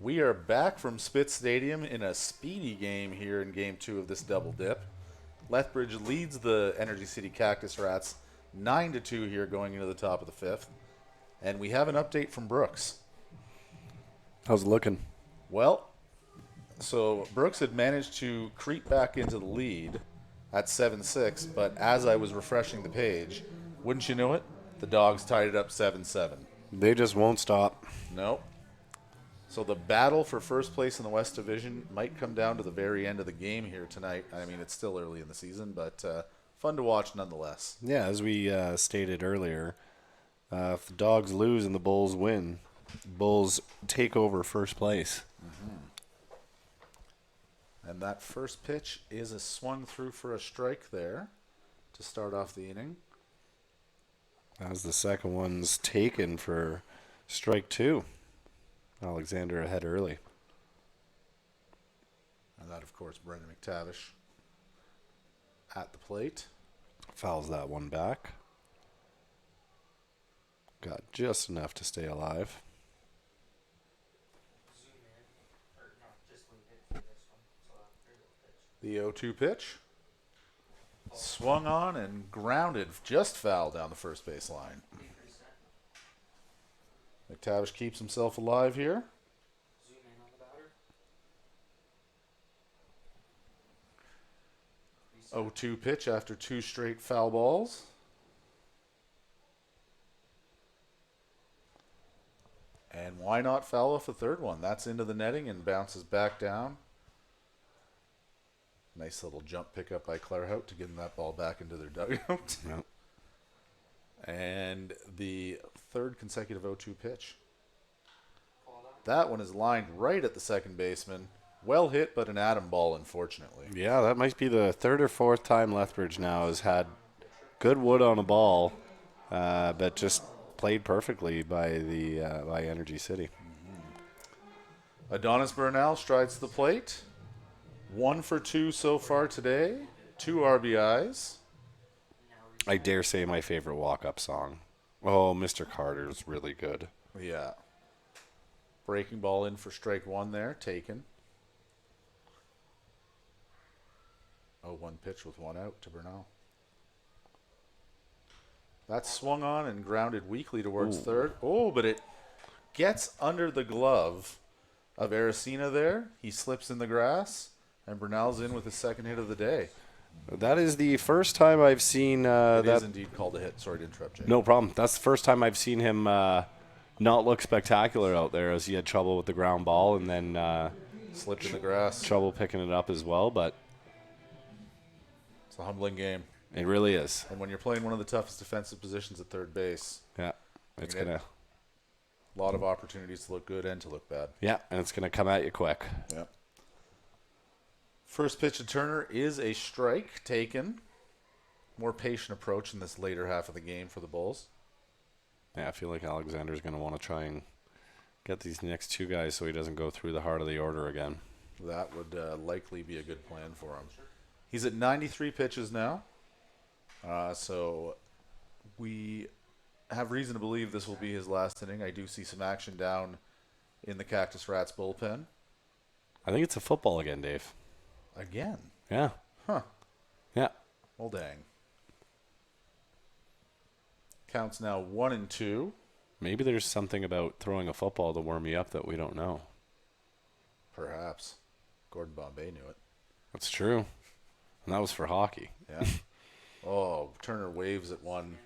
We are back from Spitz Stadium in a speedy game here in Game 2 of this double dip. Lethbridge leads the Energy City Cactus Rats 9-2 here going into the top of the fifth. And we have an update from Brooks. How's it looking? Well, so Brooks had managed to creep back into the lead at 7-6, but as I was refreshing the page, wouldn't you know it, the Dogs tied it up 7-7. They just won't stop. Nope. So the battle for first place in the West Division might come down to the very end of the game here tonight. I mean, it's still early in the season, but fun to watch nonetheless. Yeah, as we stated earlier, if the Dogs lose and the Bulls win, Bulls take over first place. And that first pitch is a swung through for a strike there to start off the inning. As the second one's taken for strike 2. Alexander ahead early. And that, of course, Brendan McTavish at the plate. Fouls that one back. Got just enough to stay alive. Zoom in, or not, just leave it for this one. So The 0-2 pitch. Swung on and grounded, just foul down the first base line. McTavish keeps himself alive here. zoom in on the batter. 0-2 pitch after 2 straight foul balls. And why not foul off a third one? That's into the netting and bounces back down. Nice little jump pickup by Clairhout to get that ball back into their dugout. Yep. And the third consecutive 0-2 pitch. That one is lined right at the second baseman. Well hit, but an atom ball, unfortunately. Yeah, that might be the third or fourth time Lethbridge now has had good wood on a ball, but just played perfectly by the by Energy City. Adonis Bernal strides to the plate. 1 for 2 so far today. 2 RBIs. I dare say my favorite walk-up song. Oh, Mr. Carter's really good. Yeah. Breaking ball in for strike 1 there. Taken. 0-1 pitch with 1 out to Bernal. That's swung on and grounded weakly towards third. Oh, but it gets under the glove of Aracena there. He slips in the grass, and Bernal's in with his second hit of the day. That is the first time I've seen It that. is indeed called a hit. Sorry to interrupt, Jay. No problem. That's the first time I've seen him not look spectacular out there, as he had trouble with the ground ball and then Slipped in the grass. trouble picking it up as well. But It's a humbling game. it really is. And when you're playing one of the toughest defensive positions at third base, Yeah, it's mean, gonna. a lot of opportunities to look good and to look bad. Yeah, and it's gonna come at you quick. Yeah. First pitch to Turner is a strike taken. More patient approach in this later half of the game for the Bulls. Yeah, I feel like Alexander's gonna want to try and get these next 2 guys so he doesn't go through the heart of the order again. That would likely be a good plan for him. He's at 93 pitches now. So we have reason to believe this will be his last inning. I do see some action down in the Cactus Rats bullpen. I think it's a football again, Dave. Again. Yeah. Huh. Yeah. Well, dang. Counts now 1-2. Maybe there's something about throwing a football to warm you up that we don't know. Perhaps. Gordon Bombay knew it. That's true. And that was for hockey. Yeah. Oh, Turner waves at one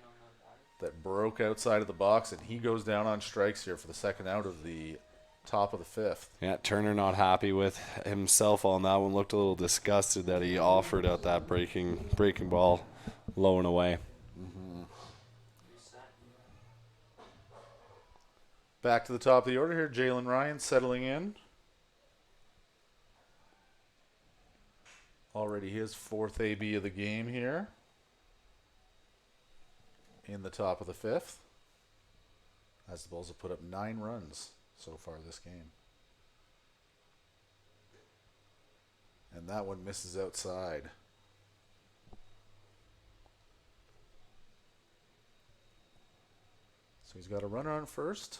that broke outside of the box, and he goes down on strikes here for the second out of the top of the fifth. Yeah, Turner not happy with himself on that one. Looked a little disgusted that he offered out that breaking ball low and away. Back to the top of the order here. Jalen Ryan settling in. Already his 4th AB of the game here. In the top of the 5th. As the Bulls have put up 9 runs so far this game. And that one misses outside. So he's got a runner on first,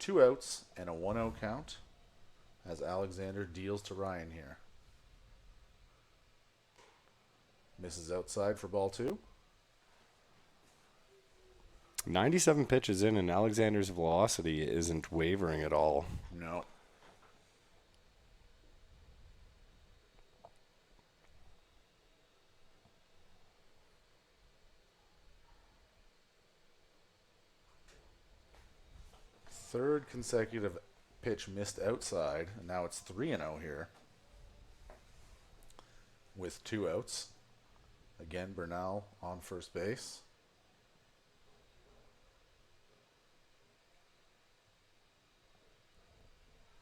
2 outs, and a 1-0 count. as Alexander deals to Ryan here. Misses outside for ball 2. 97 pitches in, and Alexander's velocity isn't wavering at all. No. Third consecutive pitch missed outside, and now it's 3-0 here with 2 outs. Again, Bernal on first base.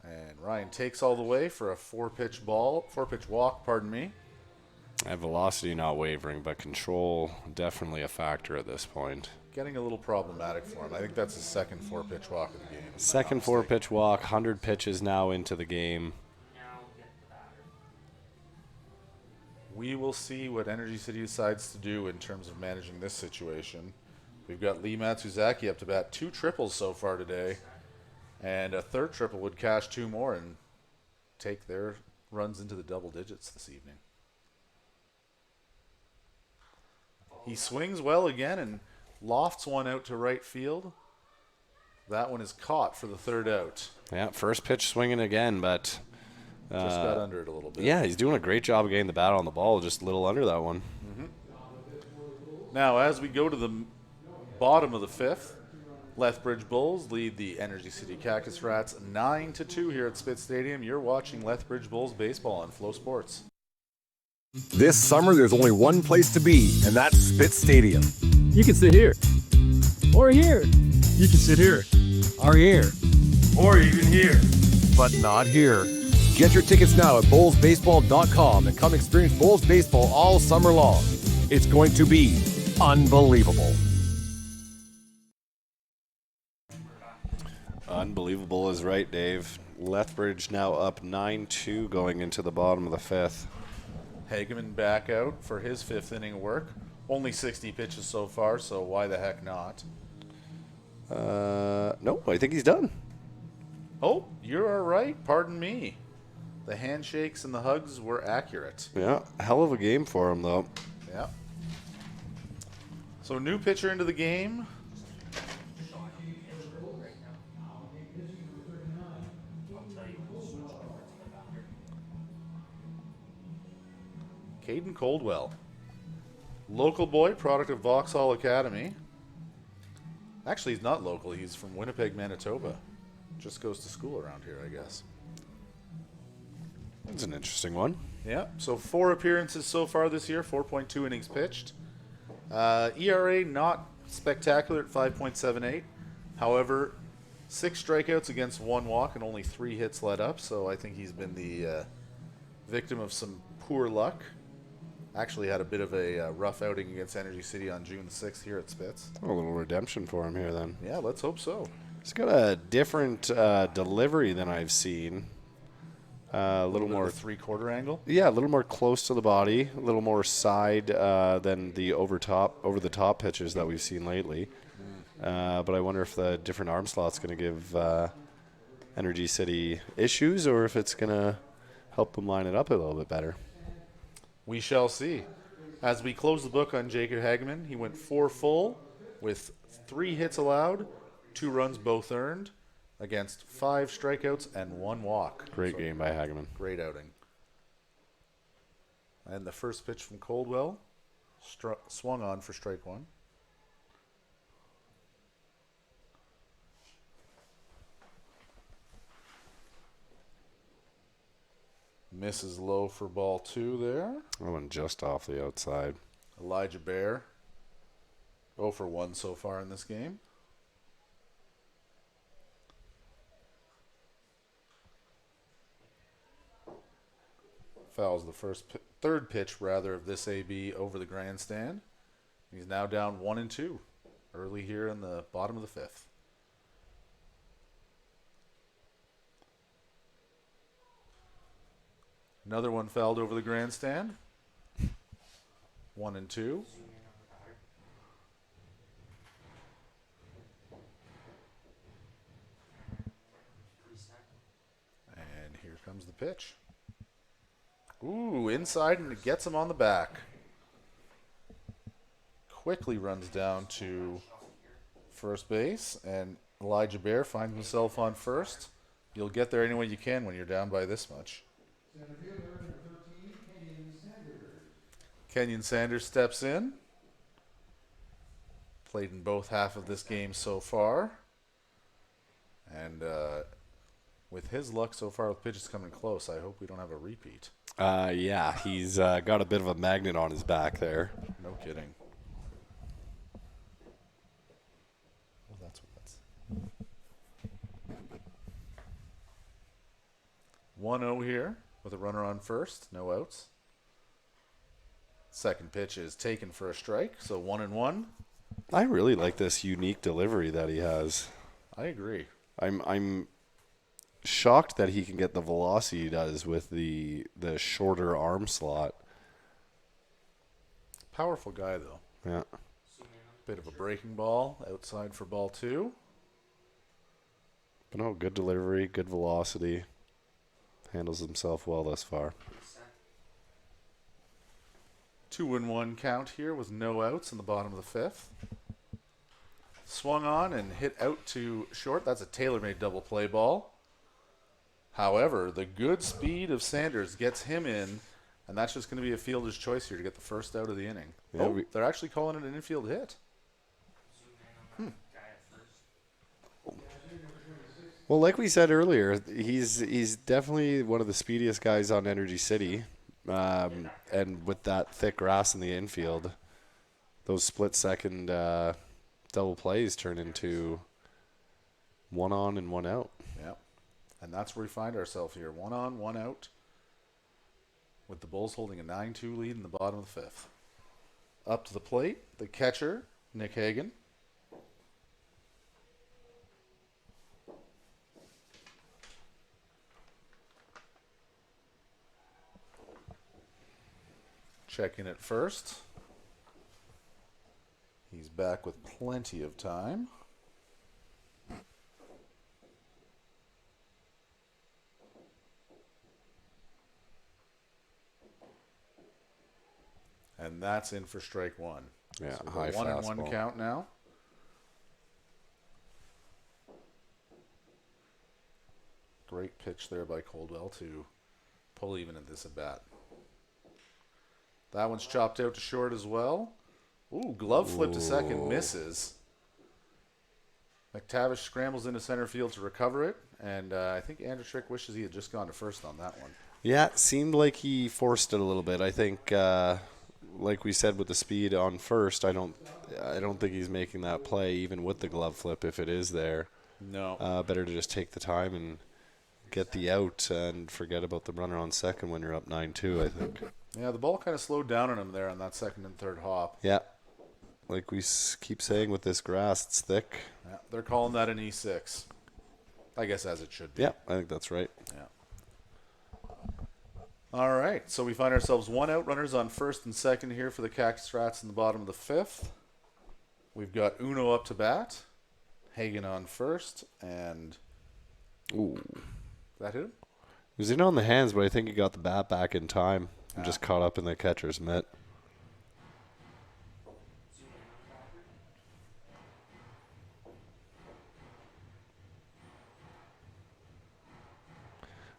And Ryan takes all the way for a 4-pitch walk, pardon me. And velocity not wavering, but control definitely a factor at this point. Getting a little problematic for him. I think that's his second 4-pitch walk of the game. Second 4-pitch walk, 100 pitches now into the game. Now get the batter. We will see what Energy City decides to do in terms of managing this situation. We've got Lee Matsuzaki up to bat 2 triples so far today. And a third triple would cash 2 more and take their runs into the double digits this evening. He swings well again and lofts one out to right field. That one is caught for the 3rd out. Yeah, first pitch swinging again, but Just got under it a little bit. yeah, he's doing a great job of getting the bat on the ball, just a little under that one. Now, as we go to the bottom of the 5th, Lethbridge Bulls lead the Energy City Cactus Rats 9-2 here at Spitz Stadium. You're watching Lethbridge Bulls baseball on Flow Sports. This summer, there's only one place to be, and that's Spitz Stadium. You can sit here. Or here. You can sit here. Or here. Or even here. But not here. Get your tickets now at bullsbaseball.com and come experience Bulls baseball all summer long. It's going to be unbelievable. Unbelievable is right, Dave. Lethbridge now up 9-2 going into the bottom of the 5th. Hageman back out for his 5th inning of work. Only 60 pitches so far, so why the heck not? No, I think he's done. Oh, you're all right. Pardon me. The handshakes and the hugs were accurate. Yeah, hell of a game for him, though. Yeah. So new pitcher into the game. Caden Coldwell. Local boy, product of Vauxhall Academy. Actually, he's not local. He's from Winnipeg, Manitoba. Just goes to school around here, I guess. That's an interesting one. Yeah, so 4 appearances so far this year, 4.2 innings pitched. ERA not spectacular at 5.78. However, 6 strikeouts against 1 walk and only 3 hits let up, so I think he's been the victim of some poor luck. Actually had a bit of a rough outing against Energy City on June 6th here at Spitz. A little redemption for him here, then. Yeah, let's hope so. He's got a different delivery than I've seen. A little more 3/4 angle. Yeah, a little more close to the body, a little more side than the over the top pitches that we've seen lately. But I wonder if the different arm slot's going to give Energy City issues, or if it's going to help them line it up a little bit better. We shall see. As we close the book on Jacob Hageman, he went 4 full with 3 hits allowed, 2 runs both earned, against 5 strikeouts and 1 walk. Great game by Hageman. Great outing. And the first pitch from Coldwell swung on for strike 1. Misses low for ball 2 there. That one just off the outside. Elijah Bear, 0 for 1 so far in this game. Fouls the third pitch rather of this AB over the grandstand. He's now down 1-2 early here in the bottom of the 5th. Another one fouled over the grandstand. 1-2. And here's pitch. Ooh, inside, and it gets him on the back. Quickly runs down to first base, and Elijah Bear finds himself on first. You'll get there any way you can when you're down by this much. Kenyon Sanders steps in. Played in both half of this game so far. And with his luck so far with pitches coming close, I hope we don't have a repeat. Yeah, he's got a bit of a magnet on his back there. No kidding. Well, that's what that's. 1-0 here with a runner on first, no outs. Second pitch is taken for a strike, so 1-1. I really like this unique delivery that he has. I agree. I'm shocked that he can get the velocity he does with the shorter arm slot. Powerful guy, though. Yeah. Bit of a breaking ball, outside for ball 2. But no, good delivery, good velocity. Handles himself well thus far. 2-1 count here with no outs in the bottom of the fifth. Swung on and hit out to short. That's a tailor-made double play ball. However, the good speed of Sanders gets him in, and that's just going to be a fielder's choice here to get the first out of the inning. Yeah, They're actually calling it an infield hit. Well, like we said earlier, he's definitely one of the speediest guys on Energy City. And with that thick grass in the infield, those split-second double plays turn into 1 on and 1 out. Yep. And that's where we find ourselves here. 1 on, 1 out, with the Bulls holding a 9-2 lead in the bottom of the fifth. Up to the plate, the catcher, Nick Hagan. Checking it first. He's back with plenty of time. And that's in for strike 1. Yeah, so high 1-1 fastball. count now. Great pitch there by Coldwell to pull even at this at bat. That one's chopped out to short as well. Ooh, glove flip to second, misses. McTavish scrambles into center field to recover it, and I think Andrew Trick wishes he had just gone to first on that one. Yeah, it seemed like he forced it a little bit. I think, like we said with the speed on first, I don't think he's making that play even with the glove flip if it is there. No. Better to just take the time and get the out and forget about the runner on second when you're up 9-2, I think. Yeah, the ball kind of slowed down on him there on that second and third hop. Yeah. Like we keep saying with this grass, it's thick. Yeah, they're calling that an E6. I guess as it should be. Yeah, I think that's right. Yeah. All right, so we find ourselves 1 out, runners on first and second here for the Cactus Rats in the bottom of the fifth. We've got Uno up to bat, Hagen on first, and Ooh. that hit him? He was in on the hands, but I think he got the bat back in time and just caught up in the catcher's mitt.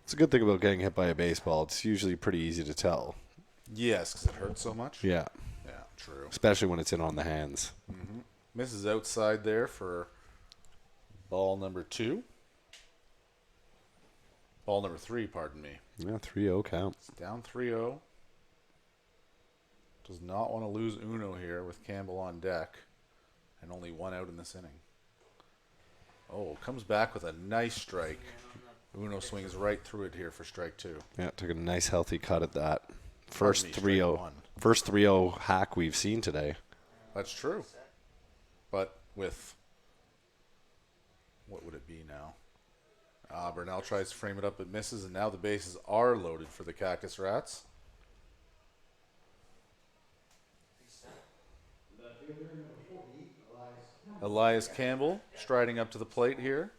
It's a good thing about getting hit by a baseball. It's usually pretty easy to tell. Yes, because it hurts so much. Yeah. Yeah, true. Especially when it's in on the hands. Mm-hmm. Misses outside there for ball number 2. Ball number 3, pardon me. Yeah, 3-0 count. It's down 3-0. Does not want to lose Uno here with Campbell on deck. And only 1 out in this inning. Oh, comes back with a nice strike. Uno swings right through it here for strike 2. Yeah, took a nice healthy cut at that. Pardon me, First 3-0 hack we've seen today. That's true. But with, what would it be now? Burnell tries to frame it up, but misses, and now the bases are loaded for the Cactus Rats. Elias Campbell striding up to the plate here.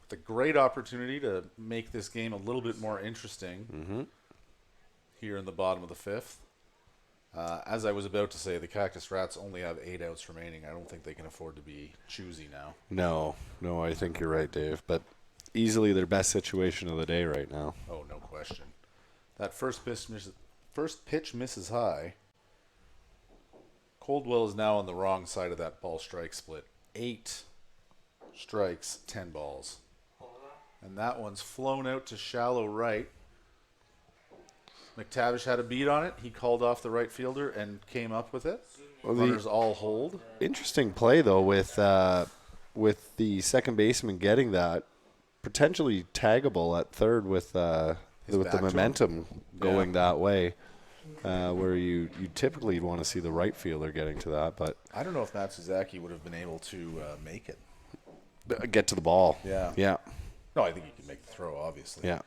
the great opportunity to make this game a little bit more interesting here in the bottom of the fifth. As I was about to say, the Cactus Rats only have 8 outs remaining. I don't think they can afford to be choosy now. No, I think you're right, Dave. But easily their best situation of the day right now. Oh, no question. That first pitch misses high. Coldwell is now on the wrong side of that ball strike split. 8 strikes, 10 balls. And that one's flown out to shallow right. McTavish had a beat on it. He called off the right fielder and came up with it. Well, Runners all hold. Interesting play, though, with the second baseman getting that. Potentially taggable at third with the momentum going that way. Where you typically want to see the right fielder getting to that. But I don't know if Matsuzaki would have been able to make it. Get to the ball. Yeah. No, I think he can make the throw, obviously. Yeah.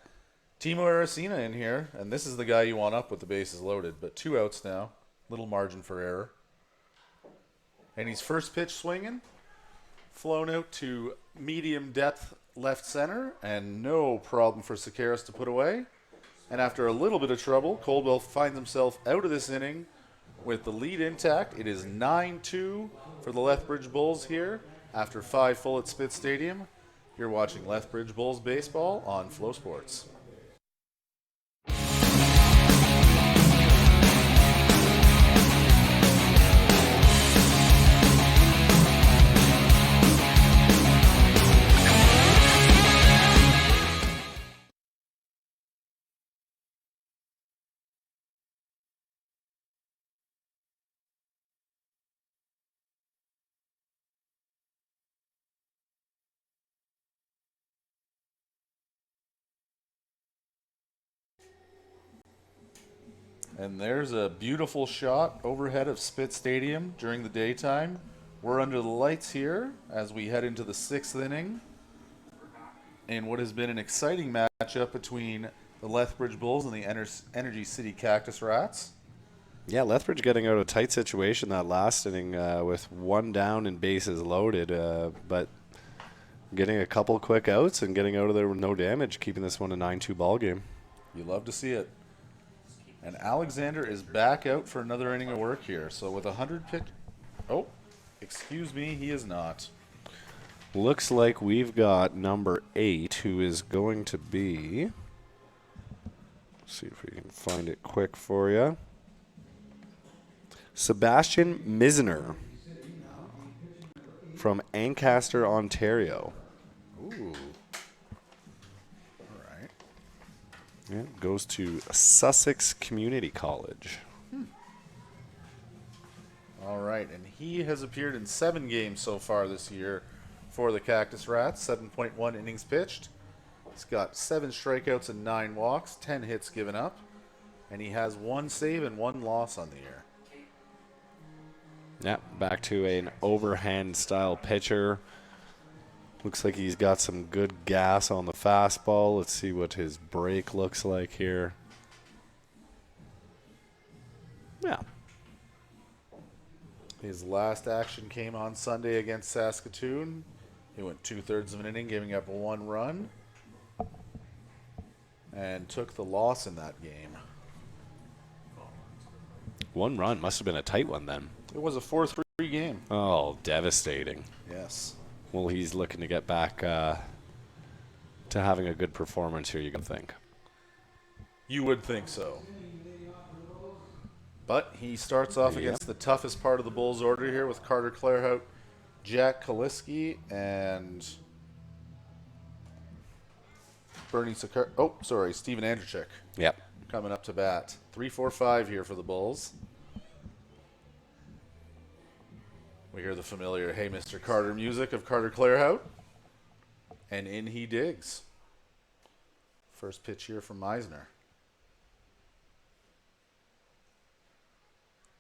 Timo Aracena in here, and this is the guy you want up with the bases loaded, but 2 outs now. Little margin for error. And he's first pitch swinging. Flown out to medium depth left center, and no problem for Sekeres to put away. And after a little bit of trouble, Coldwell finds himself out of this inning with the lead intact. It is 9-2 for the Lethbridge Bulls here after 5 full at Spitz Stadium. You're watching Lethbridge Bulls baseball on Flow Sports. And there's a beautiful shot overhead of Spitz Stadium during the daytime. We're under the lights here as we head into the 6th inning in what has been an exciting matchup between the Lethbridge Bulls and the Energy City Cactus Rats. Yeah, Lethbridge getting out of a tight situation that last inning with 1 down and bases loaded, but getting a couple quick outs and getting out of there with no damage, keeping this one a 9-2 ball game. You love to see it. And Alexander is back out for another inning of work here. So with 100 pitch... Oh, excuse me, he is not. Looks like we've got number 8, who is going to be... Let's see if we can find it quick for you. Sebastian Misner from Ancaster, Ontario. Ooh. All right. Yeah, goes to Sussex Community College. All right, and he has appeared in 7 games so far this year for the Cactus Rats, 7.1 innings pitched. He's got 7 strikeouts and 9 walks, 10 hits given up, and he has 1 save and 1 loss on the year. Yeah, back to an overhand style pitcher. Looks like he's got some good gas on the fastball. Let's see what his break looks like here. Yeah. His last action came on Sunday against Saskatoon. He went 2/3 of an inning, giving up 1 run, and took the loss in that game. 1 run. Must have been a tight one then. It was a 4-3 game. Oh, devastating. Yes. Well, he's looking to get back to having a good performance here, you can think. You would think so. But he starts off against the toughest part of the Bulls order here with Carter Clairhout, Jack Kaliski, and Steven Andrzejczyk. Yep. Coming up to bat. 3-4-5 here for the Bulls. We hear the familiar Hey Mr. Carter music of Carter Clairhout. And in he digs. First pitch here from Meisner.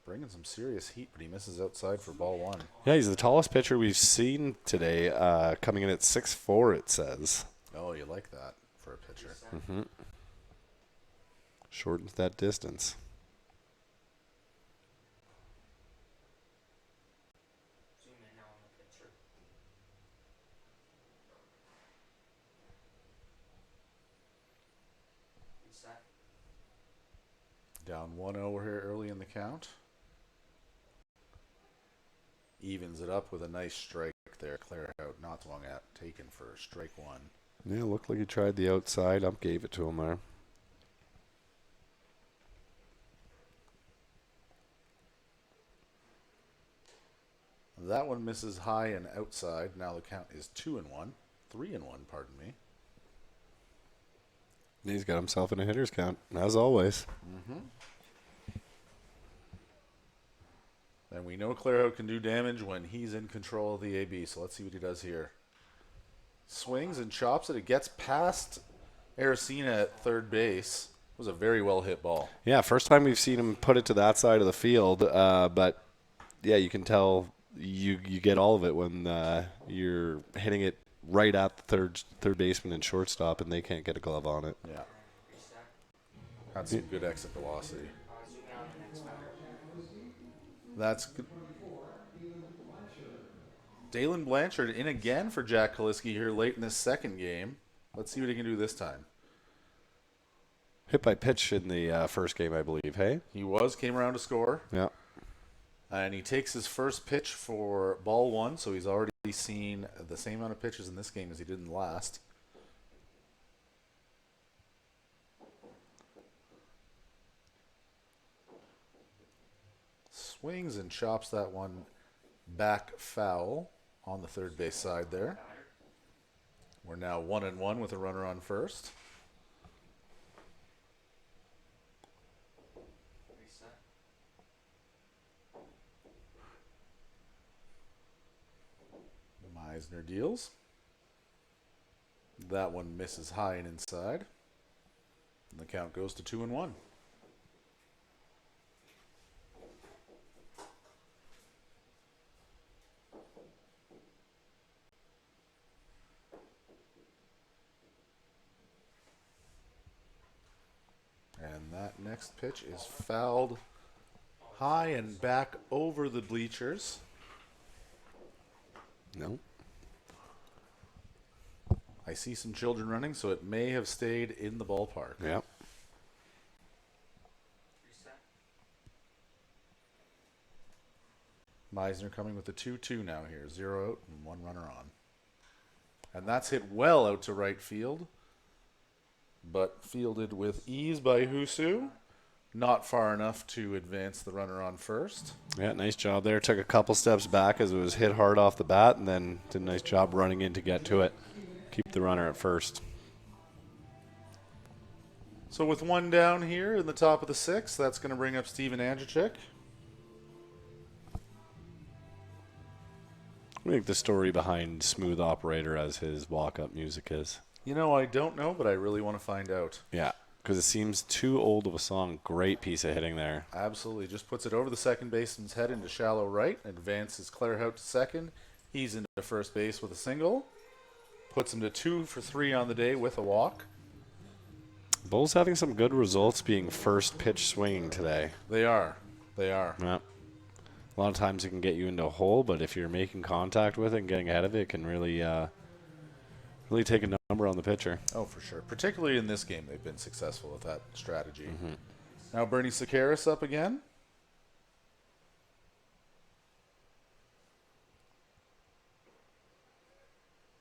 Bringing some serious heat, but he misses outside for ball 1. Yeah, he's the tallest pitcher we've seen today, coming in at 6'4", it says. Oh, you like that for a pitcher. Mm-hmm. Shortens that distance. Zoom in now on the picture. Down 1-0 here early in the count. Evens it up with a nice strike there. Claire out, not swung at, taken for strike one. Yeah, looked like he tried the outside. Up gave it to him there. That one misses high and outside. Now the count is 2-1. 3-1, pardon me. He's got himself in a hitter's count, as always. And we know Clairhout can do damage when he's in control of the AB, so let's see what he does here. Swings and chops it. It gets past Aracena at third base. It was a very well hit ball. Yeah, first time we've seen him put it to that side of the field, but yeah, you can tell you get all of it when you're hitting it right at the third baseman and shortstop, and they can't get a glove on it. Yeah. Had some good exit velocity. That's good. Dalen Blanchard in again for Jack Kaliski here late in this second game. Let's see what he can do this time. Hit by pitch in the first game, I believe, hey? He came around to score. Yeah. And he takes his first pitch for ball one, so he's already seen the same amount of pitches in this game as he did in the last. Swings and chops that one back foul on the third base side there. We're now 1-1 with a runner on first. Meisner deals. That one misses high and inside. And the count goes to 2-1. And that next pitch is fouled high and back over the bleachers. No. I see some children running, so it may have stayed in the ballpark. Yeah. Meisner coming with a 2-2 now here. 0 out and 1 runner on. And that's hit well out to right field, but fielded with ease by Husu. Not far enough to advance the runner on first. Yeah, nice job there. Took a couple steps back as it was hit hard off the bat, and then did a nice job running in to get to it. Keep the runner at first. So with one down here in the top of the sixth, that's going to bring up Steven Andrzejczyk. I think the story behind Smooth Operator as his walk-up music is. You know, I don't know, but I really want to find out. Yeah, because it seems too old of a song. Great piece of hitting there. Absolutely. Just puts it over the second baseman's head into shallow right. Advances Clairhout to second. He's into first base with a single. Puts him to 2 for 3 on the day with a walk. Bulls having some good results being first pitch swinging today. They are. They are. Yeah. A lot of times it can get you into a hole, but if you're making contact with it and getting ahead of it, it can really really take a number on the pitcher. Oh, for sure. Particularly in this game, they've been successful with that strategy. Now Bernie Sakaris up again.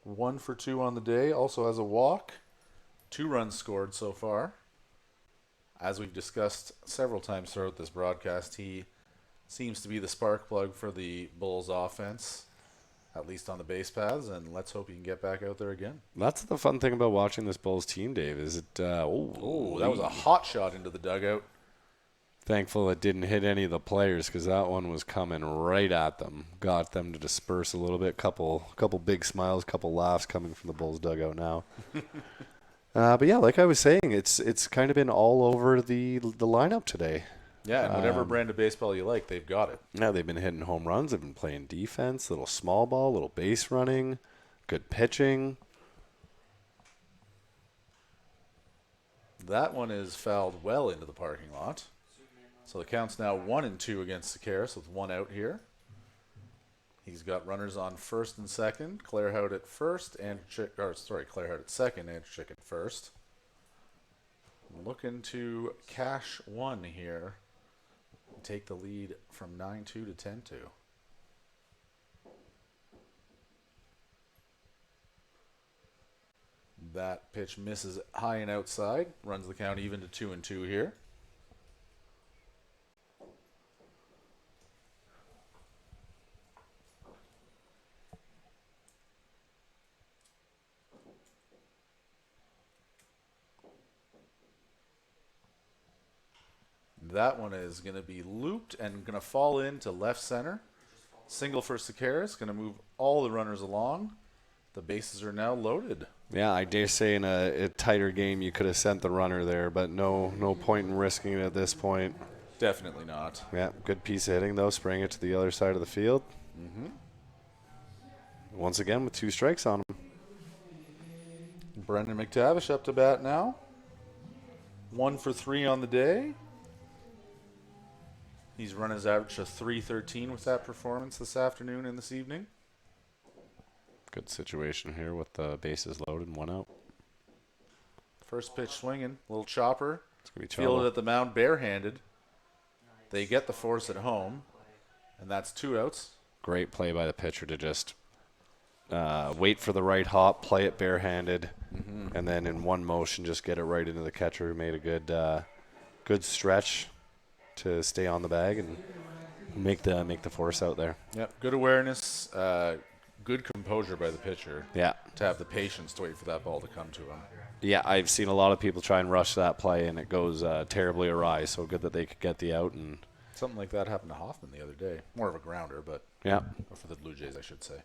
One for 2 on the day. Also has a walk. 2 runs scored so far. As we've discussed several times throughout this broadcast, he seems to be the spark plug for the Bulls offense, at least on the base paths, and let's hope he can get back out there again. That's the fun thing about watching this Bulls team, Dave, is it... that was a hot shot into the dugout. Thankful it didn't hit any of the players because that one was coming right at them. Got them to disperse a little bit. Couple big smiles, couple laughs coming from the Bulls dugout now. But yeah, like I was saying, it's kind of been all over the lineup today. Yeah, and whatever brand of baseball you like, they've got it. Yeah, they've been hitting home runs. They've been playing defense, little small ball, little base running, good pitching. That one is fouled well into the parking lot. So the count's now 1-2 against Sakaris with 1 out here. He's got runners on first and second. Clairhout at first, Clairhout at second, Andrzejczyk at first. Looking to cash one here. Take the lead from 9-2 to 10-2. That pitch misses high and outside. Runs the count even to 2-2 here. That one is going to be looped and going to fall into left center. Single for Sakaris. Going to move all the runners along. The bases are now loaded. Yeah, I dare say in a tighter game you could have sent the runner there, but no point in risking it at this point. Definitely not. Yeah, good piece of hitting, though, spraying it to the other side of the field. Once again with 2 strikes on him. Brendan McTavish up to bat now. 1 for 3 on the day. He's run his average to .313 with that performance this afternoon and this evening. Good situation here with the bases loaded and 1 out. First pitch swinging, little chopper. It's going to be trouble. Fielded at the mound barehanded. They get the force at home, and that's 2 outs. Great play by the pitcher to just wait for the right hop, play it barehanded, and then in one motion just get it right into the catcher who made a good stretch to stay on the bag and make the force out there. Yep, good awareness, good composure by the pitcher. Yeah. To have the patience to wait for that ball to come to him. Yeah, I've seen a lot of people try and rush that play, and it goes terribly awry. So good that they could get the out. And something like that happened to Hoffman the other day. More of a grounder, but yeah, or for the Blue Jays, I should say.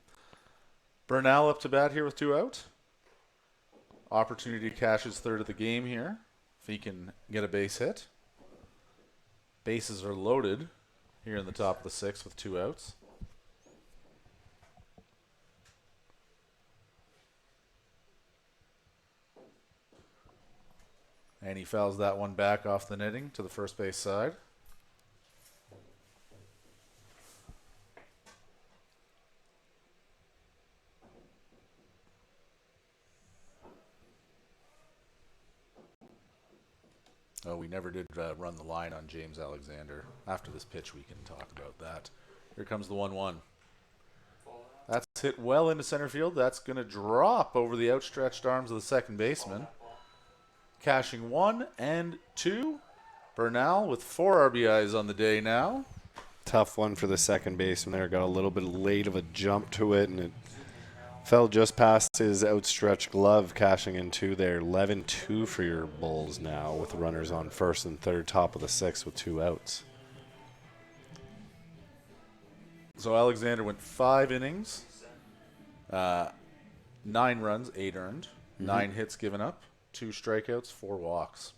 Bernal up to bat here with 2 out. Opportunity to cash his 3rd of the game here, if he can get a base hit. Bases are loaded here in the top of the 6th with 2 outs. And he fouls that one back off the netting to the first base side. Oh, we never did run the line on James Alexander. After this pitch, we can talk about that. Here comes the 1-1. That's hit well into center field. That's going to drop over the outstretched arms of the second baseman. Cashing 1 and 2. Bernal with 4 RBIs on the day now. Tough one for the second baseman there. Got a little bit late of a jump to it, and it fell just past his outstretched glove, cashing in 2 there. 11-2 for your Bulls now with runners on first and third, top of the 6th with 2 outs. So Alexander went 5 innings, 9 runs, 8 earned, 9 hits given up, 2 strikeouts, 4 walks.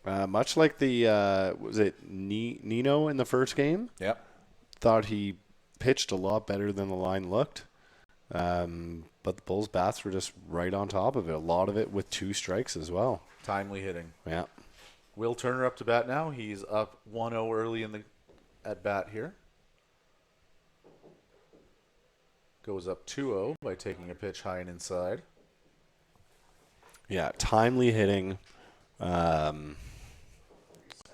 Much like the, was it Nino in the first game? Yep. Thought he pitched a lot better than the line looked. But the Bulls' bats were just right on top of it. A lot of it with 2 strikes as well. Timely hitting. Yeah. Will Turner up to bat now. He's up 1-0 early in the at bat here. Goes up 2-0 by taking a pitch high and inside. Yeah, timely hitting.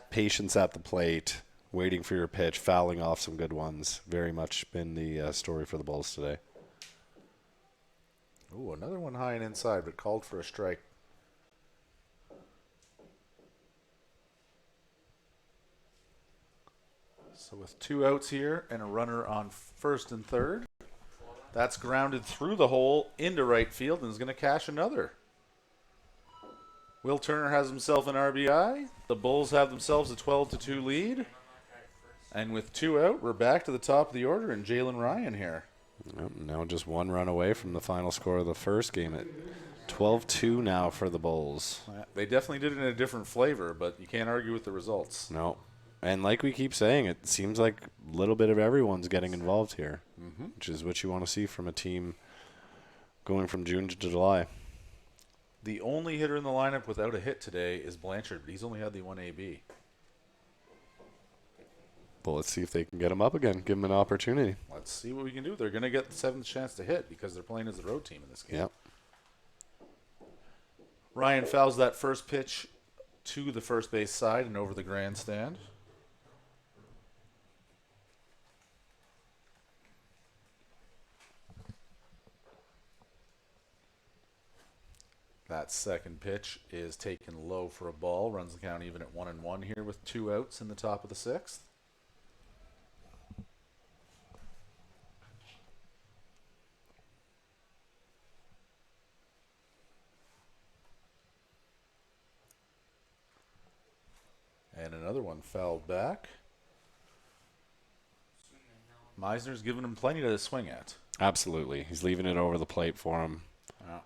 Patience at the plate. Waiting for your pitch. Fouling off some good ones. Very much been the story for the Bulls today. Ooh, another one high and inside, but called for a strike. So with 2 outs here and a runner on first and third, that's grounded through the hole into right field and is going to cash another. Will Turner has himself an RBI. The Bulls have themselves a 12-2 lead. And with 2 out, we're back to the top of the order and Jalen Ryan here. Now just 1 run away from the final score of the first game at 12-2 now for the Bulls. They definitely did it in a different flavor, but you can't argue with the results. No. And like we keep saying, it seems like a little bit of everyone's getting involved here, which is what you want to see from a team going from June to July. The only hitter in the lineup without a hit today is Blanchard, but he's only had the 1 AB. Well, let's see if they can get him up again, give him an opportunity. Let's see what we can do. They're going to get the 7th chance to hit because they're playing as the road team in this game. Yep. Ryan fouls that first pitch to the first base side and over the grandstand. That second pitch is taken low for a ball. Runs the count even at 1-1 here with 2 outs in the top of the 6th. And another one fouled back. Meisner's giving him plenty to swing at. Absolutely. He's leaving it over the plate for him. Yeah.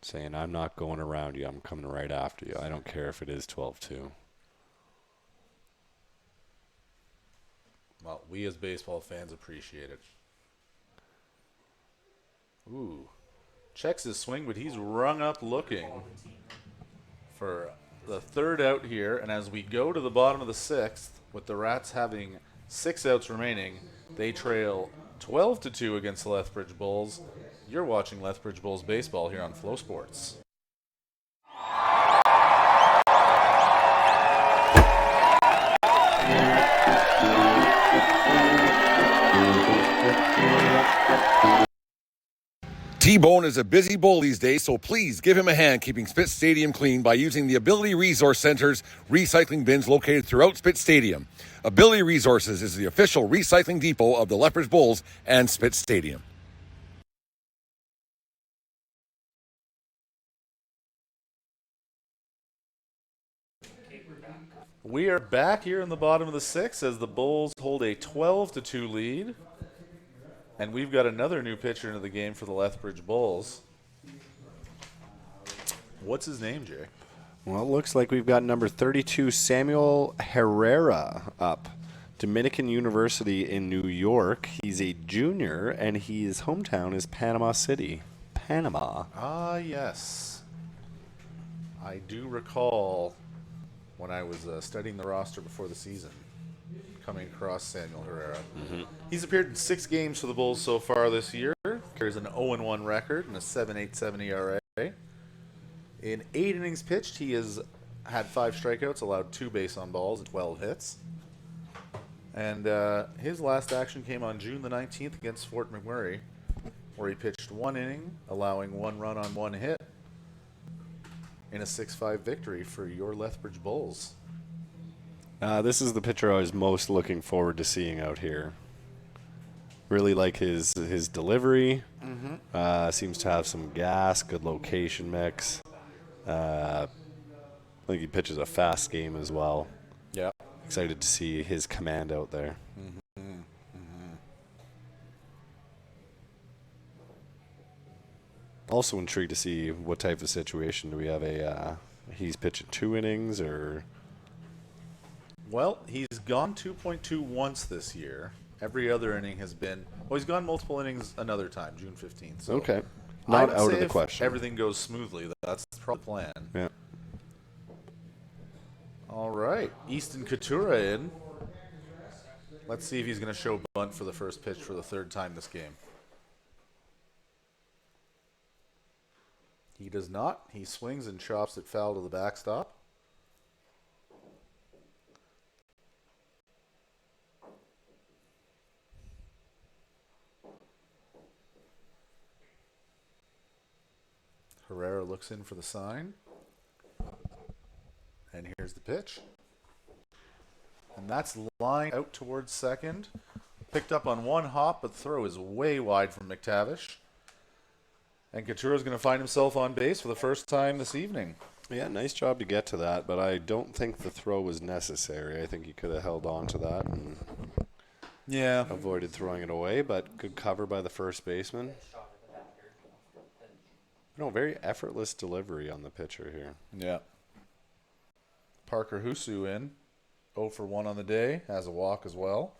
Saying, I'm not going around you. I'm coming right after you. I don't care if it is 12-2. Well, we as baseball fans appreciate it. Ooh. Checks his swing, but he's rung up looking for the 3rd out here. And as we go to the bottom of the 6th, with the Rats having 6 outs remaining, they trail 12-2 against the Lethbridge Bulls. You're watching Lethbridge Bulls baseball here on Flow Sports. T-Bone is a busy bull these days, so please give him a hand keeping Spitz Stadium clean by using the Ability Resource Center's recycling bins located throughout Spitz Stadium. Ability Resources is the official recycling depot of the Lethbridge Bulls and Spitz Stadium. We are back here in the bottom of the 6th as the Bulls hold a 12-2 lead. And we've got another new pitcher into the game for the Lethbridge Bulls. What's his name, Jay? Well, it looks like we've got number 32, Samuel Herrera, up. Dominican University in New York. He's a junior, and his hometown is Panama City. Panama. Ah, yes. I do recall when I was studying the roster before the season, coming across Samuel Herrera. He's appeared in 6 games for the Bulls so far this year. Carries an 0-1 record and a 7.87 ERA. In 8 innings pitched, he has had 5 strikeouts, allowed 2 base on balls and 12 hits. And his last action came on June the 19th against Fort McMurray, where he pitched 1 inning, allowing 1 run on 1 hit in a 6-5 victory for your Lethbridge Bulls. This is the pitcher I was most looking forward to seeing out here. Really like his delivery. Seems to have some gas, good location mix. I think he pitches a fast game as well. Yeah. Excited to see his command out there. Also intrigued to see what type of situation do we have. He's pitching 2 innings or... Well, he's gone 2.2 once this year. Every other inning has been... Well, he's gone multiple innings another time, June 15th. So okay. Not out of the question. Everything goes smoothly. That's probably the plan. Yeah. All right. Easton Couture in. Let's see if he's going to show bunt for the first pitch for the 3rd time this game. He does not. He swings and chops it foul to the backstop. Herrera looks in for the sign. And here's the pitch. And that's lined out towards second. Picked up on 1 hop, but the throw is way wide from McTavish. And Couture is going to find himself on base for the first time this evening. Yeah, nice job to get to that, but I don't think the throw was necessary. I think he could have held on to that and avoided throwing it away, but good cover by the first baseman. Very effortless delivery on the pitcher here. Yeah. Parker Husu in. 0 for 1 on the day. Has a walk as well.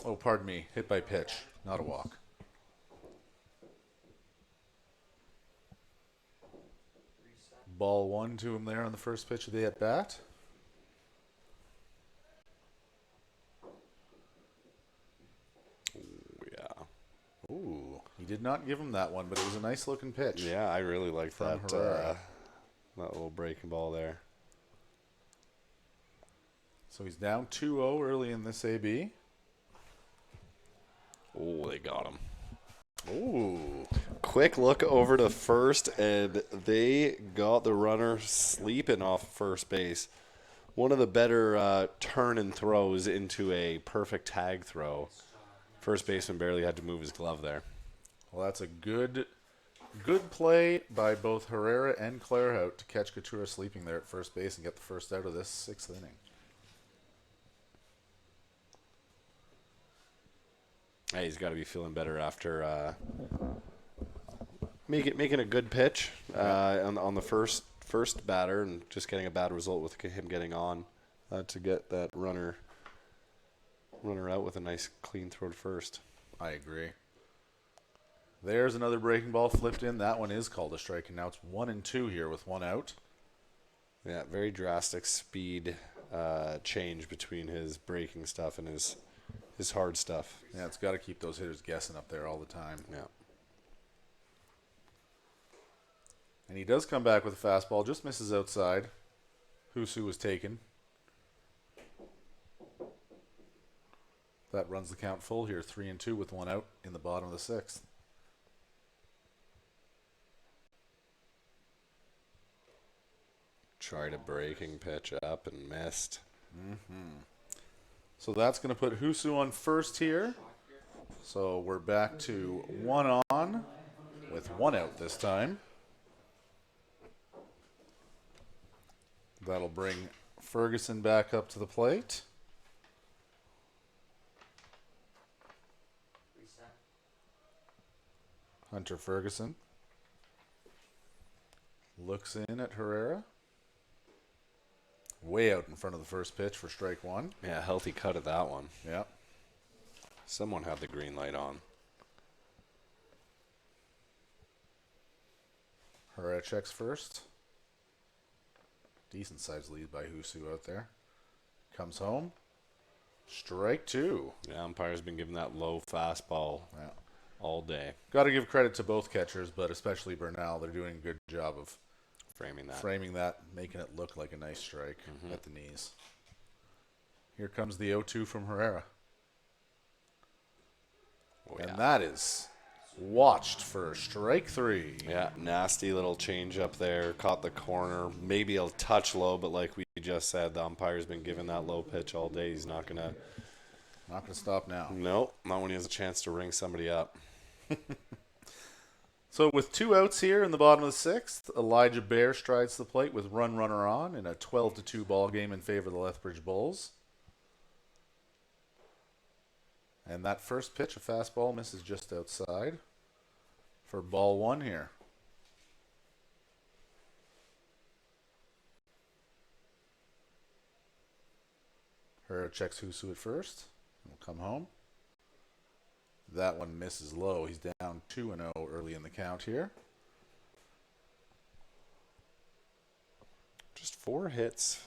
Oh, pardon me. Hit by pitch, not a walk. Ball 1 to him there on the first pitch of the at-bat. Yeah. Ooh, he did not give him that one, but it was a nice looking pitch. Yeah, I really like From that Herrera. that little breaking ball there. So he's down 2-0 early in this AB. Oh, they got him. Ooh. Quick look over to first, and they got the runner sleeping off first base. One of the better turn and throws into a perfect tag throw. First baseman barely had to move his glove there. Well, that's a good play by both Herrera and Clairhout to catch Couture sleeping there at first base and get the first out of this 6th inning. Hey, he's got to be feeling better after making a good pitch on the first batter and just getting a bad result with him getting on to get that runner out with a nice clean throw to first. I agree. There's another breaking ball flipped in. That one is called a strike, and now it's 1-2 here with one out. Yeah, very drastic speed change between his breaking stuff and his hard stuff. Yeah, it's got to keep those hitters guessing up there all the time. Yeah. And he does come back with a fastball, just misses outside. Husu was taken. That runs the count full here, 3-2 with one out in the bottom of the 6th. Tried a breaking pitch up and missed. So that's going to put Husu on first here. So we're back to 1 on with 1 out this time. That'll bring Ferguson back up to the plate. Hunter Ferguson looks in at Herrera. Way out in front of the first pitch for strike one. Yeah, healthy cut of that one. Yeah. Someone had the green light on. Herrera checks first. Decent sized lead by Husu out there. Comes home. Strike two. Yeah, umpire's been giving that low fastball all day. Got to give credit to both catchers, but especially Bernal. They're doing a good job of framing that, making it look like a nice strike at the knees. Here comes the 0-2 from Herrera. Oh, and that is watched for strike three. Yeah, nasty little change up there. Caught the corner. Maybe a touch low, but like we just said, the umpire's been giving that low pitch all day. He's not gonna stop now. Nope, not when he has a chance to ring somebody up. So with 2 outs here in the bottom of the 6th, Elijah Bear strides the plate with runner on in a 12-2 ball game in favor of the Lethbridge Bulls. And that first pitch, a fastball, misses just outside for ball one here. Herrera checks Husu at first. Will come home. That one misses low. He's down 2-0 early in the count here. Just 4 hits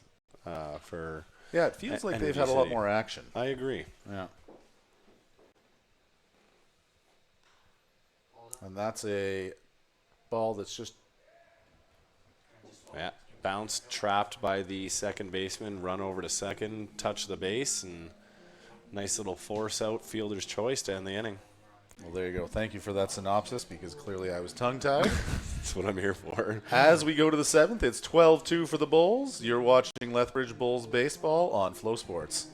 for. Yeah, it feels like they've had a lot more action. I agree. Yeah. And that's a ball that's just. Yeah, bounced, trapped by the second baseman, run over to second, touch the base, and nice little force out, fielder's choice to end the inning. Well, there you go. Thank you for that synopsis, because clearly I was tongue-tied. That's what I'm here for. As we go to the 7th, it's 12-2 for the Bulls. You're watching Lethbridge Bulls baseball on Flow Sports.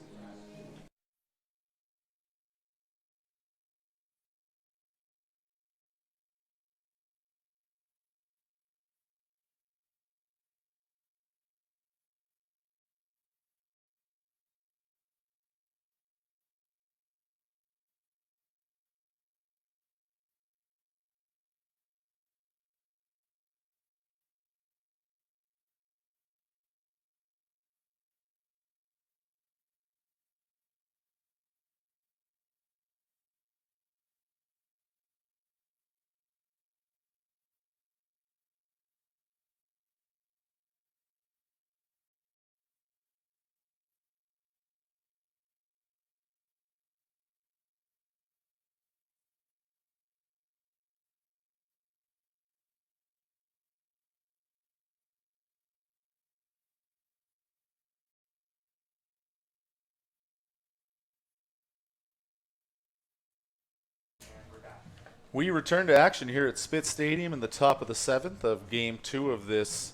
We return to action here at Spitz Stadium in the top of the 7th of Game 2 of this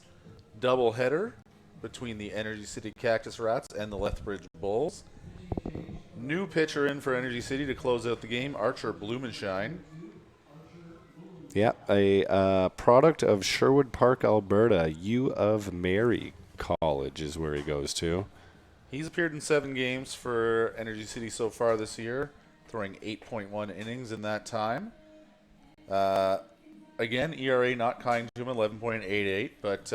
doubleheader between the Energy City Cactus Rats and the Lethbridge Bulls. New pitcher in for Energy City to close out the game, Archer Blumenshine. Yeah, a product of Sherwood Park, Alberta. U of Mary College is where he goes to. He's appeared in 7 games for Energy City so far this year, throwing 8.1 innings in that time. Again, ERA not kind to him, 11.88, but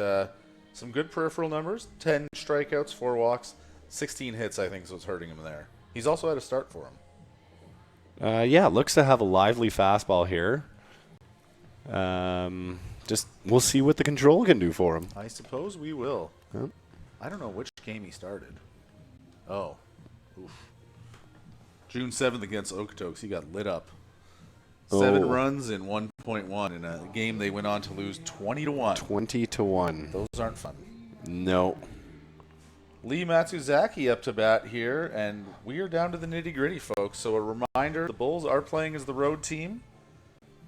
some good peripheral numbers. 10 strikeouts, 4 walks, 16 hits, I think is what's hurting him there. He's also had a start for him. Yeah, looks to have a lively fastball here. Just we'll see what the control can do for him. I suppose we will. Yep. I don't know which game he started. Oh. Oof. June 7th against Okotoks, he got lit up. 7 runs in 1.1 in a game they went on to lose 20-1. 20-1. Those aren't fun. No. Lee Matsuzaki up to bat here, and we are down to the nitty-gritty, folks. So a reminder, the Bulls are playing as the road team,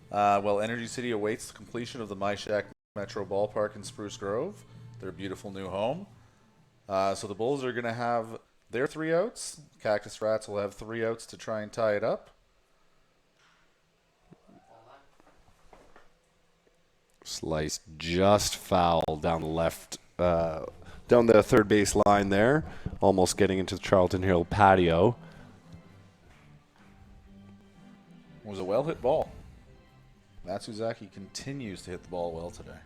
while Energy City awaits the completion of the MyShack Metro Ballpark in Spruce Grove, their beautiful new home. So the Bulls are going to have their 3 outs. Cactus Rats will have 3 outs to try and tie it up. Slice just foul down the left, down the third base line there, almost getting into the Charlton Hill patio. It was a well-hit ball. Matsuzaki continues to hit the ball well today.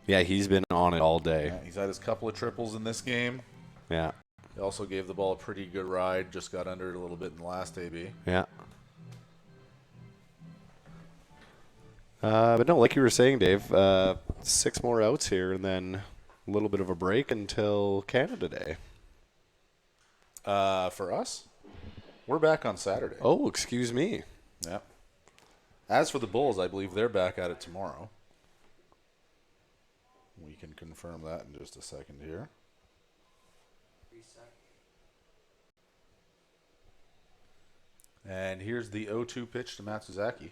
Yeah, he's been on it all day. Yeah, he's had his couple of triples in this game. Yeah. He also gave the ball a pretty good ride, just got under it a little bit in the last AB. Yeah. But no, like you were saying, Dave, 6 more outs here and then a little bit of a break until Canada Day. For us, we're back on Saturday. Oh, excuse me. Yeah. As for the Bulls, I believe they're back at it tomorrow. We can confirm that in just a second here. And here's the 0-2 pitch to Matsuzaki.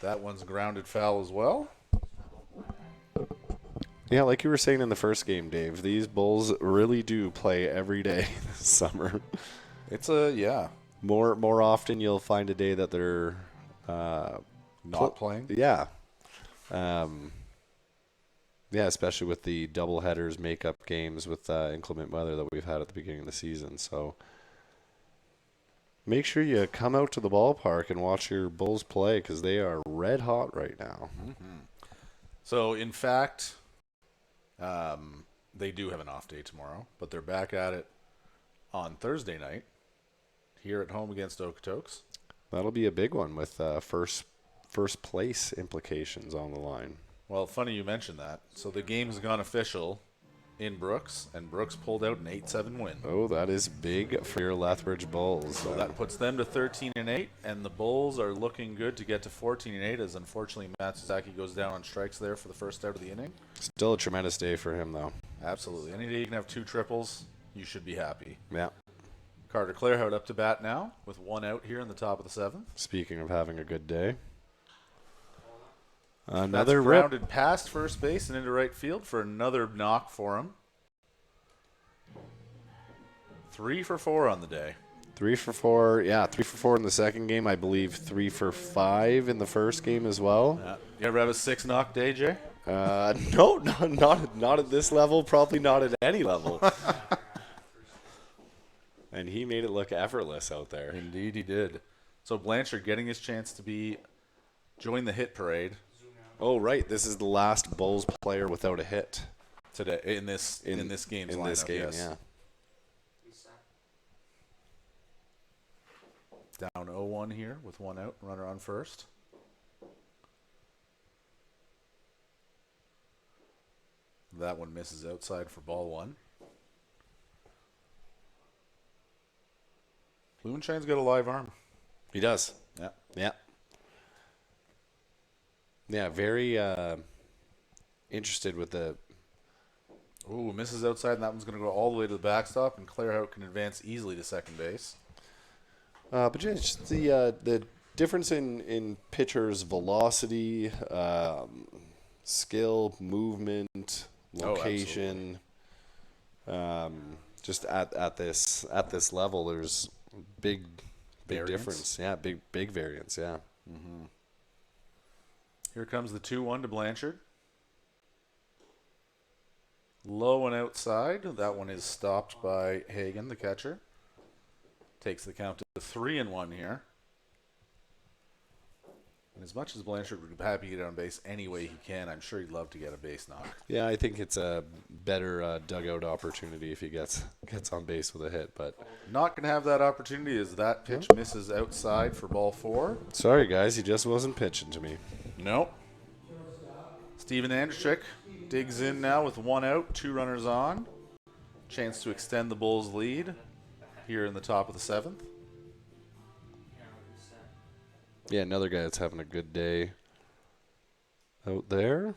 That one's grounded foul as well. Yeah, like you were saying in the first game, Dave, these Bulls really do play every day this summer. It's yeah. More often you'll find a day that they're not playing. Yeah. Yeah, especially with the double headers, makeup games with inclement weather that we've had at the beginning of the season. So make sure you come out to the ballpark and watch your Bulls play because they are red hot right now. Mm-hmm. So, in fact, they do have an off day tomorrow, but they're back at it on Thursday night here at home against Okotoks. That'll be a big one with first place implications on the line. Well, funny you mentioned that. So the game's gone official in Brooks, and Brooks pulled out an 8-7 win. Oh, that is big for your Lethbridge Bulls. So that puts them to 13-8, and the Bulls are looking good to get to 14-8, as unfortunately Matsuzaki goes down on strikes there for the first out of the inning. Still a tremendous day for him, though. Absolutely. Any day you can have 2 triples, you should be happy. Yeah. Carter Clarehout up to bat now with 1 out here in the top of the 7th. Speaking of having a good day. Another rounded past first base and into right field for another knock for him. 3 for 4 on the day. 3 for 4. Yeah, 3 for 4 in the second game. I believe 3 for 5 in the first game as well. You ever have a 6 knock day, Jay? No, not at this level. Probably not at any level. And he made it look effortless out there. Indeed, he did. So Blanchard getting his chance to join the hit parade. Oh, right. This is the last Bulls player without a hit today in this game's lineup. This game, yes. yeah. Down 0-1 here with 1 out, runner on first. That one misses outside for ball 1. Blumenstein's got a live arm. He does. Yeah. Yeah. Yeah, very interested with the... Ooh, misses outside, and that one's going to go all the way to the backstop, and Clarehout can advance easily to second base. But just the difference in pitchers' velocity, skill, movement, location. Just at this level, there's big Variance? difference. Yeah, big variance. Yeah. Here comes the 2-1 to Blanchard. Low and outside. That one is stopped by Hagen, the catcher. Takes the count to 3-1 here. And as much as Blanchard would be happy to get on base any way he can, I'm sure he'd love to get a base knock. Yeah, I think it's a better dugout opportunity if he gets on base with a hit. But Not going to have that opportunity as that pitch misses outside for ball 4. sorry, guys, he just wasn't pitching to me. Nope. Steven Andrchik digs in now with 1 out, 2 runners on. Chance to extend the Bulls' lead here in the top of the 7th. Yeah, another guy that's having a good day out there.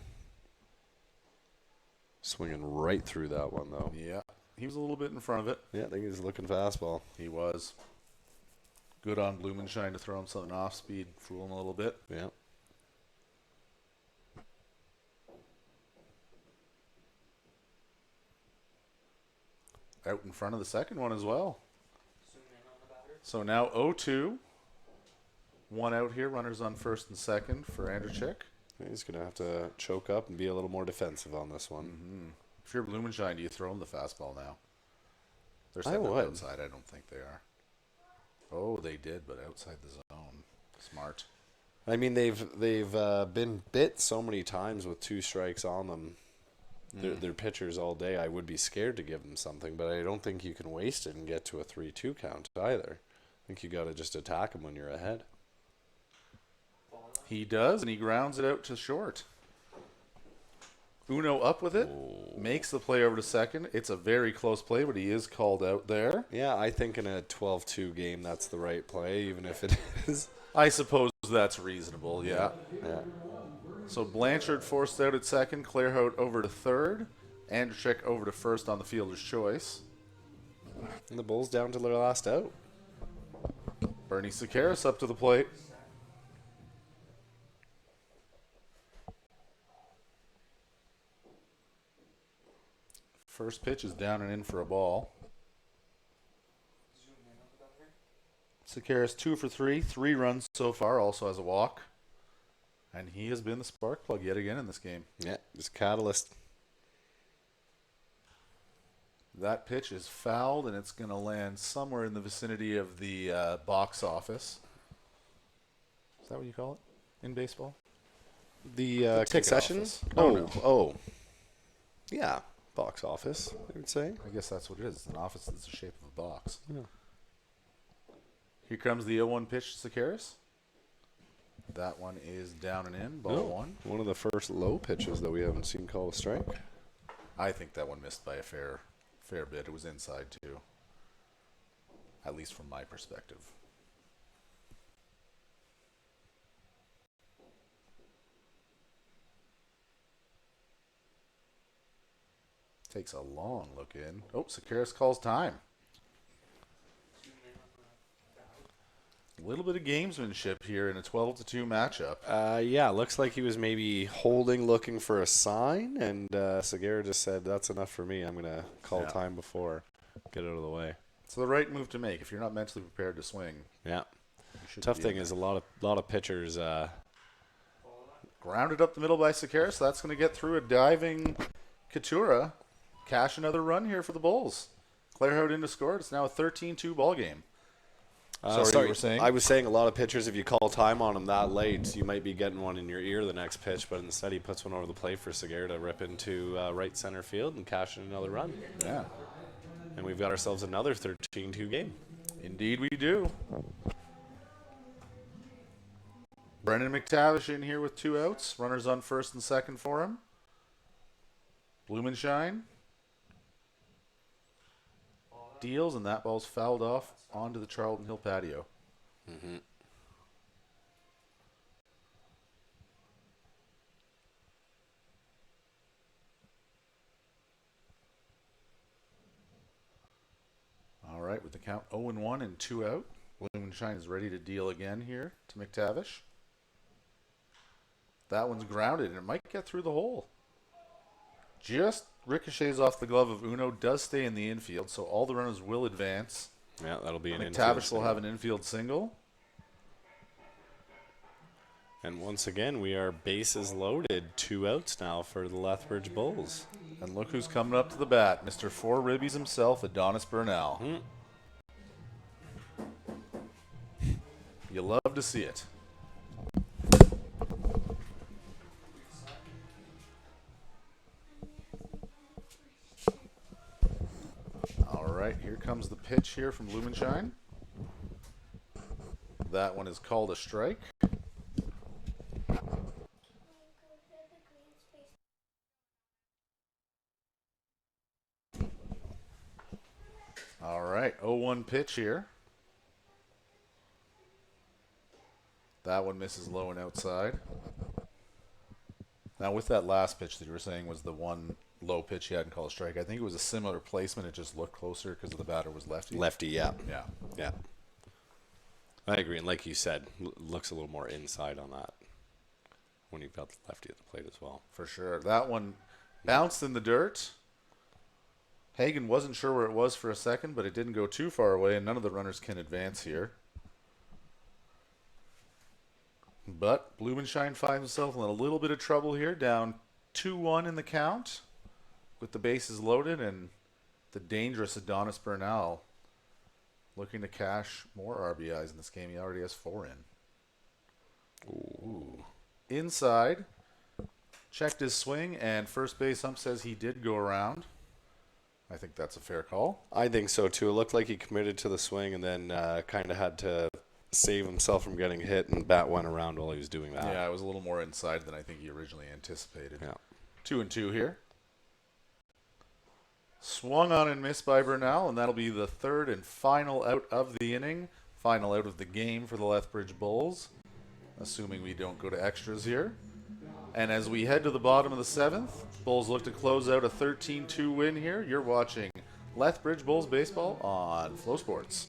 Swinging right through that one, though. Yeah, he was a little bit in front of it. Yeah, I think he's looking fastball. He was. Good on Blumenschein to throw him something off speed, fool him a little bit. Yeah. Out in front of the second one as well. So now 0-2. 1 out here, runners on first and second for Andrchik. He's going to have to choke up and be a little more defensive on this one. If you're Blumenschein, do you throw him the fastball now? They're I setting up would. outside. I don't think they are. Oh, they did, but outside the zone. Smart. I mean, they've been bit so many times with 2 strikes on them. They're pitchers all day. I would be scared to give them something, but I don't think you can waste it and get to a 3-2 count either. I think you got to just attack them when you're ahead. He does, and he grounds it out to short. Uno up with it, makes the play over to second. It's a very close play, but he is called out there. Yeah, I think in a 12-2 game, that's the right play, even if it is. I suppose that's reasonable, yeah. Yeah. So Blanchard forced out at second, Clairhout over to third, Andrchik over to first on the fielder's choice. And the Bulls down to their last out. Bernie Sakaris up to the plate. First pitch is down and in for a ball. Sakaris 2 for 3, 3 runs so far, also has a walk. And he has been the spark plug yet again in this game. Yeah, just catalyst. That pitch is fouled, and it's going to land somewhere in the vicinity of the box office. Is that what you call it in baseball? The ticket concession? office. Oh. Yeah, box office, I would say. I guess that's what it is. It's an office that's the shape of a box. Yeah. Here comes the 0-1 pitch to Sakaris. That one is down and in, ball 1. One of the first low pitches that we haven't seen call a strike. I think that one missed by a fair bit. It was inside too, at least from my perspective. Takes a long look in. Oh, Sakaris calls time. A little bit of gamesmanship here in a 12-2 matchup. Yeah, looks like he was maybe holding, looking for a sign, and Segura just said, that's enough for me. I'm going to call time before, get out of the way. It's the right move to make if you're not mentally prepared to swing. Yeah. Tough thing is a lot of pitchers. Grounded up the middle by Sakaris. That's going to get through a diving Katura. Cash another run here for the Bulls. Clairhout in to score. It's now a 13-2 ball game. Sorry, you were saying? I was saying a lot of pitchers, if you call time on them that late, you might be getting one in your ear the next pitch, but instead he puts one over the plate for Segura to rip into right center field and cash in another run. Yeah. And we've got ourselves another 13-2 game. Indeed we do. Brendan McTavish in here with 2 outs. Runners on first and second for him. Blumenschein deals, and that ball's fouled off onto the Charlton Hill patio. Mm-hmm. All right, with the count 0-1 and 2 out. Blumenshine is ready to deal again here to McTavish. That one's grounded, and it might get through the hole. Just ricochets off the glove of Uno, does stay in the infield, so all the runners will advance. Yeah, that'll be an infield McTavish will single. have an infield single. And once again, we are bases loaded. 2 outs now for the Lethbridge Bulls. And look who's coming up to the bat, Mr. Four Ribbies himself, Adonis Bernal. You love to see it. All right, here comes the pitch here from Blumenshine. That one is called a strike. All right, 0-1 pitch here. That one misses low and outside. Now, with that last pitch that you were saying was the one low pitch he hadn't called a strike, I think it was a similar placement. It just looked closer because the batter was lefty. Lefty, yeah. Yeah. Yeah. I agree. And like you said, looks a little more inside on that when you've got the lefty at the plate as well. For sure. That one bounced in the dirt. Hagen wasn't sure where it was for a second, but it didn't go too far away, and none of the runners can advance here. But Blumenshine finds himself in a little bit of trouble here, down 2-1 in the count with the bases loaded, and the dangerous Adonis Bernal looking to cash more RBIs in this game. He already has 4 in. Ooh. Inside, checked his swing, and first base ump says he did go around. I think that's a fair call. I think so, too. It looked like he committed to the swing and then kind of had to save himself from getting hit, and bat went around while he was doing that. Yeah, it was a little more inside than I think he originally anticipated. Yeah. 2-2 here. Swung on and missed by Bernal, and that'll be the third and final out of the inning. Final out of the game for the Lethbridge Bulls, assuming we don't go to extras here. And as we head to the bottom of the 7th, Bulls look to close out a 13-2 win here. You're watching Lethbridge Bulls baseball on Flow Sports.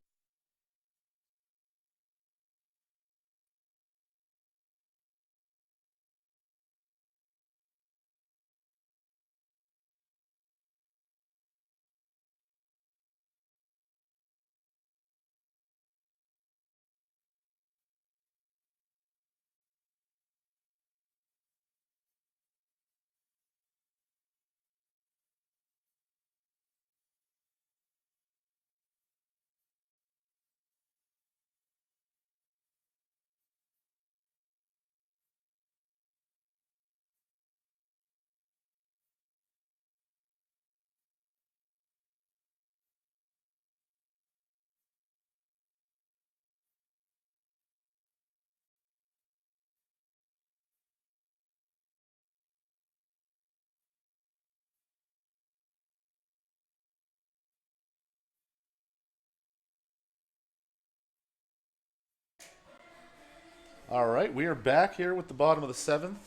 All right, we are back here with the bottom of the 7th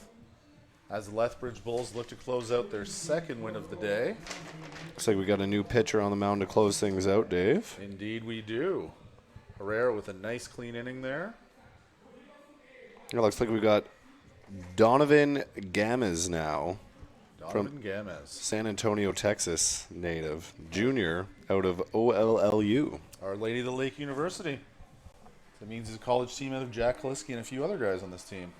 as the Lethbridge Bulls look to close out their second win of the day. Looks like we got a new pitcher on the mound to close things out, Dave. Indeed we do. Herrera with a nice clean inning there. It looks like we got Donovan Gamez now. Donovan Gamez. San Antonio, Texas native. Junior out of OLLU. Our Lady of the Lake University. That means his college team out of Jack Kaliski and a few other guys on this team.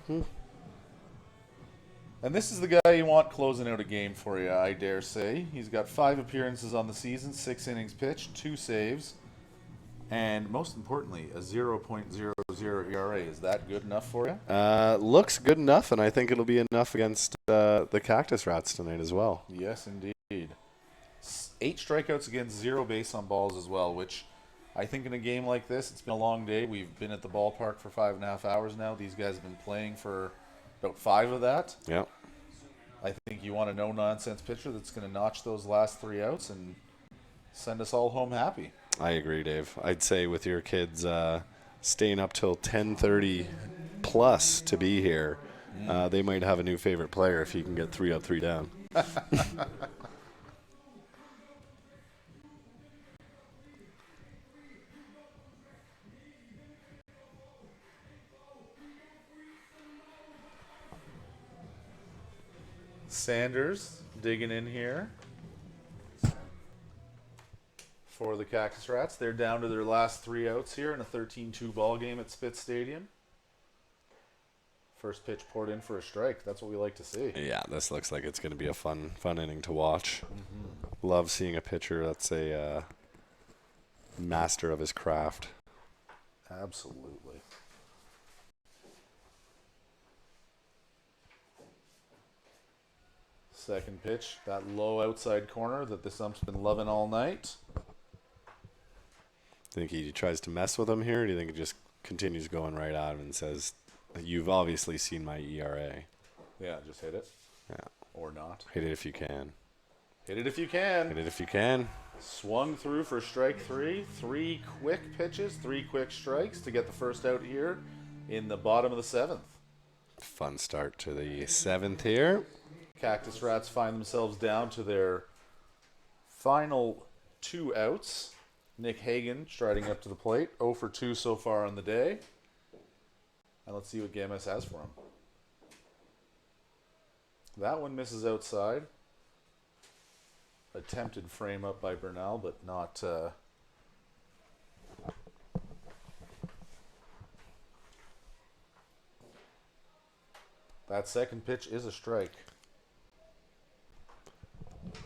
And this is the guy you want closing out a game for you, I dare say. He's got 5 appearances on the season, 6 innings pitched, 2 saves, and most importantly, a 0.00 ERA. Is that good enough for you? Looks good enough, and I think it'll be enough against the Cactus Rats tonight as well. Yes, indeed. 8 strikeouts against 0 base on balls as well, which I think in a game like this, it's been a long day. We've been at the ballpark for 5.5 hours now. These guys have been playing for about 5 of that. Yeah. I think you want a no-nonsense pitcher that's going to notch those last 3 outs and send us all home happy. I agree, Dave. I'd say with your kids staying up till 10:30 plus to be here, they might have a new favorite player if he can get 3 up, 3 down. Sanders digging in here for the Cactus Rats. They're down to their last 3 outs here in a 13-2 ball game at Spitz Stadium. First pitch poured in for a strike. That's what we like to see. Yeah, this looks like it's going to be a fun inning to watch. Love seeing a pitcher that's a master of his craft. Absolutely. Second pitch, that low outside corner that this ump's been loving all night. Think he tries to mess with him here, or do you think he just continues going right at him and says, "You've obviously seen my ERA. Yeah, just hit it. Yeah. Or not. Hit it if you can. Hit it if you can. Hit it if you can." Swung through for strike 3. 3 quick pitches, 3 quick strikes to get the first out here in the bottom of the 7th. Fun start to the 7th here. Cactus Rats find themselves down to their final 2 outs. Nick Hagan striding up to the plate. 0 for 2 so far on the day. And let's see what Gamis has for him. That one misses outside. Attempted frame up by Bernal, but not... That second pitch is a strike.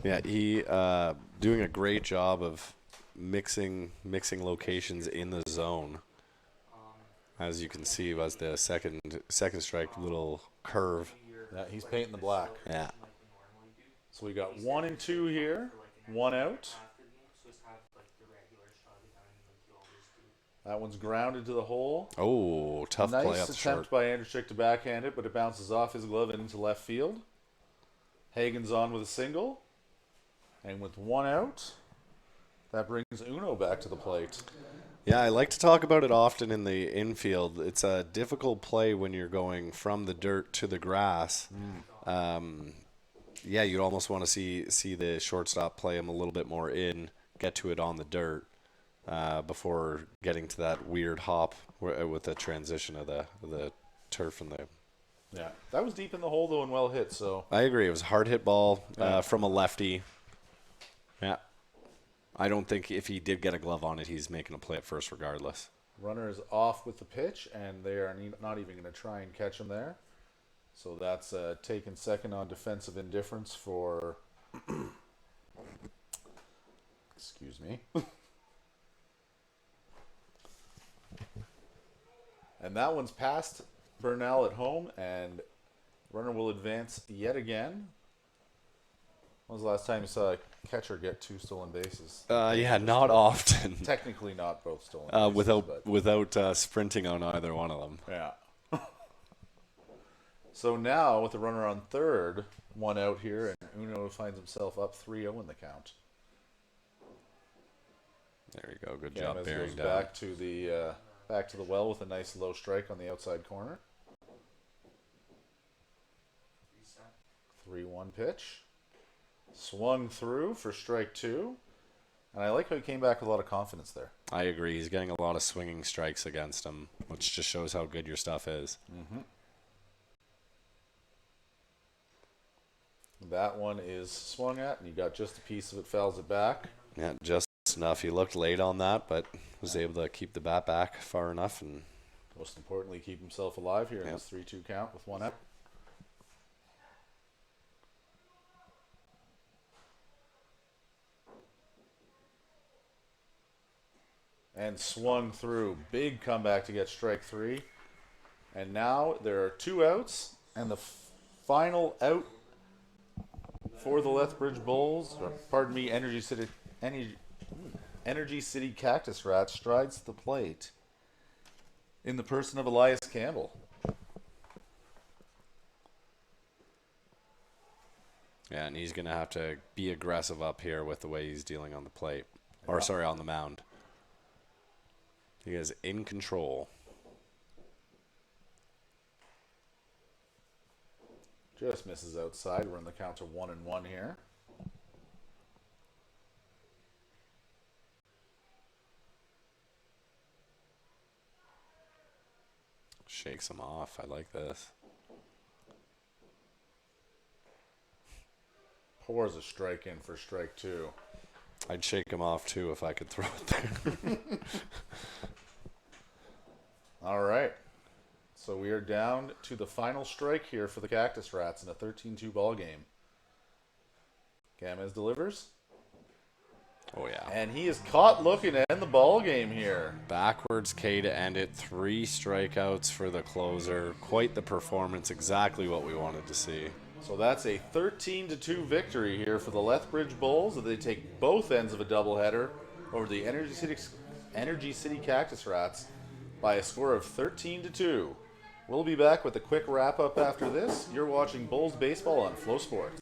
Yeah, he doing a great job of mixing locations in the zone. As you can see, was the second strike little curve. Yeah, he's painting the black. Yeah. So we got 1 and 2 here. 1 out. That one's grounded to the hole. Oh, tough play Nice up the attempt short. by Andrusik to backhand it, but it bounces off his glove and into left field. Hagen's on with a single. And with 1 out, that brings Uno back to the plate. Yeah, I like to talk about it often in the infield. It's a difficult play when you're going from the dirt to the grass. Yeah, you'd almost want to see the shortstop play him a little bit more in, get to it on the dirt before getting to that weird hop with the transition of the turf and the. Yeah, that was deep in the hole though and well hit. So I agree. It was a hard hit ball from a lefty. Yeah. I don't think if he did get a glove on it, he's making a play at first regardless. runner is off with the pitch, and they are not even going to try and catch him there. So that's taken second on defensive indifference for. Excuse me. And that one's past Bernal at home, and runner will advance yet again. When was the last time you saw a catcher get 2 stolen bases? Yeah, not often. Technically not both stolen bases. Without sprinting on either one of them. Yeah. So now with the runner on third, 1 out here, and Uno finds himself up 3-0 in the count. There you go. Good job Gamis bearing goes down. back to the well with a nice low strike on the outside corner. 3-1 pitch. Swung through for strike 2. And I like how he came back with a lot of confidence there. I agree. He's getting a lot of swinging strikes against him, which just shows how good your stuff is. Mm-hmm. That one is swung at, and you got just a piece of it, fouls it back. Yeah, just enough. He looked late on that, but was able to keep the bat back far enough. And Most importantly, keep himself alive here in this 3-2 count with 1 out. And swung through. Big comeback to get strike 3. And now there are 2 outs, and the final out for the Lethbridge Bulls, or pardon me, Energy City Cactus Rats strides the plate in the person of Elias Campbell. yeah, and he's going to have to be aggressive up here with the way he's dealing on the plate. Or, sorry, on the mound. He is in control. Just misses outside. We're in the count to 1-1 here. Shakes him off. I like this. Pours a strike in for strike 2. I'd shake him off too if I could throw it there. All right. So we are down to the final strike here for the Cactus Rats in a 13-2 ball game. Gamez delivers. Oh, yeah. And he is caught looking to end the ball game here. Backwards K to end it. 3 strikeouts for the closer. Quite the performance. Exactly what we wanted to see. So that's a 13-2 victory here for the Lethbridge Bulls as they take both ends of a doubleheader over the Energy City Cactus Rats by a score of 13-2. We'll be back with a quick wrap-up after this. You're watching Bulls Baseball on FloSports.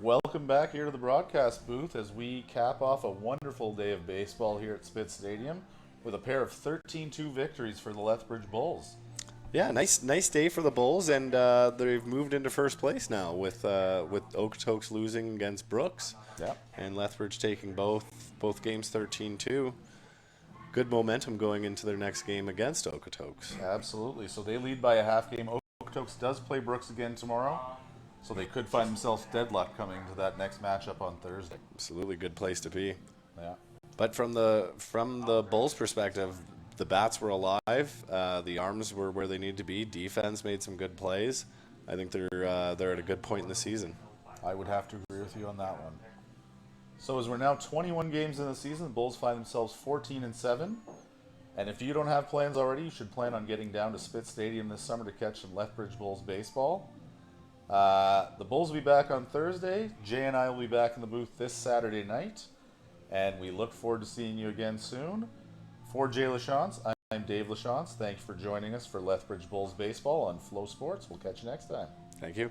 Welcome back here to the broadcast booth as we cap off a wonderful day of baseball here at Spitz Stadium with a pair of 13-2 victories for the Lethbridge Bulls. Yeah, nice day for the Bulls, and they've moved into first place now with Okotoks losing against Brooks. Yeah. And Lethbridge taking both games 13-2. Good momentum going into their next game against Okotoks. Absolutely. So they lead by a half game. Okotoks does play Brooks again tomorrow, so they could find themselves deadlocked coming to that next matchup on Thursday. Absolutely good place to be. Yeah. But from the Bulls' perspective, the bats were alive. The arms were where they need to be. Defense made some good plays. I think they're at a good point in the season. I would have to agree with you on that one. So as we're now 21 games in the season, the Bulls find themselves 14-7. And if you don't have plans already, you should plan on getting down to Spitz Stadium this summer to catch some Lethbridge Bulls baseball. The Bulls will be back on Thursday. Jay and I will be back in the booth this Saturday night. And we look forward to seeing you again soon. For Jay Lachance, I'm Dave Lachance. Thanks for joining us for Lethbridge Bulls baseball on FloSports. We'll catch you next time. Thank you.